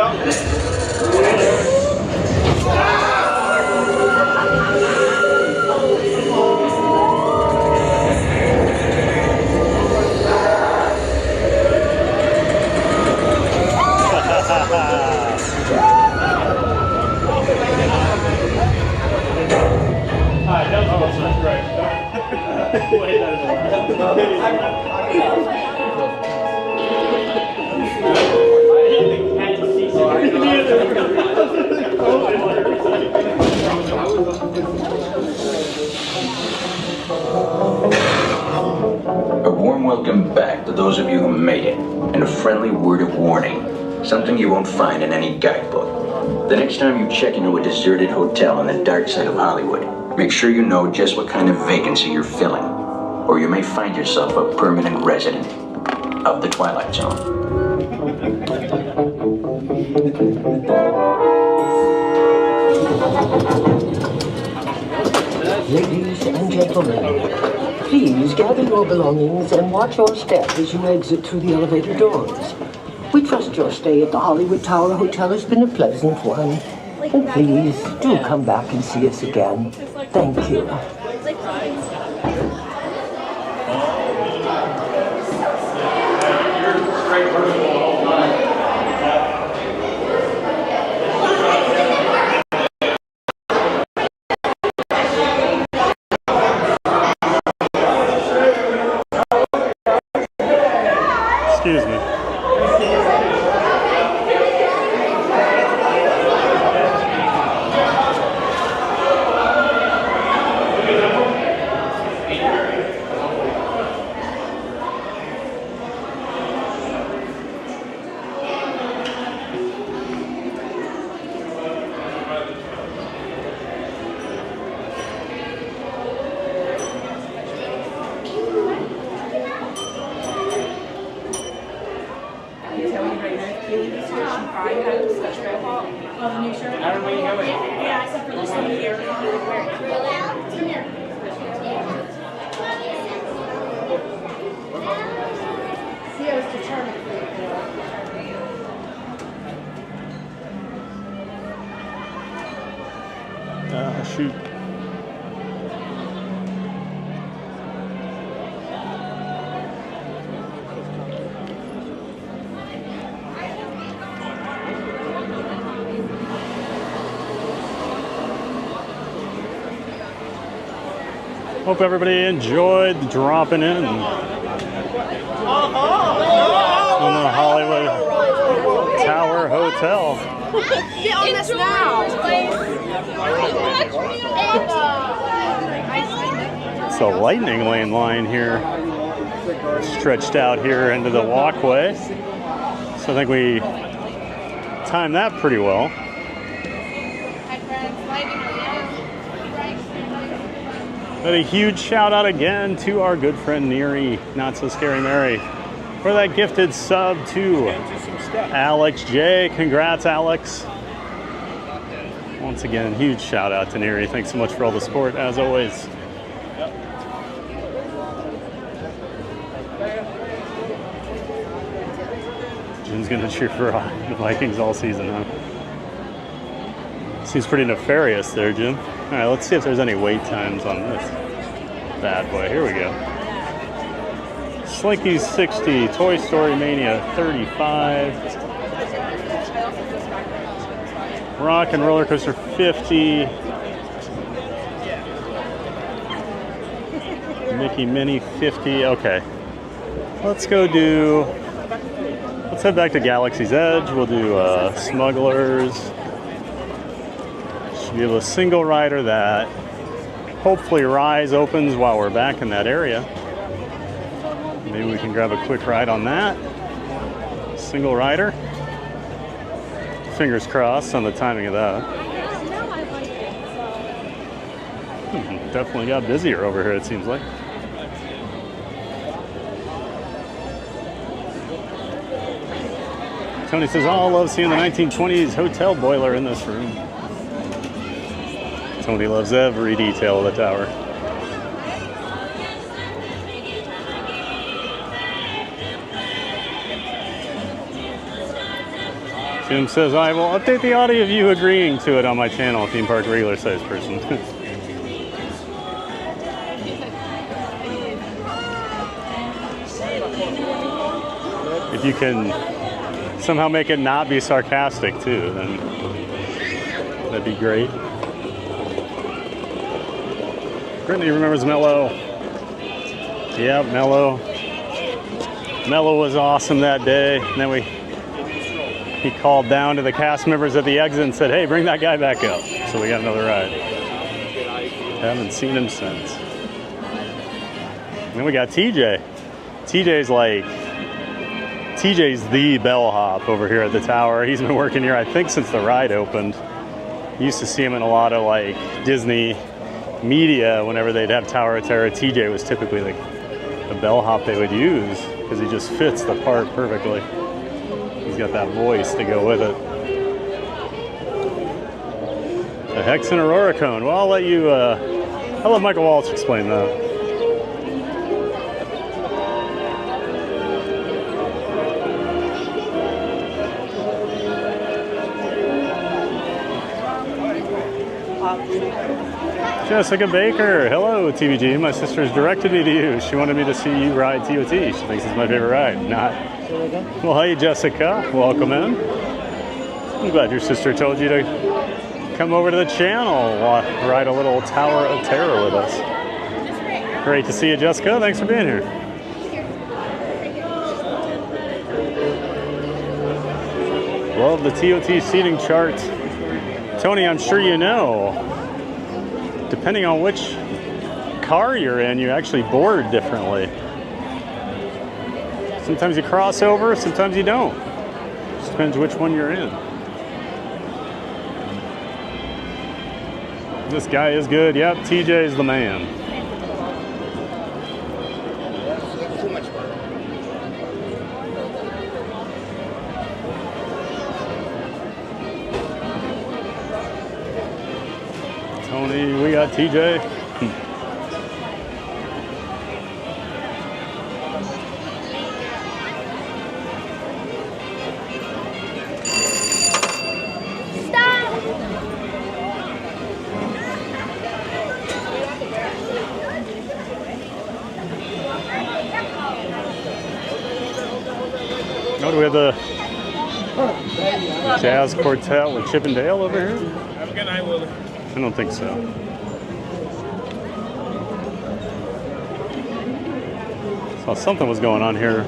Speaker 14: A warm welcome back to those of you who made it, and a friendly word of warning. Something you won't find in any guidebook. The next time you check into a deserted hotel on the dark side of Hollywood, make sure you know just what kind of vacancy you're filling, or you may find yourself a permanent resident of the Twilight Zone.
Speaker 13: Ladies and gentlemen, please gather your belongings and watch your step as you exit through the elevator doors. We trust your stay at the Hollywood Tower Hotel has been a pleasant one. And please do come back and see us again. Thank you.
Speaker 2: Excuse me. Shoot. Hope everybody enjoyed dropping in on the Hollywood Tower Hotel.
Speaker 3: Get on this now.
Speaker 2: It's a lightning lane line here, stretched out here into the walkway. So I think we timed that pretty well. But a huge shout out again to our good friend Neary, Not So Scary Mary, for that gifted sub to Alex J. Congrats, Alex. Once again, huge shout out to Neary. Thanks so much for all the support, as always. Jim's gonna cheer for the Vikings all season, huh? Seems pretty nefarious there, Jim. All right, let's see if there's any wait times on this bad boy. Here we go. Slinky's 60, Toy Story Mania 35, Rock and Roller Coaster 50, Mickey Minnie 50. Okay, let's head back to Galaxy's Edge. We'll do Smugglers. Should be able to single rider that. Hopefully Rise opens while we're back in that area. Maybe we can grab a quick ride on that. Single rider. Fingers crossed on the timing of that. Definitely got busier over here, it seems like. Tony says, oh, I love seeing the 1920s hotel boiler in this room. Tony loves every detail of the tower. Tim says, I will update the audio of you agreeing to it on my channel, Theme Park Regular Size Person. If you can somehow make it not be sarcastic too, then that'd be great. Brittany remembers Mello. Yeah, Mello. Mello was awesome that day. And then he called down to the cast members at the exit and said, hey, bring that guy back up. So we got another ride. Haven't seen him since. And then we got TJ. TJ's the bellhop over here at the tower. He's been working here, I think, since the ride opened. You used to see him in a lot of like Disney media whenever they'd have Tower of Terror. TJ was typically like the bellhop they would use because he just fits the part perfectly. He's got that voice to go with it. A Hex and Aurora Cone. Well, I'll let you, I'll let Michael Walsh explain that. Jessica Baker, hello TVG. My sister's directed me to you. She wanted me to see you ride TOT. She thinks it's my favorite ride. Not. Well, hey Jessica, welcome in. I'm glad your sister told you to come over to the channel, ride a little Tower of Terror with us. Great to see you, Jessica. Thanks for being here. Love the TOT seating chart. Tony, I'm sure you know, depending on which car you're in, you actually board differently. Sometimes you cross over, sometimes you don't. Just depends which one you're in. This guy is good. Yep, TJ is the man. Tony, we got TJ. Oh, do we have the Jazz Quartet with Chip and Dale over here?
Speaker 5: Have a good night, Willie.
Speaker 2: I don't think so. Saw something was going on here.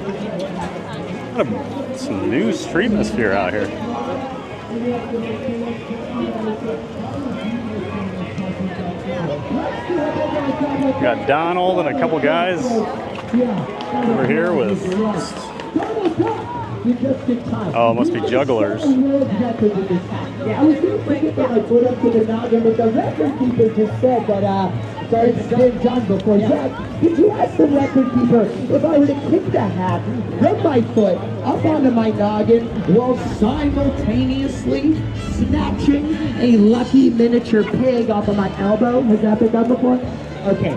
Speaker 2: Some new streetmosphere out here. Got Donald and a couple guys over here with. Oh, it must be jugglers.
Speaker 6: Yeah, I was going to bring my foot up to the noggin, but the record keeper just said that it's been done before. Jack, could you ask the record keeper if I were to kick the hat from my foot up onto my noggin while simultaneously snatching a lucky miniature pig off of my elbow? Has that been done before? Okay.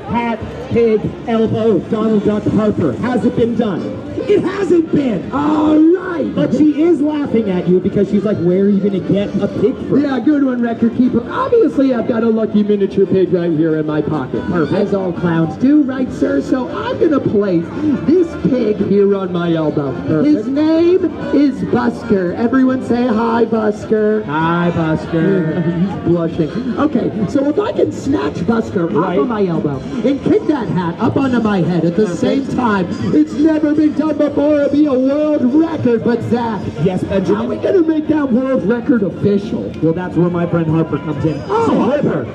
Speaker 6: Hat, pig, elbow, Donald Duck, Harper. Has it been done? It hasn't been. All right. But she is laughing at you because she's like, where are you going to get a pig from? Yeah, good one, record keeper. Obviously, I've got a lucky miniature pig right here in my pocket. Perfect. As all clowns do, right, sir? So I'm going to place this pig here on my elbow. Perfect. His name is Busker. Everyone say hi, Busker. Hi, Busker. He's blushing. Okay, so if I can snatch Busker off of my elbow and kick that hat up onto my head at the same time, it's never been done before. It'll be a world record. But Zach, yes, Benjamin, how are we gonna make that world record official? Well, that's where my friend Harper comes in. Oh, so Harper,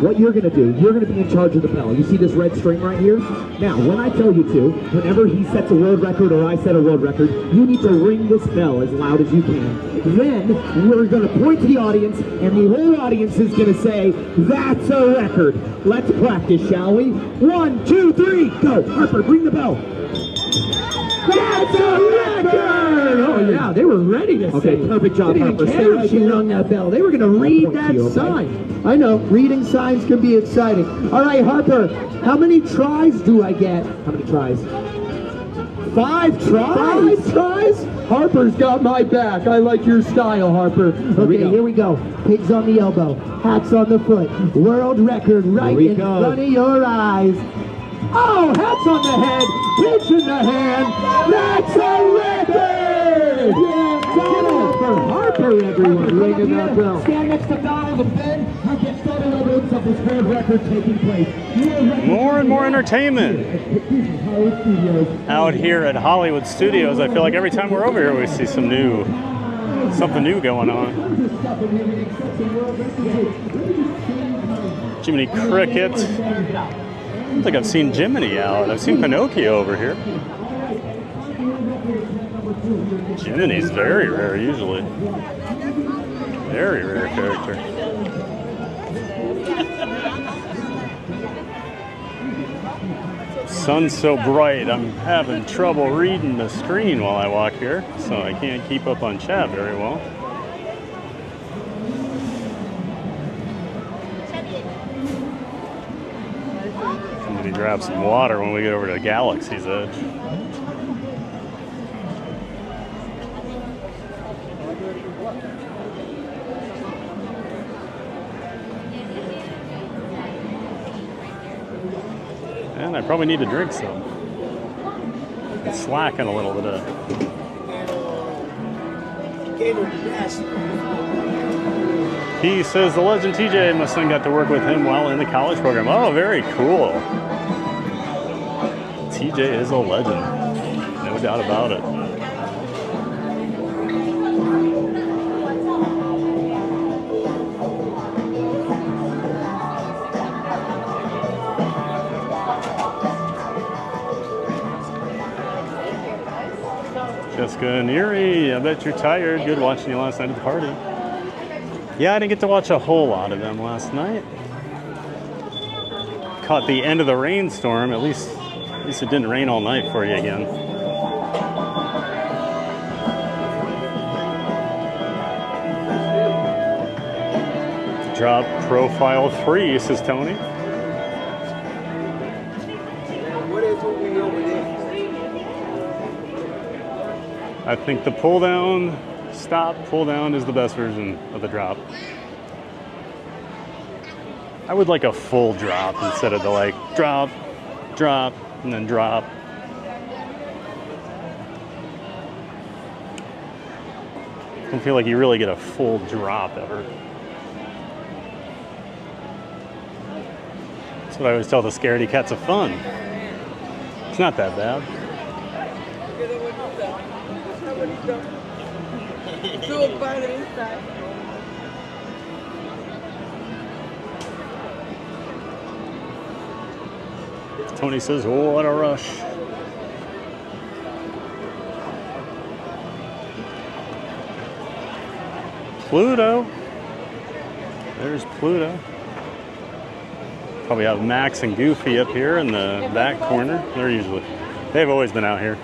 Speaker 6: what you're gonna do, you're gonna be in charge of the bell. You see this red string right here? Now, when I tell you to, whenever he sets a world record or I set a world record, you need to ring this bell as loud as you can. Then we're gonna point to the audience, and the whole audience is gonna say, "That's a record." Let's practice, shall we? 1, 2, 3, go! Harper, ring the bell. That's a record! Oh yeah, they were ready to say. Okay, perfect job, Harper. Stay right she rung that bell. They were going to read that sign. I know, reading signs can be exciting. All right, Harper, how many tries do I get? How many tries? 5 tries? 5 tries? Harper's got my back. I like your style, Harper. Okay, here we go. Pigs on the elbow, hats on the foot. World record right in front of your eyes. Oh, hats on the head, pigs in the hand. That's a record! Yeah, give it up for Harper, everyone. Ringing that bell. Stand next to Donald and Ben. I'll get started evidence of this world record taking place.
Speaker 2: More and more entertainment out here at Hollywood Studios. I feel like every time we're over here, we see something new going on. Jiminy Cricket. I don't think I've seen Jiminy out. I've seen Pinocchio over here. Jiminy's very rare usually. Very rare character. Sun's so bright, I'm having trouble reading the screen while I walk here, so I can't keep up on chat very well. Somebody grab some water when we get over to Galaxy's Edge. And I probably need to drink some. It's slacking a little bit. He says the legend TJ must have got to work with him while in the college program. Oh, very cool. TJ is a legend. No doubt about it. Jessica and Erie, I bet you're tired. Good watching you last night at the party. Yeah, I didn't get to watch a whole lot of them last night. Caught the end of the rainstorm. At least it didn't rain all night for you again. Drop profile 3, says Tony. I think the pull down is the best version of the drop. I would like a full drop instead of the like drop, drop, and then drop. I don't feel like you really get a full drop ever. That's what I always tell the scaredy cats of fun. It's not that bad.
Speaker 11: Do a bite inside.
Speaker 2: Tony says, oh, what a rush. Pluto. There's Pluto. Probably have Max and Goofy up here in the back corner. They've always been out here.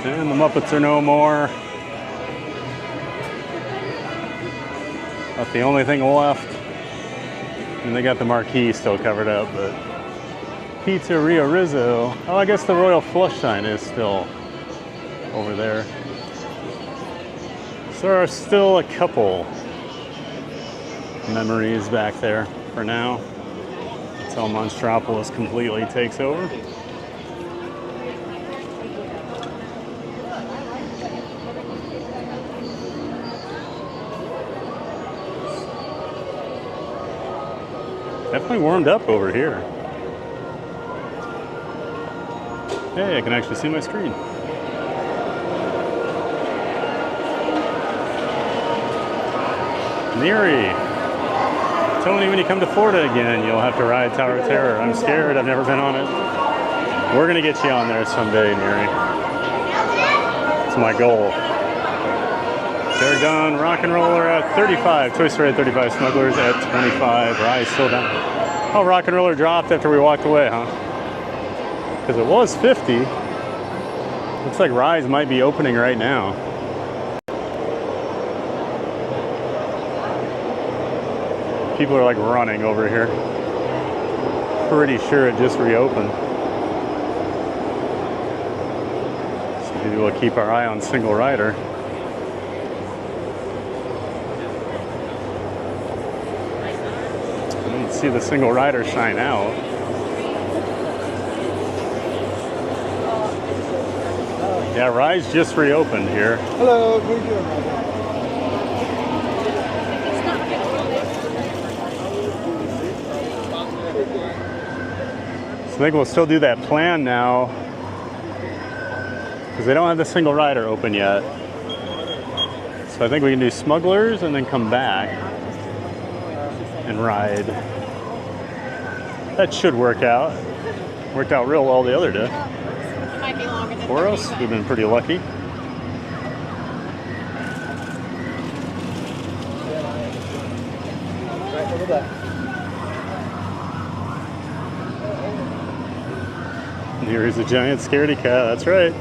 Speaker 2: And the Muppets are no more. That's the only thing left. And they got the marquee still covered up, but Pizzeria Rizzo. Oh, I guess the Royal Flush sign is still over there. So there are still a couple memories back there for now, until Monstropolis completely takes over. Definitely warmed up over here. Hey, I can actually see my screen. Neary. Tony, when you come to Florida again, you'll have to ride Tower of Terror. I'm scared. I've never been on it. We're going to get you on there someday, Neary. It's my goal. Derek Dunn, Rock and Roller at 35. Toy Story at 35. Smugglers at 25. Rise still down. Oh, Rock and Roller dropped after we walked away, huh? Because it was 50. Looks like Rise might be opening right now. People are like running over here. Pretty sure it just reopened. So maybe we'll keep our eye on single rider. I didn't see the single rider shine out. Yeah, Rise just reopened here.
Speaker 1: Hello, how are you doing?
Speaker 2: So I think we'll still do that plan now because they don't have the single rider open yet. So I think we can do Smugglers and then come back and ride. That should work out. Worked out real well the other day. For us, we've been pretty lucky. Here is a giant scaredy cat. That's right.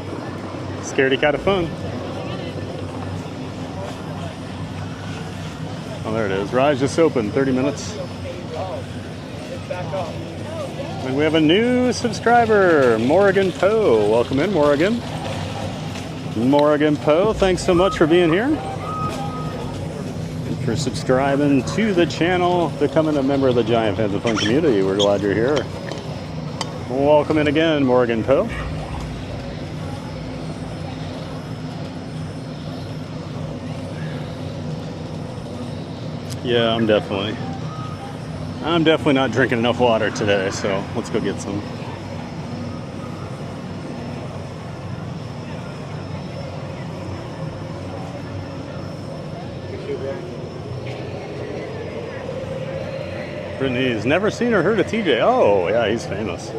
Speaker 2: Scaredy cat of fun. Oh, there it is. Rise just opened. 30 minutes. And we have a new subscriber, Morrigan Poe. Welcome in, Morrigan. Morrigan Poe, thanks so much for being here. And for subscribing to the channel, becoming a member of the Giant Fans of Fun community. We're glad you're here. Welcome in again, Morrigan Poe. Yeah, I'm definitely not drinking enough water today, so let's go get some. Brittany's never seen or heard of TJ. Oh, yeah, he's famous.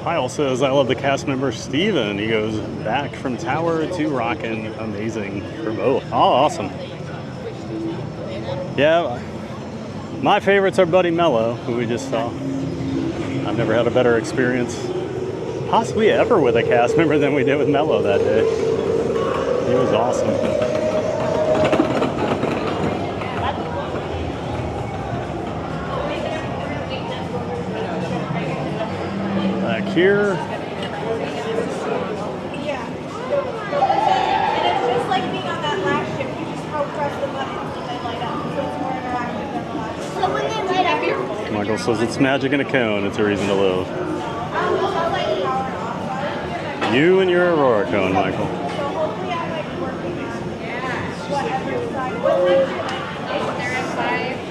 Speaker 2: Kyle says, I love the cast member Steven. He goes back from Tower to Rockin'. Amazing for both. Oh, awesome. Yeah, my favorites are Buddy Mello, who we just saw. I've never had a better experience, possibly ever, with a cast member than we did with Mello that day. He was awesome. Here.
Speaker 4: And it's just like being on that last ship. You just press the buttons and they light up. So it's more interactive than the last ship. So when they light up,
Speaker 2: Michael says it's magic in a cone. It's a reason to live. You and your Aurora cone, Michael.
Speaker 4: So hopefully I'm like working on whatever side. They're at 5.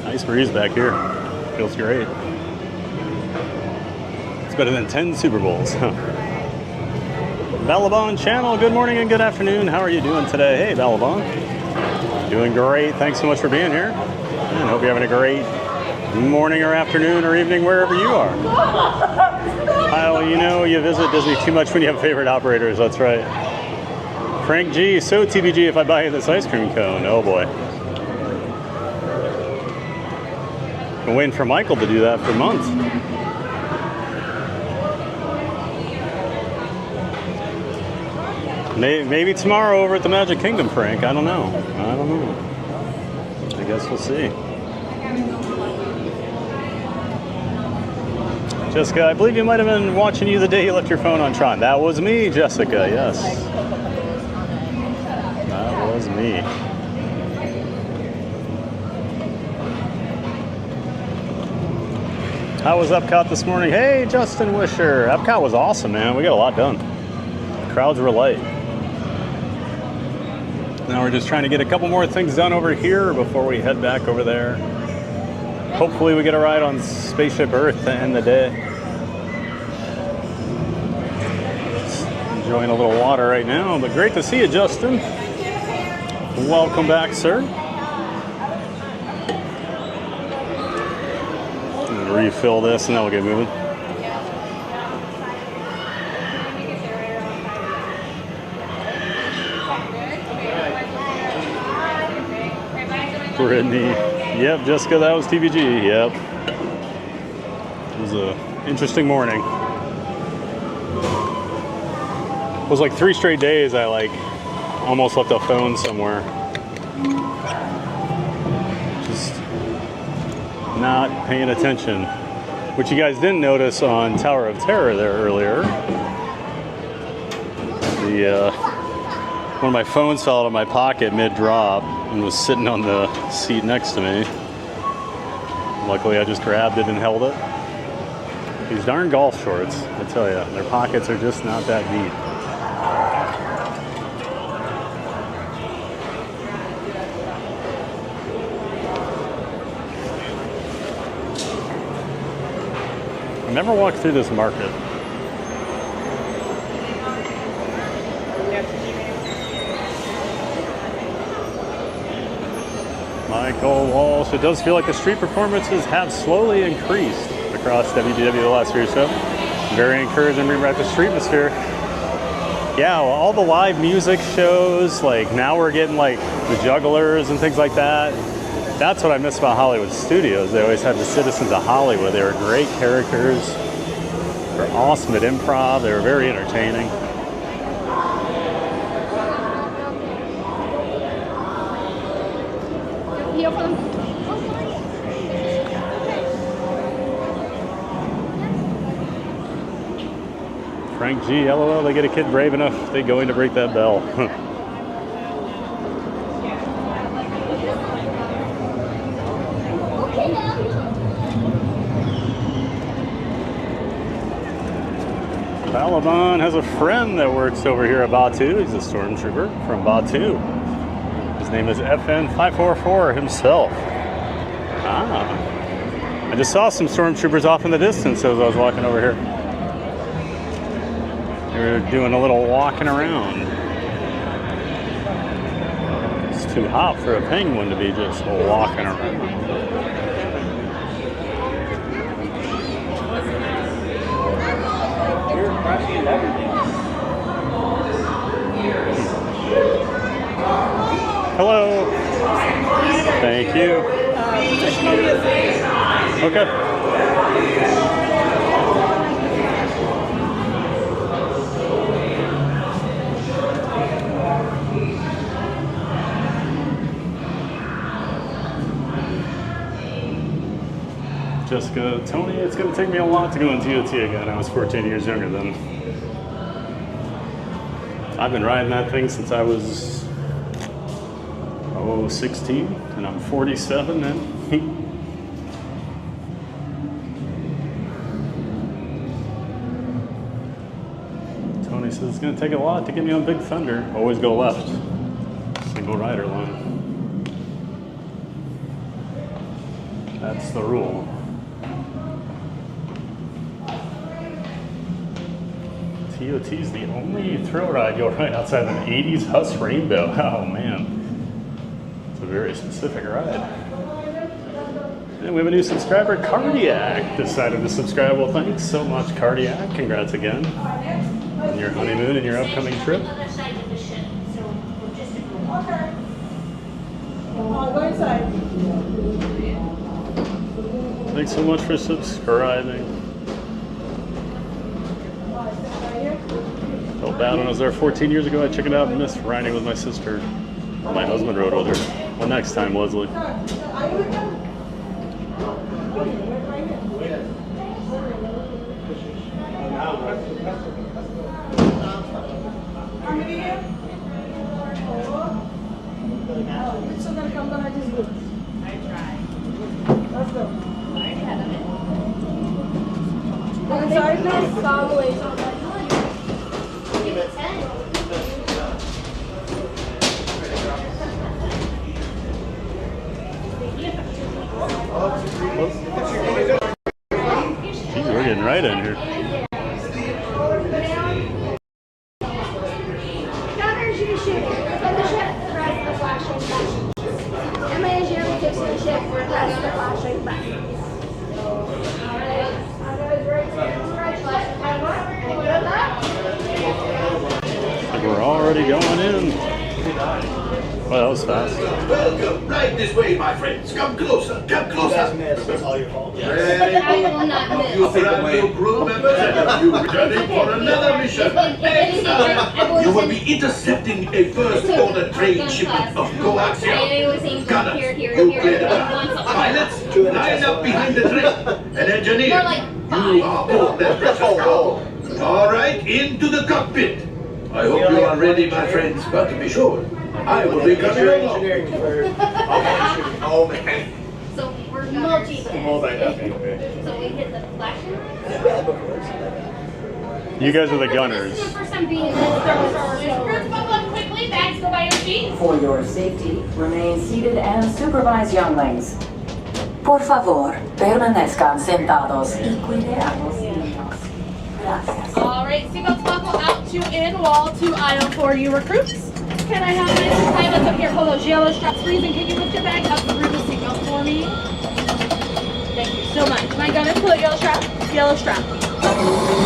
Speaker 2: Nice breeze back here. Feels great. It's better than 10 Super Bowls. Balabon channel, good morning and good afternoon. How are you doing today? Hey, Balabon. Doing great. Thanks so much for being here. And hope you're having a great morning or afternoon or evening wherever you are. Kyle, you know you visit Disney too much when you have favorite operators. That's right. Frank G, so TBG if I buy you this ice cream cone. Oh boy. Been waiting for Michael to do that for months. Maybe tomorrow over at the Magic Kingdom, Frank. I don't know. I guess we'll see. Jessica, I believe you might have been watching you the day you left your phone on Tron. That was me, Jessica, yes. That was me. How was Epcot this morning? Hey, Justin Wisher. Epcot was awesome, man. We got a lot done. Crowds were light. Now we're just trying to get a couple more things done over here before we head back over there. Hopefully we get a ride on Spaceship Earth to end the day. Just enjoying a little water right now, but great to see you, Justin. Welcome back, sir. refill this and then we'll get moving. Brittany. Yep, Jessica, that was TVG. Yep. It was an interesting morning. It was like 3 straight days I like almost left a phone somewhere. Just not paying attention. Which you guys didn't notice on Tower of Terror there earlier. One of my phones fell out of my pocket mid-drop and was sitting on the seat next to me. Luckily I just grabbed it and held it. These darn golf shorts, I tell you, their pockets are just not that deep. I've never walked through this market. Michael Walsh, it does feel like the street performances have slowly increased across WDW the last year or so. Very encouraging, bring back the streetmosphere. Yeah, well, all the live music shows, like now we're getting like the jugglers and things like that. That's what I miss about Hollywood Studios. They always had the Citizens of Hollywood. They were great characters. They were awesome at improv. They were very entertaining. Frank G, LOL, they get a kid brave enough, they going to break that bell. Taliban has a friend that works over here at Batu. He's a stormtrooper from Batu. His name is FN544 himself. Ah. I just saw some stormtroopers off in the distance as I was walking over here. They were doing a little walking around. It's too hot for a penguin to be just walking around. Hello. Thank you. Okay. Jessica, Tony, it's going to take me a lot to go in TOT again. I was 14 years younger then. I've been riding that thing since I was 16, and I'm 47 now. Tony says it's going to take a lot to get me on Big Thunder. Always go left. Single rider line. That's the rule. TOT's the only thrill ride you'll ride outside of an 80s Huss Rainbow. Oh man. It's a very specific ride. And we have a new subscriber, Cardiac, decided to subscribe. Well, thanks so much, Cardiac. Congrats again on your honeymoon and your upcoming trip. Thanks so much for subscribing. Felt bad when I was there 14 years ago. I checked it out and missed riding with my sister. My husband rode with her. Well, next time, Leslie. Geez, we're getting right in here. already going in. Well, that was fast.
Speaker 21: Welcome. Right this way, my friends. Come closer. Come closer.
Speaker 1: It's all your fault.
Speaker 21: Very good. You brand new crew members, and you returning for another mission. Excellent. You will be intercepting a first-order trade shipment of coaxium. Gunners, you clear the path. Pilots, line up behind the train. An engineer, you are aboard that precious cargo. All right, into the cockpit. I hope you are ready, my friends, but to be sure, I will be coming along.
Speaker 1: Oh, man.
Speaker 3: So we're multi-task. So we hit the flash.
Speaker 2: You guys are the gunners.
Speaker 3: This is the first time being in this.
Speaker 4: Groups buckle up quickly, bags go by your feet.
Speaker 7: For your safety, remain seated and supervise younglings. Por favor, permanezcan sentados y cuide a los niños. Gracias.
Speaker 4: All right, seatbelts buckle out to in, wall to aisle for you recruits. Can I have my pilots up here? Hold those yellow straps, please, and can you lift your bag up through the seatbelt for me? Thank you so much. My gunner, pull it, yellow strap. Yellow strap.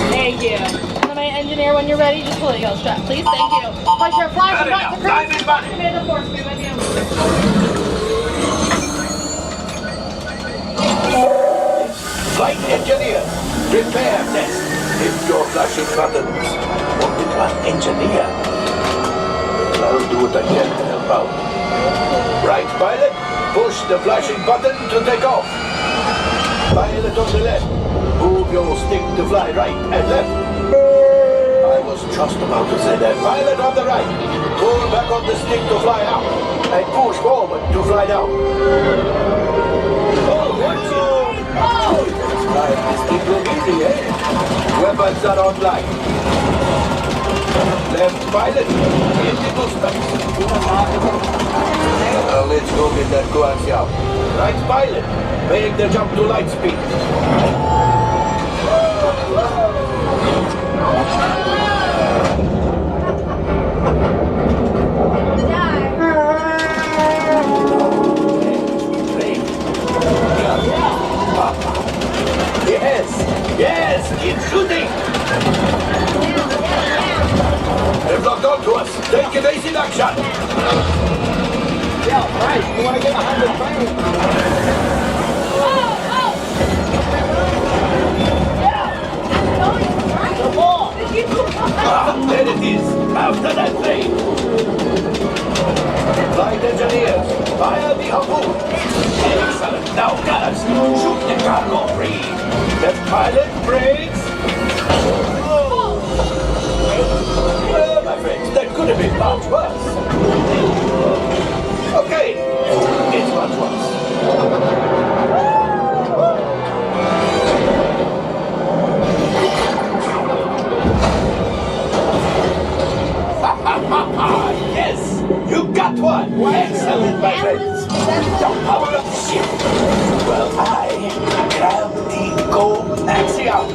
Speaker 4: Thank you. And my engineer, when you're ready, just pull it, yellow strap, please. Thank you. Push your flash and lock the crews. May the force be with you.
Speaker 21: Flight engineer, prepare test. Hit your flashing buttons. Only one engineer. I'll do what I can to help out. Right, pilot, push the flashing button to take off. Pilot on the left, move your stick to fly right and left. I was just about to say that. Pilot on the right, pull back on the stick to fly out, and push forward to fly down. Oh, watch it! This thing will be easy, eh? Weapons are online. Left pilot, in the booster. Now let's go get that coaxium. Right pilot, make the jump to light speed. Yes, keep shooting. They've locked on to us. Take evasive action.
Speaker 1: Yeah, right. You want to get behind the plane?
Speaker 21: There it is. After that plane. Flight engineers, fire the harpoon. Excellent. Now, gunners, shoot the cargo free. Left pilot, brakes. Well, my friends, that could have been much worse. Okay, it's much worse. Yes, you got one. Excellent, my friends. The power of the ship. Well, I grab the coaxium.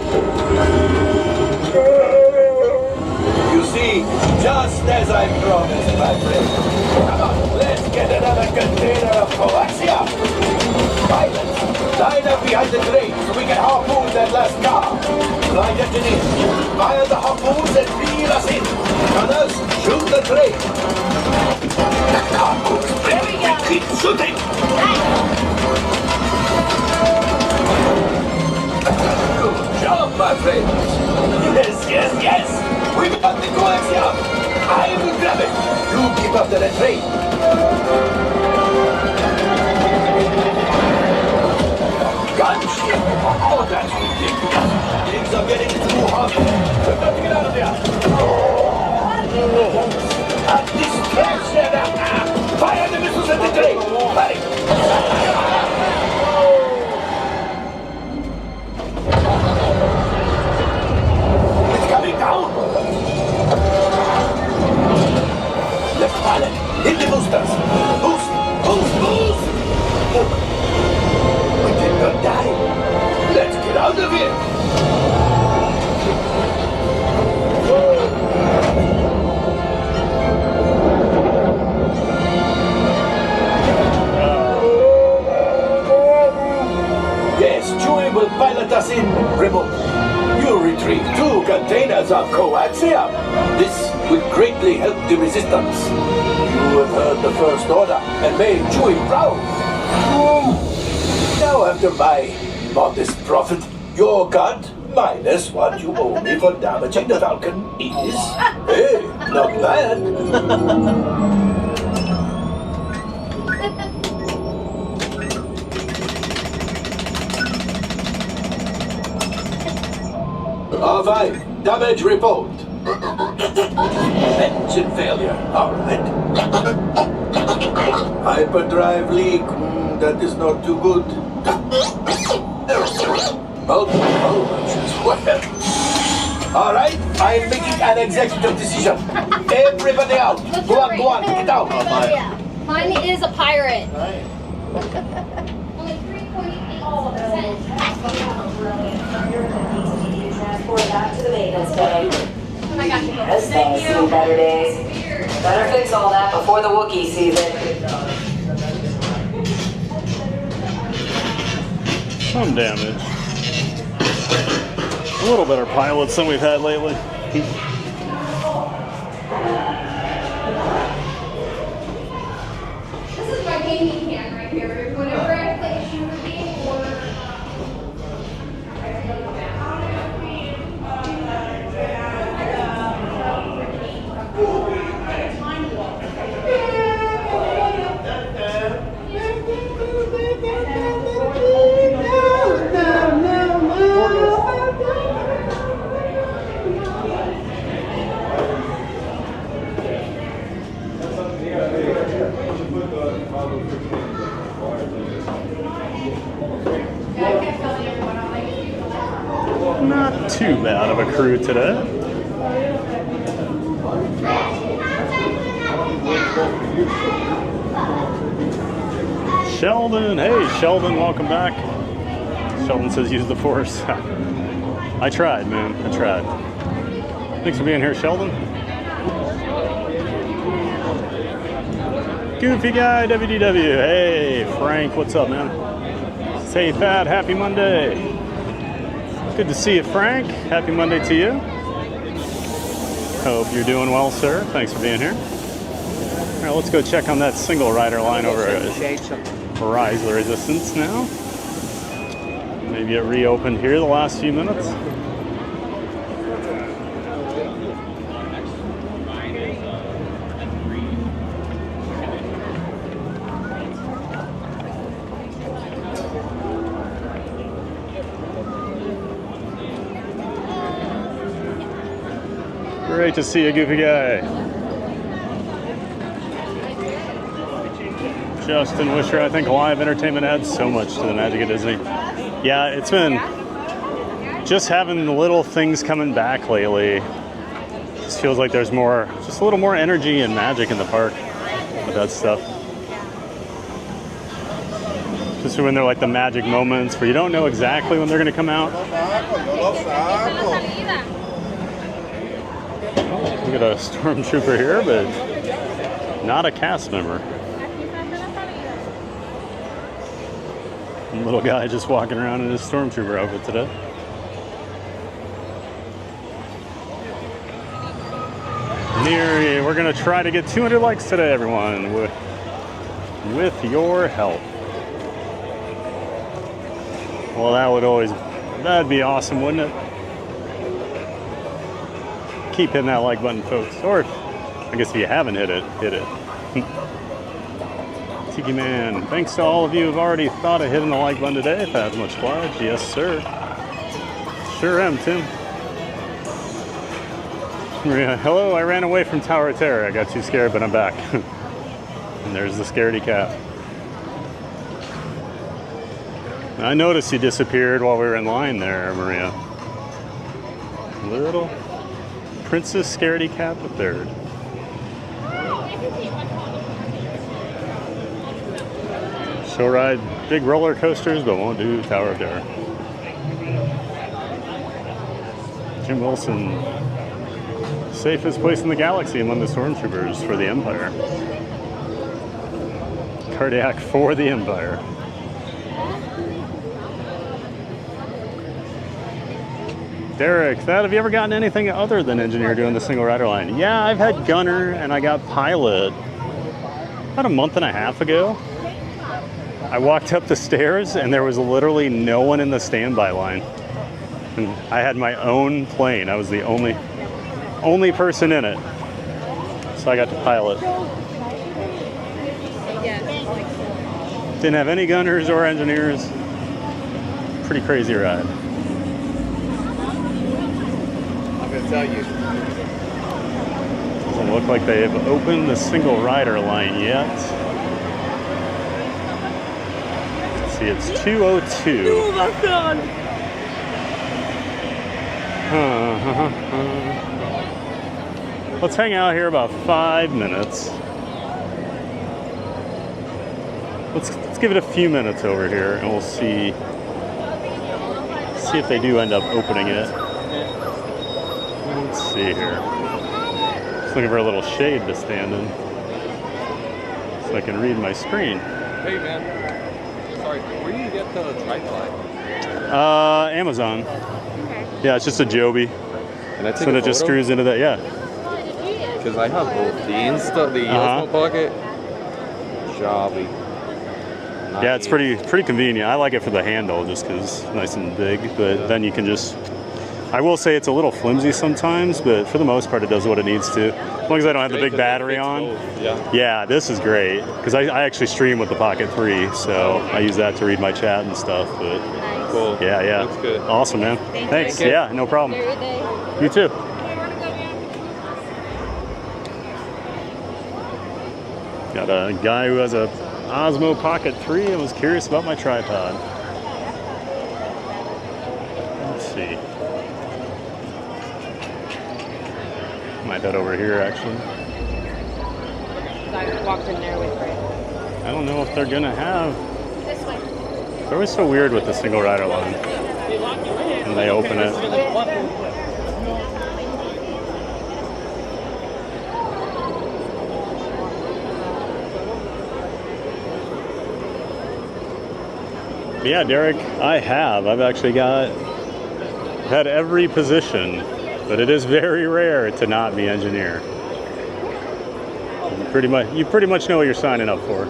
Speaker 21: You see, just as I promised, my friend. Come on, let's get another container of coaxium. Pilots, line up behind the train so we can harpoon that last car. Flight engineers, fire the harpoons and reel us in. Gunners, shoot the train. The cargo's ready. Keep shooting. Good job, my friends. Yes. We got the coaxium. I will grab it. You keep up to the train. Gunship. Oh, that's ridiculous. Things are getting too hot. We've got to get out of here. A distraction. Fire the missiles at the train. Hurry. Left pilot, hit the boosters. Boost. We did not die. Let's get out of here. has a coaxium. This will greatly help the resistance. You have heard the First Order and made Chewie proud. Now after my modest profit, your cut, minus what you owe me for damaging the Falcon, is, hey, not bad. All right, damage report. Engine failure, all right. Hyperdrive leak, that is not too good. Well. All right, I'm making an executive decision. Everybody out. Go on, get out.
Speaker 3: Mine is a pirate.
Speaker 7: Transport back to the maintenance bay.
Speaker 3: I got you.
Speaker 7: This thing's seen better days. Better fix all that before the Wookiee sees it.
Speaker 2: Some damage. A little better pilots than we've had lately.
Speaker 3: This is my gaming can right here. Whenever I play a shooter game or
Speaker 2: Not too bad of a crew today. Sheldon, hey Sheldon, welcome back. Sheldon says use the Force. I tried, man, I tried. Thanks for being here, Sheldon. Goofy guy, WDW. Hey, Frank, what's up, man? Say Fat, happy Monday. Good to see you, Frank. Happy Monday to you. Hope you're doing well, sir. Thanks for being here. All right, let's go check on that single rider line over at Rise the Resistance now. Maybe it reopened here the last few minutes. Great to see you, Goofy guy. Justin Wisher, I think live entertainment adds so much to the magic of Disney. Yeah, it's been just having the little things coming back lately. Just feels like there's more, just a little more energy and magic in the park with that stuff. Just when they're like the magic moments where you don't know exactly when they're going to come out. We got a stormtrooper here, but not a cast member. Little guy just walking around in his stormtrooper outfit today. We're gonna try to get 200 likes today, everyone, with your help. Well, that'd be awesome, wouldn't it? Keep hitting that like button, folks. Or, I guess if you haven't hit it, hit it. Tiki Man, thanks to all of you who've already thought of hitting the like button today. If that's much obliged, yes, sir. Sure am, Tim. Maria, hello, I ran away from Tower of Terror. I got too scared, but I'm back. And there's the scaredy cat. I noticed you disappeared while we were in line there, Maria. Little Princess Scaredy Cat the Third. She'll ride big roller coasters, but won't do Tower of Terror. Jim Wilson, safest place in the galaxy among the stormtroopers for the Empire. Cardiac for the Empire. Derek, have you ever gotten anything other than engineer doing the single rider line? Yeah, I've had gunner and I got pilot about a month and a half ago. I walked up the stairs and there was literally no one in the standby line. And I had my own plane. I was the only person in it. So I got to pilot. Didn't have any gunners or engineers. Pretty crazy ride.
Speaker 1: I'm gonna tell you.
Speaker 2: Doesn't look like they've opened the single rider line yet. Let's see, it's 2:02.
Speaker 11: Oh my God.
Speaker 2: Let's hang out here about 5 minutes. Let's give it a few minutes over here and we'll see if they do end up opening it. Let's see here. Just looking for a little shade to stand in so I can read my screen.
Speaker 1: Hey man, sorry, where do you get the tripod?
Speaker 2: Amazon. Yeah, it's just a Joby.
Speaker 1: Can I take
Speaker 2: so it just screws into that, yeah.
Speaker 1: Because I have both the Osmo Pocket, Joby.
Speaker 2: Yeah, it's pretty convenient. I like it for the handle just because it's nice and big, but then you can just, I will say it's a little flimsy sometimes, but for the most part it does what it needs to. As long as I don't have the big battery on. Yeah, this is great because I actually stream with the Pocket 3, so I use that to read my chat and stuff. But
Speaker 1: cool.
Speaker 2: Yeah.
Speaker 1: That's good.
Speaker 2: Awesome, man. Thanks. Yeah, no problem. You too. Got a guy who has a Osmo Pocket 3 and was curious about my tripod. Let's see. Might head over here actually.
Speaker 11: I walked in there with Fred.
Speaker 2: I don't know if they're gonna have. They're always so weird with the single rider line. And they open it. Yeah, Derek, I've actually had every position, but it is very rare to not be engineer. You pretty much know what you're signing up for.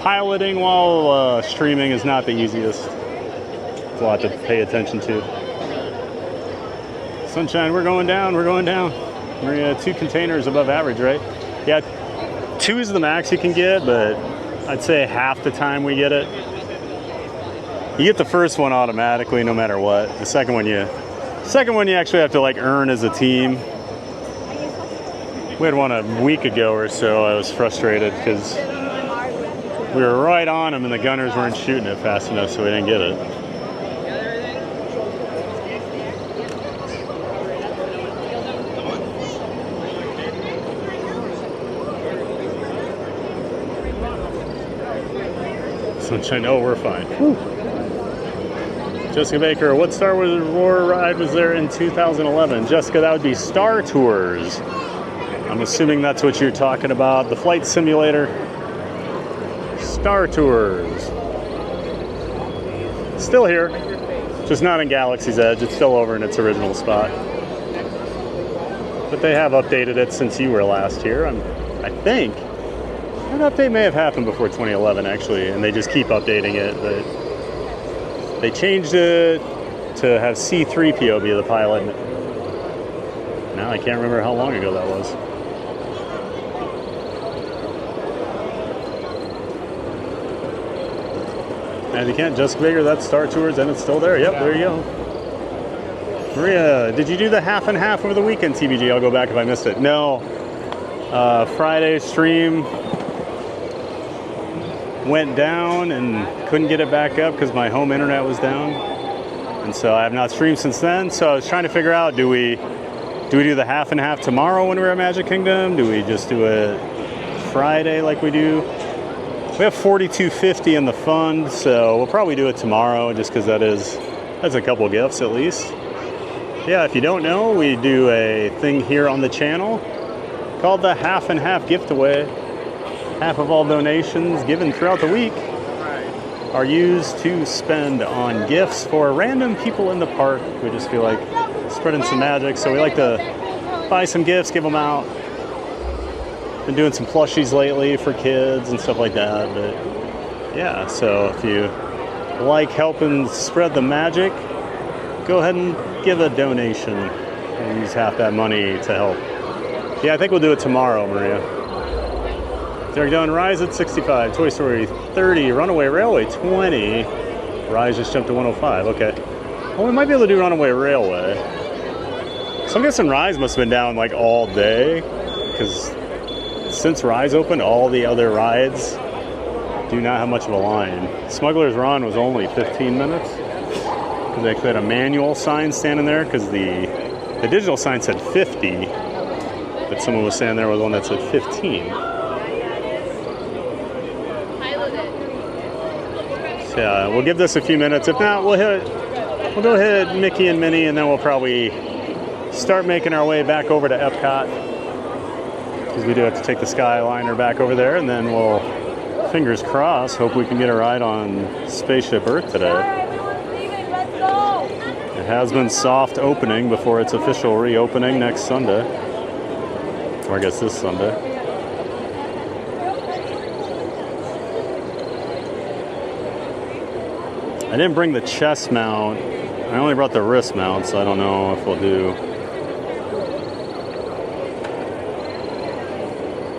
Speaker 2: Piloting while streaming is not the easiest. It's a lot to pay attention to. Sunshine, we're going down. We're 2 containers above average, right? Yeah. 2 is the max you can get, but I'd say half the time we get it. You get the first one automatically no matter what. The second one you actually have to like earn as a team. We had one a week ago or so. I was frustrated because we were right on them and the gunners weren't shooting it fast enough, so we didn't get it. Sunshine, oh, we're fine. Whew. Jessica Baker, what Star Wars ride was there in 2011? Jessica, that would be Star Tours. I'm assuming that's what you're talking about. The flight simulator. Star Tours. Still here, just not in Galaxy's Edge. It's still over in its original spot. But they have updated it since you were last here. I think. That update may have happened before 2011, actually, and they just keep updating it. But they changed it to have C-3PO be the pilot. Now I can't remember how long ago that was. And you can't just figure that Star Tours, and it's still there. Yep, there you go. Maria, did you do the half and half over the weekend, TBG? I'll go back if I missed it. No. Friday stream went down and couldn't get it back up because my home internet was down, and so I have not streamed since then. So I was trying to figure out, do we do the half and half tomorrow when we're at Magic Kingdom? Do we just do it Friday like we do? We have $42.50 in the fund, so we'll probably do it tomorrow just because that's a couple gifts at least. Yeah, if you don't know, we do a thing here on the channel called the half and half gift away. Half of all donations given throughout the week are used to spend on gifts for random people in the park. We just feel like spreading some magic, so we like to buy some gifts, give them out. Been doing some plushies lately for kids and stuff like that, but yeah, so if you like helping spread the magic, go ahead and give a donation and use half that money to help. Yeah, I think we'll do it tomorrow, Maria. Derek Dunn, Rise at 65, Toy Story 30, Runaway Railway 20. Rise just jumped to 105, okay. Well, we might be able to do Runaway Railway. So I'm guessing Rise must have been down like all day, because since Rise opened, all the other rides do not have much of a line. Smuggler's Run was only 15 minutes, because they had a manual sign standing there, because the digital sign said 50, but someone was standing there with one that said 15. So yeah, we'll give this a few minutes. If not, we'll go hit Mickey and Minnie, and then we'll probably start making our way back over to Epcot, because we do have to take the Skyliner back over there, and then we'll, fingers crossed, hope we can get a ride on Spaceship Earth today. It has been soft opening before its official reopening next Sunday, or I guess this Sunday. I didn't bring the chest mount. I only brought the wrist mount, so I don't know if we'll do.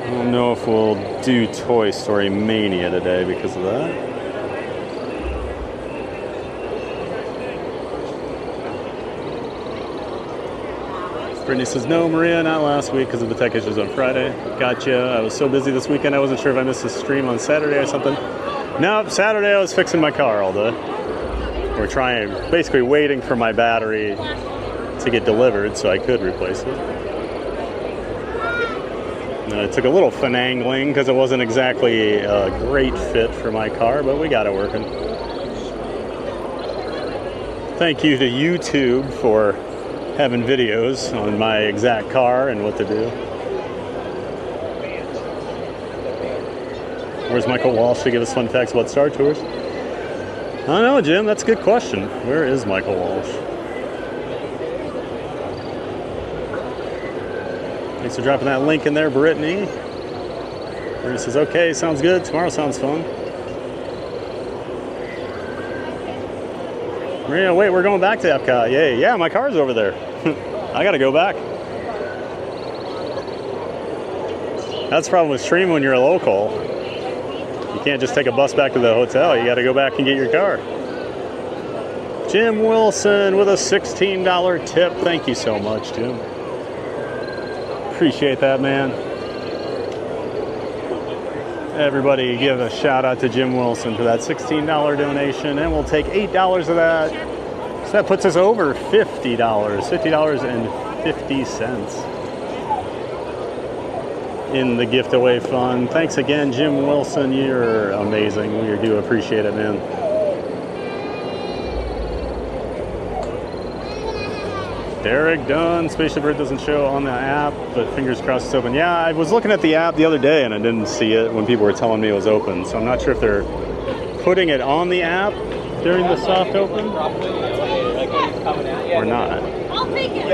Speaker 2: I don't know if we'll do Toy Story Mania today because of that. Brittany says, no, Maria, not last week because of the tech issues on Friday. Gotcha. I was so busy this weekend, I wasn't sure if I missed a stream on Saturday or something. Nope, Saturday I was fixing my car all day. We're basically waiting for my battery to get delivered so I could replace it. It took a little finagling because it wasn't exactly a great fit for my car, but we got it working. Thank you to YouTube for having videos on my exact car and what to do. Where's Michael Walsh to give us fun facts about Star Tours? I don't know, Jim. That's a good question. Where is Michael Walsh? Thanks for dropping that link in there, Brittany. Brittany says, okay, sounds good. Tomorrow sounds fun. Maria, wait, we're going back to Epcot. Yay. Yeah, my car's over there. I got to go back. That's the problem with streaming when you're a local. You can't just take a bus back to the hotel. You got to go back and get your car. Jim Wilson with a $16 tip. Thank you so much, Jim. Appreciate that, man. Everybody give a shout out to Jim Wilson for that $16 donation, and we'll take $8 of that. So that puts us over $50, $50.50 in the gift away fund. Thanks again, Jim Wilson. You're amazing. We do appreciate it, man. Derek Dunn, Spaceship Earth doesn't show on the app, but fingers crossed it's open. Yeah, I was looking at the app the other day and I didn't see it when people were telling me it was open. So I'm not sure if they're putting it on the app during the soft open or not.
Speaker 3: I'll take it.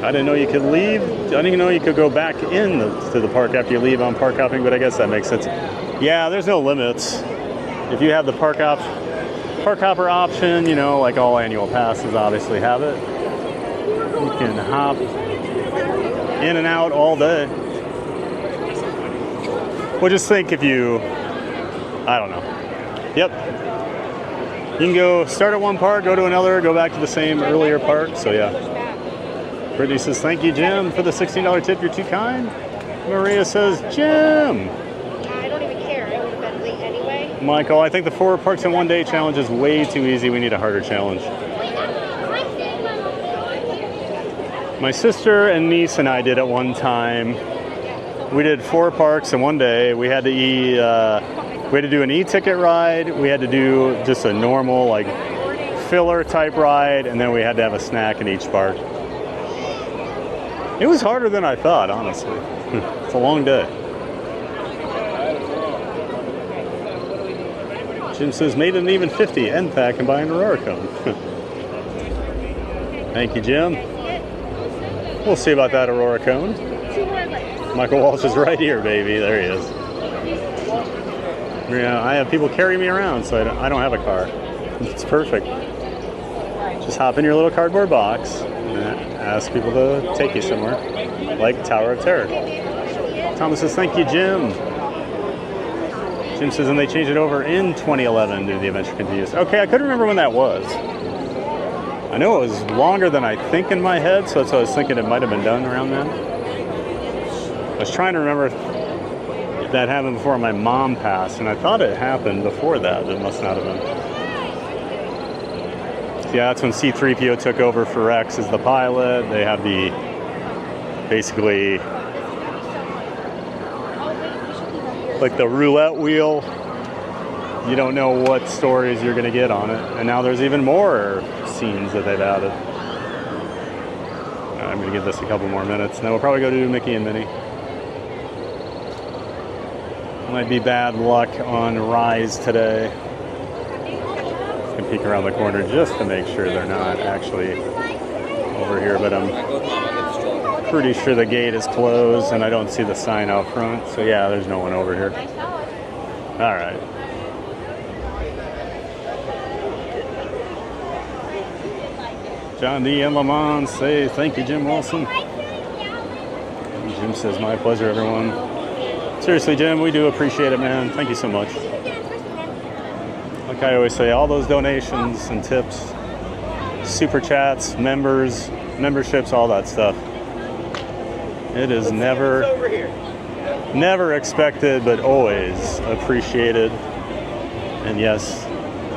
Speaker 2: I didn't know you could leave. I didn't even know you could go back in to the park after you leave on park hopping, but I guess that makes sense. Yeah, there's no limits. If you have the park hopper option, you know, like all annual passes obviously have it. You can hop in and out all day. Well, just think if you, I don't know. Yep. You can go start at one park, go to another, go back to the same earlier park, so yeah. Brittany says, thank you, Jim, for the $16 tip. You're too kind. Maria says, Jim.
Speaker 3: I don't even care. I would have been late anyway.
Speaker 2: Michael, I think the 4 parks in one day challenge is way too easy. We need a harder challenge. My sister and niece and I did it one time. We did 4 parks in one day. We had to do an e-ticket ride. We had to do just a normal, like, filler type ride, and then we had to have a snack in each park. It was harder than I thought, honestly. It's a long day. Jim says, made an even 50 NPAC and buying Aurora Cone. Thank you, Jim. We'll see about that Aurora Cone. Michael Walsh is right here, baby. There he is. Yeah, I have people carry me around, so I don't have a car. It's perfect. Just hop in your little cardboard box and ask people to take you somewhere, like Tower of Terror. Thomas says, thank you, Jim. Jim says, and they changed it over in 2011 to The Adventure Continues. Okay, I couldn't remember when that was. I know it was longer than I think in my head, so that's what I was thinking it might have been done around then. I was trying to remember if that happened before my mom passed, and I thought it happened before that, but it must not have been. So yeah, that's when C-3PO took over for Rex as the pilot. They have the, basically, like the roulette wheel. You don't know what stories you're going to get on it. And now there's even more scenes that they've added. I'm going to give this a couple more minutes. Then we'll probably go to Mickey and Minnie. Might be bad luck on Rise today. I can peek around the corner just to make sure they're not actually over here, but I'm pretty sure the gate is closed and I don't see the sign out front. So yeah, there's no one over here. All right. John D. and Lamont say thank you, Jim Wilson. And Jim says, my pleasure, everyone. Seriously, Jim, we do appreciate it, man. Thank you so much. Like I always say, all those donations and tips, super chats, members, memberships, all that stuff. It is never expected, but always appreciated. And yes,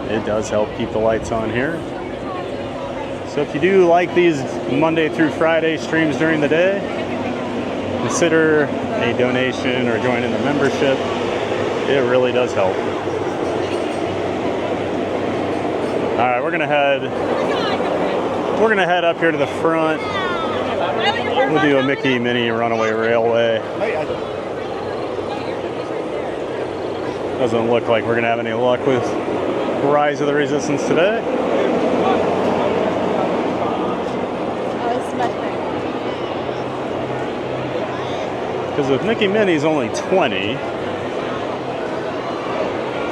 Speaker 2: it does help keep the lights on here. So if you do like these Monday through Friday streams during the day, consider a donation or joining the membership. It really does help. All right, we're gonna head up here to the front. We'll do a Mickey Minnie Runaway Railway. Doesn't look like we're gonna have any luck with Rise of the Resistance today. Because if Mickey Minnie's only 20,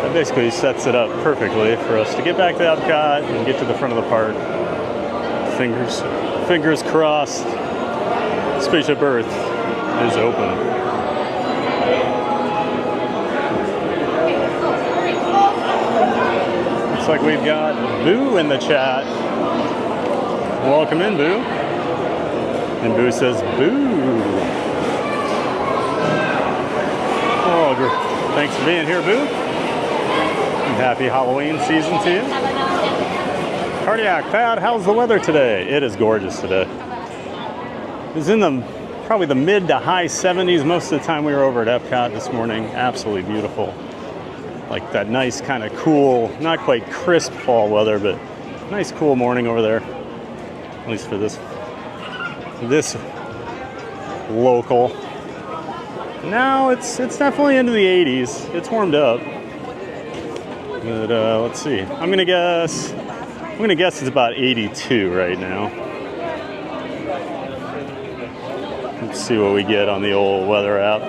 Speaker 2: that basically sets it up perfectly for us to get back to Epcot and get to the front of the park. Fingers crossed, Spaceship Earth is open. Looks like we've got Boo in the chat. Welcome in, Boo. And Boo says, Boo. Oh, thanks for being here, Boo. And happy Halloween season to you. Cardiac Pat, how's the weather today? It is gorgeous today. It's in probably the mid to high 70s most of the time we were over at Epcot this morning. Absolutely beautiful. Like that nice kind of cool, not quite crisp fall weather, but nice cool morning over there. At least for this local. Now it's definitely into the 80s. It's warmed up. But let's see. I'm gonna guess it's about 82 right now. Let's see what we get on the old weather app.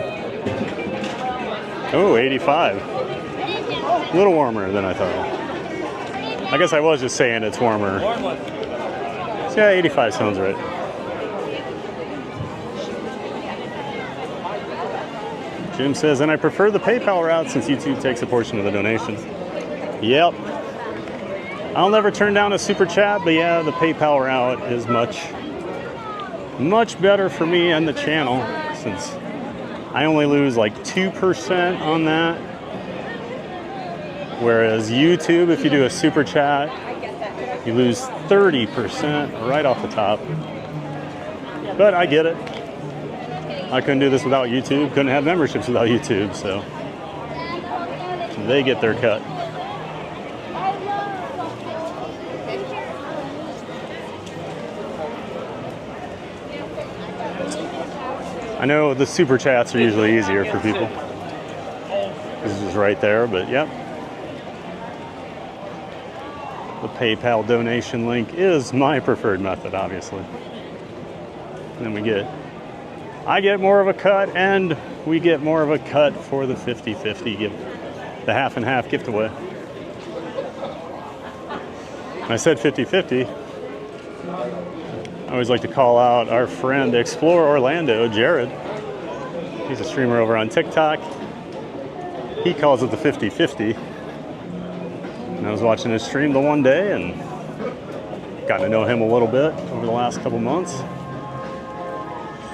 Speaker 2: Oh, 85. A little warmer than I thought. I guess I was just saying it's warmer. So yeah, 85 sounds right. Jim says, and I prefer the PayPal route since YouTube takes a portion of the donation. Yep. I'll never turn down a super chat, but yeah, the PayPal route is much better for me and the channel since I only lose like 2% on that. Whereas YouTube, if you do a super chat, you lose 30% right off the top. But I get it. I couldn't do this without YouTube, couldn't have memberships without YouTube, so they get their cut. I know the super chats are usually easier for people. This is right there, but yep. the PayPal donation link is my preferred method, obviously. And then I get more of a cut, and we get more of a cut for the 50-50 gift, the half and half gift away. I said 50-50. I always like to call out our friend Explore Orlando, Jared. He's a streamer over on TikTok. He calls it the 50-50. And I was watching his stream the one day and got to know him a little bit over the last couple months.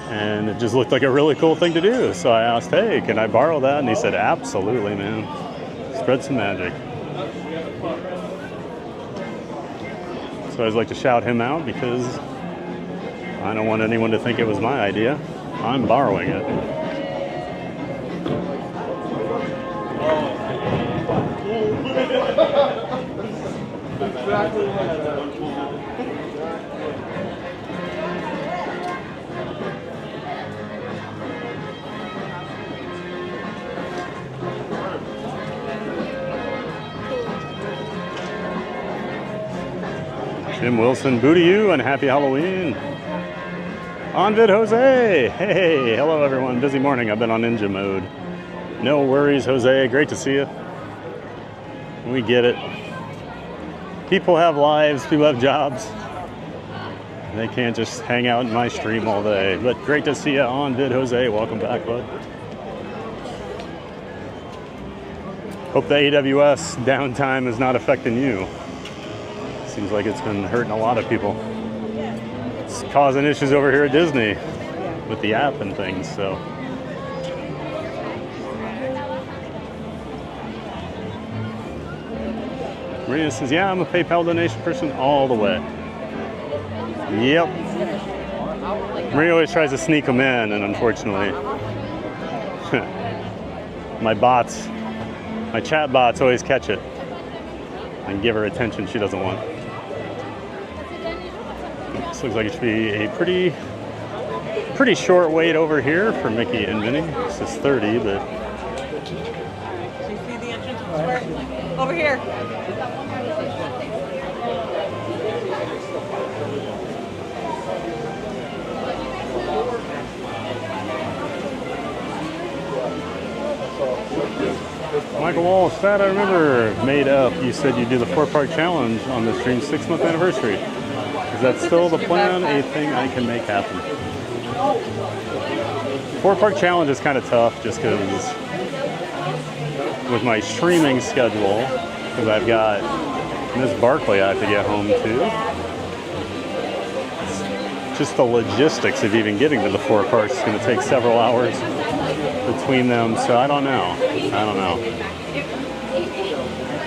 Speaker 2: And it just looked like a really cool thing to do. So I asked, hey, can I borrow that? And he said, absolutely, man. Spread some magic. So I always like to shout him out because I don't want anyone to think it was my idea. I'm borrowing it.
Speaker 1: Exactly like that.
Speaker 2: Jim Wilson, boo to you and happy Halloween. Onvid Jose, hey, hello everyone. Busy morning. I've been on ninja mode. No worries, Jose. Great to see you. We get it. People have lives. People have jobs. They can't just hang out in my stream all day. But great to see you, Onvid Jose. Welcome back, bud. Hope the AWS downtime is not affecting you. Seems like it's been hurting a lot of people. It's causing issues over here at Disney with the app and things, so. Marina says, yeah, I'm a PayPal donation person all the way. Yep. Maria always tries to sneak them in, and unfortunately, my chat bots always catch it and give her attention she doesn't want. This looks like it should be a pretty short wait over here for Mickey and Minnie. This is 30, but.
Speaker 11: Do you see the entrance to the square? Over here.
Speaker 2: Michael Walsh, that I remember made up. You said you'd do the 4-part challenge on the stream's 6-month anniversary. Is that still the plan? A thing I can make happen? 4-part challenge is kind of tough just because with my streaming schedule, because I've got Miss Barkley I have to get home to. It's just the logistics of even getting to the 4 parts is going to take several hours between them, so I don't know.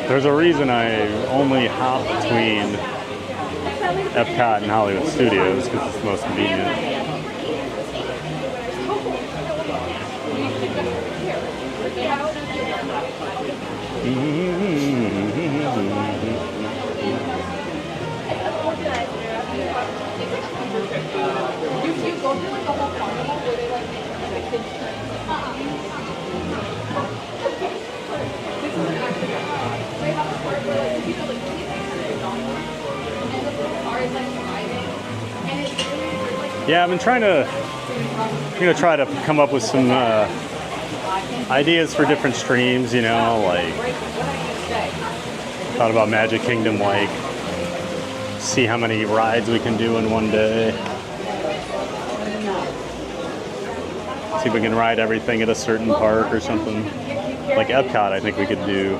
Speaker 2: There's a reason I only hop between Epcot and Hollywood Studios because it's the most convenient. Yeah, I've been trying to, try to come up with some ideas for different streams, like thought about Magic Kingdom, like see how many rides we can do in one day. See if we can ride everything at a certain park or something. Like Epcot, I think we could do.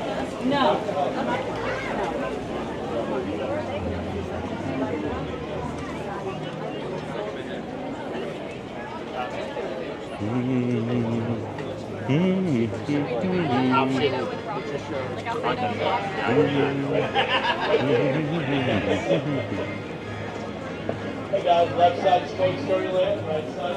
Speaker 1: Hey guys, left side Toy Story Land, right side.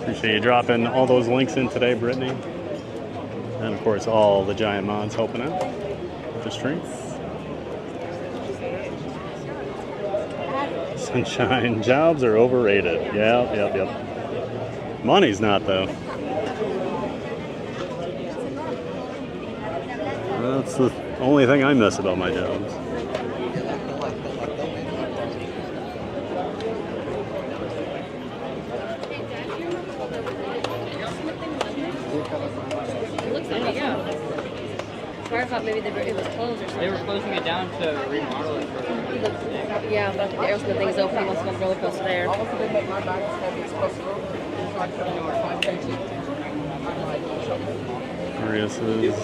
Speaker 2: Appreciate you dropping all those links in today, Brittany. And of course, all the giant mods helping out with the strength. Sunshine jobs are overrated. Yep. Money's not, though. That's the only thing I miss about my jobs.
Speaker 3: Looks like it, yeah. I thought maybe it was closed or something.
Speaker 17: They were closing it down to remodel it for...
Speaker 3: Yeah, but the Aerosmith thing is open. He wants to go on the roller coaster there.
Speaker 2: Marius is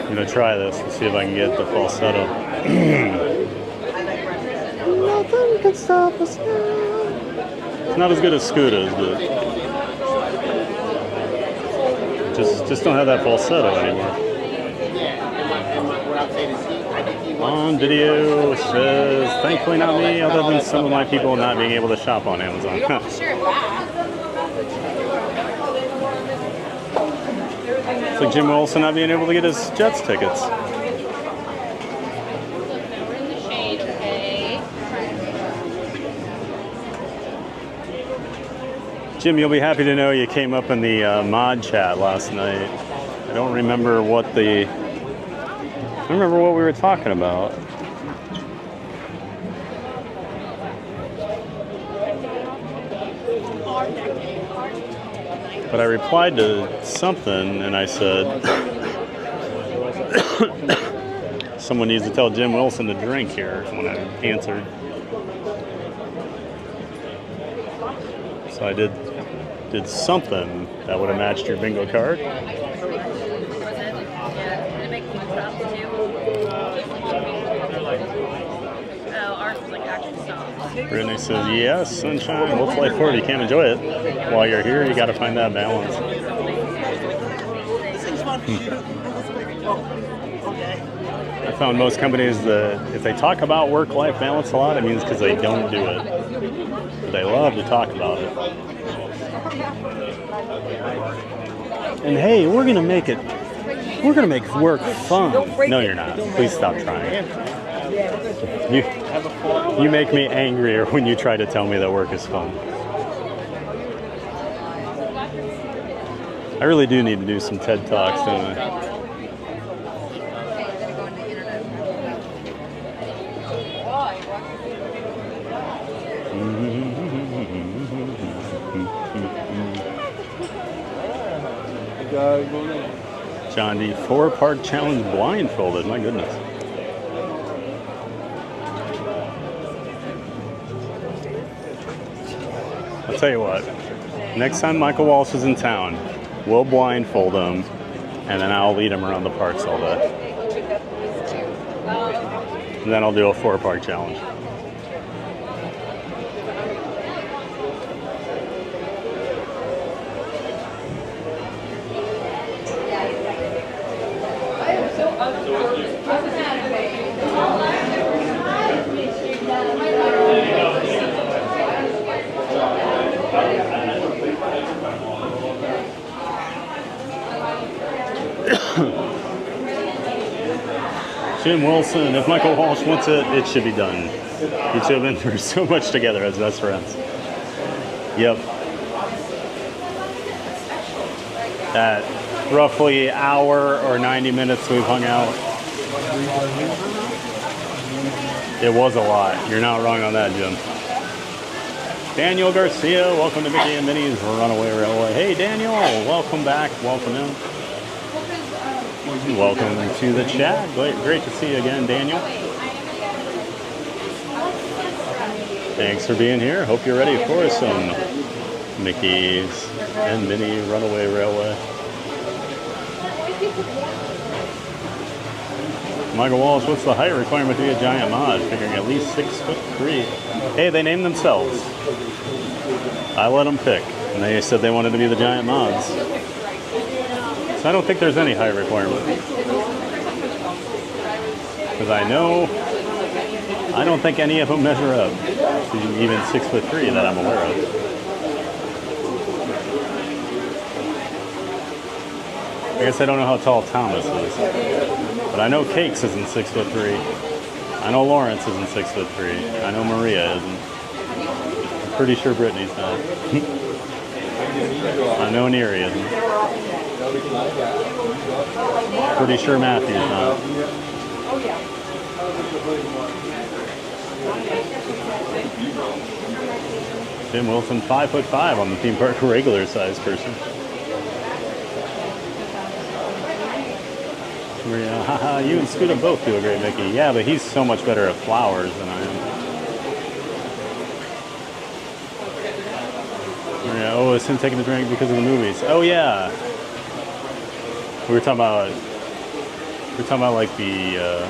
Speaker 2: gonna try this and see if I can get the falsetto.
Speaker 9: Nothing can stop us now.
Speaker 2: It's not as good as Scoota's, but just don't have that falsetto anymore. On video says, thankfully not me, other than some of my people not being able to shop on Amazon. It's like Jim Wilson not being able to get his Jets tickets. Jim, you'll be happy to know you came up in the mod chat last night. I don't remember what we were talking about. But I replied to something and I said, someone needs to tell Jim Wilson to drink here when I answered. So I did something that would have matched your bingo card. Brittany says, yes, sunshine, we'll fly forward. You can't enjoy it while you're here. You got to find that balance. I found most companies that if they talk about work-life balance a lot, it means because they don't do it. But they love to talk about it. And hey, we're going to make work fun. No, you're not. Please stop trying. You make me angrier when you try to tell me that work is fun. I really do need to do some TED Talks, don't I? John D. 4-part challenge blindfolded. My goodness. I'll tell you what. Next time Michael Walsh is in town, we'll blindfold him, and then I'll lead him around the parks all day. And then I'll do a 4-part challenge. Jim Wilson, if Michael Walsh wants it, it should be done. You two have been through so much together as best friends. Yep. That roughly hour or 90 minutes we've hung out. It was a lot. You're not wrong on that, Jim. Daniel Garcia, welcome to Mickey and Minnie's Runaway Railway. Hey, Daniel, welcome back. Welcome in. Welcome to the chat. Great to see you again, Daniel. Thanks for being here. Hope you're ready for some Mickey's and Minnie Runaway Railway. Michael Walsh, what's the height requirement to be a giant mod? Figuring at least 6'3". Hey, they named themselves. I let them pick, and they said they wanted to be the giant mods. So I don't think there's any height requirement. Because I don't think any of them measure up to even 6'3" that I'm aware of. I guess I don't know how tall Thomas is. But I know Cakes isn't 6'3". I know Lawrence isn't 6'3". I know Maria isn't. I'm pretty sure Brittany's not. I know Neri isn't. Pretty sure Matthew's not. Tim Wilson, 5'5" on the theme park regular size person. Maria, haha, you and Scooter both do a great Mickey. Yeah, but he's so much better at flowers than I am. Maria, oh, it's him taking a drink because of the movies. Oh yeah. We were talking about like the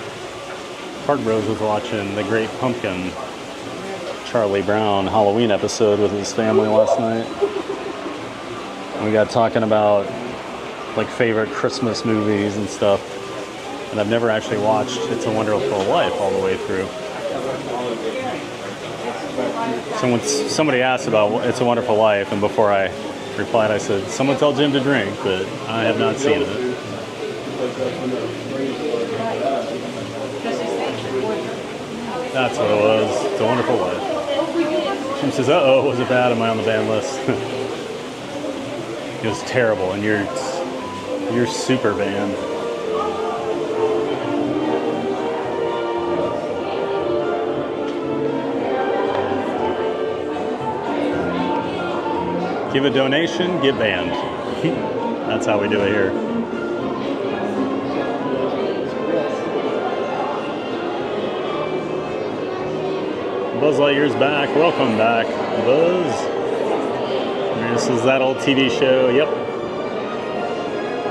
Speaker 2: Park Bros was watching The Great Pumpkin, Charlie Brown Halloween episode with his family last night. And we got talking about like favorite Christmas movies and stuff. And I've never actually watched It's a Wonderful Life all the way through. Somebody asked about It's a Wonderful Life, and before I replied, I said, someone tell Jim to drink, but I have not seen it. That's what it was. It's a Wonderful Life. Jim says, uh-oh, was it bad? Am I on the banned list? It was terrible, and you're super banned. Give a donation, get banned. That's how we do it here. Buzz Lightyear's back. Welcome back, Buzz. This is that old TV show. Yep.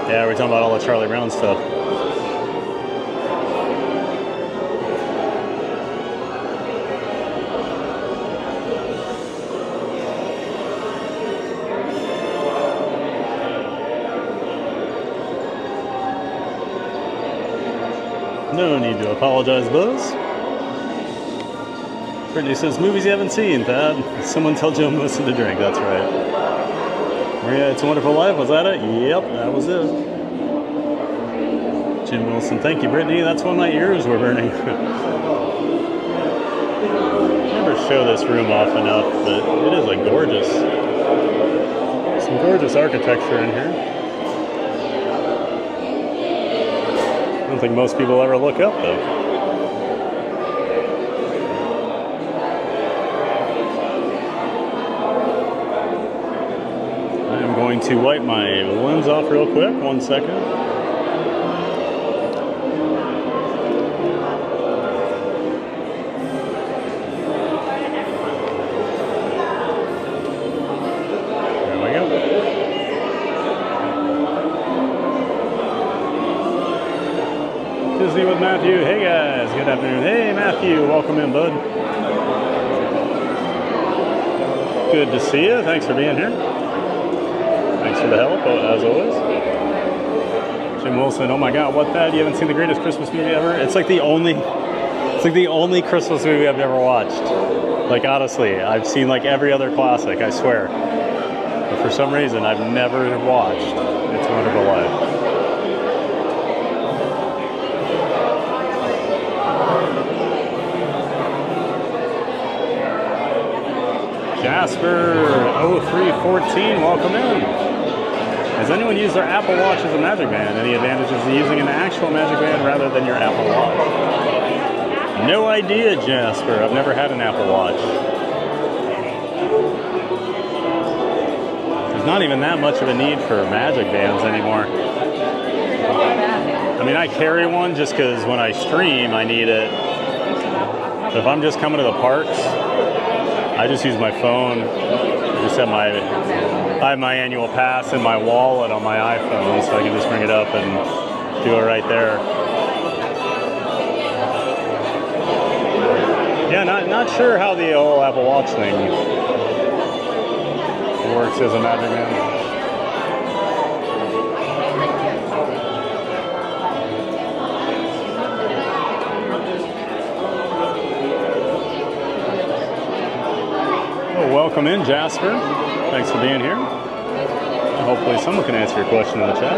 Speaker 2: Yeah, we're talking about all the Charlie Brown stuff. No need to apologize, Buzz. Brittany says, movies you haven't seen, Thad. Someone tell Joe Melissa to drink. That's right. Maria, It's a Wonderful Life. Was that it? Yep, that was it. Jim Wilson, thank you, Brittany. That's when my ears were burning. Never show this room off enough, but it is like gorgeous. Some gorgeous architecture in here. I don't think most people ever look up, though. I am going to wipe my lens off real quick. 1 second. There we go. Disney with Matthew. Hey guys, good afternoon. Hey Matthew, welcome in, bud. Good to see you. Thanks for being here. Thanks for the help, as always. Jim Wilson, oh my God, what that? You haven't seen the greatest Christmas movie ever? It's like the only Christmas movie I've ever watched. Like honestly, I've seen like every other classic, I swear. But for some reason, I've never watched It's a Wonderful Life. Jasper 0314, welcome in. Has anyone used their Apple Watch as a Magic Band? Any advantages of using an actual Magic Band rather than your Apple Watch? No idea, Jasper. I've never had an Apple Watch. There's not even that much of a need for Magic Bands anymore. I mean, I carry one just because when I stream, I need it. So if I'm just coming to the parks, I just use my phone. I just have I have my annual pass in my wallet on my iPhone, so I can just bring it up and do it right there. Yeah, not sure how the whole Apple Watch thing works as a Magic Band. Welcome in, Jasper. Thanks for being here. Hopefully someone can answer your question in the chat.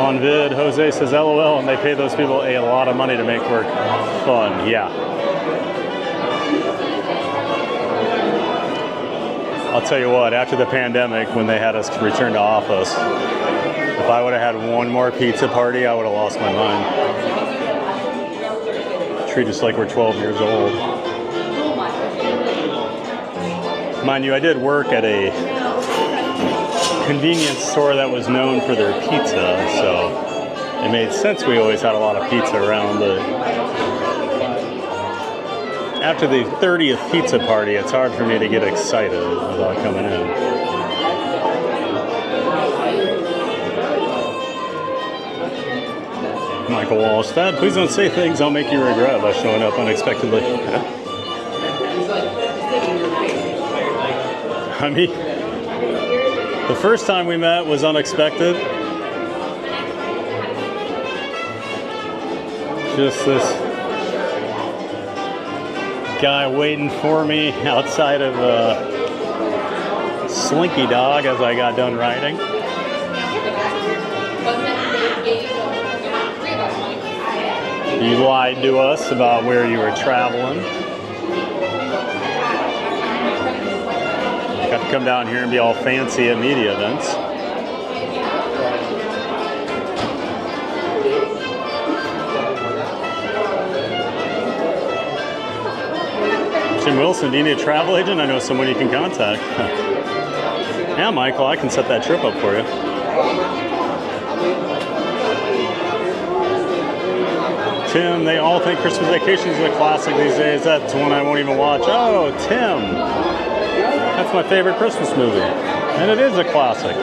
Speaker 2: on vid. Jose says LOL, and they pay those people a lot of money to make work fun. Yeah. I'll tell you what, after the pandemic, when they had us return to office, if I would have had one more pizza party, I would have lost my mind. Treat us like we're 12 years old. Mind you, I did work at a convenience store that was known for their pizza, so it made sense we always had a lot of pizza around, but after the 30th pizza party, it's hard for me to get excited about coming in. Michael Walsh, Dad, please don't say things I'll make you regret by showing up unexpectedly. I mean, the first time we met was unexpected. Just this guy waiting for me outside of Slinky Dog as I got done riding. You lied to us about where you were traveling. Got to come down here and be all fancy at media events. Jim Wilson, do you need a travel agent? I know someone you can contact. Yeah, Michael, I can set that trip up for you. Tim, they all think Christmas Vacation is a classic these days. That's one I won't even watch. Oh, Tim. That's my favorite Christmas movie. And it is a classic.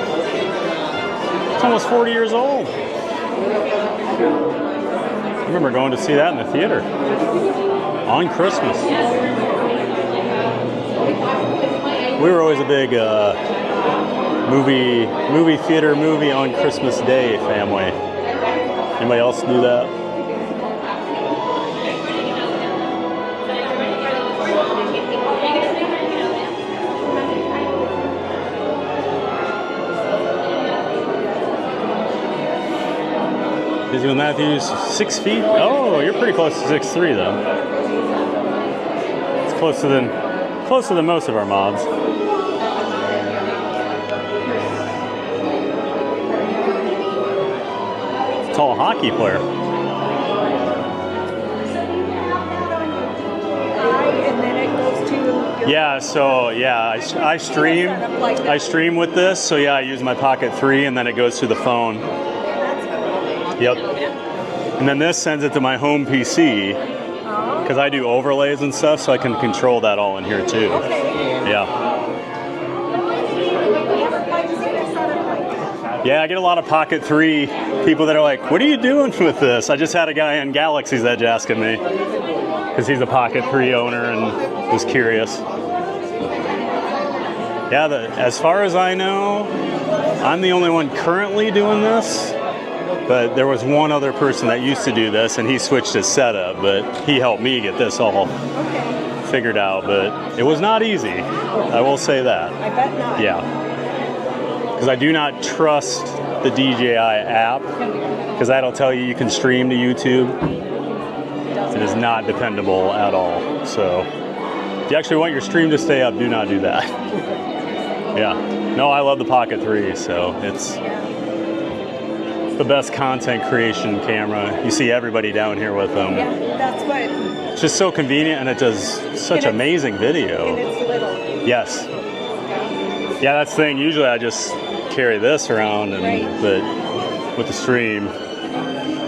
Speaker 2: It's almost 40 years old. I remember going to see that in the theater. On Christmas. We were always a big movie theater movie on Christmas Day family. Anybody else do that? Busy with Matthews, 6 feet. Oh, you're pretty close to 6'3" though. It's closer than most of our mods. Tall hockey player. Yeah, so yeah, I stream with this. So yeah, I use my Pocket 3 and then it goes to the phone. Yep. And then this sends it to my home PC because I do overlays and stuff, so I can control that all in here too. Yeah. Yeah, I get a lot of Pocket 3 people that are like, what are you doing with this? I just had a guy in Galaxy's Edge asking me because he's a Pocket 3 owner and was curious. Yeah, as far as I know, I'm the only one currently doing this. But there was one other person that used to do this, and he switched his setup, but he helped me get this all figured out. But it was not easy, I will say that.
Speaker 11: I bet not.
Speaker 2: Yeah. Because I do not trust the DJI app, because that'll tell you can stream to YouTube. It is not dependable at all. So if you actually want your stream to stay up, do not do that. Yeah. No, I love the Pocket 3, so it's the best content creation camera. You see everybody down here with them.
Speaker 11: Yeah, that's what.
Speaker 2: It's just so convenient, and it does such amazing video.
Speaker 11: And it's little.
Speaker 2: Yes. Yeah, that's the thing. Usually I just carry this around, and but with the stream,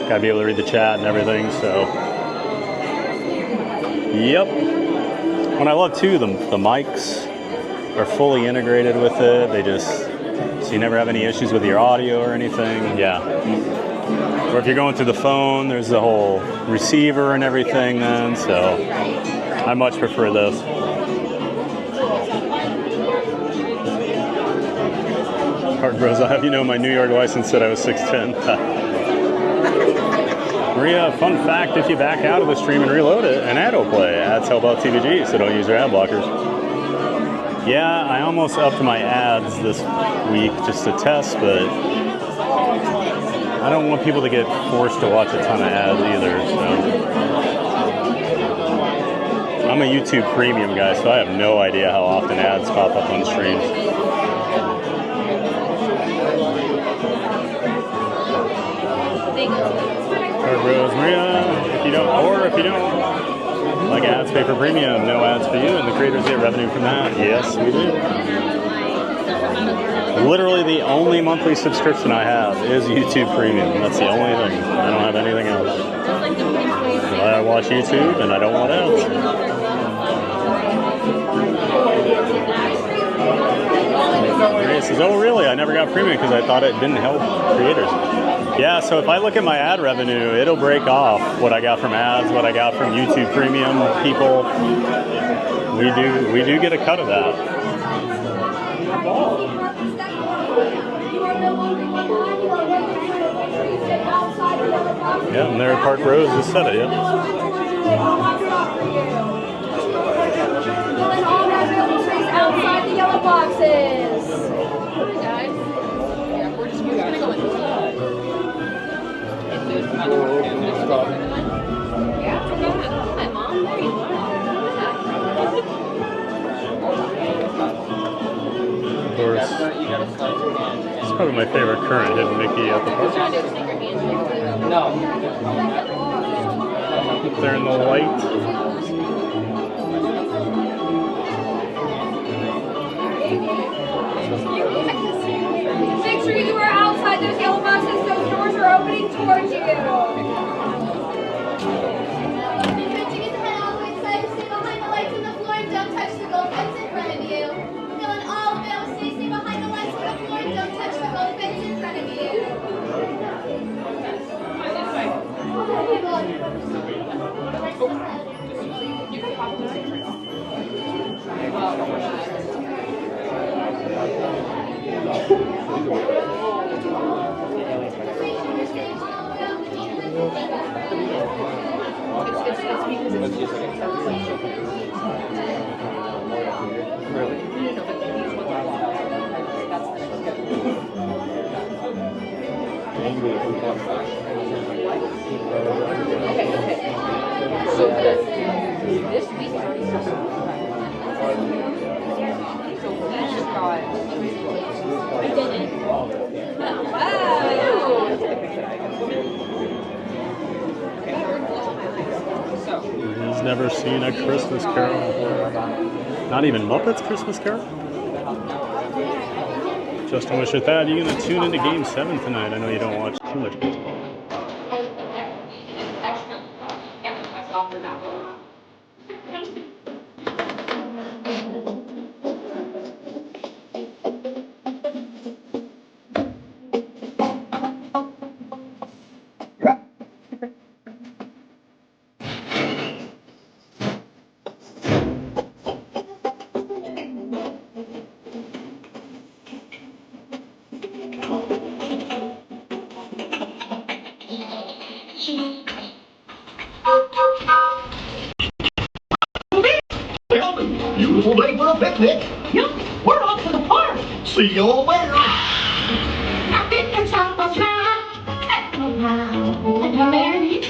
Speaker 2: gotta be able to read the chat and everything. So, yep. What I love too, the mics are fully integrated with it. They just. So you never have any issues with your audio or anything. Yeah. Or if you're going through the phone, there's the whole receiver and everything then. So I much prefer this. Hard Bros, I'll have you know my New York license said I was 6'10". Maria, fun fact, if you back out of the stream and reload it, an ad will play. Ads help out TVG, so don't use your ad blockers. Yeah, I almost upped my ads this week just to test, but I don't want people to get forced to watch a ton of ads either. So. I'm a YouTube Premium guy, so I have no idea how often ads pop up on streams. Rose Maria, if you don't like ads, pay for premium, no ads for you, and the creators get revenue from that. Yes, we do. Literally the only monthly subscription I have is YouTube Premium. That's the only thing. I don't have anything else. I watch YouTube and I don't want ads. Grace says, oh really? I never got premium because I thought it didn't help creators. Yeah, so if I look at my ad revenue, it'll break off what I got from ads, what I got from YouTube Premium people. We do get a cut of that. Yeah, and there at Park Rose just said it, yeah.
Speaker 4: Outside the yellow boxes. Guys, we're just gonna go inside. Yeah, go ahead. Hi, Mom. There you are.
Speaker 2: Of course, it's probably my favorite current hidden Mickey at the park.
Speaker 17: No.
Speaker 2: Up there in the light.
Speaker 3: Make sure you are outside those yellow boxes. Those doors are opening towards you.
Speaker 4: So this week is already so I didn't.
Speaker 2: He's never seen A Christmas Carol before. Not even Muppets Christmas Carol? Justin Wish with that. You gonna tune into Game 7 tonight? I know you don't watch too much baseball.
Speaker 21: Beautiful day for a picnic.
Speaker 19: Yep, we're off to the park.
Speaker 21: See you all later.
Speaker 19: Nothing can stop us now. And a merry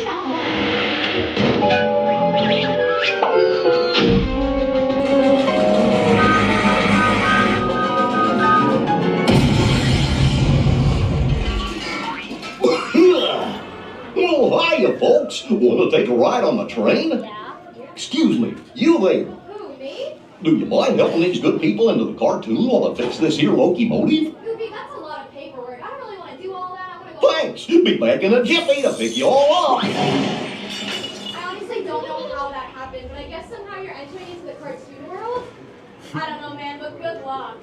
Speaker 21: Oh, hiya, folks. Want to take a ride on the train?
Speaker 3: Yeah.
Speaker 21: Excuse me, you there.
Speaker 3: Who, me?
Speaker 21: Do you mind helping these good people into the cartoon while I fix this here locomotive?
Speaker 3: Goofy, that's a lot of paperwork. I don't really want to do all that. I want to go.
Speaker 21: Thanks. Be back in a jiffy to pick you all up.
Speaker 3: I honestly don't know how that happened, but I guess somehow you're entering into the cartoon world? I don't know, man, but good luck.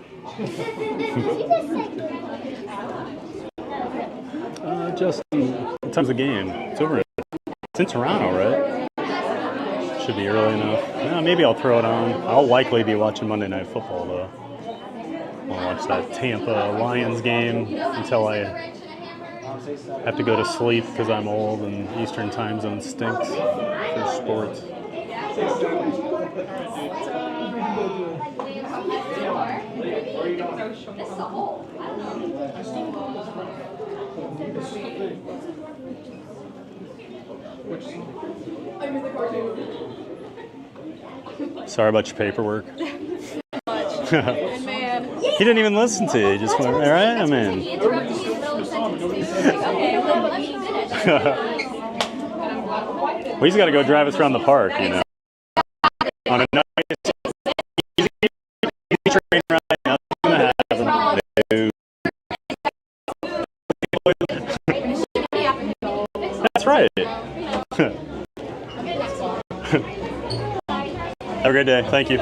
Speaker 2: Justin, what time's the game? It's over. It's in Toronto, right? Should be early enough. Yeah, maybe I'll throw it on. I'll likely be watching Monday Night Football, though. I'll watch that Tampa Lions game until I have to go to sleep because I'm old and Eastern time zone stinks for sports.
Speaker 3: This is a hole. I don't know.
Speaker 2: Sorry about your paperwork.
Speaker 4: And man,
Speaker 2: He didn't even listen to you. He just went, all right, I'm in.
Speaker 3: He interrupted me in the middle of the sentence. Okay, well, let me finish.
Speaker 2: Well, he's got to go drive us around the park, you know. On a nice easy train ride, nothing's gonna happen. That's right. Have a great day. Thank you.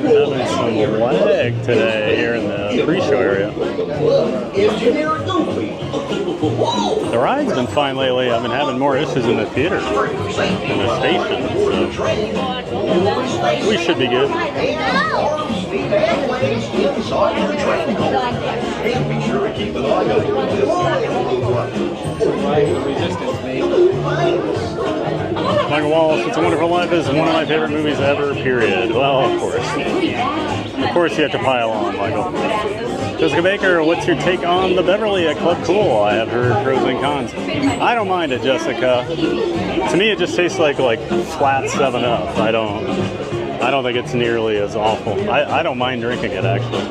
Speaker 2: Having some lag today here in the pre-show area. The ride's been fine lately. I've been having more issues in the theater, in the station, so we should be good. Michael Wallace, It's a Wonderful Life is one of my favorite movies ever, period. Well, of course. Of course you have to pile on, Michael. Jessica Baker, what's your take on the Beverly at Club Cool? I have heard pros and cons. I don't mind it, Jessica. To me, it just tastes like flat 7-Up. I don't think it's nearly as awful. I don't mind drinking it, actually.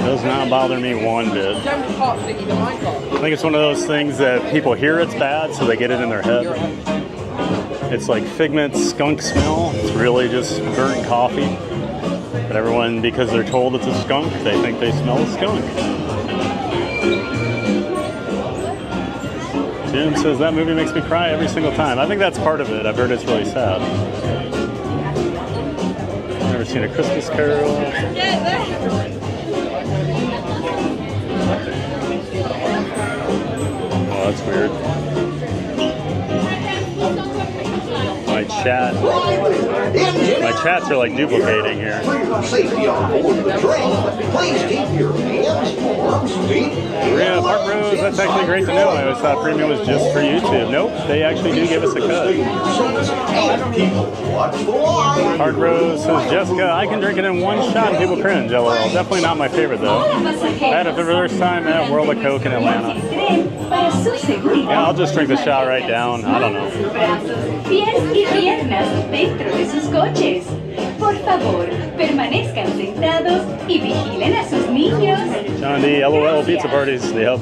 Speaker 2: Does not bother me one bit. I think it's one of those things that people hear it's bad, so they get it in their head. It's like Figment skunk smell. It's really just burnt coffee. But everyone, because they're told it's a skunk, they think they smell a skunk. Jim says that movie makes me cry every single time. I think that's part of it. I've heard it's really sad. Never seen A Christmas Carol. Oh, that's weird. My chats are like duplicating here. Maria Park Rose, that's actually great to know. I always thought premium was just for YouTube. Nope, they actually do give us a cut. Park Rose says, Jessica, I can drink it in one shot and people cringe. LOL. Definitely not my favorite though. I had it for the first time at World of Coke in Atlanta. Yeah, I'll just drink the shot right down. I don't know.
Speaker 12: Dentro de sus coches. Por favor, permanezcan sentados y vigilen a sus niños.
Speaker 2: John D, LOL, pizza parties. Yep.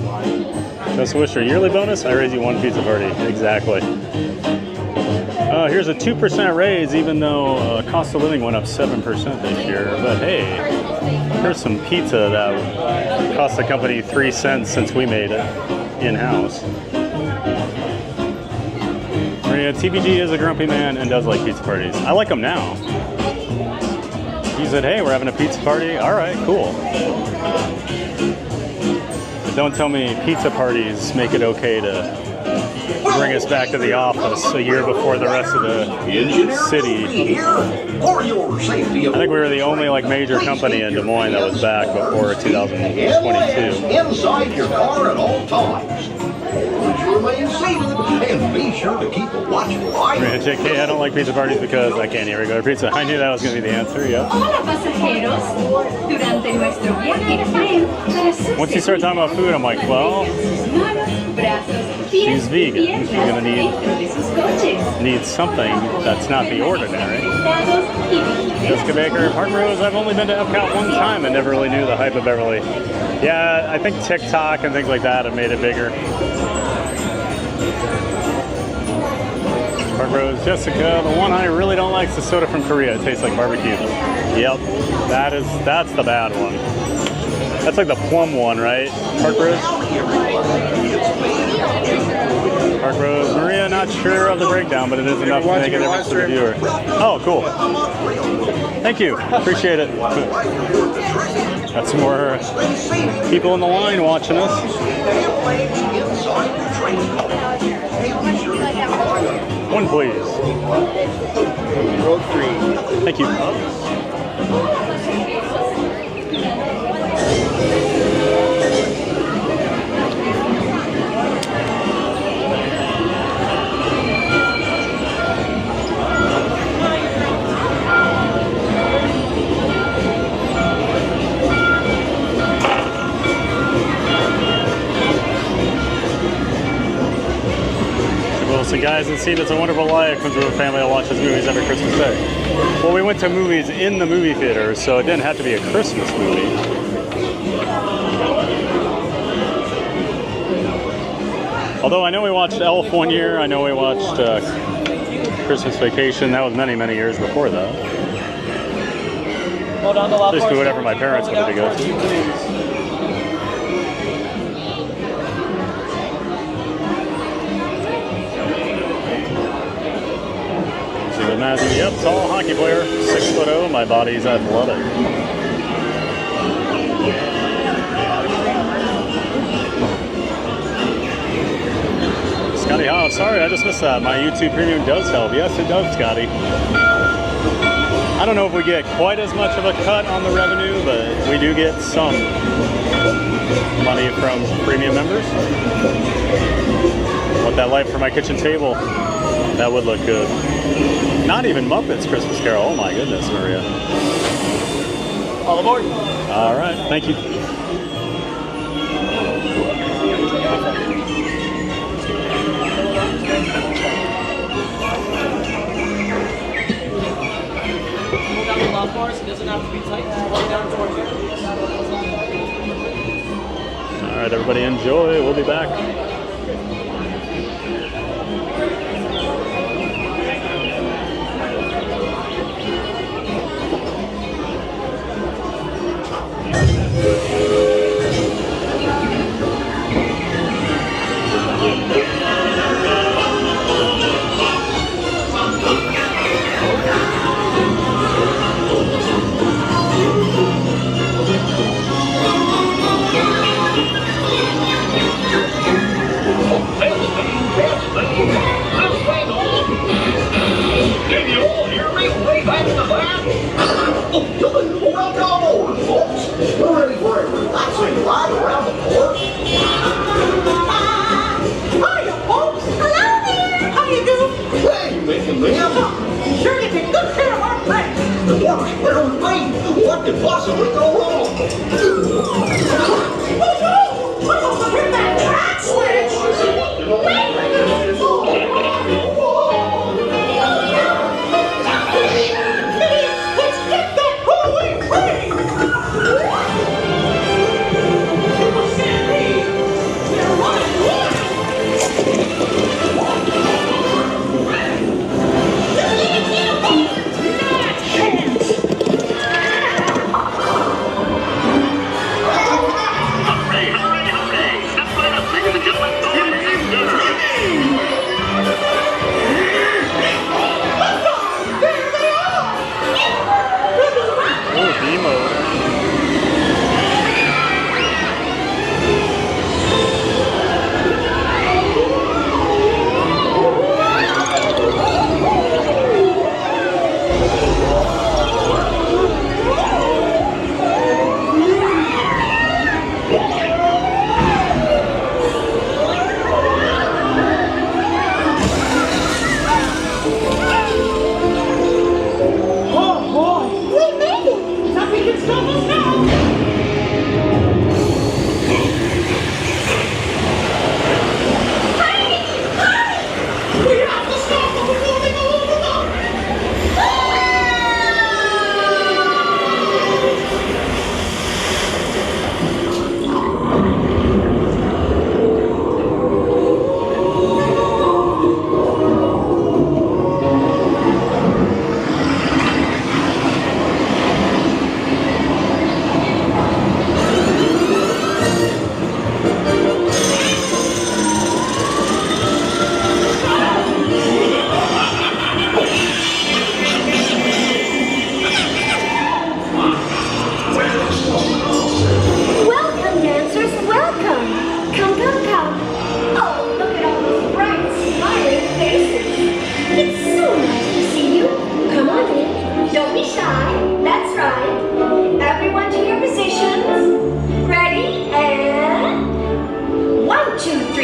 Speaker 2: Just wish for yearly bonus, I raise you one pizza party. Exactly. Here's a 2% raise, even though cost of living went up 7% this year. But hey, here's some pizza that cost the company 3 cents since we made it in-house. Maria, TBG is a grumpy man and does like pizza parties. I like them now. He said, hey, we're having a pizza party. All right, cool. But don't tell me pizza parties make it okay to bring us back to the office a year before the rest of the city. I think we were the only major company in Des Moines that was back before 2022.
Speaker 21: Inside your car at all times. Remain seated and be sure to keep a watchful eye.
Speaker 2: JK, I don't like pizza parties because I can't eat regular pizza. I knew that was going to be the answer, yeah.
Speaker 12: Hola pasajeros, durante nuestro viaje en tren para
Speaker 2: Once you start talking about food, I'm like, well, she's vegan. She's going to need something that's not the ordinary. Jessica Baker, Park Rose, I've only been to Epcot one time and never really knew the hype of Beverly. Yeah, I think TikTok and things like that have made it bigger. Park Rose, Jessica, the one I really don't like is the soda from Korea. It tastes like barbecue. Yep, that's the bad one. That's like the plum one, right? Park Rose? Park Rose, Maria, not sure of the breakdown, but it is enough to make a difference to the viewer. Oh, cool. Thank you, appreciate it. Got some more people in the line watching us. One, please.
Speaker 1: Row 3.
Speaker 2: Thank you. So guys, and see, It's a Wonderful Life comes with a family that watches movies every Christmas Day. Well, we went to movies in the movie theater, so it didn't have to be a Christmas movie. Although I know we watched Elf one year, I know we watched Christmas Vacation. That was many, many years before that. Basically whatever my parents wanted to go to. Matthew, yep, tall hockey player, 6'0", my body's athletic. Scotty Howe, sorry, I just missed that. My YouTube Premium does help. Yes, it does, Scotty. I don't know if we get quite as much of a cut on the revenue, but we do get some money from premium members. Want that light for my kitchen table? That would look good. Not even Muppets Christmas Carol. Oh my goodness, Maria.
Speaker 1: All aboard.
Speaker 2: All right, thank you.
Speaker 16: Pull down the love bars. It doesn't have to be tight. Pull it down towards you.
Speaker 2: All right, everybody enjoy. We'll be back.
Speaker 21: Hey!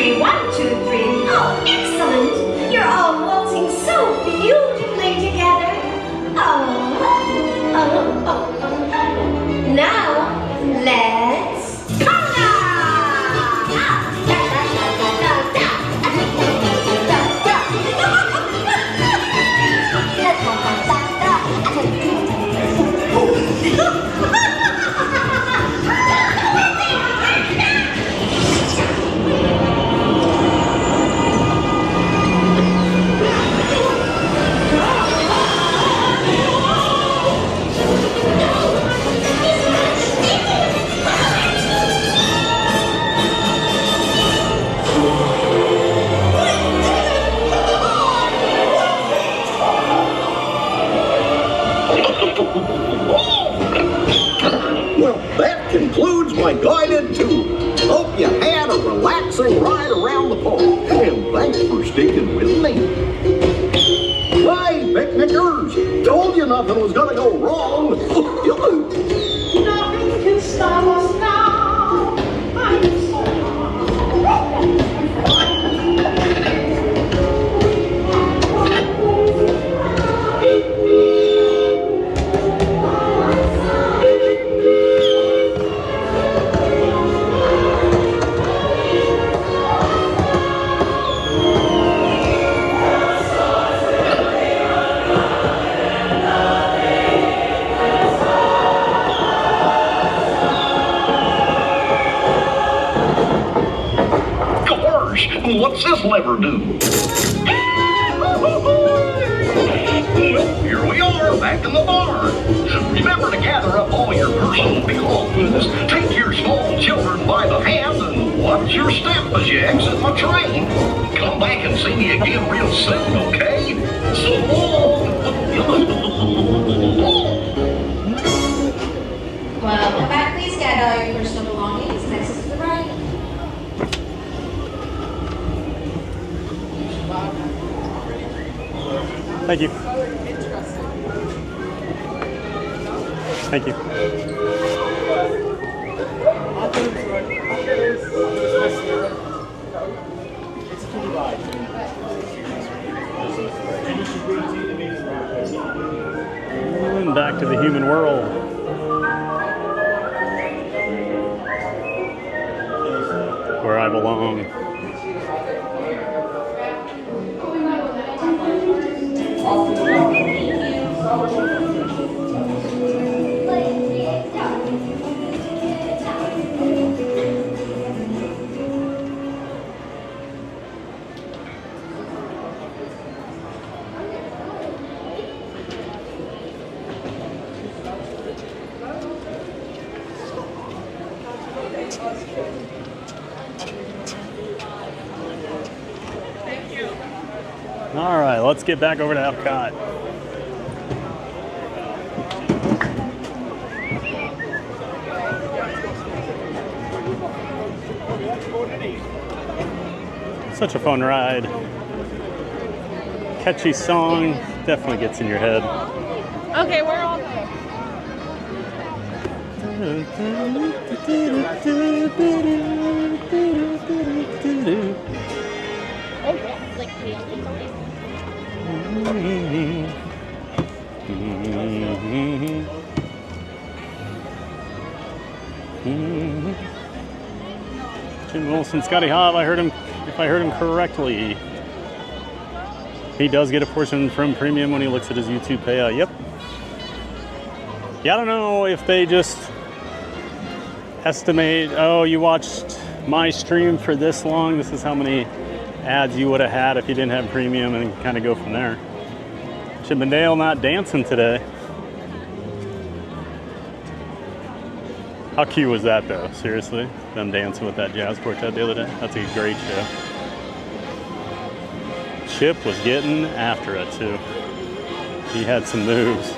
Speaker 19: 3, 1, 2, 3. Oh, excellent. You're all waltzing so beautifully together. Now, let's conga!
Speaker 18: Well, that concludes my guided tour. Hope you had a relaxing ride around the park, and thanks for sticking with me. Hey, picnickers! Told you nothing was gonna go wrong.
Speaker 19: Nothing can stop us now. I'm
Speaker 18: What's this lever do? Well, here we are, back in the barn. Remember to gather up all your personal belongings, take your small children by the hand, and watch your step as you exit my train. Come back and see me again real soon, okay? So long.
Speaker 19: Well, come back, please gather all your personal belongings. Next is the right.
Speaker 2: Thank you. Thank you. And back to the human world. Where I belong. All right, let's get back over to Epcot. Such a fun ride. Catchy song, definitely gets in your head.
Speaker 11: Okay, we're all
Speaker 2: Jim Wilson, Scotty Hobb, if I heard him correctly. He does get a portion from premium when he looks at his YouTube payout. Yep. Yeah, I don't know if they just estimate, oh, you watched my stream for this long, this is how many ads you would have had if you didn't have premium, and kind of go from there. Chippendale not dancing today. How cute was that though? Seriously, them dancing with that jazz quartet the other day. That's a great show. Chip was getting after it too. He had some moves.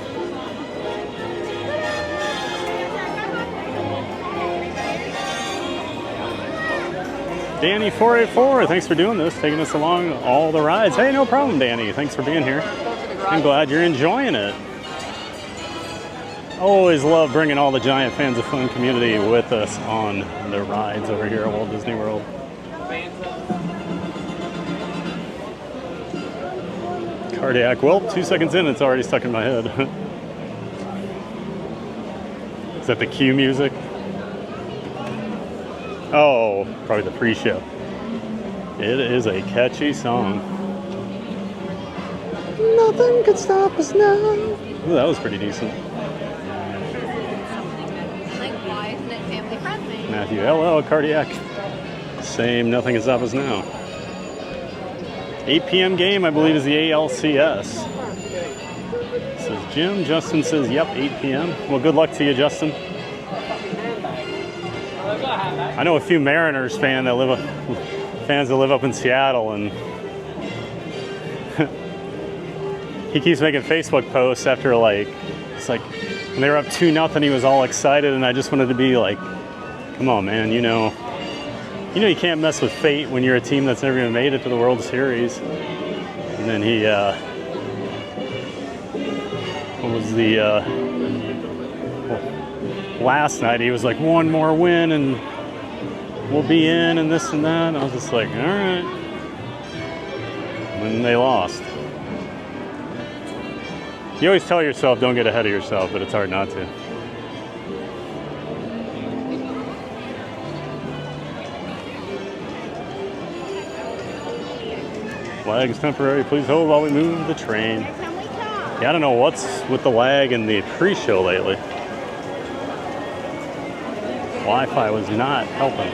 Speaker 2: Danny484, thanks for doing this, taking us along all the rides. Hey, no problem, Danny. Thanks for being here. I'm glad you're enjoying it. Always love bringing all the giant fans of fun community with us on the rides over here at Walt Disney World. Cardiac. Well, 2 seconds in, it's already stuck in my head. Is that the cue music? Oh, probably the pre-show. It is a catchy song. Nothing could stop us now. Ooh, that was pretty decent.
Speaker 3: Like, why isn't it family friendly?
Speaker 2: Matthew LL, Cardiac. Same, nothing can stop us now. 8 p.m. game, I believe, is the ALCS. Says Jim. Justin says, yep, 8 p.m. Well, good luck to you, Justin. I know a few Mariners fans that live up in Seattle, and he keeps making Facebook posts after, like, it's like when they were up 2-0, he was all excited, and I just wanted to be like, come on, man, you know you can't mess with fate when you're a team that's never even made it to the World Series. And then he, last night he was like, one more win and we'll be in and this and that. And I was just like, all right. And they lost. You always tell yourself don't get ahead of yourself, but it's hard not to. Lag is temporary. Please hold while we move the train. Yeah, I don't know what's with the lag in the pre-show lately. Wi-Fi was not helping.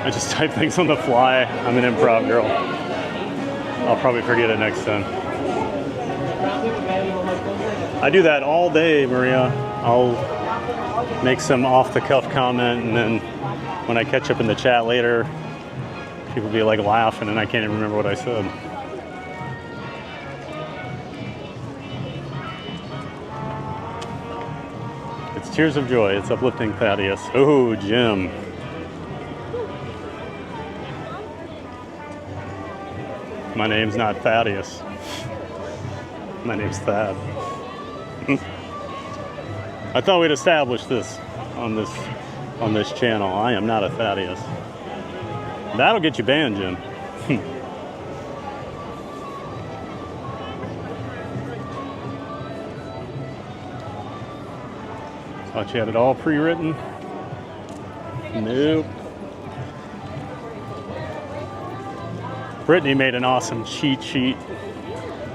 Speaker 2: I just type things on the fly. I'm an improv girl. I'll probably forget it next time. I do that all day, Maria. I'll make some off-the-cuff comment, and then when I catch up in the chat later, people be like laughing, and I can't even remember what I said. It's tears of joy. It's uplifting Thaddeus. Oh, Jim. My name's not Thaddeus. My name's Thad. I thought we'd established this on this channel. I am not a Thaddeus. That'll get you banned, Jim. Thought you had it all pre-written. Nope. Brittany made an awesome cheat sheet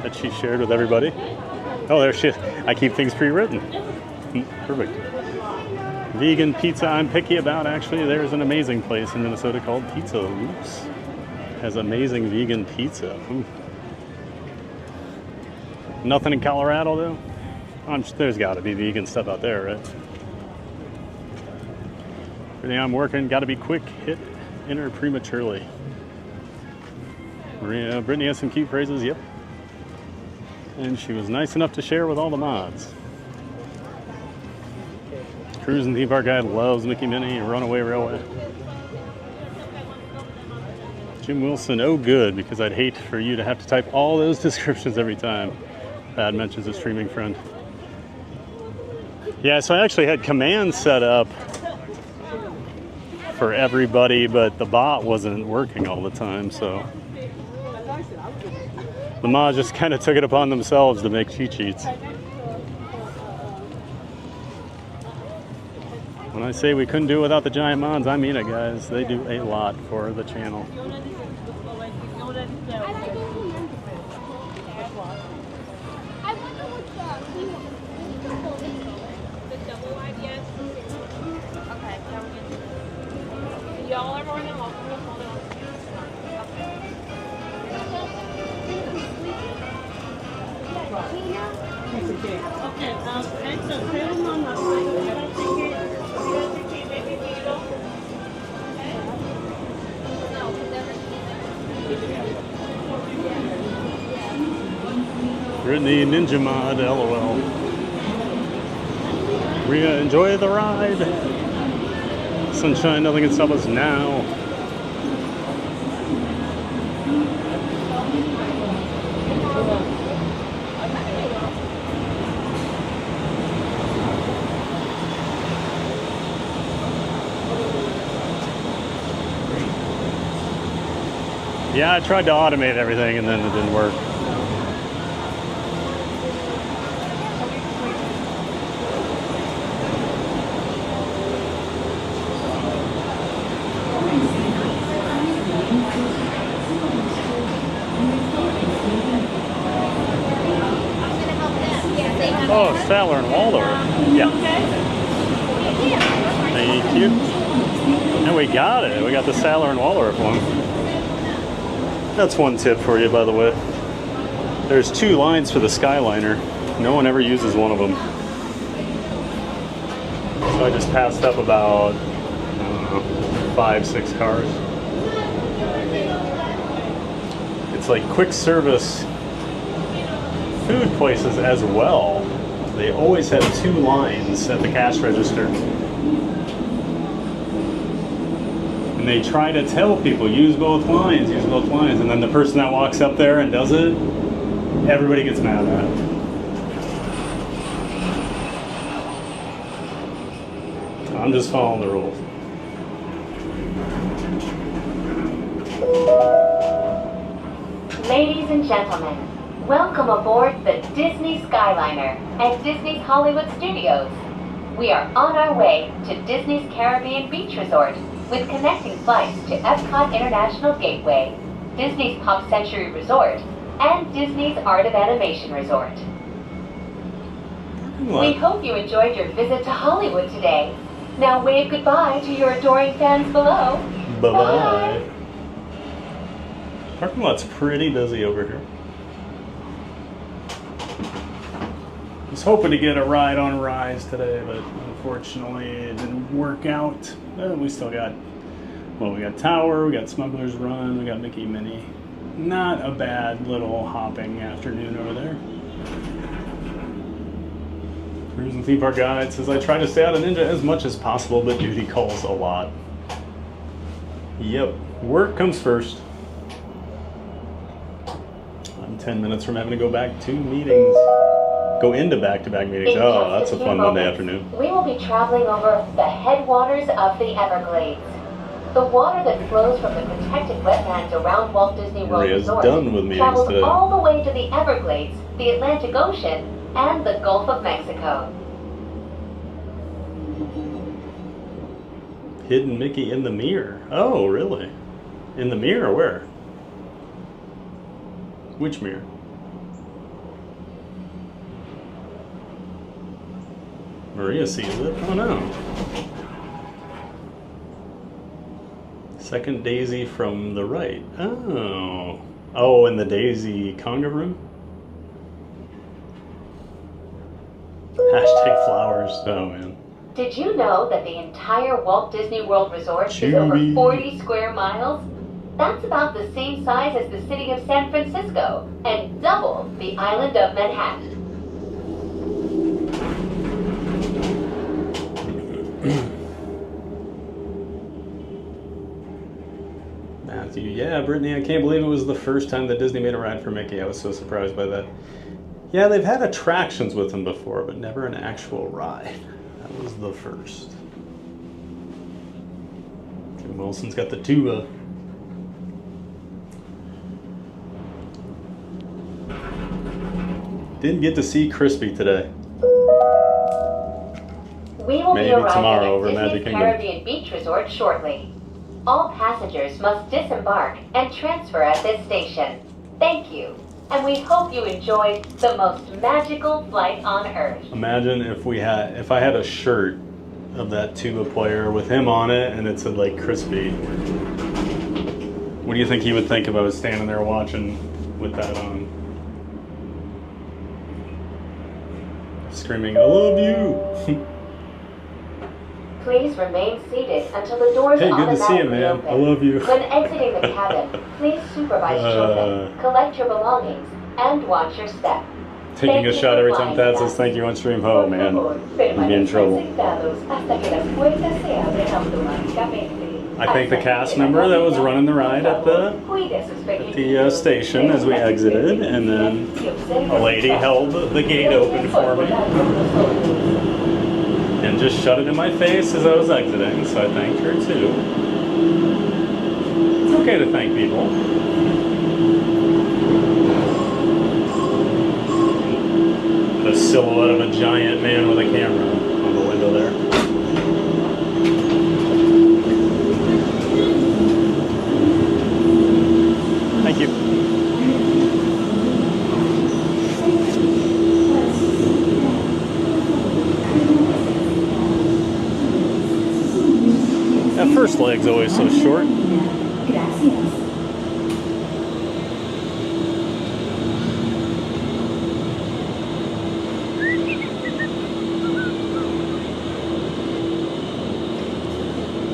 Speaker 2: that she shared with everybody. Oh, there she is. I keep things pre-written. Perfect. Vegan pizza I'm picky about. Actually, there's an amazing place in Minnesota called Pizza Loops. Has amazing vegan pizza. Ooh. Nothing in Colorado, though? There's got to be vegan stuff out there, right? Everything I'm working, got to be quick. Hit enter prematurely. Maria, Brittany has some key phrases, yep. And she was nice enough to share with all the mods. Cruise and Theme Park Guide loves Mickey Minnie and Runaway Railway. Jim Wilson, oh good, because I'd hate for you to have to type all those descriptions every time Thad mentions a streaming friend. Yeah, so I actually had commands set up for everybody, but the bot wasn't working all the time, so the mods just kind of took it upon themselves to make cheat sheets. When I say we couldn't do it without the giant mods, I mean it, guys. They do a lot for the channel.
Speaker 3: Y'all are more than welcome to hold it on.
Speaker 20: Okay, so table mama.
Speaker 2: Brittany Ninja Mod, LOL. Rhea, enjoy the ride. Sunshine, nothing can stop us now. Yeah, I tried to automate everything and then it didn't work. Oh, Statler and Waldorf. Yeah. Thank you. And we got it. We got the Statler and Waldorf one. That's one tip for you, by the way. There's 2 lines for the Skyliner. No one ever uses one of them. So I just passed up about 5, 6 cars. It's like quick service food places as well. They always have 2 lines at the cash register. And they try to tell people, use both lines, and then the person that walks up there and does it, everybody gets mad at it. I'm just following the rules.
Speaker 8: Ladies and gentlemen, welcome aboard the Disney Skyliner at Disney's Hollywood Studios. We are on our way to Disney's Caribbean Beach Resort with connecting flights to Epcot International Gateway, Disney's Pop Century Resort, and Disney's Art of Animation Resort. We hope you enjoyed your visit to Hollywood today. Now wave goodbye to your adoring fans below.
Speaker 2: Bye-bye. Parking lot's pretty busy over here. I was hoping to get a ride on Rise today, but unfortunately it didn't work out. We still got, well, we got Tower, we got Smuggler's Run, we got Mickey Minnie. Not a bad little hopping afternoon over there. Cruise and Theme Park Guide says I try to stay out of Ninja as much as possible, but duty calls a lot. Yep, work comes first. I'm 10 minutes from having to go back to meetings. Go into back-to-back meetings. Oh, that's a fun Monday afternoon.
Speaker 8: We will be traveling over the headwaters of the Everglades. The water that flows from the protected wetlands around Walt Disney World
Speaker 2: Maria's
Speaker 8: Resort
Speaker 2: done with meetings
Speaker 8: travels
Speaker 2: today.
Speaker 8: all the way to the Everglades, the Atlantic Ocean, and the Gulf of Mexico.
Speaker 2: Hidden Mickey in the mirror. Oh, really? In the mirror? Where? Which mirror? Maria sees it. Oh no. Second Daisy from the right. Oh. Oh, in the Daisy conga room? Hashtag flowers. Oh man.
Speaker 8: Did you know that the entire Walt Disney World Resort is over 40 square miles? That's about the same size as the city of San Francisco and double the island of Manhattan.
Speaker 2: Matthew, yeah, Brittany, I can't believe it was the first time that Disney made a ride for Mickey. I was so surprised by that. Yeah, they've had attractions with him before, but never an actual ride. That was the first. Jim Wilson's got the tuba. Didn't get to see Crispy today.
Speaker 8: We will
Speaker 2: Maybe
Speaker 8: be arriving
Speaker 2: tomorrow
Speaker 8: at
Speaker 2: over
Speaker 8: Disney's
Speaker 2: Magic Kingdom.
Speaker 8: Caribbean Beach Resort shortly. All passengers must disembark and transfer at this station. Thank you, and we hope you enjoyed the most magical flight on Earth.
Speaker 2: Imagine if I had a shirt of that tuba player with him on it and it said like Crispy. What do you think he would think if I was standing there watching with that on? Screaming, I love you!
Speaker 8: Please remain seated until the doors
Speaker 2: Hey, good to see you,
Speaker 8: automatically
Speaker 2: man.
Speaker 8: open.
Speaker 2: I love you.
Speaker 8: When exiting the cabin, please supervise children, collect your belongings, and watch your step.
Speaker 2: Taking a shot every time Thad says thank you on stream. Oh, man. You'd be in trouble.
Speaker 8: Sentados hasta que las puertas se abren automáticamente.
Speaker 2: I thank the cast member that was running the ride at the station as we exited, and then a lady held the gate open for me and just shut it in my face as I was exiting, so I thanked her too. It's okay to thank people. The silhouette of a giant man with a camera on the window there. Thank you. That first leg's always so short.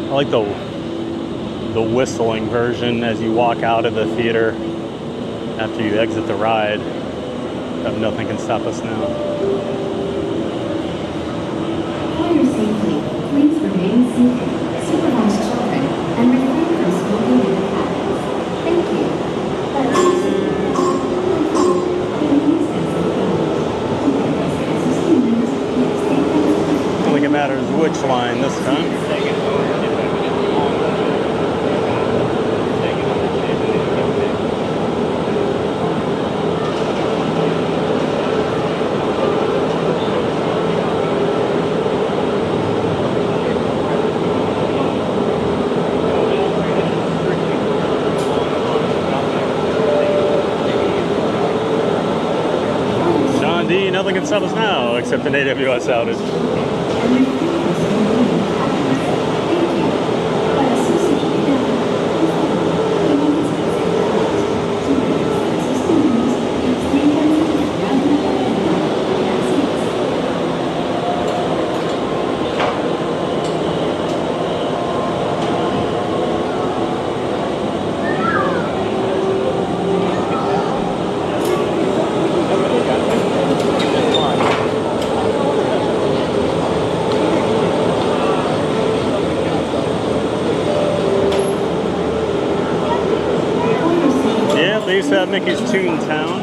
Speaker 2: I like the whistling version as you walk out of the theater after you exit the ride. Nothing can stop us now.
Speaker 10: For your safety, please remain seated, supervise children, and refrain from smoking in the cabins. Thank you.
Speaker 2: I don't think it matters which line this time. Nothing can stop us now except an AWS outage. Mickey's Toontown.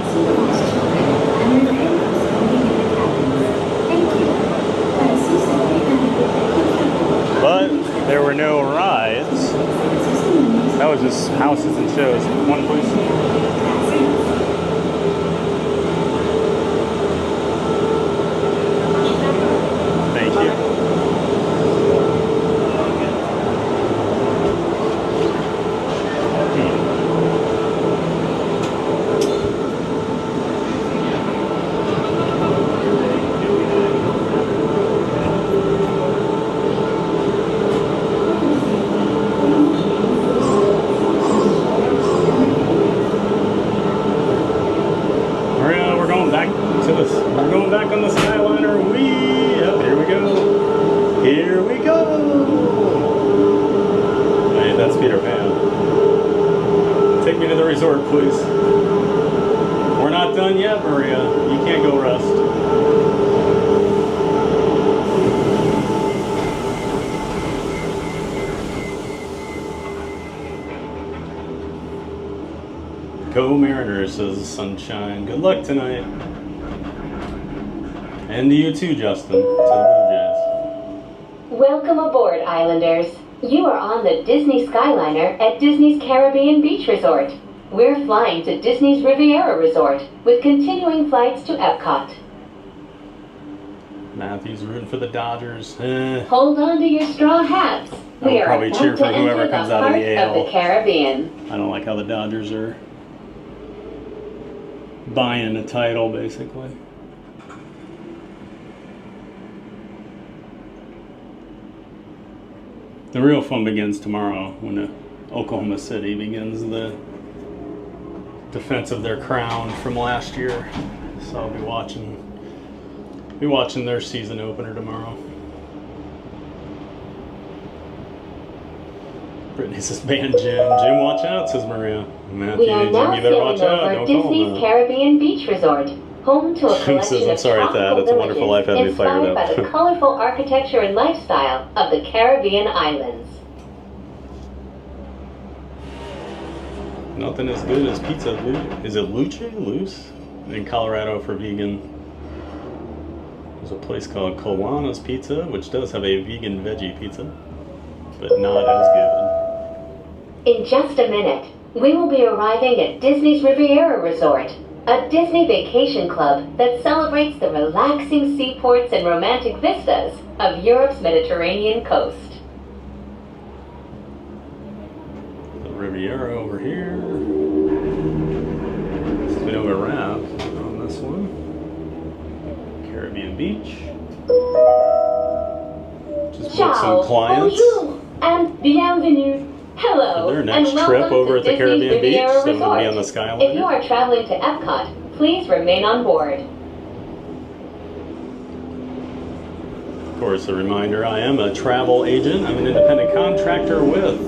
Speaker 2: But there were no rides. That was just houses and shows. One please. Thank you. We're going back on the Skyliner. Yep, here we go. Here we go. Hey, that's Peter Pan. Take me to the resort, please. We're not done yet, Maria. You can't go rest. Go Mariners, says Sunshine. Good luck tonight. And to you too, Justin, to the Blue Jays.
Speaker 8: Welcome aboard, Islanders. You are on the Disney Skyliner at Disney's Caribbean Beach Resort. We're flying to Disney's Riviera Resort with continuing flights to Epcot.
Speaker 2: Matthew's rooting for the Dodgers.
Speaker 8: Hold on to your straw hats. We
Speaker 2: I'll probably cheer for whoever comes out of the AL.
Speaker 8: Of the Caribbean.
Speaker 2: I don't like how the Dodgers are buying a title, basically. The real fun begins tomorrow when Oklahoma City begins the defense of their crown from last year. So I'll be watching their season opener tomorrow. Brittany says ban Jim. Jim, watch out, says Maria. Matthew,
Speaker 8: We are
Speaker 2: Jim,
Speaker 8: now
Speaker 2: you better watch
Speaker 8: sailing
Speaker 2: out.
Speaker 8: over
Speaker 2: Don't call
Speaker 8: Disney's
Speaker 2: him
Speaker 8: Caribbean Beach Resort, home to a
Speaker 2: Jim
Speaker 8: collection
Speaker 2: says, I'm
Speaker 8: of
Speaker 2: sorry at that.
Speaker 8: tropical
Speaker 2: It's a wonderful life
Speaker 8: villages
Speaker 2: having you fired
Speaker 8: inspired by
Speaker 2: up.
Speaker 8: the colorful architecture and lifestyle of the Caribbean islands.
Speaker 2: Nothing as good as pizza. Is it Luce? Loose? In Colorado for vegan. There's a place called Colana's Pizza, which does have a vegan veggie pizza, but not as good.
Speaker 8: In just a minute, we will be arriving at Disney's Riviera Resort, a Disney vacation club that celebrates the relaxing seaports and romantic vistas of Europe's Mediterranean coast.
Speaker 2: The Riviera over here. Spin over wrap on this one. Caribbean Beach. Just booked some clients.
Speaker 8: Bonjour, and bienvenue. Hello,
Speaker 2: For their next
Speaker 8: and
Speaker 2: trip
Speaker 8: welcome
Speaker 2: over
Speaker 8: to
Speaker 2: at the
Speaker 8: Disney's
Speaker 2: Caribbean Beach,
Speaker 8: Riviera
Speaker 2: so we'll
Speaker 8: Resort.
Speaker 2: be on the Skyliner.
Speaker 8: If you are traveling to Epcot, please remain on board.
Speaker 2: Of course, a reminder, I am a travel agent. I'm an independent contractor with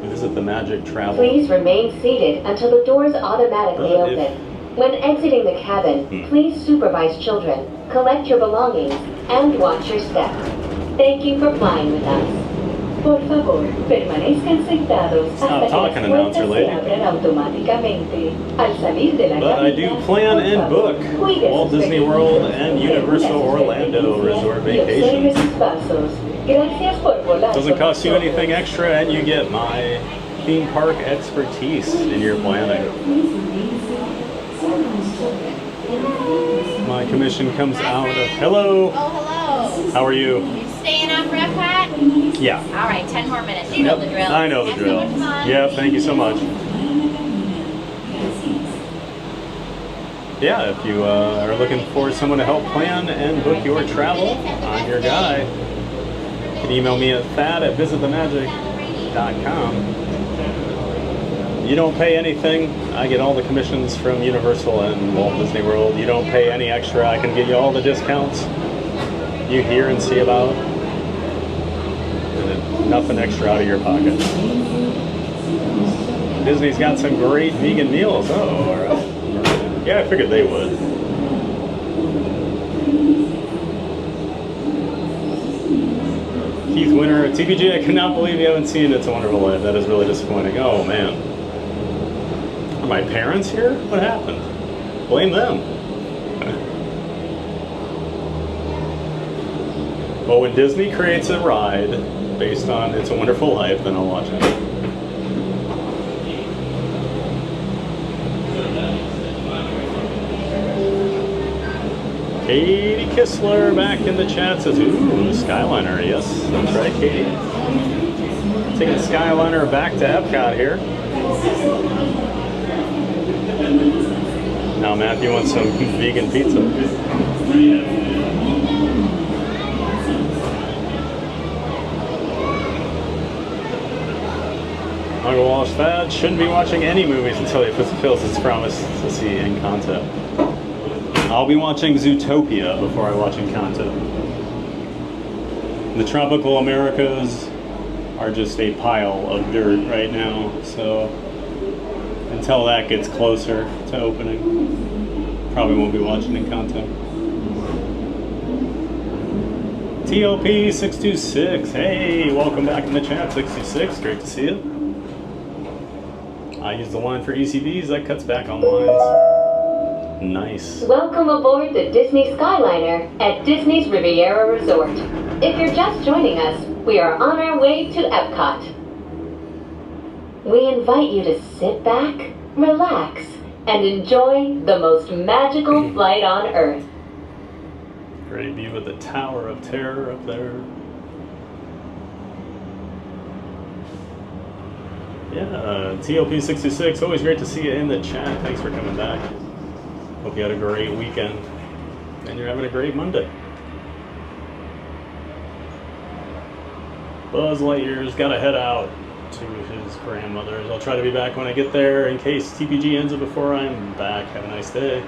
Speaker 2: Visit the Magic Travel.
Speaker 8: Please remain seated until the doors automatically
Speaker 2: But
Speaker 8: open. When exiting the cabin, please supervise children, collect your belongings, and watch your step. Thank you for flying with us. Por favor, permanezcan sentados hasta que
Speaker 2: talking,
Speaker 8: las
Speaker 2: announcer
Speaker 8: puertas se
Speaker 2: lady.
Speaker 8: abran automáticamente. Al salir de la
Speaker 2: But I do
Speaker 8: cabina,
Speaker 2: plan
Speaker 8: por
Speaker 2: and
Speaker 8: favor,
Speaker 2: book
Speaker 8: cuide
Speaker 2: Walt
Speaker 8: sus
Speaker 2: Disney World and Universal Orlando Resort
Speaker 8: y observe
Speaker 2: vacations.
Speaker 8: sus pasos. Gracias por volar.
Speaker 2: Doesn't
Speaker 8: con
Speaker 2: cost you
Speaker 8: nosotros.
Speaker 2: anything extra, and you get my theme park expertise in your planning. My commission comes out of hello.
Speaker 3: Oh, hello.
Speaker 2: How are you?
Speaker 3: You staying on for Epcot?
Speaker 2: Yeah.
Speaker 3: All right, 10 more minutes. You know the drill.
Speaker 2: I know the
Speaker 3: Have
Speaker 2: drill.
Speaker 3: so much fun.
Speaker 2: Yeah, thank you so much. Yeah, if you are looking for someone to help plan and book your travel, I'm your guy. You can email me at thad@visitthemagic.com. You don't pay anything. I get all the commissions from Universal and Walt Disney World. You don't pay any extra. I can give you all the discounts you hear and see about. And nothing extra out of your pocket. Disney's got some great vegan meals. Oh, all right. Yeah, I figured they would. Keith Winter, TPG, I cannot believe you haven't seen It's a Wonderful Life. That is really disappointing. Oh, man. Are my parents here? What happened? Blame them. Well, when Disney creates a ride based on It's a Wonderful Life, then I'll watch it. Katie Kistler back in the chat says, ooh, Skyliner. Yes, that's right, Katie. Taking Skyliner back to Epcot here. Now Matthew wants some vegan pizza. Uncle Walsh, Thad shouldn't be watching any movies until he fulfills his promise to see Encanto. I'll be watching Zootopia before I watch Encanto. The tropical Americas are just a pile of dirt right now, so until that gets closer to opening, probably won't be watching Encanto. TLP626, hey, welcome back in the chat, 66, great to see you. I use the line for ECBs, that cuts back on lines. Nice.
Speaker 8: Welcome aboard the Disney Skyliner at Disney's Riviera Resort. If you're just joining us, we are on our way to Epcot. We invite you to sit back, relax, and enjoy the most magical flight on Earth.
Speaker 2: Great view of the Tower of Terror up there. Yeah, TLP66, always great to see you in the chat. Thanks for coming back. Hope you had a great weekend, and you're having a great Monday. Buzz Lightyear's got to head out to his grandmother's. I'll try to be back when I get there in case TPG ends it before I'm back. Have a nice day.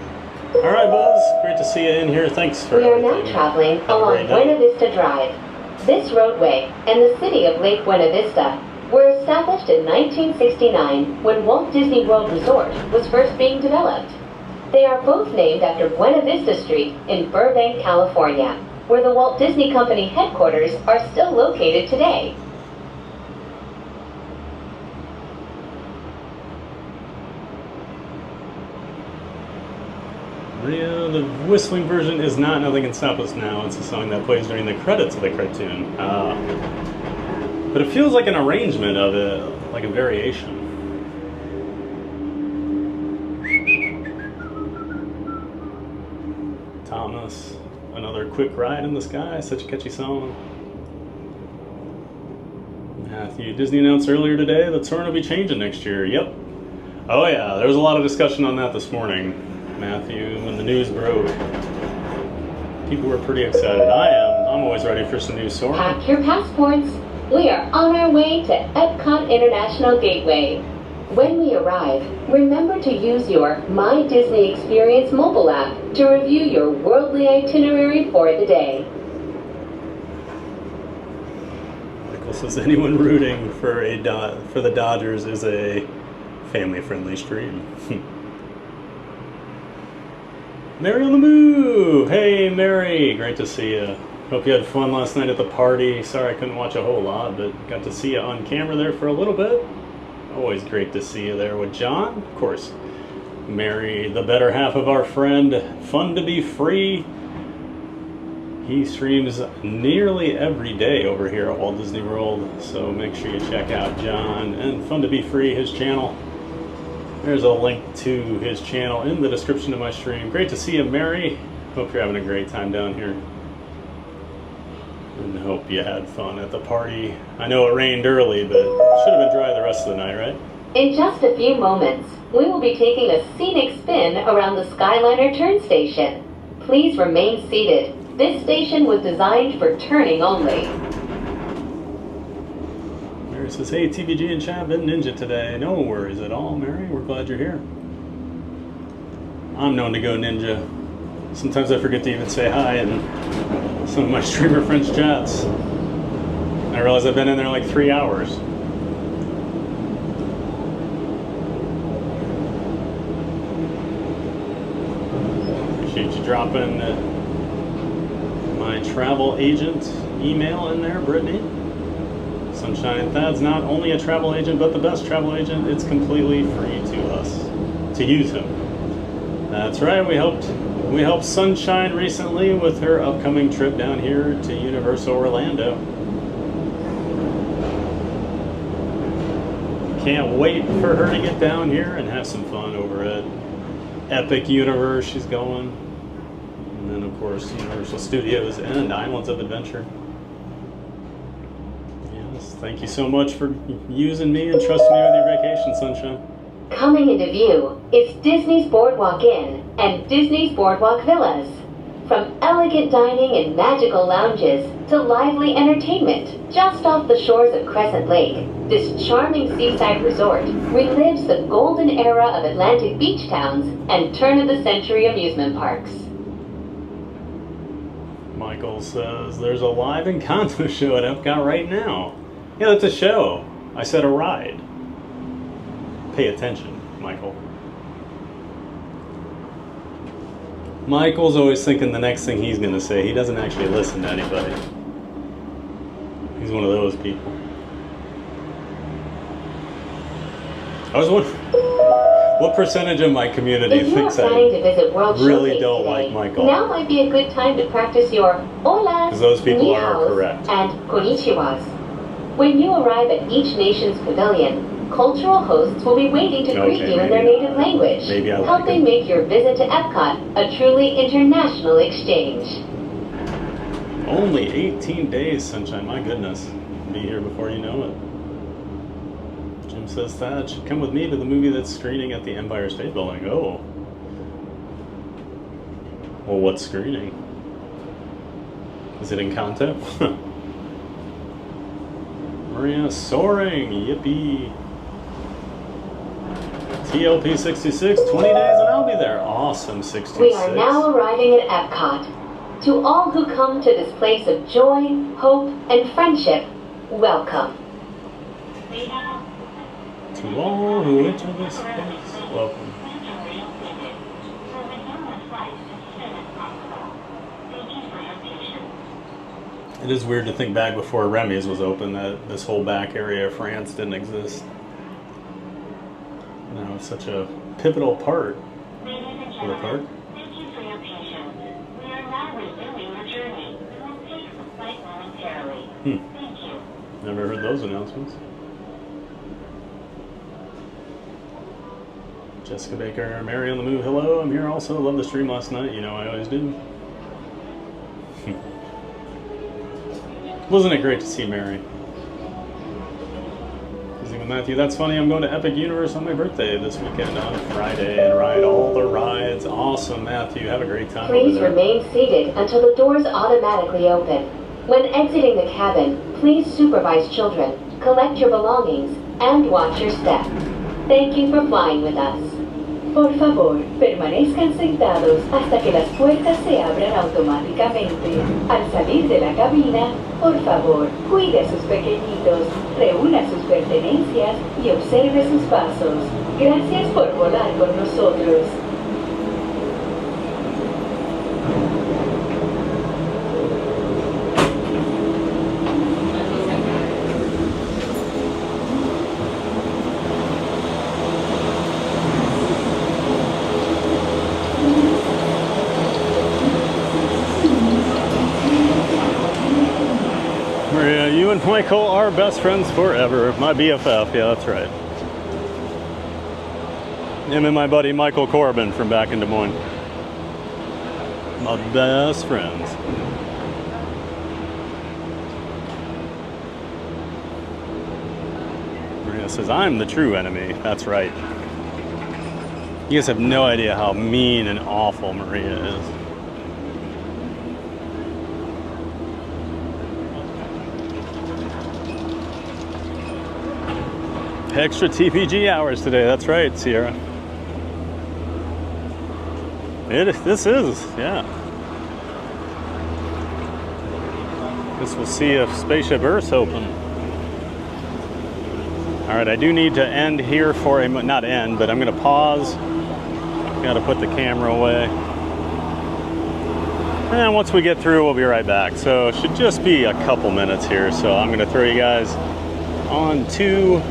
Speaker 2: All right, Buzz, great to see you in here. Thanks for
Speaker 8: We are now
Speaker 2: everything.
Speaker 8: traveling
Speaker 2: Have a
Speaker 8: along
Speaker 2: great night.
Speaker 8: Buena Vista Drive. This roadway and the city of Lake Buena Vista were established in 1969 when Walt Disney World Resort was first being developed. They are both named after Buena Vista Street in Burbank, California, where the Walt Disney Company headquarters are still located today.
Speaker 2: Maria, the whistling version is not Nothing Can Stop Us Now. It's a song that plays during the credits of the cartoon. But it feels like an arrangement of it, like a variation. Thomas, another quick ride in the sky, such a catchy song. Matthew, Disney announced earlier today that Soarin' will be changing next year. Yep. Oh yeah, there was a lot of discussion on that this morning, Matthew, when the news broke. People were pretty excited. I am. I'm always ready for some new Soarin'.
Speaker 8: Pack your passports. We are on our way to Epcot International Gateway. When we arrive, remember to use your My Disney Experience mobile app to review your worldly itinerary for the day.
Speaker 2: Michael says anyone rooting for the Dodgers is a family-friendly stream. Mary on the move! Hey Mary, great to see you. Hope you had fun last night at the party. Sorry I couldn't watch a whole lot, but got to see you on camera there for a little bit. Always great to see you there with John. Of course, Mary, the better half of our friend. Fun to be free. He streams nearly every day over here at Walt Disney World, so make sure you check out John and Fun to be Free, his channel. There's a link to his channel in the description of my stream. Great to see you, Mary. Hope you're having a great time down here. And hope you had fun at the party. I know it rained early, but should have been dry the rest of the night, right?
Speaker 8: In just a few moments, we will be taking a scenic spin around the Skyliner turn station. Please remain seated. This station was designed for turning only.
Speaker 2: Mary says, hey, TVG and chat, been ninja today. No worries at all, Mary. We're glad you're here. I'm known to go ninja. Sometimes I forget to even say hi in some of my streamer friends' chats. I realize I've been in there like 3 hours. Appreciate you dropping my travel agent email in there, Brittany. Sunshine Thad's not only a travel agent, but the best travel agent. It's completely free to us to use him. That's right. We helped Sunshine recently with her upcoming trip down here to Universal Orlando. Can't wait for her to get down here and have some fun over at Epic Universe. She's going. And then, of course, Universal Studios and Islands of Adventure. Yes, thank you so much for using me and trusting me with your vacation, Sunshine.
Speaker 8: Coming into view is Disney's Boardwalk Inn and Disney's Boardwalk Villas. From elegant dining and magical lounges to lively entertainment just off the shores of Crescent Lake, this charming seaside resort relives the golden era of Atlantic beach towns and turn-of-the-century amusement parks.
Speaker 2: Michael says there's a live Encanto show at Epcot right now. Yeah, that's a show. I said a ride. Pay attention, Michael. Michael's always thinking the next thing he's going to say. He doesn't actually listen to anybody. He's one of those people. I was wondering, what percentage of my community
Speaker 8: If you are
Speaker 2: thinks I
Speaker 8: planning to visit World
Speaker 2: really
Speaker 8: Showcase
Speaker 2: don't
Speaker 8: today,
Speaker 2: like Michael?
Speaker 8: now might be a good time to practice your holas,
Speaker 2: Because those people
Speaker 8: ni
Speaker 2: are
Speaker 8: haos,
Speaker 2: correct.
Speaker 8: and konnichiwas. When you arrive at each nation's pavilion, cultural hosts will be waiting to greet you in their native language,
Speaker 2: maybe I like
Speaker 8: helping make your visit to Epcot a truly international exchange.
Speaker 2: Only 18 days, Sunshine. My goodness. Be here before you know it. Jim says Thad should come with me to the movie that's screening at the Empire State Building. Oh. Well, what's screening? Is it Encanto? Maria Soaring. Yippee. TLP 66, 20 days and I'll be there. Awesome, 66.
Speaker 8: We are now arriving at Epcot. To all who come to this place of joy, hope, and friendship, welcome.
Speaker 2: To all who enter this place, welcome. It is weird to think back before Remy's was open that this whole back area of France didn't exist. Now it's such a pivotal part for the park.
Speaker 19: patience. We are now resuming your journey. We'll take the flight momentarily. Thank you.
Speaker 2: Never heard those announcements. Jessica Baker, Mary on the Move, hello, I'm here also. Love the stream last night, you know I always do. Wasn't it great to see Mary? With Matthew, that's funny, I'm going to Epic Universe on my birthday this weekend on Friday and ride all the rides. Awesome, Matthew, have a great time.
Speaker 8: Please remain seated until the doors automatically open. When exiting the cabin, please supervise children, collect your belongings, and watch your step. Thank you for flying with us. Por favor, permanezcan sentados hasta que las puertas se abran automáticamente. Al salir de la cabina, por favor, cuide a sus pequeñitos, reúna sus pertenencias y observe sus pasos. Gracias por volar con nosotros.
Speaker 2: You and Michael are best friends forever. My BFF, yeah, that's right. Him and my buddy Michael Corbin from back in Des Moines. My best friends. Maria says, I'm the true enemy. That's right. You guys have no idea how mean and awful Maria is. Extra TPG hours today, that's right, Sierra. This is, yeah. This will see if Spaceship Earth's open. Alright, I do need to end here for a, not end, but I'm gonna pause. Gotta put the camera away. And once we get through, we'll be right back. So it should just be a couple minutes here. So I'm gonna throw you guys on to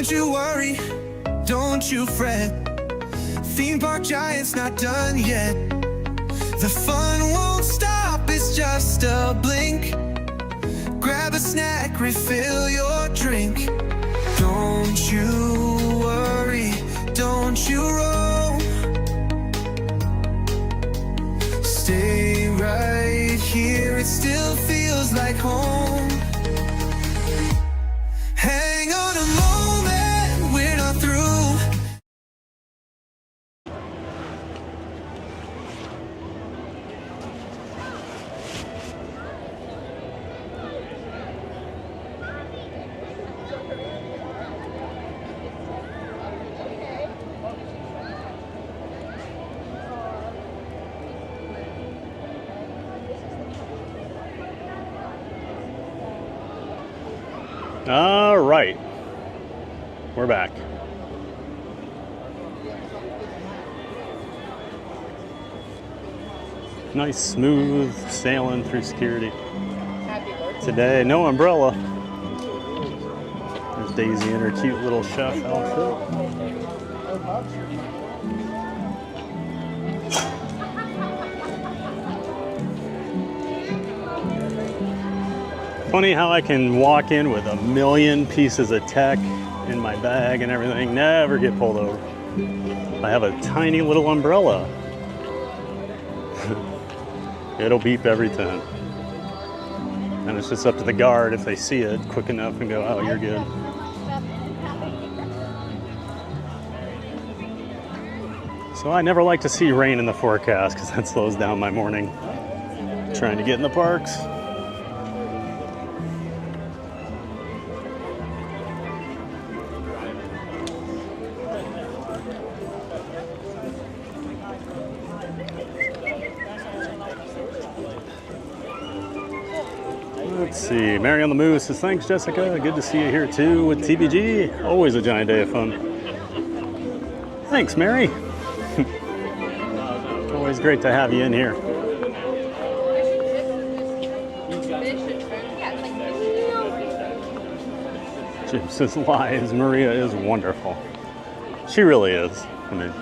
Speaker 9: Don't you worry, don't you fret. Theme park giant's not done yet. The fun won't stop, it's just a blink. Grab a snack, refill your drink. Don't you worry, don't you roam. Stay right here, it still feels like home. Hang on a moment, we're not through.
Speaker 2: All right, we're back. Nice smooth sailing through security. Today, no umbrella. There's Daisy in her cute little chef outfit. Funny how I can walk in with a million pieces of tech in my bag and everything, never get pulled over. I have a tiny little umbrella. It'll beep every time. And it's just up to the guard if they see it quick enough and go, oh, you're good. So I never like to see rain in the forecast because that slows down my morning trying to get in the parks. Let's see, Mary on the Moose says, thanks, Jessica. Good to see you here too with TBG. Always a giant day of fun. Thanks, Mary. Always great to have you in here. Jim says, lies. Maria is wonderful. She really is. I mean,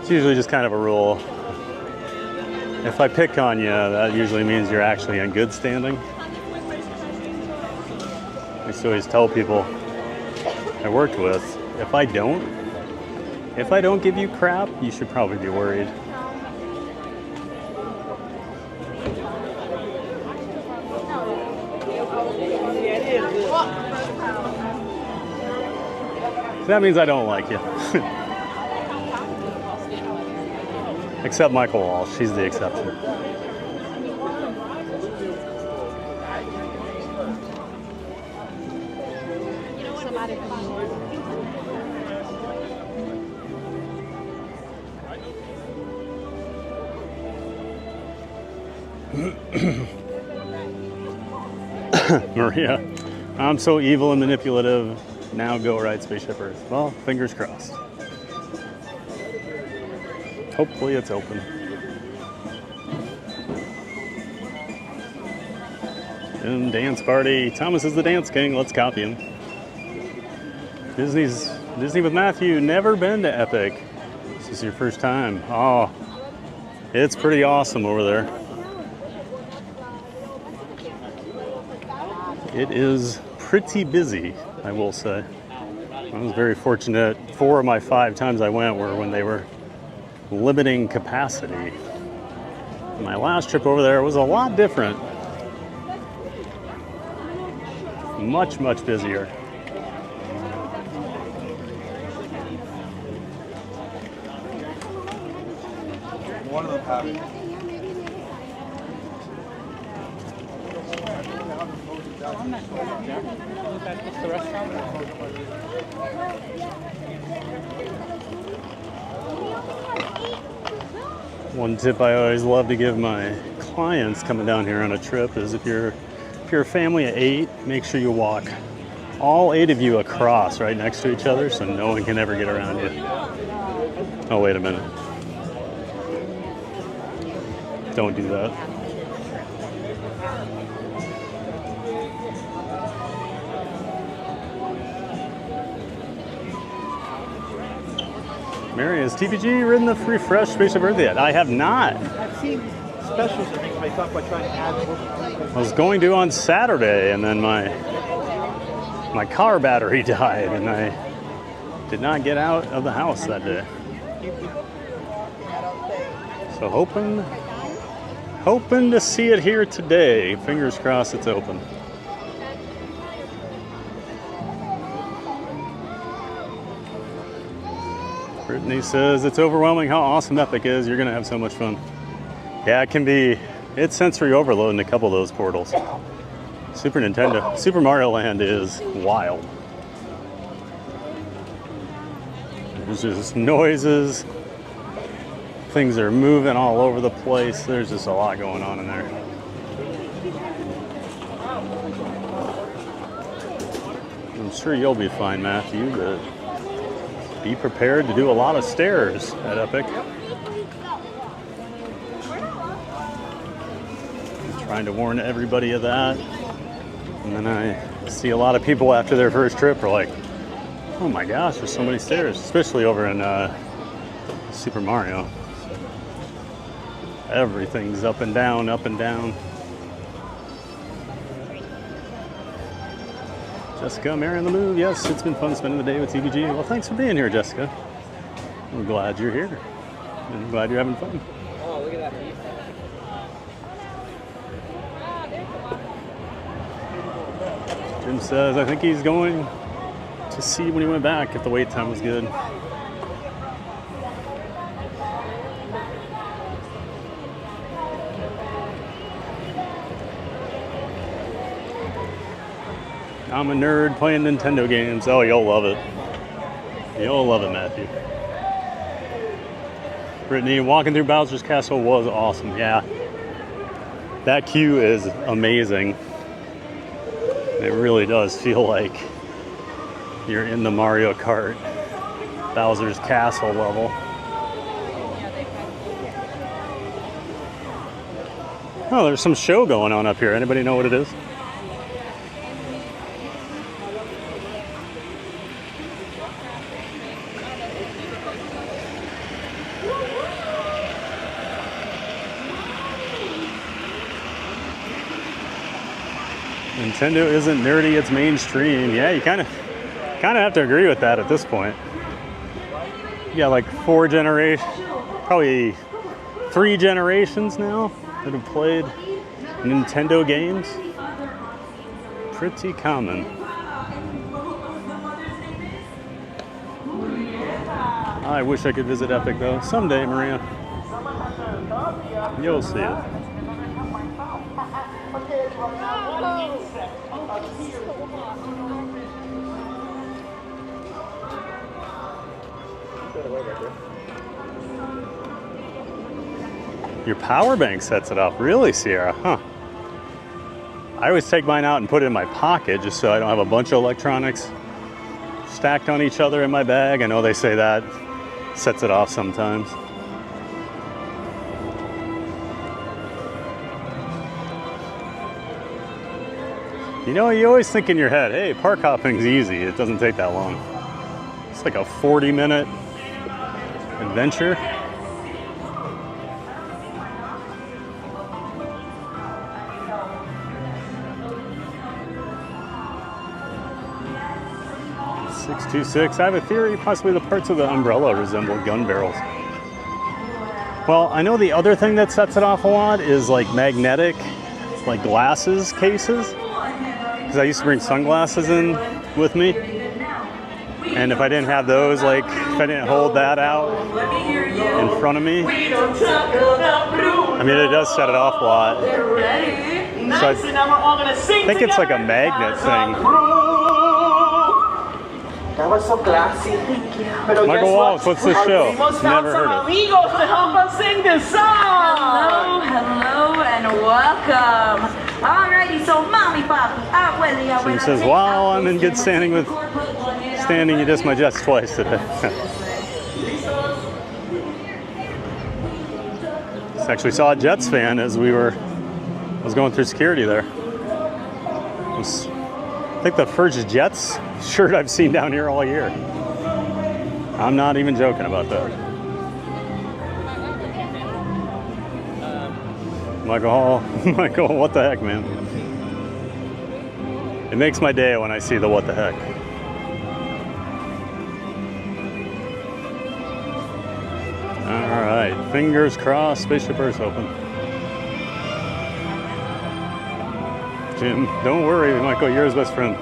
Speaker 2: it's usually just kind of a rule. If I pick on you, that usually means you're actually in good standing. I used to always tell people I worked with, if I don't give you crap, you should probably be worried. That means I don't like you. Except Michael Walsh, she's the exception. Maria, I'm so evil and manipulative. Now go ride Spaceship Earth. Well, fingers crossed. Hopefully it's open. And dance party. Thomas is the dance king. Let's copy him. Disney with Matthew. Never been to Epic. This is your first time. Oh, it's pretty awesome over there. It is pretty busy, I will say. I was very fortunate. 4 of my 5 times I went were when they were limiting capacity. My last trip over there was a lot different. Much, much busier.
Speaker 1: One of them happened.
Speaker 5: The restaurant.
Speaker 2: One tip I always love to give my clients coming down here on a trip is if you're a family of 8, make sure you walk all 8 of you across right next to each other so no one can ever get around you. Oh, wait a minute. Don't do that. Mary, has TPG ridden the refreshed Spaceship Earth yet? I have not.
Speaker 5: I've seen specials and things, but I thought about trying to add more.
Speaker 2: I was going to on Saturday, and then my car battery died, and I did not get out of the house that day. So hoping to see it here today. Fingers crossed it's open. Brittany says, it's overwhelming how awesome Epic is. You're going to have so much fun. Yeah, it can be. It's sensory overload in a couple of those portals. Super Nintendo. Super Mario Land is wild. There's just noises. Things are moving all over the place. There's just a lot going on in there. I'm sure you'll be fine, Matthew, but be prepared to do a lot of stairs at Epic. I'm trying to warn everybody of that. And then I see a lot of people after their first trip are like, oh my gosh, there's so many stairs, especially over in Super Mario. Everything's up and down, up and down. Jessica, Mary on the move. Yes, it's been fun spending the day with TPG. Well, thanks for being here, Jessica. I'm glad you're here. I'm glad you're having fun.
Speaker 5: Oh, look at that.
Speaker 2: Jim says, I think he's going to see when he went back if the wait time was good. I'm a nerd playing Nintendo games. Oh, you'll love it. You'll love it, Matthew. Brittany, walking through Bowser's Castle was awesome. Yeah. That queue is amazing. It really does feel like you're in the Mario Kart Bowser's Castle level. Oh, there's some show going on up here. Anybody know what it is? Nintendo isn't nerdy, it's mainstream. Yeah, you kind of have to agree with that at this point. You got like 4 generations, probably 3 generations now that have played Nintendo games. Pretty common. I wish I could visit Epic though. Someday, Maria. You'll see it. Your power bank sets it up. Really, Sierra? Huh. I always take mine out and put it in my pocket just so I don't have a bunch of electronics stacked on each other in my bag. I know they say that sets it off sometimes. You know, you always think in your head, hey, park hopping's easy. It doesn't take that long. It's like a 40-minute adventure. I have a theory, possibly the parts of the umbrella resemble gun barrels. Well, I know the other thing that sets it off a lot is like magnetic, like glasses cases. Because I used to bring sunglasses in with me. And if I didn't have those, like if I didn't hold that out in front of me, I mean, it does set it off a lot. So I think it's like a magnet thing.
Speaker 5: That was so classy.
Speaker 2: Michael Wallace, what's this show? Never heard of it.
Speaker 5: Amigos to help us sing this song.
Speaker 15: Hello, and welcome. Alrighty, so mommy, papi, abuela,
Speaker 2: Jim says, wow, I'm in good standing with standing. You dissed my Jets twice today. Just actually saw a Jets fan as I was going through security there. I think the first Jets shirt I've seen down here all year. I'm not even joking about that. Michael Hall, Michael, what the heck, man? It makes my day when I see the what the heck. All right, fingers crossed, Spaceship Earth's open. Jim, don't worry, Michael, you're his best friend.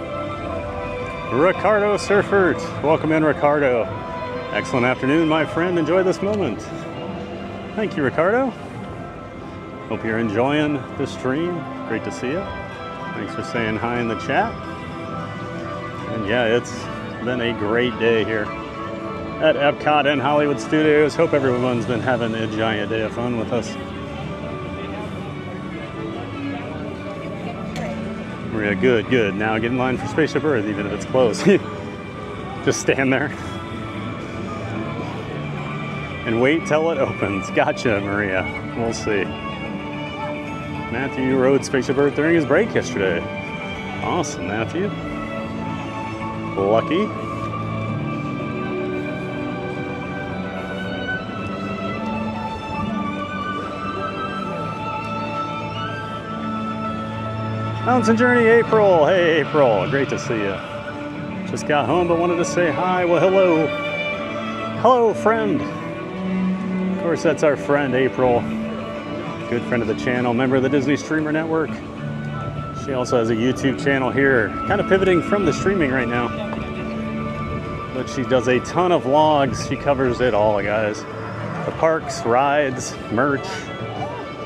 Speaker 2: Ricardo Surfert, welcome in, Ricardo. Excellent afternoon, my friend. Enjoy this moment. Thank you, Ricardo. Hope you're enjoying the stream. Great to see you. Thanks for saying hi in the chat. And yeah, it's been a great day here at Epcot and Hollywood Studios. Hope everyone's been having a giant day of fun with us. Maria, good, good. Now get in line for Spaceship Earth, even if it's closed. Just stand there and wait till it opens. Gotcha, Maria. We'll see. Matthew rode Spaceship Earth during his break yesterday. Awesome, Matthew. Lucky. Mountain Journey, April. Hey, April. Great to see you. Just got home, but wanted to say hi. Well, hello. Hello, friend. Of course, that's our friend, April. Good friend of the channel, member of the Disney Streamer Network. She also has a YouTube channel here, kind of pivoting from the streaming right now. But she does a ton of vlogs. She covers it all, guys. The parks, rides, merch,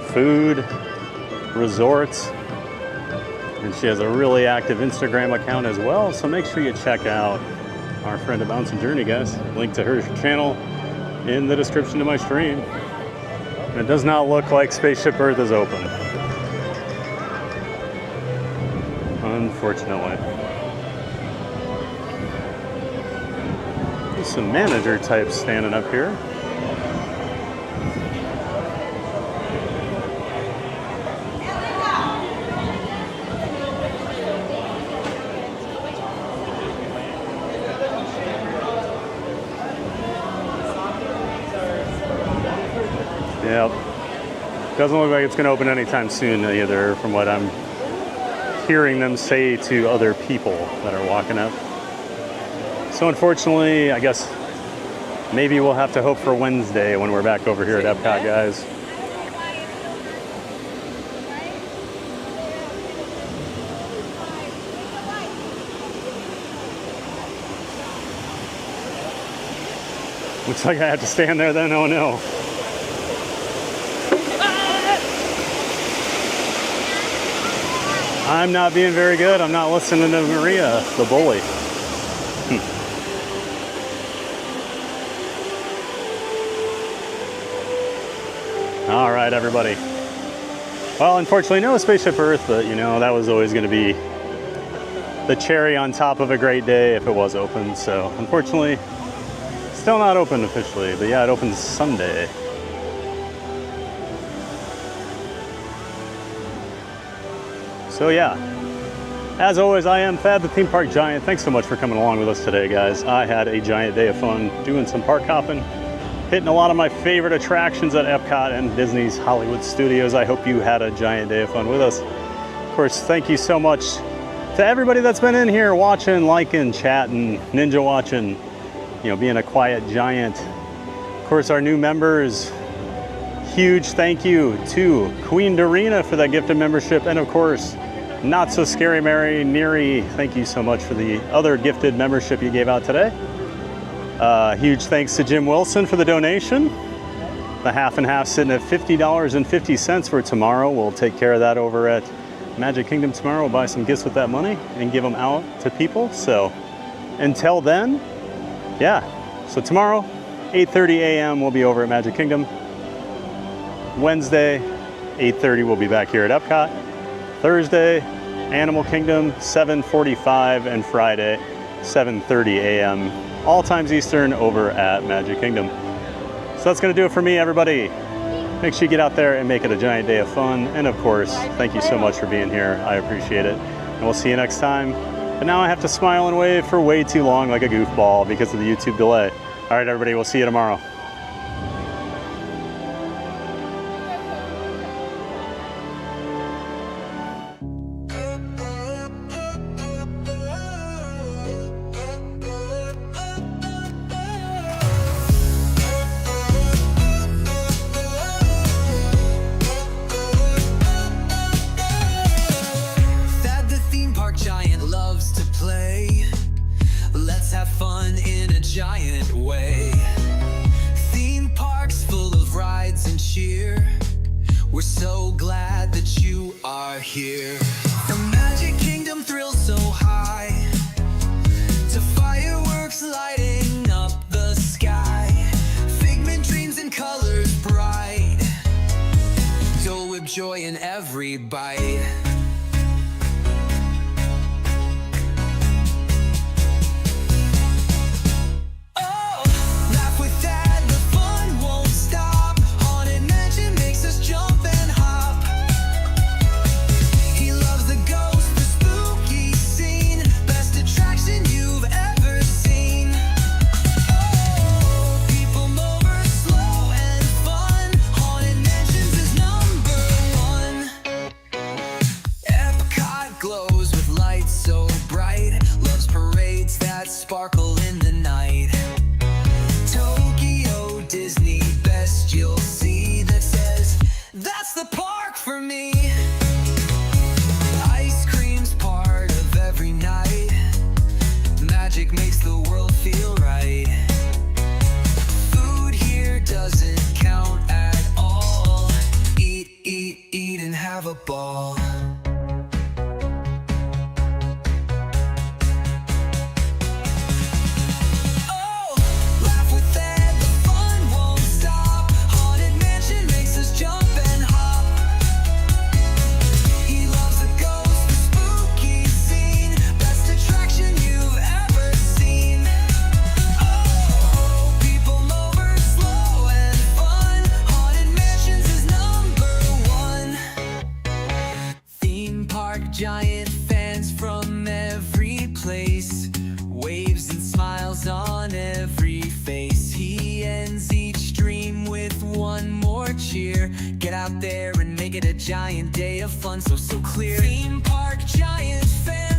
Speaker 2: food, resorts. And she has a really active Instagram account as well, so make sure you check out our friend at Mountain Journey, guys. Link to her channel in the description of my stream. And it does not look like Spaceship Earth is open, unfortunately. There's some manager types standing up here. Yep. Doesn't look like it's going to open anytime soon either, from what I'm hearing them say to other people that are walking up. So unfortunately, I guess maybe we'll have to hope for Wednesday when we're back over here at Epcot, guys. Looks like I have to stand there then, oh no. I'm not being very good. I'm not listening to Maria, the bully. All right, everybody. Well, unfortunately, no Spaceship Earth, but you know, that was always going to be the cherry on top of a great day if it was open. So unfortunately, still not open officially, but yeah, it opens Sunday. So yeah, as always, I am Thad, the theme park giant. Thanks so much for coming along with us today, guys. I had a giant day of fun doing some park hopping, hitting a lot of my favorite attractions at Epcot and Disney's Hollywood Studios. I hope you had a giant day of fun with us. Of course, thank you so much to everybody that's been in here watching, liking, chatting, ninja watching, you know, being a quiet giant. Of course, our new members, huge thank you to Queen Dorina for that gifted membership, and of course, Not So Scary Mary Neary, thank you so much for the other gifted membership you gave out today. Huge thanks to Jim Wilson for the donation. The half and half sitting at $50.50 for tomorrow. We'll take care of that over at Magic Kingdom tomorrow. We'll buy some gifts with that money and give them out to people. So until then, yeah. So tomorrow, 8:30 a.m. we'll be over at Magic Kingdom. Wednesday, 8:30 we'll be back here at Epcot. Thursday, Animal Kingdom, 7:45, and Friday, 7:30 a.m. all times Eastern over at Magic Kingdom. So that's going to do it for me, everybody. Make sure you get out there and make it a giant day of fun. And of course, thank you so much for being here. I appreciate it. And we'll see you next time. But now I have to smile and wave for way too long like a goofball because of the YouTube delay. All right, everybody, we'll see you tomorrow.
Speaker 9: Giant way. Theme parks full of rides and cheer. We're so glad that you are here. The Magic Kingdom thrills so high, to fireworks lighting up the sky. Figment dreams and colors bright, Dole Whip joy in every bite. Sparkle in the night. Tokyo Disney, best you'll see that says that's the park for me. Ice cream's part of every night. Magic makes the world feel right. Food here doesn't count at all. Eat, eat, eat and have a ball. Giant fans from every place, waves and smiles on every face. He ends each dream with one more cheer. Get out there and make it a giant day of fun, so clear. Theme park giant fans.